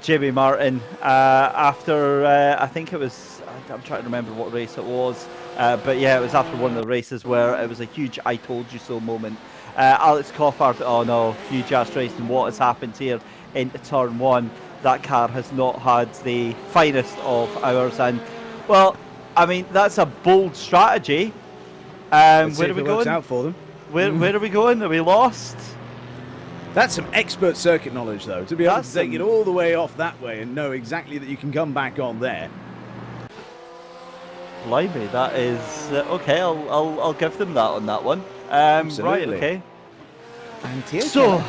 Jimmy Martin, after, I think it was, I'm trying to remember what race it was, but yeah, it was after one of the races where it was a huge I told you so moment. Alex Coffard, oh no, huge ass race, and what has happened here into turn one. That car has not had the finest of hours, and well, I mean, that's a bold strategy. Where are we going? Out for them. Where are we going? Are we lost? That's some expert circuit knowledge, though, to be able to take it all the way off that way and know exactly that you can come back on there. Blimey, that is okay. I'll give them that on that one. Right, okay. And THL so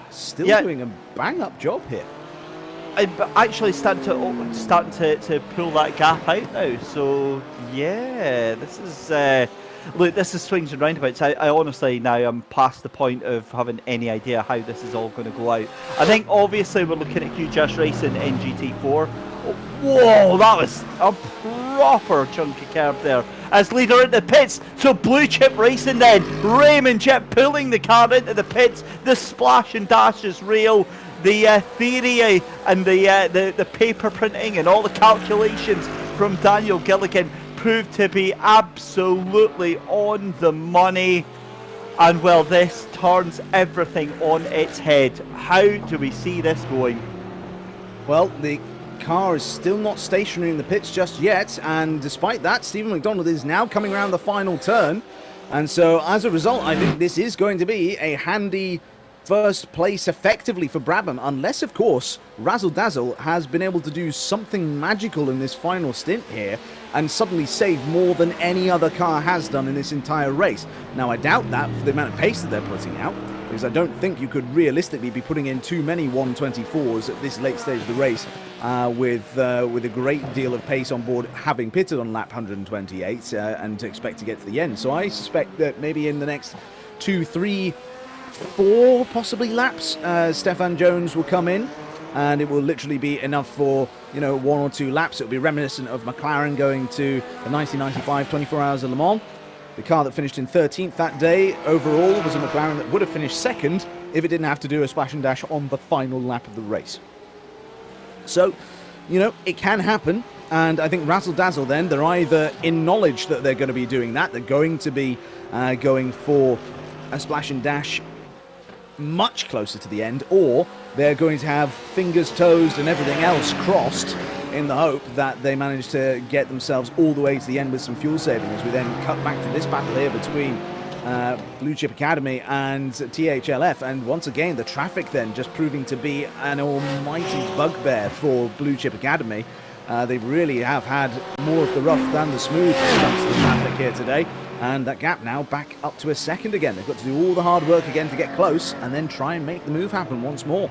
still doing a bang-up job here. I'm actually starting to pull that gap out now. So yeah, this is look, this is swings and roundabouts. I honestly now am past the point of having any idea how this is all going to go out. I think obviously we're looking at huge ass racing in GT4. Whoa, that was a proper chunky curb there. As leader into the pits, so Blue Chip Racing then. Raymond Chip pulling the car into the pits. The splash and dash is real. The theory and the paper printing and all the calculations from Daniel Gilligan proved to be absolutely on the money. And well, this turns everything on its head. How do we see this going? Well, the car is still not stationary in the pits just yet, and despite that, Stephen McDonald is now coming around the final turn. And so as a result, I think this is going to be a handy first place effectively for Brabham, unless of course Razzle Dazzle has been able to do something magical in this final stint here and suddenly save more than any other car has done in this entire race. Now I doubt that for the amount of pace that they're putting out, because I don't think you could realistically be putting in too many 124s at this late stage of the race with a great deal of pace on board, having pitted on lap 128 and to expect to get to the end. So I suspect that maybe in the next 2, 3, 4 possibly laps, Stefan Jones will come in, and it will literally be enough for 1 or 2 laps. It'll be reminiscent of McLaren going to the 1995 24 Hours of Le Mans. The car that finished in 13th that day overall was a McLaren that would have finished second if it didn't have to do a splash and dash on the final lap of the race. So, it can happen, and I think Razzle Dazzle then, they're either in knowledge that they're going to be doing that, they're going to be going for a splash and dash much closer to the end, or they're going to have fingers, toes and everything else crossed in the hope that they manage to get themselves all the way to the end with some fuel saving, as we then cut back to this battle here between Blue Chip Academy and THLF. And once again, the traffic then just proving to be an almighty bugbear for Blue Chip Academy. They really have had more of the rough than the smooth when it comes to the traffic here today. And that gap now back up to a second again. They've got to do all the hard work again to get close and then try and make the move happen once more.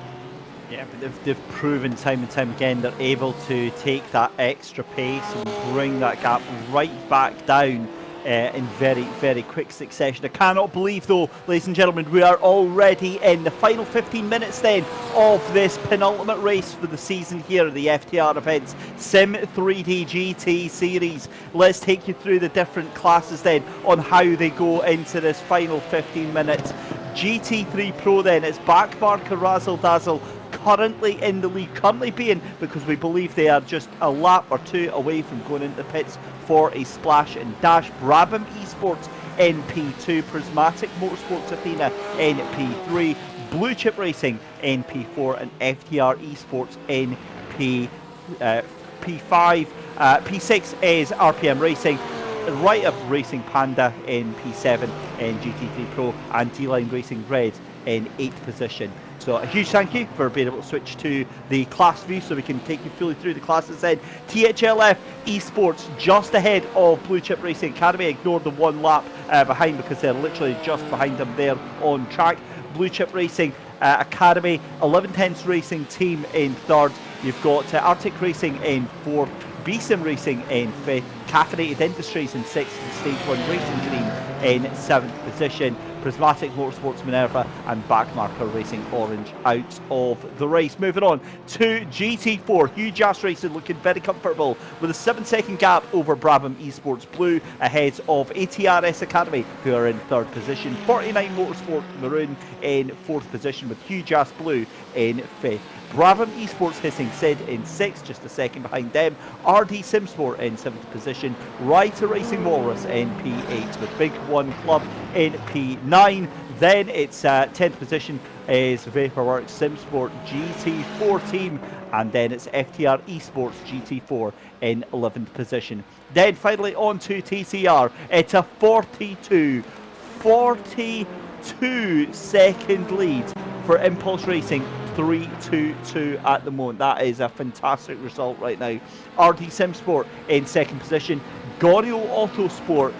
Yeah, but they've proven time and time again they're able to take that extra pace and bring that gap right back down in very, very quick succession. I cannot believe, though, ladies and gentlemen, we are already in the final 15 minutes then of this penultimate race for the season here at the FTR events Sim 3D GT series. Let's take you through the different classes then on how they go into this final 15 minutes. GT3 Pro then, it's back marker Razzle Dazzle currently in the lead, currently being, because we believe they are just a lap or 2 away from going into the pits for a splash and dash. Brabham Esports NP2, Prismatic Motorsports Athena NP3, Blue Chip Racing NP4, and FTR Esports NP P5. P6 is RPM Racing, Right of Racing Panda in P7 in GT3 Pro, and D-Line Racing Red in 8th position. So a huge thank you for being able to switch to the class view so we can take you fully through the classes then. THLF Esports just ahead of Blue Chip Racing Academy. Ignore the 1 lap behind because they're literally just behind them there on track. Blue Chip Racing Academy, 11 Tenths Racing Team in 3rd. You've got Arctic Racing in 4th, BSIM Racing in 5th, Caffeinated Industries in 6th, and Stage 1 Racing Green in 7th position. Prismatic Motorsports Minerva and Backmarker Racing Orange out of the race. Moving on to GT4, Huge Ass Racing looking very comfortable with a 7-second gap over Brabham Esports Blue ahead of ATRS Academy, who are in 3rd position. 49 Motorsport Maroon in 4th position with Huge Ass Blue in 5th. Brabham Esports Hissing Sid in 6th, just a second behind them. RD Simsport in 7th position. Ryder Racing Walrus in P8 with Big One Club in P9. Then it's 10th position is Vaporworks Simsport GT4 team, and then it's FTR Esports GT4 in 11th position. Then finally on to TCR. It's a 42 second lead for Impulse Racing, 3-2-2 at the moment. That is a fantastic result right now. RD Simsport in 2nd position. Gorio Autosport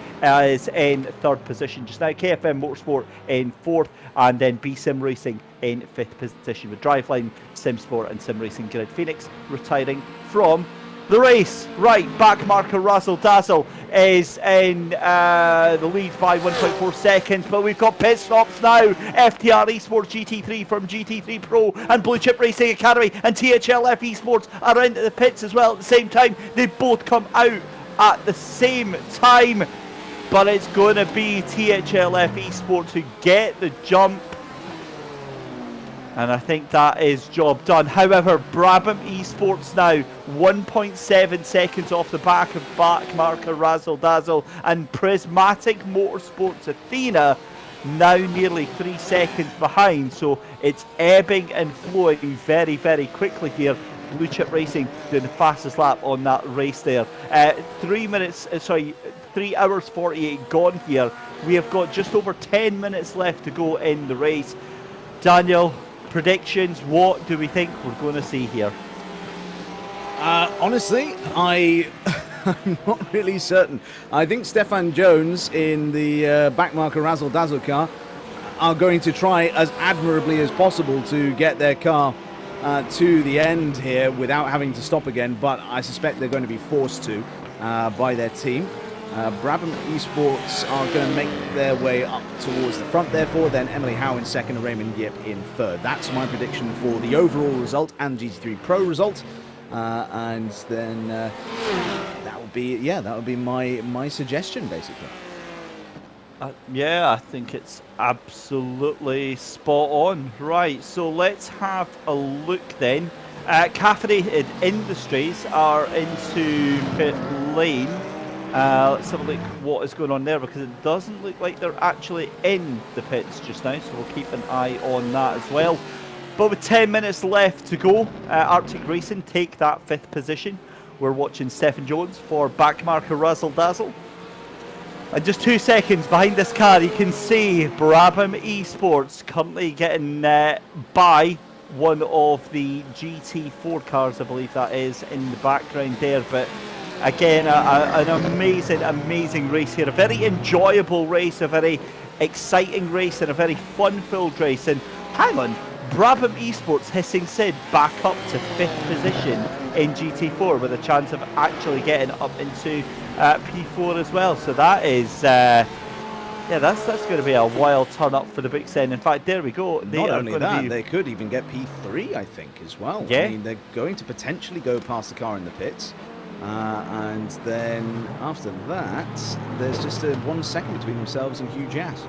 is in 3rd position just now. KFM Motorsport in 4th, and then BSIM Racing in 5th position with Driveline, Simsport and Sim Racing Grid Phoenix retiring from the race. Right, Backmarker Razzle Dazzle is in the lead by 1.4 seconds, but we've got pit stops now. FTR Esports GT3 from GT3 Pro and Blue Chip Racing Academy and THLF Esports are into the pits as well at the same time. They both come out at the same time, but it's going to be THLF Esports who get the jump. And I think that is job done. However, Brabham Esports now 1.7 seconds off the back of Backmarker Razzle Dazzle, and Prismatic Motorsports Athena now nearly 3 seconds behind. So it's ebbing and flowing very, very quickly here. Blue Chip Racing doing the fastest lap on that race there. 3 hours 48 gone here. We have got just over 10 minutes left to go in the race. Daniel, predictions, what do we think we're going to see here? Honestly, I'm not really certain. I think Stefan Jones in the Backmarker Razzle Dazzle car are going to try as admirably as possible to get their car to the end here without having to stop again, but I suspect they're going to be forced to by their team. Brabham Esports are going to make their way up towards the front, therefore, then Emily Howe in 2nd and Raymond Yip in 3rd. That's my prediction for the overall result and GT3 Pro result. And then that would be my suggestion, basically. Yeah, I think it's absolutely spot on. Right, so let's have a look then. Caffeinated Industries are into pit lane. Let's have a look what is going on there, because it doesn't look like they're actually in the pits just now, so we'll keep an eye on that as well. But with 10 minutes left to go, Arctic Racing take that 5th position. We're watching Stephen Jones for Backmarker Razzle Dazzle. And just 2 seconds behind this car, you can see Brabham Esports currently getting by one of the GT4 cars, I believe that is, in the background there. But again, an amazing race here. A very enjoyable race, a very exciting race, and a very fun-filled race. And hang on, Brabham Esports Hissing Sid back up to 5th position in GT4 with a chance of actually getting up into P4 as well. So that is, that's going to be a wild turn up for the Big Sen. In fact, there we go. Not only that, they could even get P3, I think, as well. Yeah. I mean, they're going to potentially go past the car in the pits. And then after that, there's just 1 second between themselves and Huge Ass.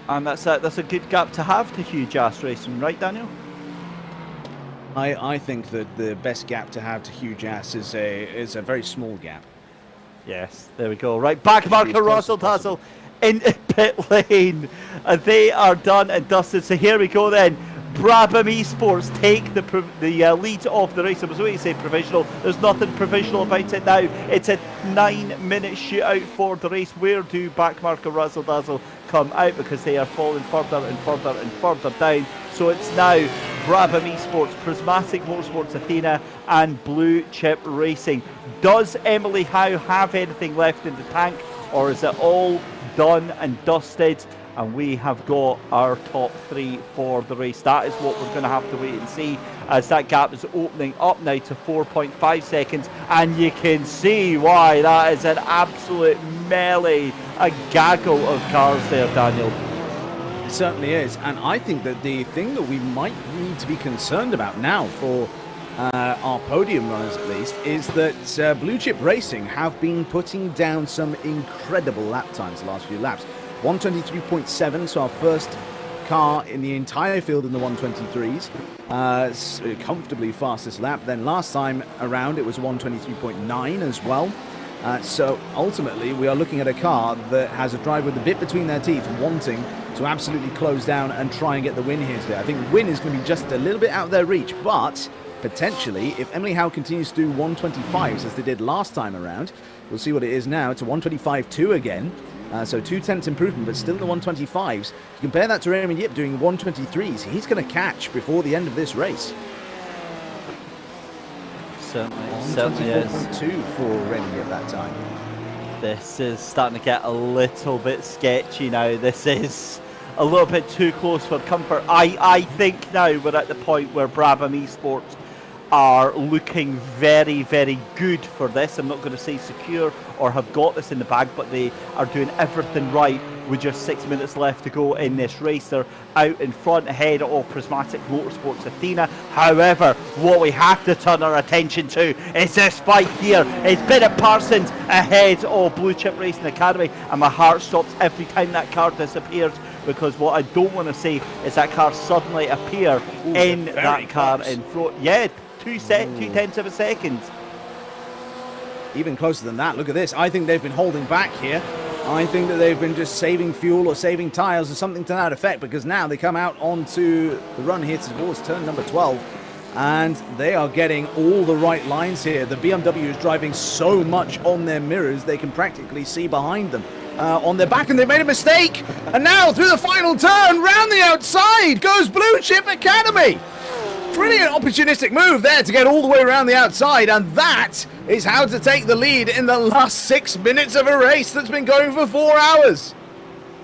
And that's a good gap to have to Huge Ass Racing, right, Daniel? I think that the best gap to have to Huge Ass is a very small gap. Yes, there we go. Right, back marker Russell Tassel into pit lane. And they are done and dusted. So here we go then. Brabham Esports take the lead of the race. I was waiting to say provisional. There's nothing provisional about it now. It's a 9-minute shootout for the race. Where do backmarker Razzle Dazzle come out? Because they are falling further and further and further down. So it's now Brabham Esports, Prismatic Motorsports Athena, and Blue Chip Racing. Does Emily Howe have anything left in the tank, or is it all done and dusted? And we have got our top 3 for the race. That is what we're going to have to wait and see, as that gap is opening up now to 4.5 seconds. And you can see why that is an absolute melee, a gaggle of cars there, Daniel. It certainly is. And I think that the thing that we might need to be concerned about now for our podium runners at least is that Blue Chip Racing have been putting down some incredible lap times the last few laps. 123.7, so our first car in the entire field in the 123s, comfortably fastest lap. Then last time around it was 123.9 as well. So ultimately we are looking at a car that has a driver with a bit between their teeth, wanting to absolutely close down and try and get the win here today. I think the win is going to be just a little bit out of their reach, but potentially if Emily Howe continues to do 125s as they did last time around, we'll see what it is now. It's a 125.2 again. So 2/10 improvement, but still in the 125s. You compare that to Raymond Yip doing 123s. He's going to catch before the end of this race. Certainly is. 124.2 for Raymond Yip that time. This is starting to get a little bit sketchy now. This is a little bit too close for comfort. I think now we're at the point where Brabham Esports are looking very, very good for this. I'm not going to say secure or have got this in the bag, but they are doing everything right with just 6 minutes left to go in this race. They're out in front ahead of Prismatic Motorsports Athena. However, what we have to turn our attention to is this fight here. It's Bennett Parsons ahead of Blue Chip Racing Academy, and my heart stops every time that car disappears, because what I don't want to see is that car suddenly appear in that car in front. Yeah, 2/10 of a second. Even closer than that. Look at this. I think they've been holding back here. I think that they've been just saving fuel or saving tyres or something to that effect, because now they come out onto the run here towards turn number 12, and they are getting all the right lines here. The BMW is driving so much on their mirrors they can practically see behind them on their back, and they made a mistake. And now through the final turn, round the outside goes Blue Chip Academy. Brilliant opportunistic move there to get all the way around the outside, and that is how to take the lead in the last 6 minutes of a race that's been going for 4 hours.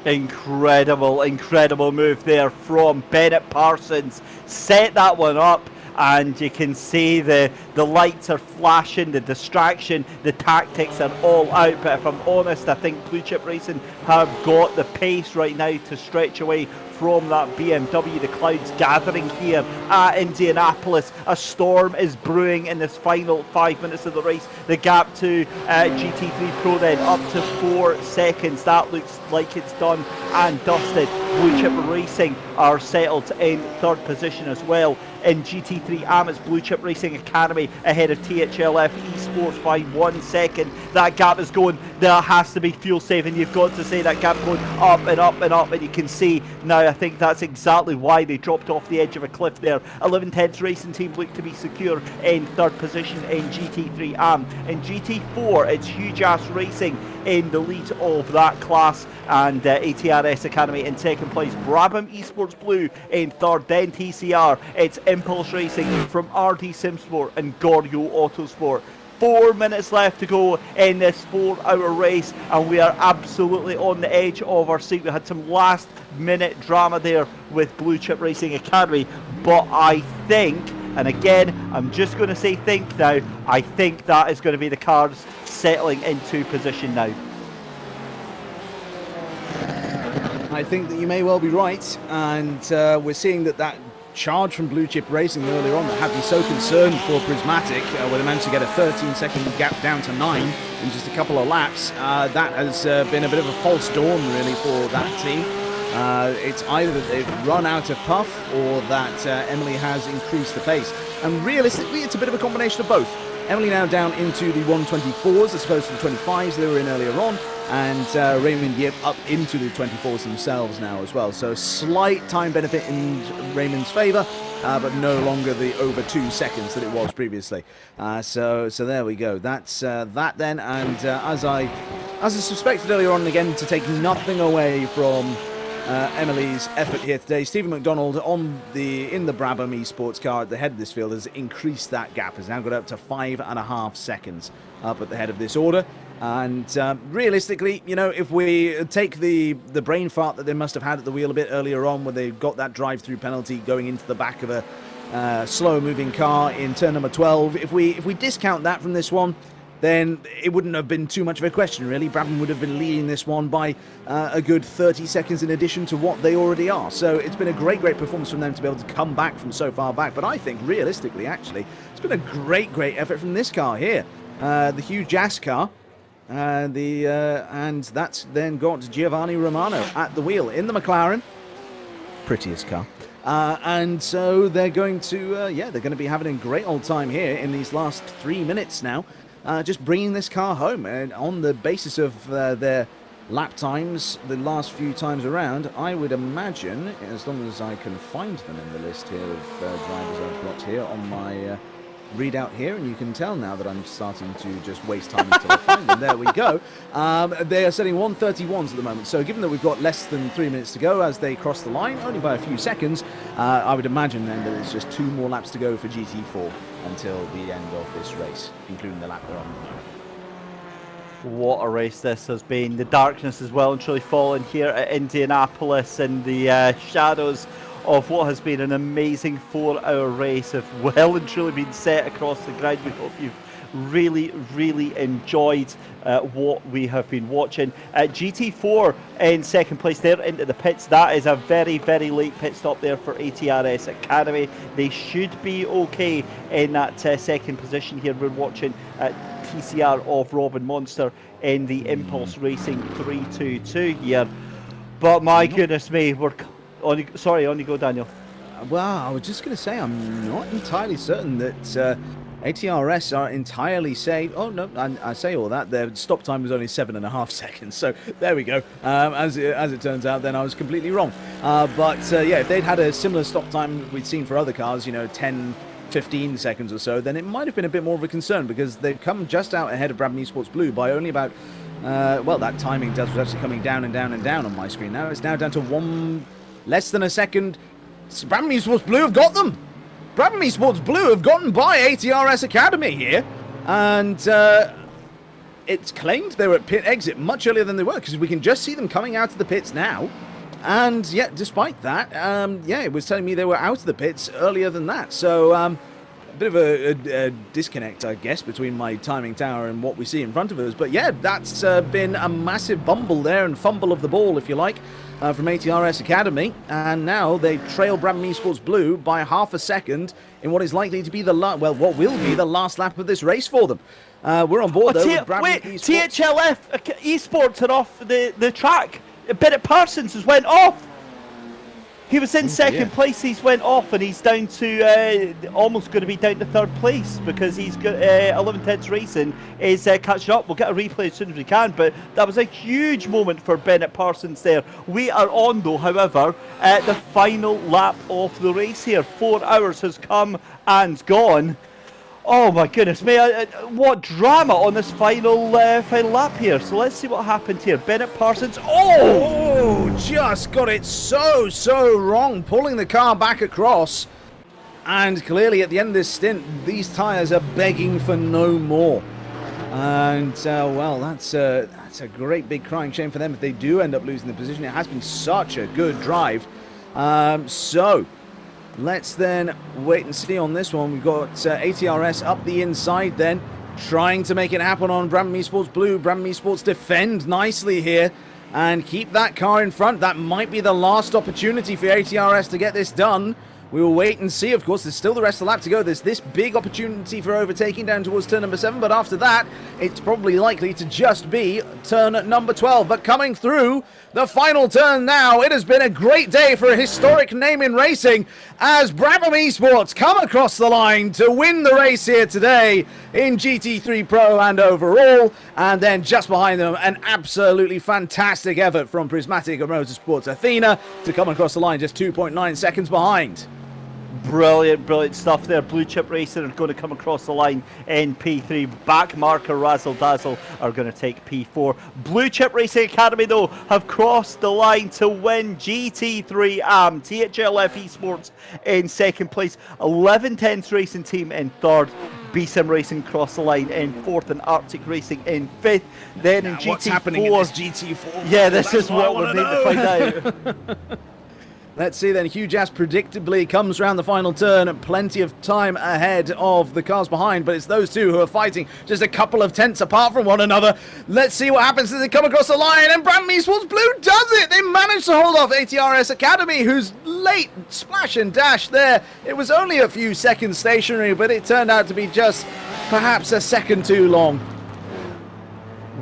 Incredible, incredible move there from Bennett Parsons. Set that one up, and you can see the lights are flashing, the distraction, the tactics are all out. But if I'm honest, I think Blue Chip Racing have got the pace right now to stretch away from that BMW. The clouds gathering here at Indianapolis. A storm is brewing in this final 5 minutes of the race. The gap to GT3 Pro then up to 4 seconds. That looks like it's done and dusted. Blue Chip Racing are settled in 3rd position as well. In GT3 Amis, Blue Chip Racing Academy ahead of THLF Esports by 1 second. That gap is going, there has to be fuel saving. You've got to say that gap going up and up and up, and you can see now, I think that's exactly why they dropped off the edge of a cliff there. 11 Tenths Racing Team look to be secure in 3rd position in GT3 AM. In GT4, it's Huge Ass Racing in the lead of that class, and ATRS Academy in 2nd place. Brabham Esports Blue in 3rd, then TCR. It's Impulse Racing from RD Simsport and Goryo Autosport. 4 minutes left to go in this 4-hour race, and we are absolutely on the edge of our seat. We had some last minute drama there with Blue Chip Racing Academy, but I think, and again I'm just going to say think now, I think that is going to be the cars settling into position now. I think that you may well be right, and we're seeing that charge from Blue Chip Racing earlier on that had me so concerned for Prismatic, where they managed to get a 13-second gap down to 9 in just a couple of laps. That has been a bit of a false dawn really for that team. It's either that they've run out of puff or that Emily has increased the pace. And realistically, it's a bit of a combination of both. Emily now down into the 124s as opposed to the 25s they were in earlier on. And Raymond Yip up into the 24s themselves now as well. So slight time benefit in Raymond's favour, but no longer the over 2 seconds that it was previously. So there we go. That's that then. And as I suspected earlier on, again, to take nothing away from Emily's effort here today, Stephen McDonald in the Brabham Esports car at the head of this field has increased that gap. Has now got up to 5.5 seconds up at the head of this order. And realistically, you know, if we take the brain fart that they must have had at the wheel a bit earlier on when they got that drive-through penalty going into the back of a slow-moving car in turn number 12, if we discount that from this one, then it wouldn't have been too much of a question, really. Brabham would have been leading this one by a good 30 seconds in addition to what they already are. So it's been a great performance from them to be able to come back from so far back. But I think, realistically, actually, it's been a great effort from this car here. The Hugh Jass car. And that's then got Giovanni Romano at the wheel in the McLaren. Prettiest car. And so they're going to, they're going to be having a great old time here in these last 3 minutes now. Just bringing this car home, and on the basis of their lap times the last few times around, I would imagine, as long as I can find them in the list here of drivers I've got here on my readout here, and you can tell now that I'm starting to just waste time until I find them. There we go. They are setting 131s at the moment, so given that we've got less than 3 minutes to go as they cross the line, only by a few seconds, I would imagine then that it's just 2 more laps to go for GT4 until the end of this race, including the lap they're on. What a race this has been. The darkness as well and truly fallen here at Indianapolis, and the shadows of what has been an amazing 4-hour race have well and truly been set across the ground. We hope you've really enjoyed what we have been watching. GT4 in second place there into the pits. That is a very late pit stop there for ATRS Academy. They should be okay in that second position here. We're watching TCR of Robin Monster in the Impulse Racing 322 here. But my goodness me, we're on you go, Daniel. Well, I was just going to say, I'm not entirely certain that ATRS are entirely safe. Oh, no, I say all that. Their stop time was only 7.5 seconds. So there we go. As it turns out, then I was completely wrong. If they'd had a similar stop time we'd seen for other cars, 10, 15 seconds or so, then it might have been a bit more of a concern, because they've come just out ahead of Brabham Esports Blue by only about, that timing was actually coming down on my screen now. It's now down to less than a second. Brabham Esports Blue have got them. Brabham Esports Blue have gotten by ATRS Academy here. And it's claimed they were at pit exit much earlier than they were, because we can just see them coming out of the pits now. And yet, despite that, it was telling me they were out of the pits earlier than that. So a bit of a disconnect, I guess, between my timing tower and what we see in front of us. But yeah, that's been a massive bumble there, and fumble of the ball, if you like, from ATRS Academy. And now they trail Brabham Esports Blue by half a second in what is likely to be what will be the last lap of this race for them. We're on board, though, with Brabham Esports. THLF Esports are off the track. Bennett Parsons has went off. He was in second place. He's went off, and he's down to almost going to be down to third place, because he's got 11 Teds Racing is catching up. We'll get a replay as soon as we can, but that was a huge moment for Bennett Parsons there. We are on, though, however, the final lap of the race here. 4 hours has come and gone. Oh my goodness me, what drama on this final lap here. So let's see what happened here. Bennett Parsons, just got it so wrong, pulling the car back across. And clearly at the end of this stint, these tyres are begging for no more. And, that's a great big crying shame for them if they do end up losing the position. It has been such a good drive. Let's then wait and see on this one. We've got ATRS up the inside then, trying to make it happen on Brabham Esports Blue. Brabham Esports defend nicely here and keep that car in front. That might be the last opportunity for ATRS to get this done. We will wait and see. Of course, there's still the rest of the lap to go. There's this big opportunity for overtaking down towards turn number 7, but after that, it's probably likely to just be turn number 12. But coming through the final turn now, it has been a great day for a historic name in racing as Brabham Esports come across the line to win the race here today in GT3 Pro and overall. And then just behind them, an absolutely fantastic effort from Prismatic and Motorsports Athena to come across the line just 2.9 seconds behind. Brilliant stuff there. Blue Chip Racing are going to come across the line in P3. Back marker Razzle Dazzle are going to take P4. Blue Chip Racing Academy, though, have crossed the line to win GT3 AM. THLF Esports in second place. 1110s Racing Team in third. BSIM Racing cross the line in fourth, and Arctic Racing in fifth. Then in GT4. What's happening in this GT4? Yeah, this is what we need to find out. Let's see then. Huge Ass predictably comes around the final turn, plenty of time ahead of the cars behind, but it's those two who are fighting just a couple of tenths apart from one another. Let's see what happens as they come across the line, and Brabham Esports Blue does it! They managed to hold off ATRS Academy, whose late splash and dash there, it was only a few seconds stationary, but it turned out to be just perhaps a second too long.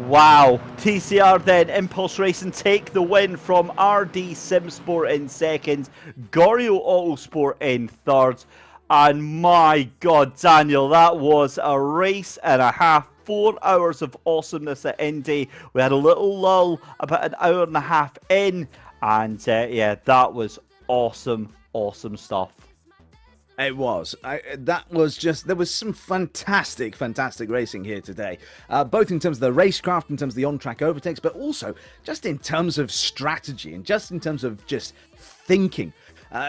Wow. TCR then, Impulse Racing take the win from RD Simsport in second, Gorio Autosport in third, and my God, Daniel, that was a race and a half. 4 hours of awesomeness at Indy. We had a little lull about an hour and a half in, and yeah, that was awesome stuff. It was. That was just, there was some fantastic racing here today. Both in terms of the racecraft, in terms of the on-track overtakes, but also just in terms of strategy and just in terms of just thinking.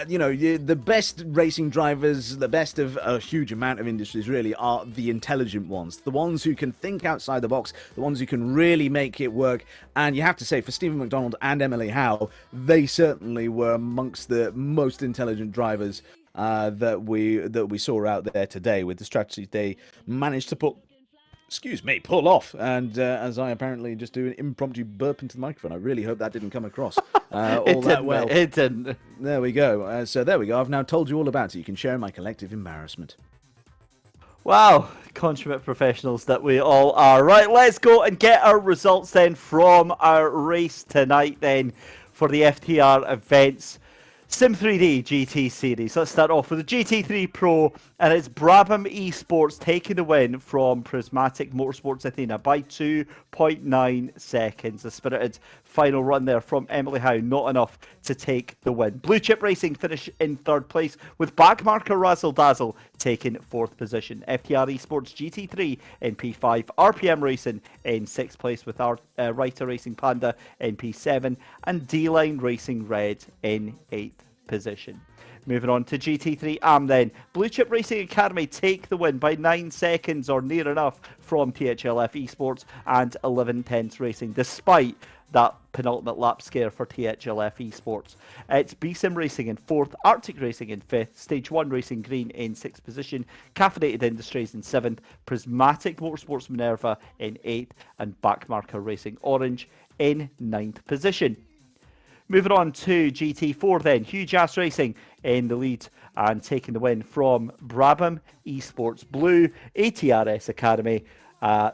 You know, the best racing drivers, the best of a huge amount of industries really are the intelligent ones. The ones who can think outside the box, the ones who can really make it work. And you have to say, for Stephen McDonald and Emily Howe, they certainly were amongst the most intelligent drivers that we saw out there today with the strategy they managed to pull off. And as I apparently just do an impromptu burp into the microphone, I really hope that didn't come across all that well. It didn't. There we go. So there we go. I've now told you all about it. You can share in my collective embarrassment. Wow, consummate professionals that we all are. Right, let's go and get our results then from our race tonight then for the FTR events. Sim 3D GT Series. Let's start off with the GT3 Pro, and it's Brabham Esports taking the win from Prismatic Motorsports Athena by 2.9 seconds. A spirited final run there from Emily Howe, not enough to take the win. Blue Chip Racing finish in third place, with backmarker Razzle Dazzle taking fourth position. FTR Esports GT3 in P5, RPM Racing in sixth place, with our Writer Racing Panda in P7, and D-Line Racing Red in eighth position. Moving on to GT3 AM then. Blue Chip Racing Academy take the win by 9 seconds or near enough from THLF Esports and 1110s Racing, despite that penultimate lap scare for THLF Esports. It's BSIM Racing in fourth, Arctic Racing in fifth, Stage 1 Racing Green in sixth position, Caffeinated Industries in seventh, Prismatic Motorsports Minerva in eighth, and Backmarker Racing Orange in ninth position. Moving on to GT4 then, Huge Ass Racing in the lead and taking the win from Brabham Esports Blue, ATRS Academy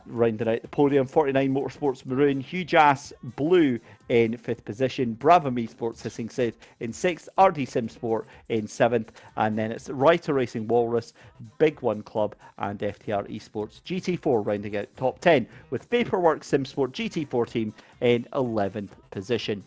rounding out the podium. 49 Motorsports Maroon, Huge Ass Blue in fifth position, Brabham Esports Hissing Sid in sixth, RD Sim Sport in seventh, and then it's Writer Racing Walrus, Big One Club, and FTR Esports GT4 rounding out top 10, with Vaporworks Sim Sport GT4 team in 11th position.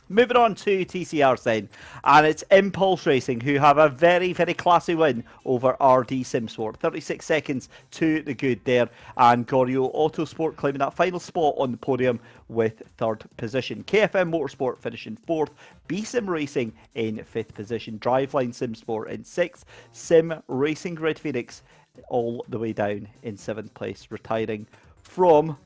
Moving on to TCRs then, and it's Impulse Racing who have a very classy win over RD Simsport. 36 seconds to the good there, and Gorio Autosport claiming that final spot on the podium with third position. KFM Motorsport finishing fourth, BSIM Racing in fifth position, Driveline Simsport in sixth, Sim Racing Red Phoenix all the way down in seventh place, retiring from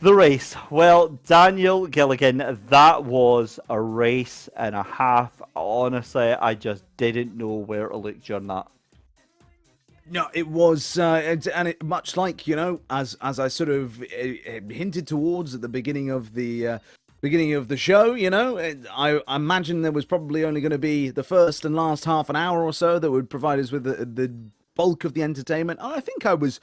the race. Well, Daniel Gilligan, that was a race and a half. Honestly, I just didn't know where to look during that. No, it was, and it, much like, you know, as I sort of hinted towards at the beginning of the beginning of the show, I imagine there was probably only going to be the first and last half an hour or so that would provide us with the bulk of the entertainment. I think I was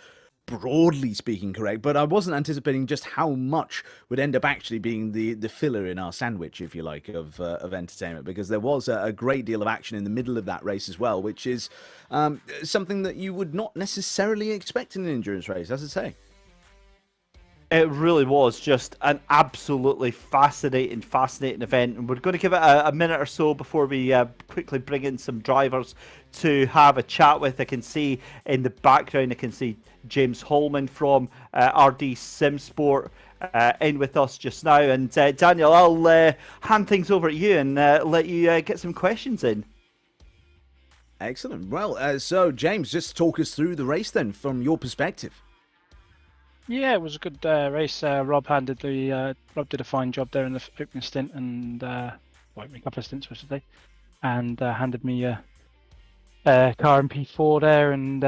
broadly speaking correct, but I wasn't anticipating just how much would end up actually being the filler in our sandwich, if you like, of entertainment, because there was a great deal of action in the middle of that race as well, which is something that you would not necessarily expect in an endurance race, as I say. It really was just an absolutely fascinating event, and we're going to give it a minute or so before we quickly bring in some drivers to have a chat with. I can see in the background, I can see James Holman from RD Simsport in with us just now, and Daniel, I'll hand things over to you and let you get some questions in. Excellent. Well, so James, just talk us through the race then, from your perspective. Yeah, it was a good race. Rob did a fine job there in the opening stint, and a couple of stints, I should say, and handed me a car in P4 there, and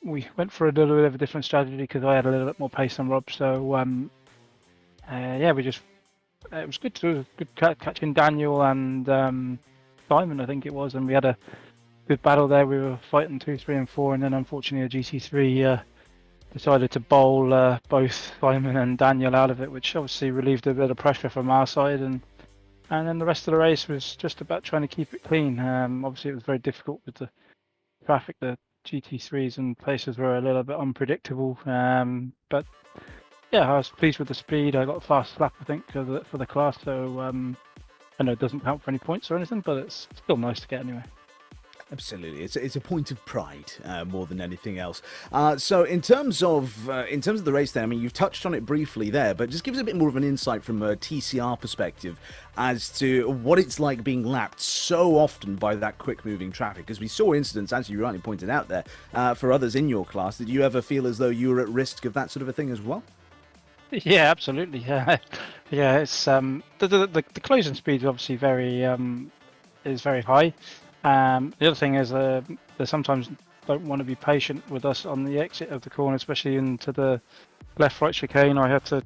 we went for a little bit of a different strategy because I had a little bit more pace than Rob. So it was good catching Daniel and Simon, I think it was, and we had a good battle there. We were fighting 2, 3, and 4, and then unfortunately a GT3 decided to bowl both Simon and Daniel out of it, which obviously relieved a bit of pressure from our side, and then the rest of the race was just about trying to keep it clean. Obviously it was very difficult with the traffic. The GT3s and places were a little bit unpredictable, but yeah, I was pleased with the speed. I got a fast lap, I think, for the class, so I know it doesn't count for any points or anything, but it's still nice to get anyway. Absolutely, it's a point of pride more than anything else. So in terms of the race, then, I mean, you've touched on it briefly there, but just give us a bit more of an insight from a TCR perspective as to what it's like being lapped so often by that quick-moving traffic. Because we saw incidents, as you rightly pointed out there, for others in your class. Did you ever feel as though you were at risk of that sort of a thing as well? Yeah, absolutely. Yeah, It's the closing speed is obviously very high. The other thing is they sometimes don't want to be patient with us on the exit of the corner, especially into the left-right chicane. I had to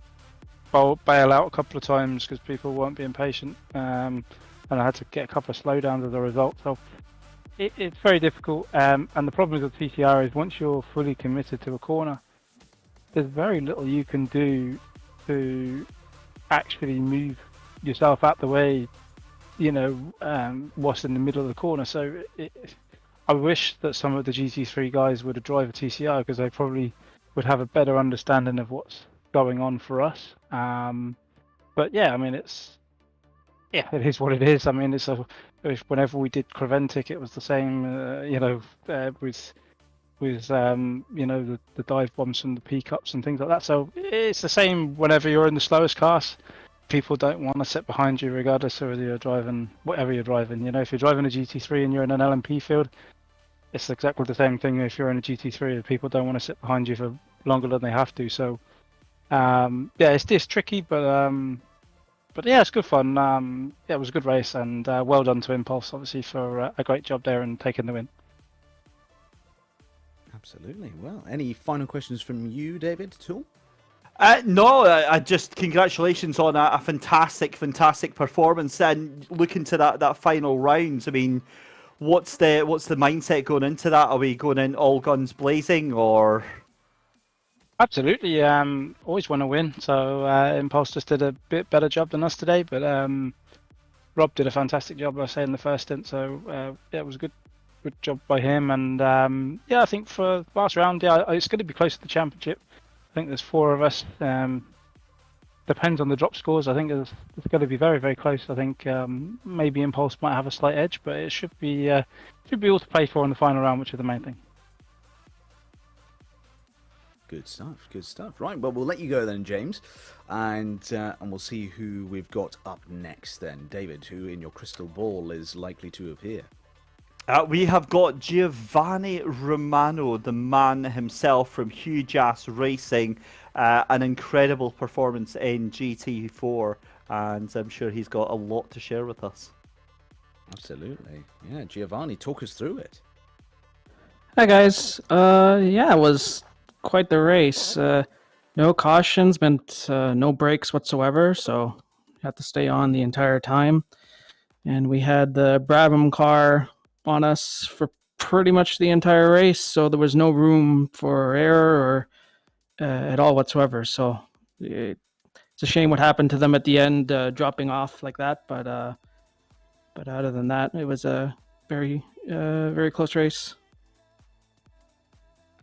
bail out a couple of times because people weren't being patient, and I had to get a couple of slowdowns as a result. So it's very difficult. And the problem with the TCR is once you're fully committed to a corner, there's very little you can do to actually move yourself out the way, what's in the middle of the corner. So I wish that some of the GT3 guys would have drive a TCR because they probably would have a better understanding of what's going on for us. But yeah, I mean, it is what it is. I mean, whenever we did Creventic, it was the same, with the dive bombs and the P-cups and things like that. So it's the same whenever you're in the slowest class. People don't want to sit behind you regardless of whether you're driving, whatever you're driving. If you're driving a GT3 and you're in an LMP field, it's exactly the same thing if you're in a GT3. People don't want to sit behind you for longer than they have to. So, it's tricky, but yeah, it's good fun. It was a good race, and well done to Impulse, obviously, for a great job there and taking the win. Absolutely. Well, any final questions from you, David, at all? No, I just congratulations on a fantastic performance, and looking to that final rounds. I mean, what's the mindset going into that? Are we going in all guns blazing, or? Absolutely. Always want to win. So Impulse just did a bit better job than us today, but Rob did a fantastic job, I say, in the first stint. So it was a good job by him. And I think for last round, it's going to be close to the championship. I think there's 4 of us. Depends on the drop scores. I think it's going to be very, very close. I think maybe Impulse might have a slight edge, but it should be all to play for in the final round, which is the main thing. Good stuff. Right, well, we'll let you go then, James, and we'll see who we've got up next then. David, who in your crystal ball is likely to appear? We have got Giovanni Romano, the man himself from Huge Ass Racing, an incredible performance in GT4, and I'm sure he's got a lot to share with us. Absolutely. Yeah, Giovanni, talk us through it. Hi guys. It was quite the race. No cautions, meant no brakes whatsoever, so had to stay on the entire time. And we had the Brabham car on us for pretty much the entire race, so there was no room for error or at all whatsoever. So it's a shame what happened to them at the end, dropping off like that. But other than that, it was a very close race.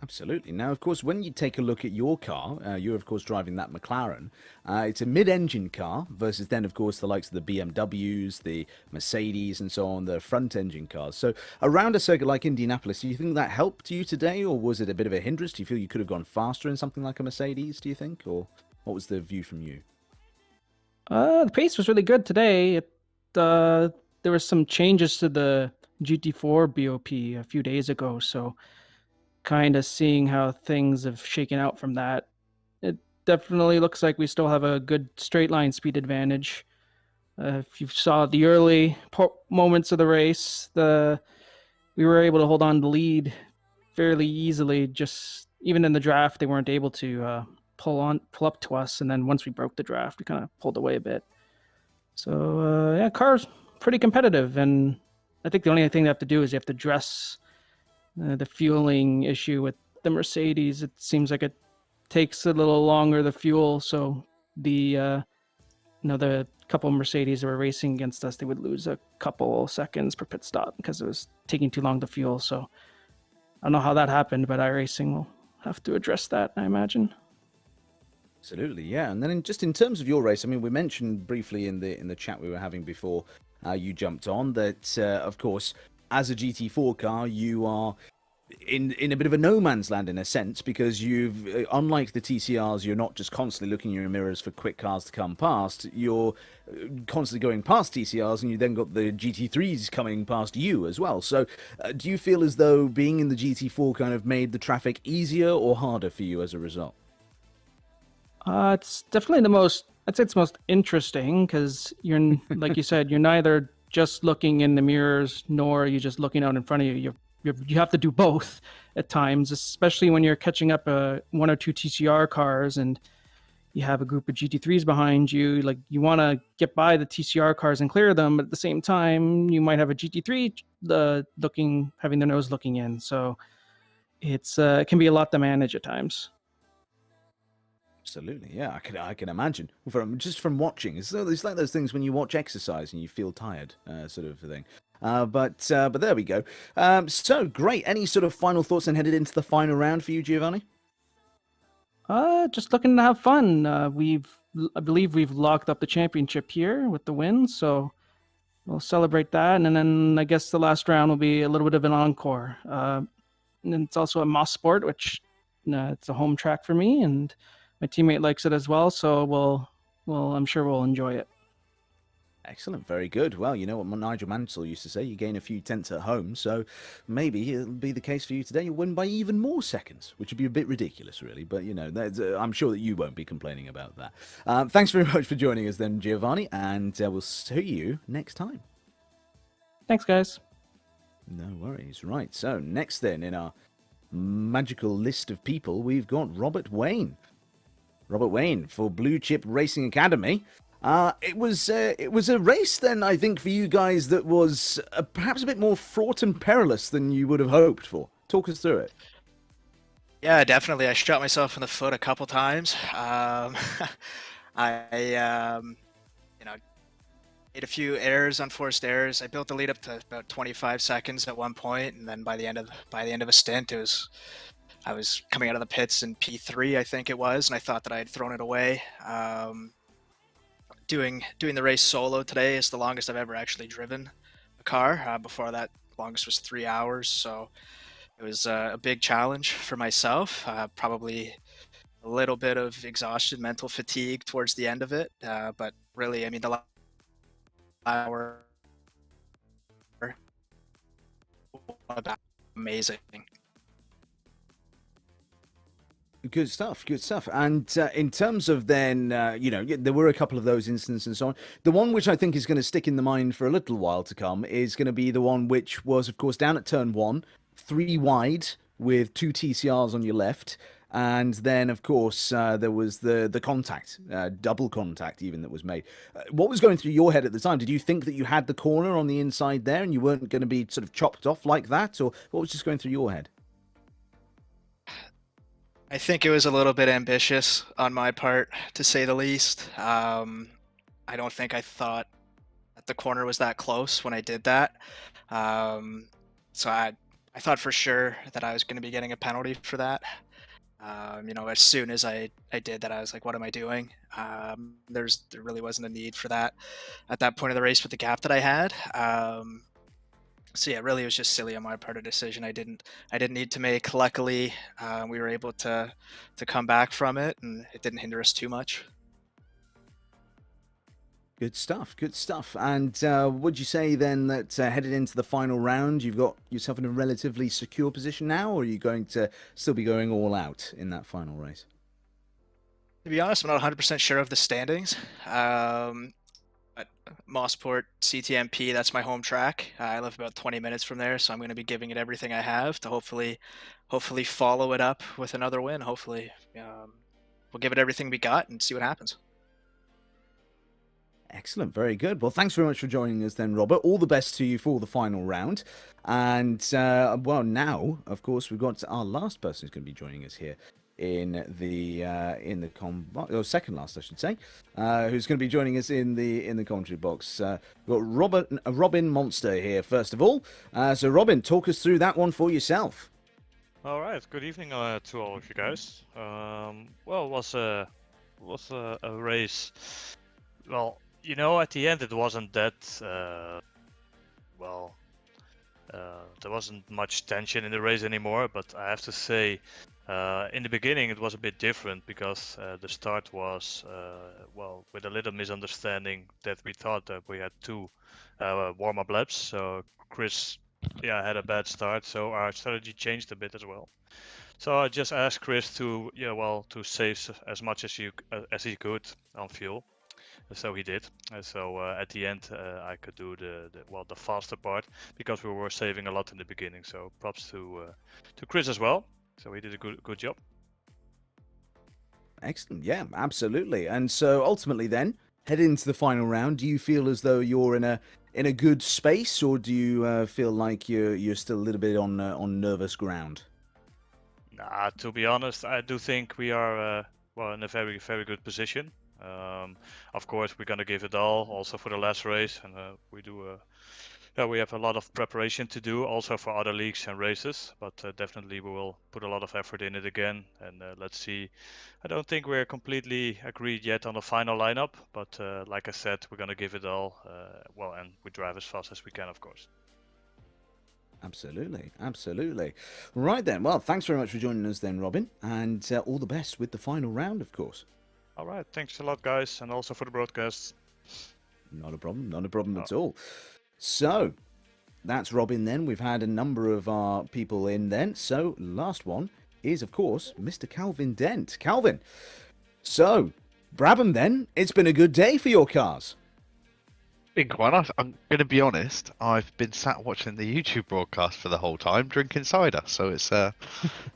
Absolutely. Now, of course, when you take a look at your car, you're, of course, driving that McLaren. It's a mid-engine car versus then, of course, the likes of the BMWs, the Mercedes, and so on, the front-engine cars. So around a circuit like Indianapolis, do you think that helped you today, or was it a bit of a hindrance? Do you feel you could have gone faster in something like a Mercedes, do you think? Or what was the view from you? The pace was really good today. There was some changes to the GT4 BOP a few days ago, so kind of seeing how things have shaken out from that. It definitely looks like we still have a good straight line speed advantage. If you saw the early moments of the race, we were able to hold on to lead fairly easily. Just even in the draft, they weren't able to pull up to us, and then once we broke the draft, we kind of pulled away a bit. So yeah, car's pretty competitive, and I think the only thing they have to do is you have to address the fueling issue with the Mercedes. It seems like it takes a little longer, the fuel, so the couple of Mercedes that were racing against us, they would lose a couple seconds per pit stop because it was taking too long to fuel. So I don't know how that happened, but iRacing will have to address that, I imagine. Absolutely, yeah. And then just in terms of your race, I mean, we mentioned briefly in the chat we were having before you jumped on that, of course, as a GT4 car, you are in a bit of a no man's land in a sense, because you've, unlike the TCRs, you're not just constantly looking in your mirrors for quick cars to come past. You're constantly going past TCRs, and you then got the GT3s coming past you as well. So do you feel as though being in the GT4 kind of made the traffic easier or harder for you as a result? It's definitely I'd say it's most interesting, because you're, like you said, you're neither just looking in the mirrors, nor are you just looking out in front of you. You have to do both at times, especially when you're catching up one or two TCR cars and you have a group of GT3s behind you. Like, you want to get by the TCR cars and clear them, but at the same time, you might have a GT3 having their nose looking in. So it can be a lot to manage at times. Absolutely, yeah, I can imagine from watching. It's like those things when you watch exercise and you feel tired, sort of thing. But there we go. So great. Any sort of final thoughts and headed into the final round for you, Giovanni? Just looking to have fun. I believe we've locked up the championship here with the win, so we'll celebrate that. And then I guess the last round will be a little bit of an encore. And it's also a Motorsports, which it's a home track for me, and my teammate likes it as well. So I'm sure we'll enjoy it. Excellent, very good. Well, you know what Nigel Mansell used to say, you gain a few tenths at home, so maybe it'll be the case for you today. You'll win by even more seconds, which would be a bit ridiculous, really, but, you know, I'm sure that you won't be complaining about that. Thanks very much for joining us then, Giovanni, and we'll see you next time. Thanks, guys. No worries. Right, so next then in our magical list of people, we've got Robert Wayne. Robert Wayne for Blue Chip Racing Academy. It was a race then, I think, for you guys that was perhaps a bit more fraught and perilous than you would have hoped for. Talk us through it. Yeah, definitely. I shot myself in the foot a couple times. I made a few errors, unforced errors. I built the lead up to about 25 seconds at one point, and then by the end of a stint, I was coming out of the pits in P3, I think it was, and I thought that I had thrown it away. Doing the race solo today is the longest I've ever actually driven a car. Before that, longest was 3 hours, so it was a big challenge for myself. Probably a little bit of exhaustion, mental fatigue towards the end of it, but really, I mean, the last hour amazing. Good stuff, good stuff. And in terms of then, there were a couple of those instances and so on. The one which I think is going to stick in the mind for a little while to come is going to be the one which was, of course, down at turn 1, 3 wide with 2 TCRs on your left. And then, of course, there was the contact, double contact even, that was made. What was going through your head at the time? Did you think that you had the corner on the inside there and you weren't going to be sort of chopped off like that? Or what was just going through your head? I think it was a little bit ambitious on my part, to say the least. I don't think I thought that the corner was that close when I did that. So I thought for sure that I was going to be getting a penalty for that. As soon as I did that, I was like, what am I doing? There really wasn't a need for that at that point of the race with the gap that I had. So yeah, really, it was just silly on my part, a decision I didn't need to make. Luckily, we were able to come back from it, and it didn't hinder us too much. Good stuff, good stuff. And would you say then that headed into the final round, you've got yourself in a relatively secure position now, or are you going to still be going all out in that final race? To be honest, I'm not 100% sure of the standings. At Mosport CTMP, that's my home track. I live about 20 minutes from there, so I'm going to be giving it everything I have to hopefully follow it up with another win. Hopefully, we'll give it everything we got and see what happens. Excellent, very good. Well, thanks very much for joining us then, Robert. All the best to you for the final round. And, well, now, of course, we've got our last person who's going to be joining us here in the second last, I should say, who's going to be joining us in the commentary box. We've got Robin Monster here, first of all. So, Robin, talk us through that one for yourself. All right, good evening to all of you guys. Well, it was a race. Well, at the end it wasn't that there wasn't much tension in the race anymore, but I have to say in the beginning it was a bit different because the start was with a little misunderstanding that we thought that we had two warm-up laps. So Chris had a bad start, so our strategy changed a bit as well. So I just asked Chris to save as much as he could on fuel. So he did. So at the end, I could do the faster part because we were saving a lot in the beginning. So props to Chris as well. So he did a good job. Excellent. Yeah, absolutely. And so ultimately, then head into the final round. Do you feel as though you're in a good space, or do you feel like you're still a little bit on nervous ground? Nah, to be honest, I do think we are in a very, very good position. Of course, we're gonna give it all also for the last race, and we have a lot of preparation to do also for other leagues and races, but definitely we will put a lot of effort in it again, and let's see. I don't think we're completely agreed yet on the final lineup, but like I said, we're gonna give it all, and we drive as fast as we can, of course. Absolutely, absolutely. Right then, well, thanks very much for joining us then, Robin, and all the best with the final round, of course. All right, thanks a lot, guys, and also for the broadcast. Not a problem at all. So, that's Robin then. We've had a number of our people in then. So, last one is, of course, Mr. Calvin Dent. Calvin, so, Brabham then, it's been a good day for your cars. Big one. I'm going to be honest, I've been sat watching the YouTube broadcast for the whole time, drinking cider. So it's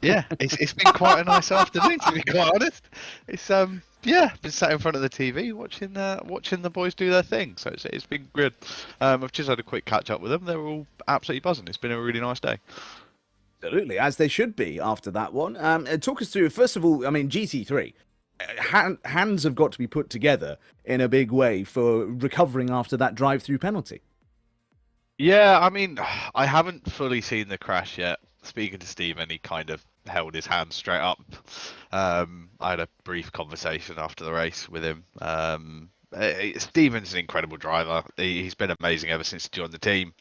it's been quite a nice afternoon, to be quite honest. It's been sat in front of the TV watching the boys do their thing. So it's been good. I've just had a quick catch up with them. They're all absolutely buzzing. It's been a really nice day. Absolutely, as they should be after that one. Talk us through, first of all, I mean, GT3. Hands have got to be put together in a big way for recovering after that drive-through penalty. Yeah, I mean, I haven't fully seen the crash yet. Speaking to Stephen, he kind of held his hand straight up. I had a brief conversation after the race with him. Stephen's an incredible driver. He's been amazing ever since he joined the team.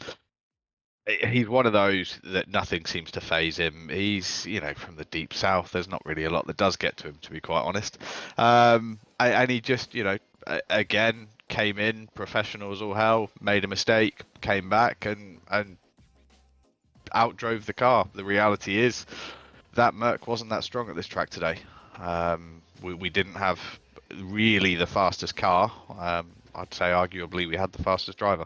He's one of those that nothing seems to faze him. He's, from the deep south. There's not really a lot that does get to him, to be quite honest. And he just, again, came in, professional as all hell, made a mistake, came back and outdrove the car. The reality is that Merc wasn't that strong at this track today. We didn't have really the fastest car. I'd say arguably we had the fastest driver.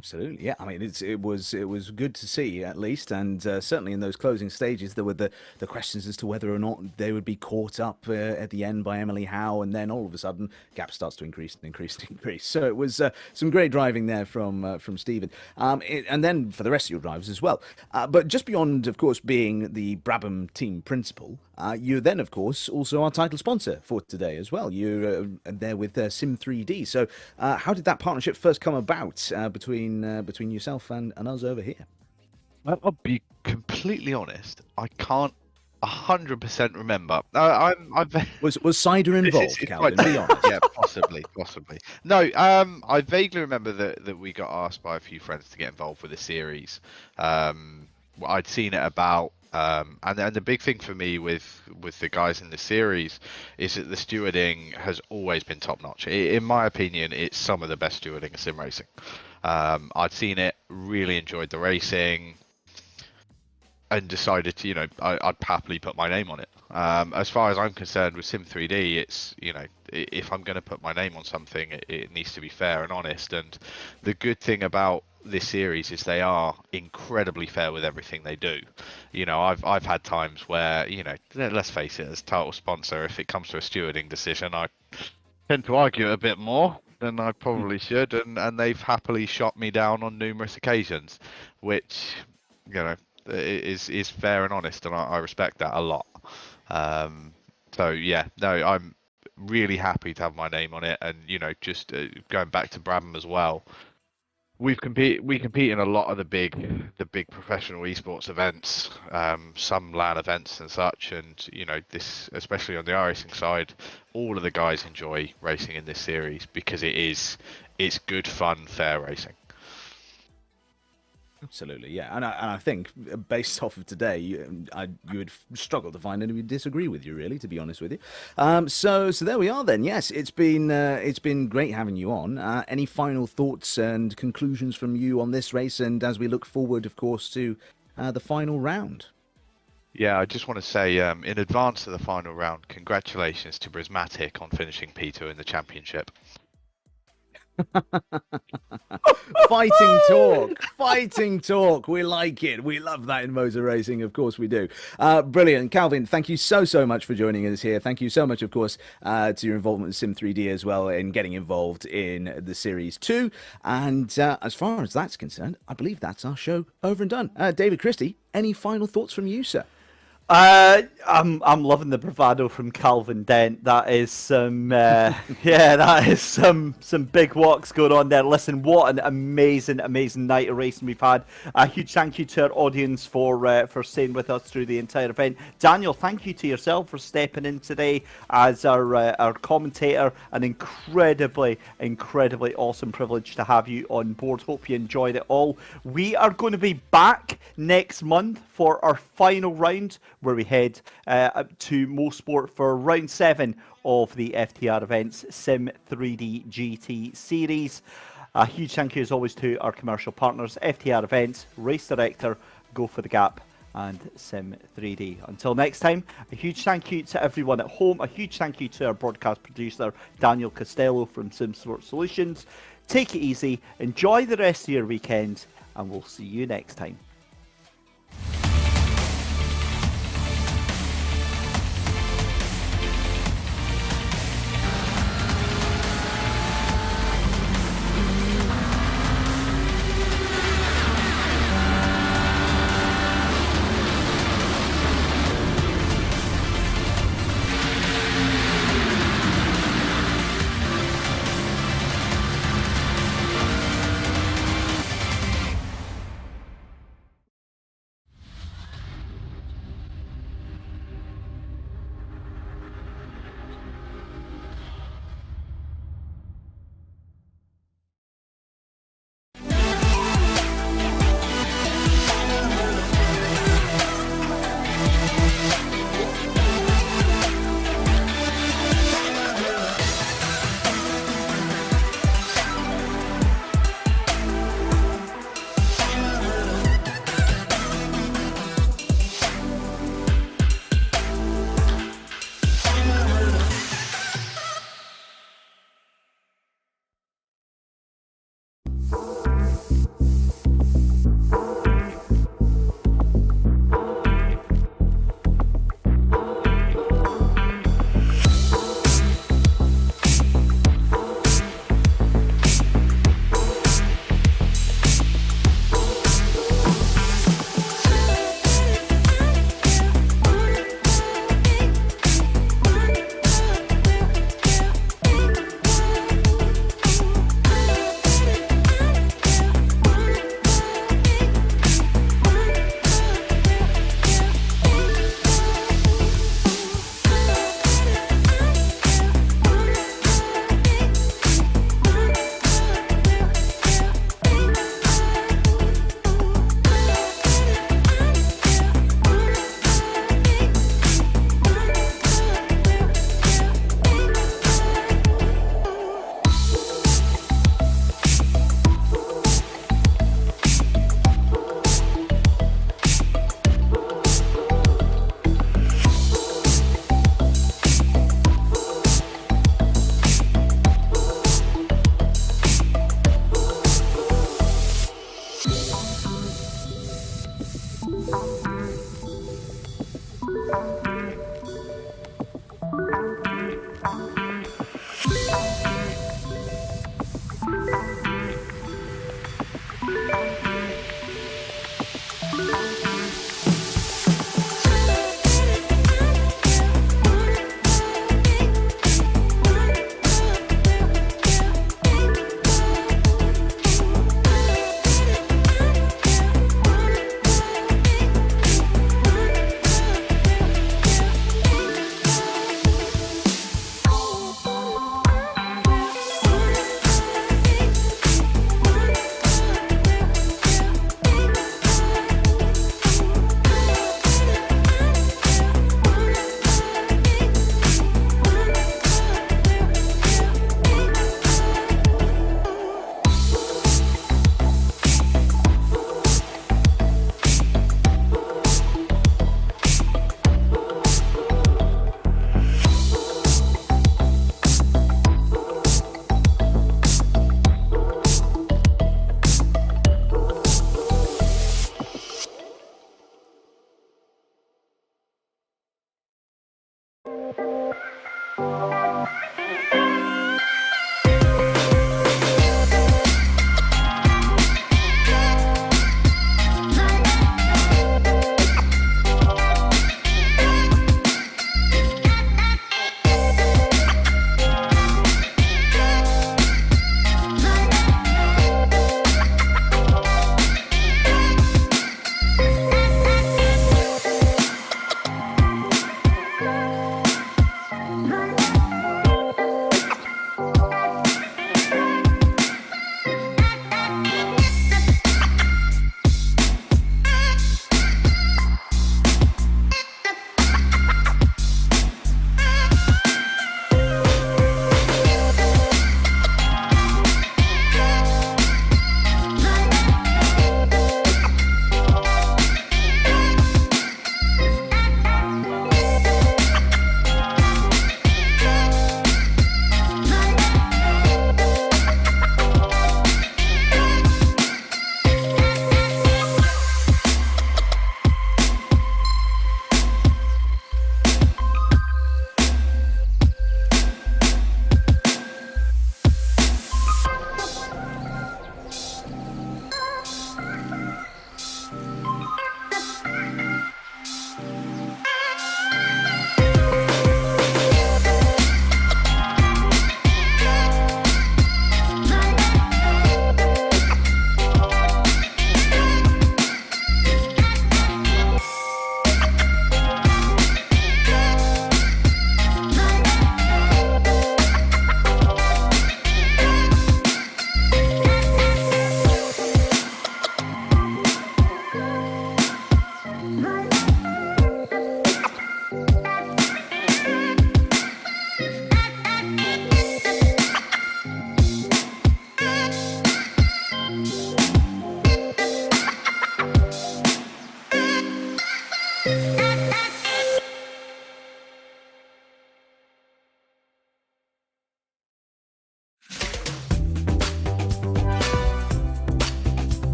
Absolutely, yeah. I mean, it was good to see at least, and certainly in those closing stages, there were the questions as to whether or not they would be caught up at the end by Emily Howe, and then all of a sudden, gap starts to increase and increase and increase. So it was some great driving there from Stephen, and then for the rest of your drivers as well. But just beyond, of course, being the Brabham team principal, you then, of course, also our title sponsor for today as well. You're there with Sim3D. So how did that partnership first come about between yourself and us over here? I'll be completely honest. I can't 100% remember. Was cider involved, Calvin? Be honest. Yeah, possibly. No, I vaguely remember that we got asked by a few friends to get involved with the series. I'd seen it about, and the big thing for me with the guys in the series is that the stewarding has always been top notch. In my opinion, it's some of the best stewarding in sim racing. I'd seen it, really enjoyed the racing, and decided to, I'd happily put my name on it. As far as I'm concerned with Sim3D, it's, if I'm going to put my name on something, it needs to be fair and honest. And the good thing about this series is they are incredibly fair with everything they do. I've had times where, let's face it, as title sponsor, if it comes to a stewarding decision, I tend to argue a bit more than I probably should, and they've happily shot me down on numerous occasions, which, is fair and honest, and I respect that a lot. So yeah, no, I'm really happy to have my name on it, and just going back to Brabham as well. We compete in a lot of the big professional esports events, some LAN events and such, and this, especially on the iRacing side, all of the guys enjoy racing in this series because it's good fun, fair racing. Absolutely, yeah, and I think based off of today, you would struggle to find anyone who would disagree with you, really, to be honest with you. So there we are then. Yes, it's been great having you on. Any final thoughts and conclusions from you on this race, and as we look forward, of course, to the final round? Yeah, I just want to say, in advance of the final round, congratulations to Prismatic on finishing P2 in the championship. Fighting talk. We like it. We love that in motor racing. Of course we do. Brilliant. Calvin, thank you so much for joining us here. Thank you so much, of course, to your involvement with Sim3D as well, in getting involved in the Series 2. And as far as that's concerned, I believe that's our show over and done. David Christie, any final thoughts from you, sir? I'm loving the bravado from Calvin Dent. That is some that is some big walks going on there. Listen, what an amazing night of racing we've had. A huge thank you to our audience for staying with us through the entire event. Daniel, thank you to yourself for stepping in today as our commentator. An incredibly awesome privilege to have you on board. Hope you enjoyed it all. We are going to be back next month for our final round, where we head to Motorsport for round 7 of the FTR events Sim 3D GT series. A huge thank you as always to our commercial partners, FTR Events, Race Director, Go for the Gap, and Sim 3D. Until next time, a huge thank you to everyone at home. A huge thank you to our broadcast producer, Daniel Costello from SimSport Solutions. Take it easy, enjoy the rest of your weekend, and we'll see you next time.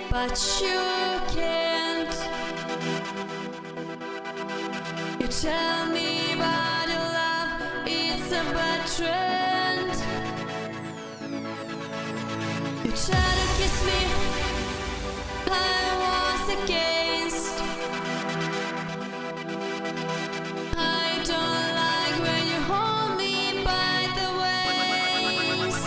but you can't. You tell me about your love, it's a bad trend. You try to kiss me, I was against. I don't like when you hold me by the waist.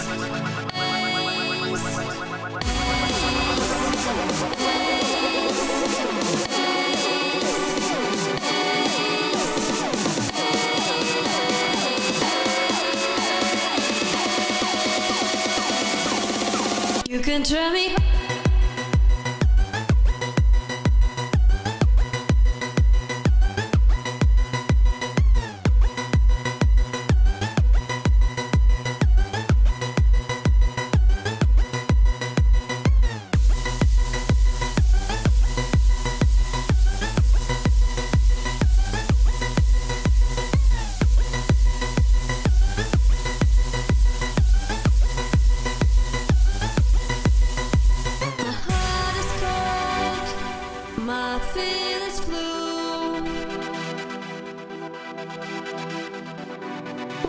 You can try me. My heart is cold, my feelings flew.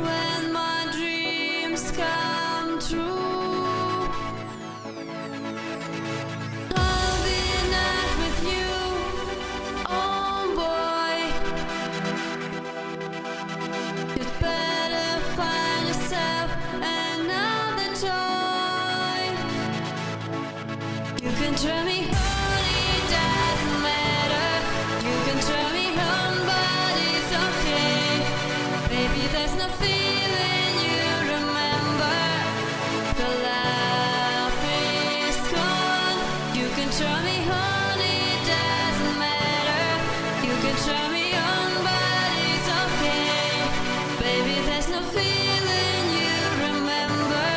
When my dreams come true, I'll be not with you, oh boy. You'd better find yourself another toy. You can turn me on, it doesn't matter. You can turn me on, but it's okay. Baby, there's no feeling you remember. The love is gone. You can turn me on, it doesn't matter. You can turn me on, but it's okay. Baby, there's no feeling you remember.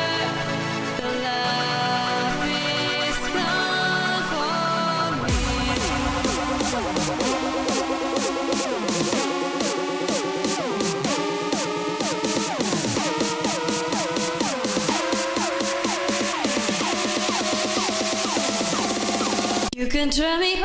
The love is gone for me. You can turn me.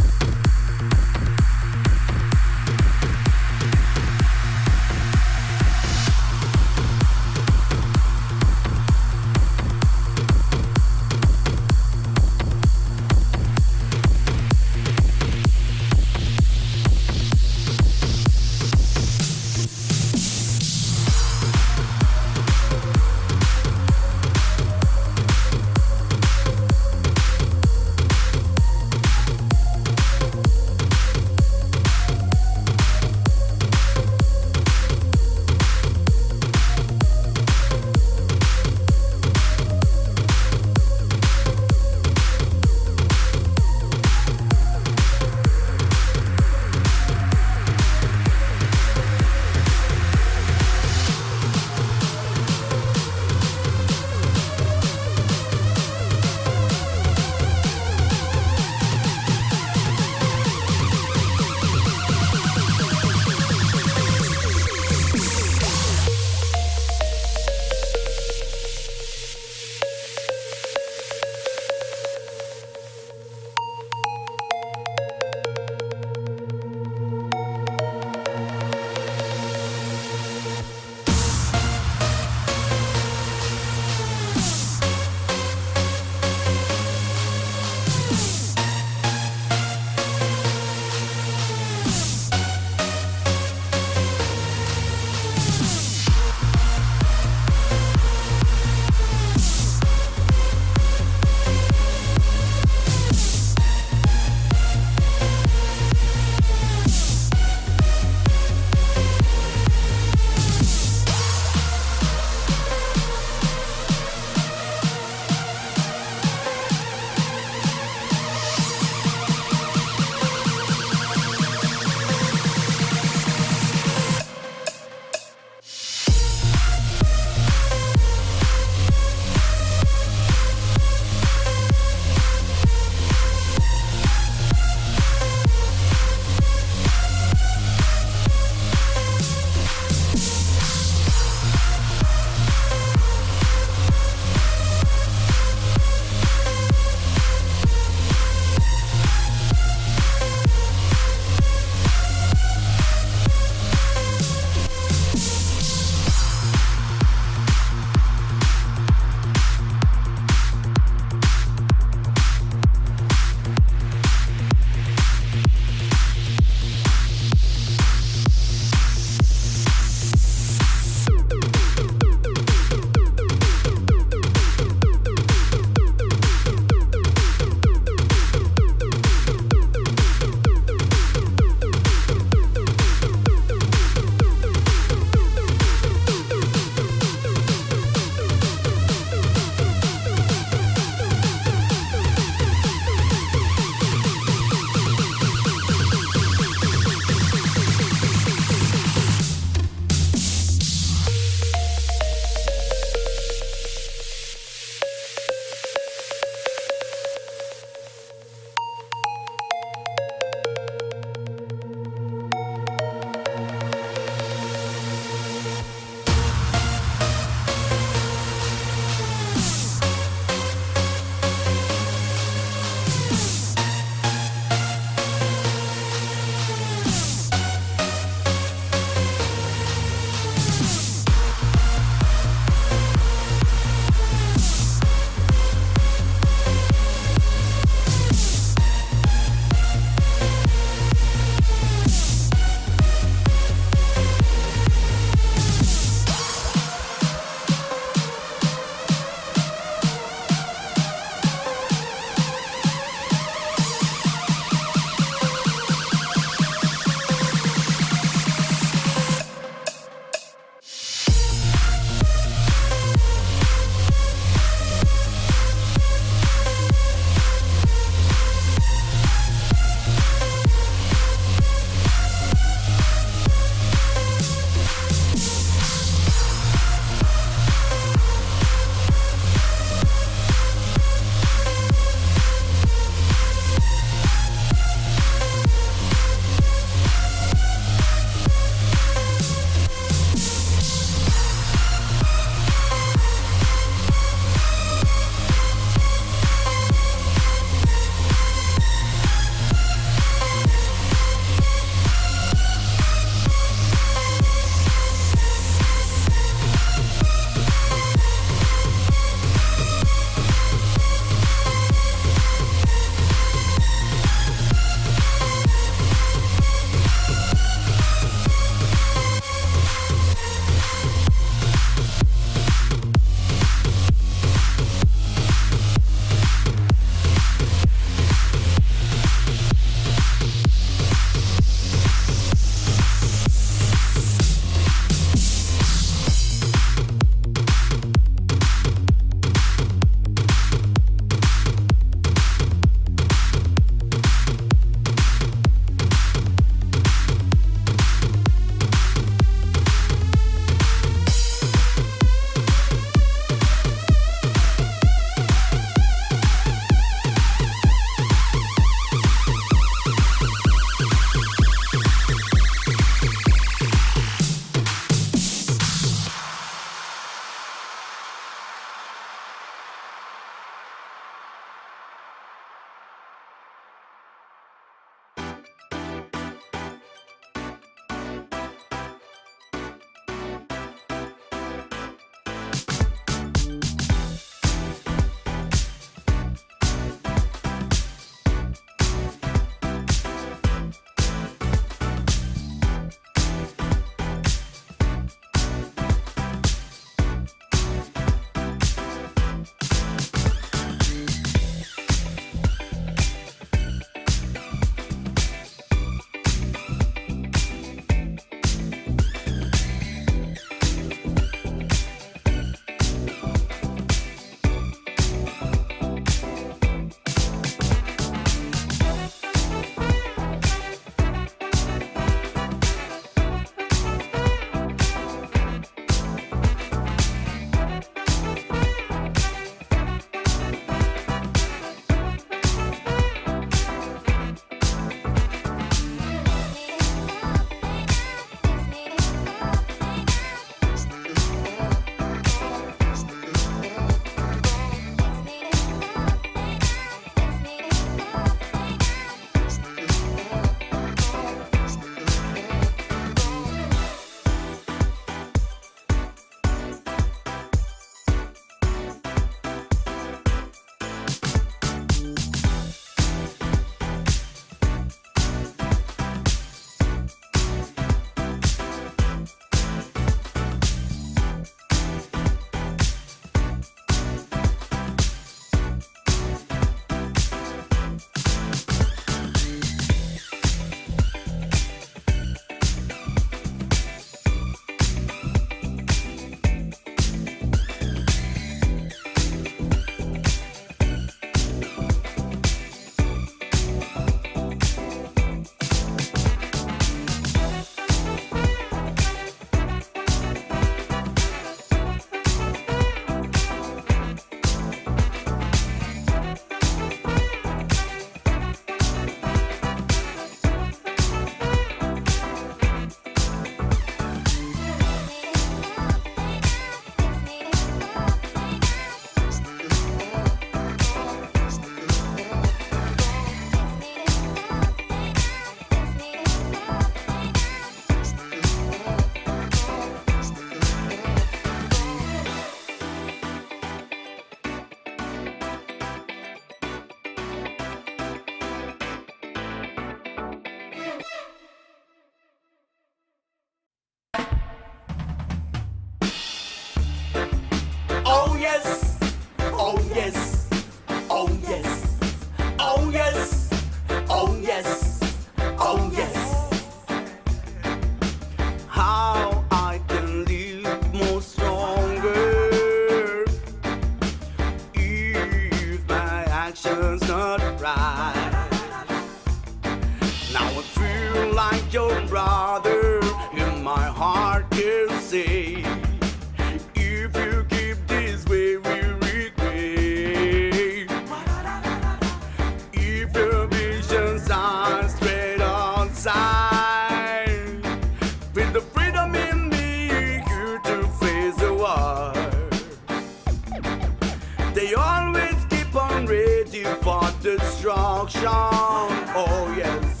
They always keep on ready for destruction. Oh yes,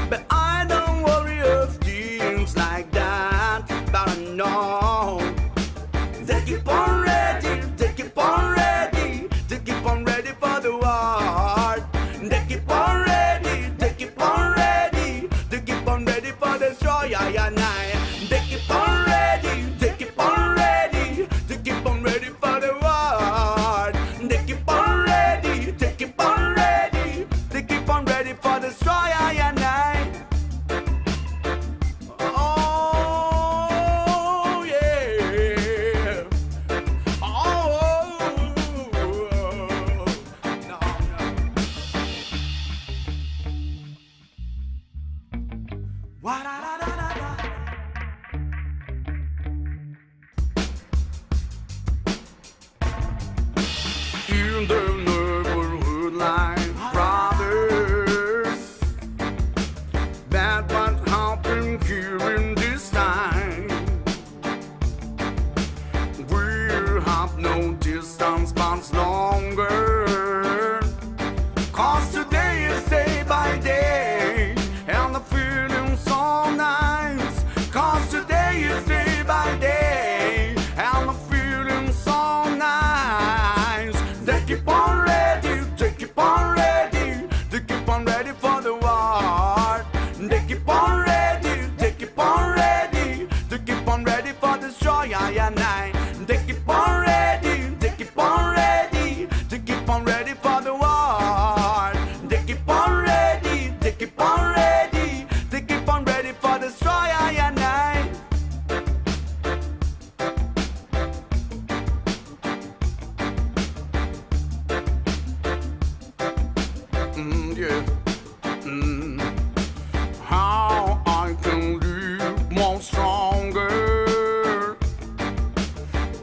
but I don't worry of things like that. But I know they keep on ready. They keep on ready. They keep on ready for the war. They keep on ready. They keep on ready. They keep on ready for the destroy. And I. They keep on ready. They keep on ready. They keep on ready for the war. They keep on ready. They keep on ready. They keep on ready for the destroy. And I. Oh yeah. Oh no, no. Wa-da-da-da-da-da. In the neighborhood like brothers, that what happened here in this time. We'll have no distance much longer, 'cause today is day by day, and the feeling so nice. 'Cause today is day by day, and the feeling so nice. They keep on ready, they keep on ready, they keep on ready for the war. They keep on ready, they keep on ready, they keep on ready for the destroy. And I. They keep on ready, they keep on ready, they keep on ready for the war. They keep on ready, they keep on ready, they keep on ready for the destroy. And I. Yeah. How I can live more stronger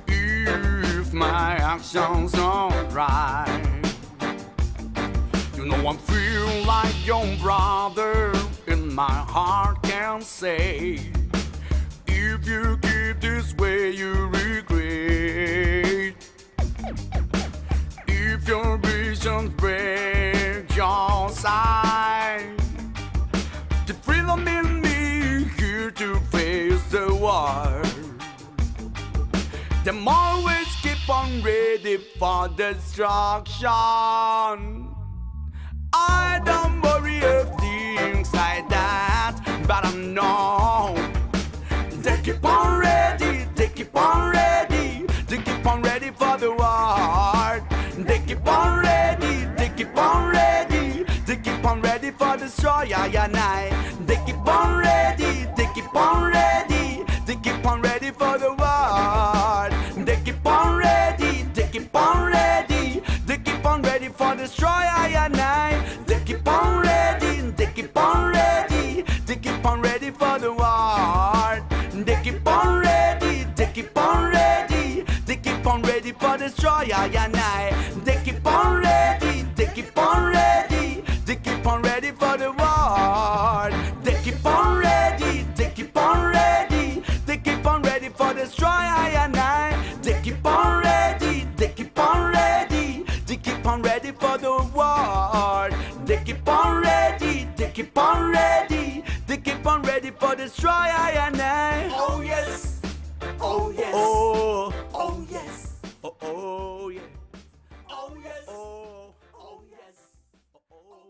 if my actions are right. You know I feel like your brother, and my heart can say, if you keep this way you regret. If your visions break your side, the freedom in me here to face the war. Them always keep on ready for destruction. I don't worry of things like that, but I know they keep on ready, they keep on ready, they keep on ready for the war. They keep on ready, they keep on ready, they keep on ready for the destroy. And I. They keep on ready, they keep on ready, they keep on ready for the war. They keep on ready, they keep on ready, they keep on ready for the destroy. And I. They keep on ready, they keep on ready, they keep on ready for the war. They keep on ready, they keep on ready, they keep on ready for the destroy. And I. They keep on ready, they keep on ready, they keep on ready for the war. They keep on ready, they keep on ready, they keep on ready for the destroy. And I. They keep on ready, they keep on ready, they keep on ready for the war. They keep on ready, they keep on ready, they keep on ready for the destroy. And I. Oh yes, oh yes, oh, oh yes, oh, oh yeah, oh yes, oh, oh yes, oh, oh.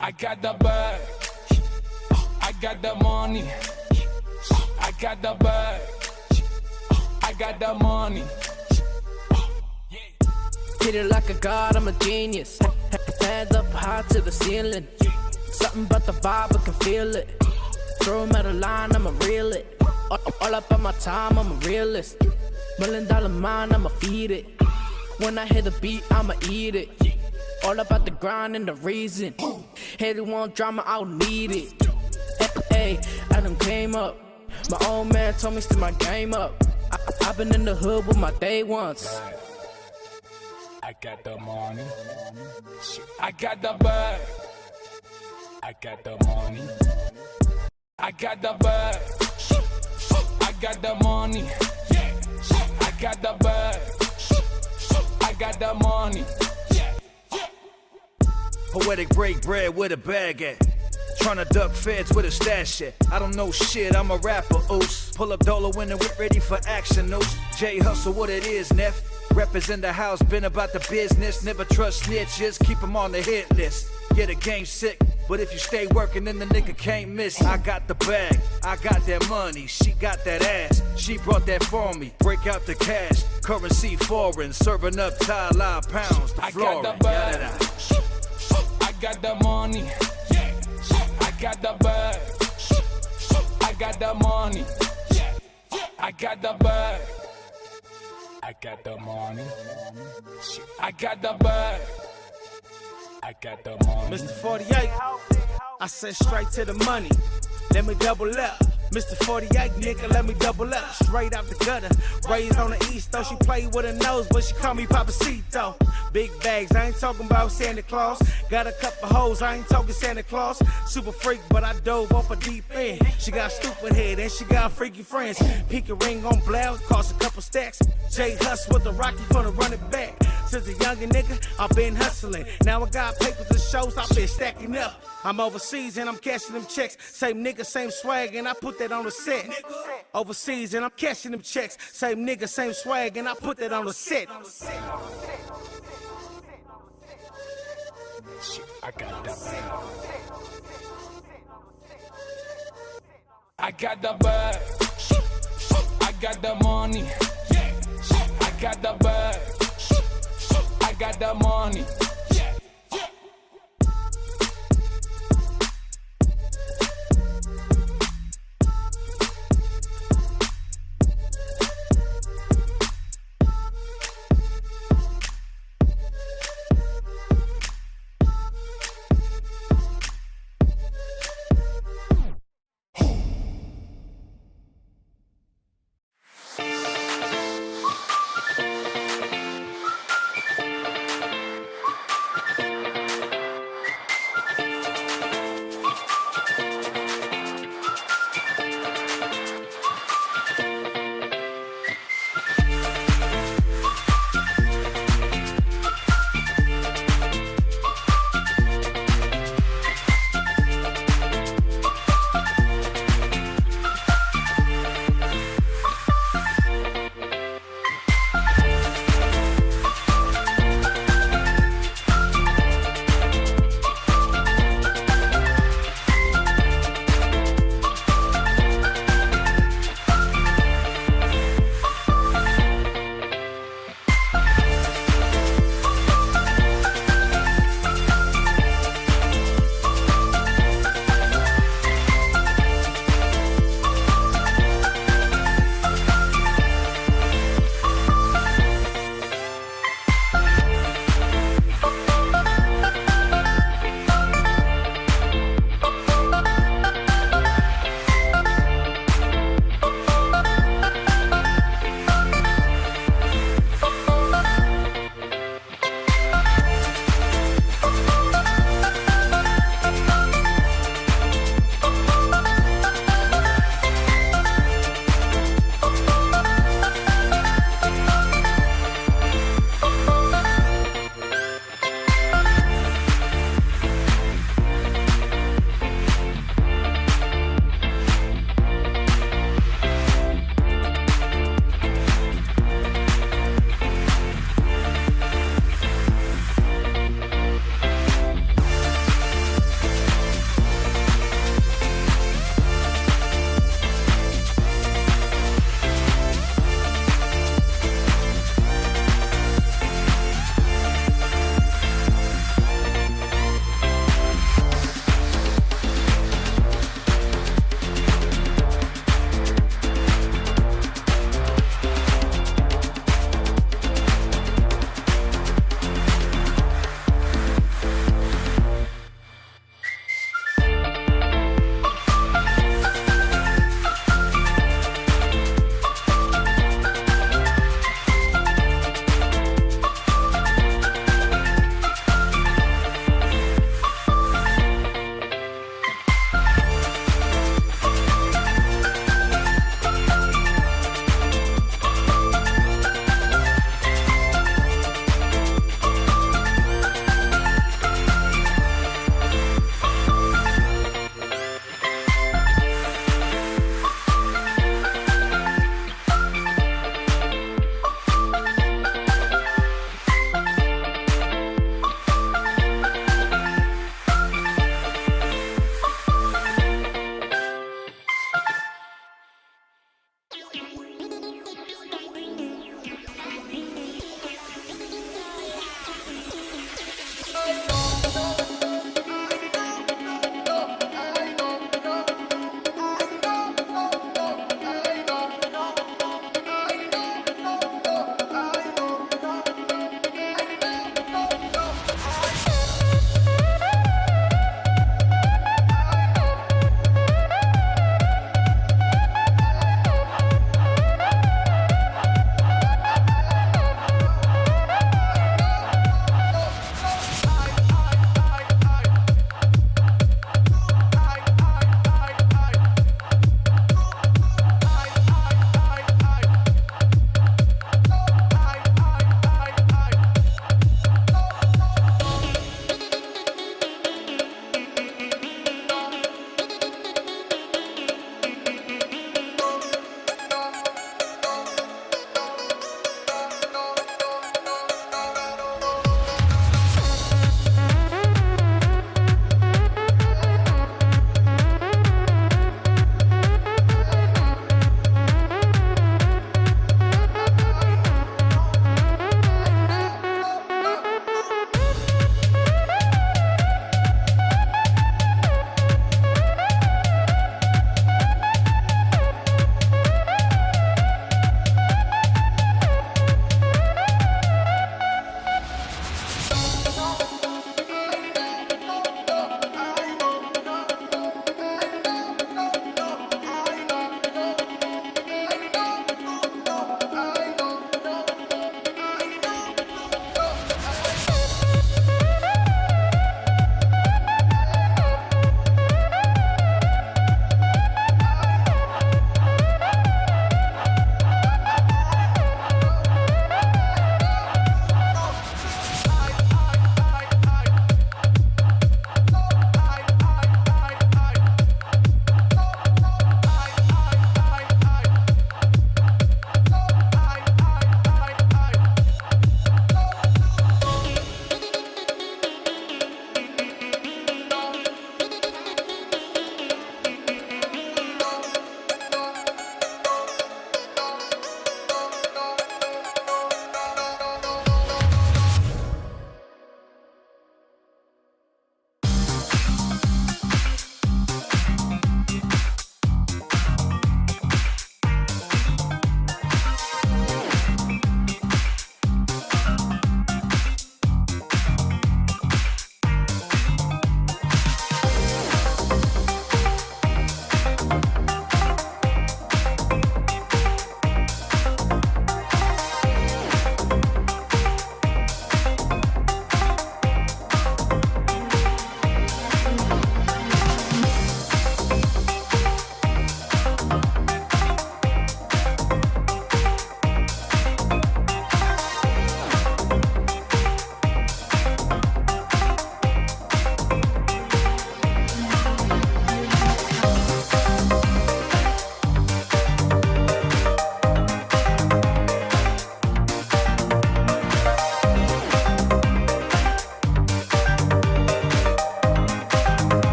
I got the bag. I got the money. I got the bag. I got the money. Hit it like a god, I'm a genius. Hands up high to the ceiling. Something about the vibe, I can feel it. Throw him at a line, I'ma reel it. All up on my time, I'm a realist. $1 million mind, I'ma feed it. When I hear the beat, I'ma eat it. All about the grind and the reason. Hater want drama, I don't need it. Hey, I done came up. My old man told me to my game up. I've been in the hood with my day ones. I got the money. I got the bag. I got the money. I got the bag. I got the money. I got the bag. I got the money. Poetic break bread with a bag at. Tryna duck feds with a stash at. I don't know shit, I'm a rapper, oos. Pull up Dolo when the whip ready for action, oos. J Hustle, what it is, Neff. Represent the house, been about the business. Never trust snitches, keep them on the hit list. Yeah, the game's sick, but if you stay working, then the nigga can't miss. I got the bag, I got that money. She got that ass, she brought that for me. Break out the cash, currency foreign. Serving up Thai live pounds to I Florida. got the bag. I got the money. I got the bag. I got the money. I got the bag. I got the money. I got the bag. I got the money. Mr. 48, I said straight to the money. Let me double up. Mr. 48, nigga, let me double up. Straight out the gutter, raised on the east, though. She played with her nose, but she call me Papacito. Big bags, I ain't talking about Santa Claus. Got a couple hoes, I ain't talking Santa Claus. Super freak, but I dove off a deep end. She got a stupid head, and she got freaky friends. Pinky ring on blouse, cost a couple stacks. J Hus with the Rocky for the running back. Since a younger nigga, I've been hustling. Now I got papers and shows, I've been stacking up. I'm overseas and I'm cashing them checks. Same nigga, same swag, and I put that on the set. Overseas and I'm cashing them checks. Same nigga, same swag, and I put that on the set. I got the bag. I got the bag. I got the money. I got the bag. I got the money.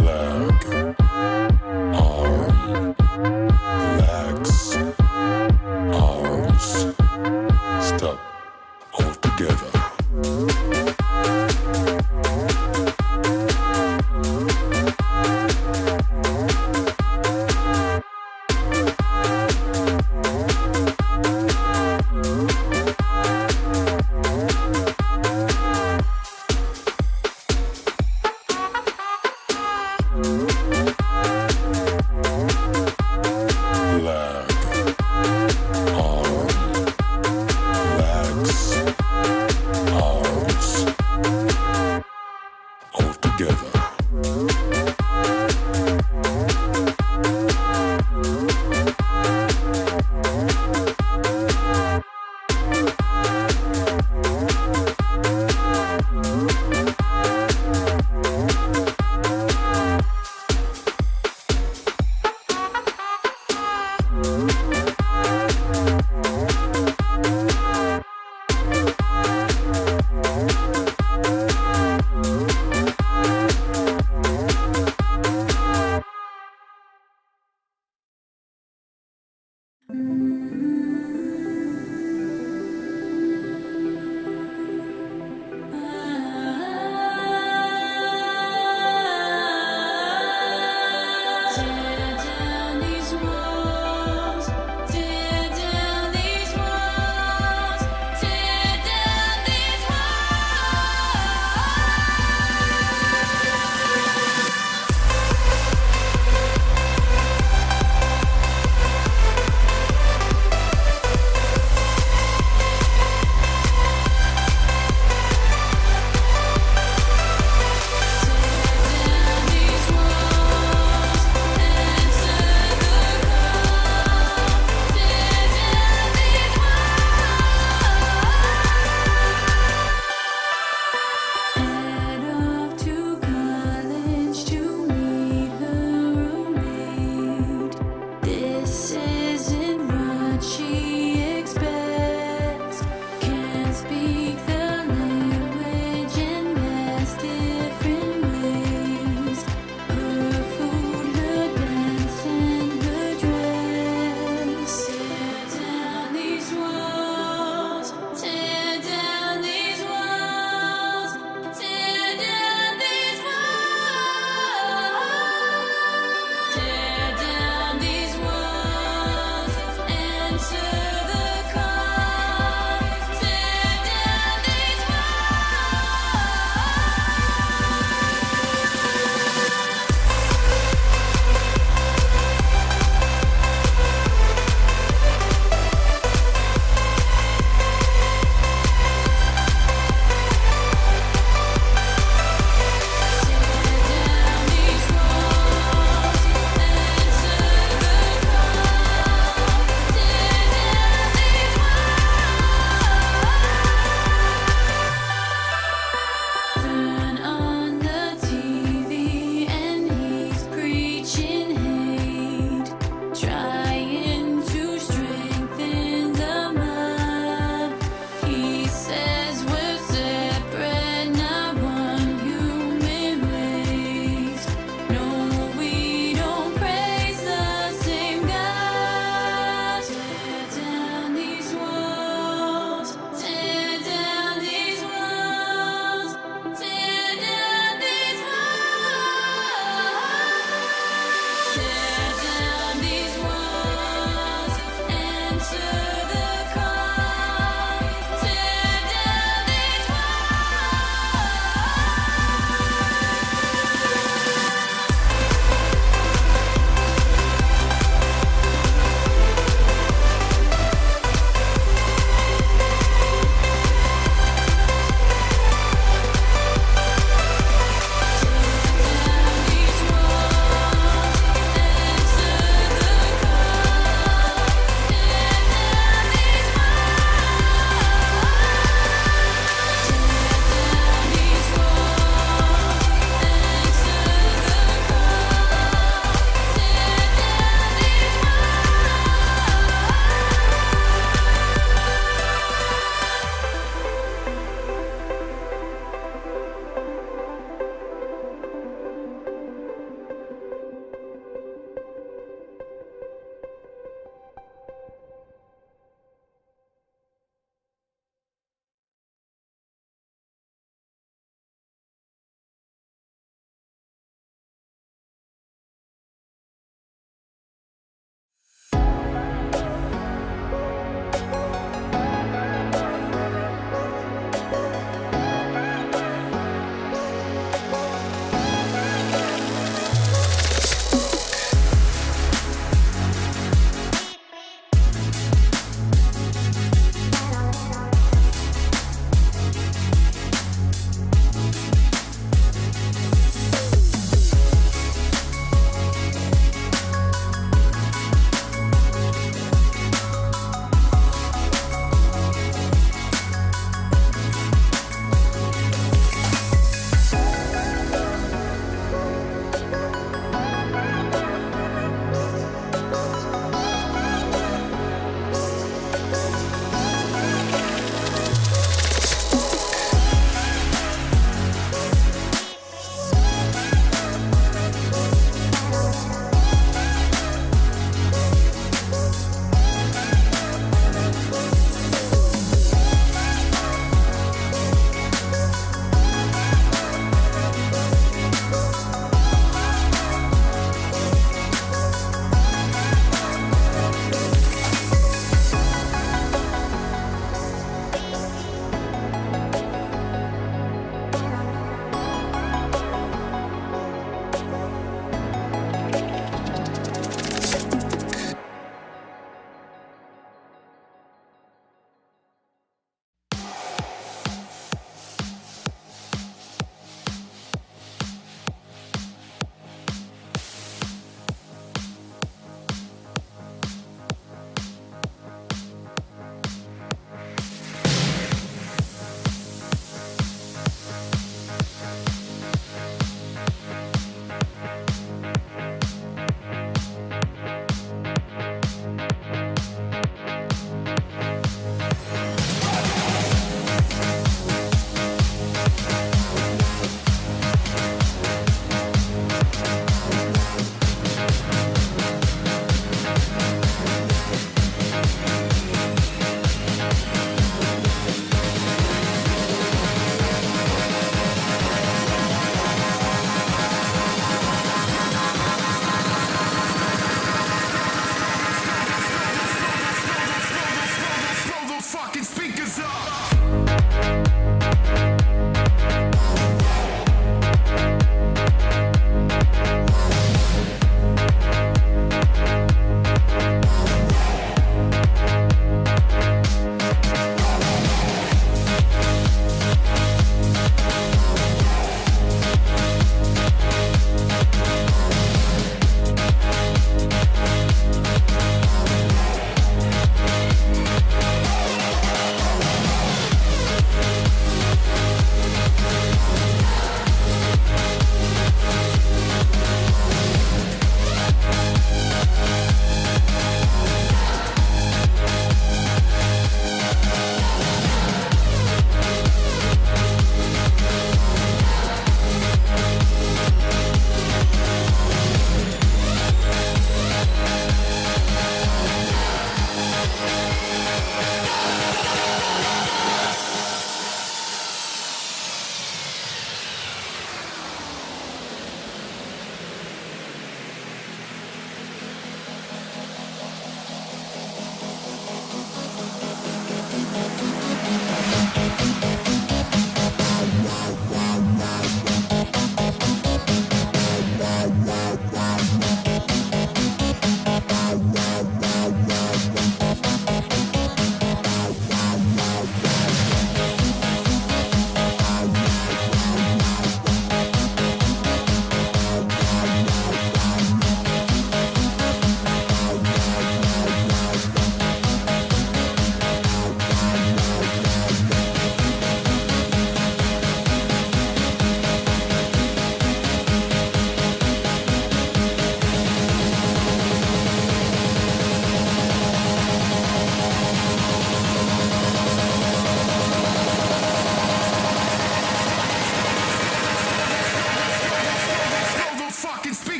Black.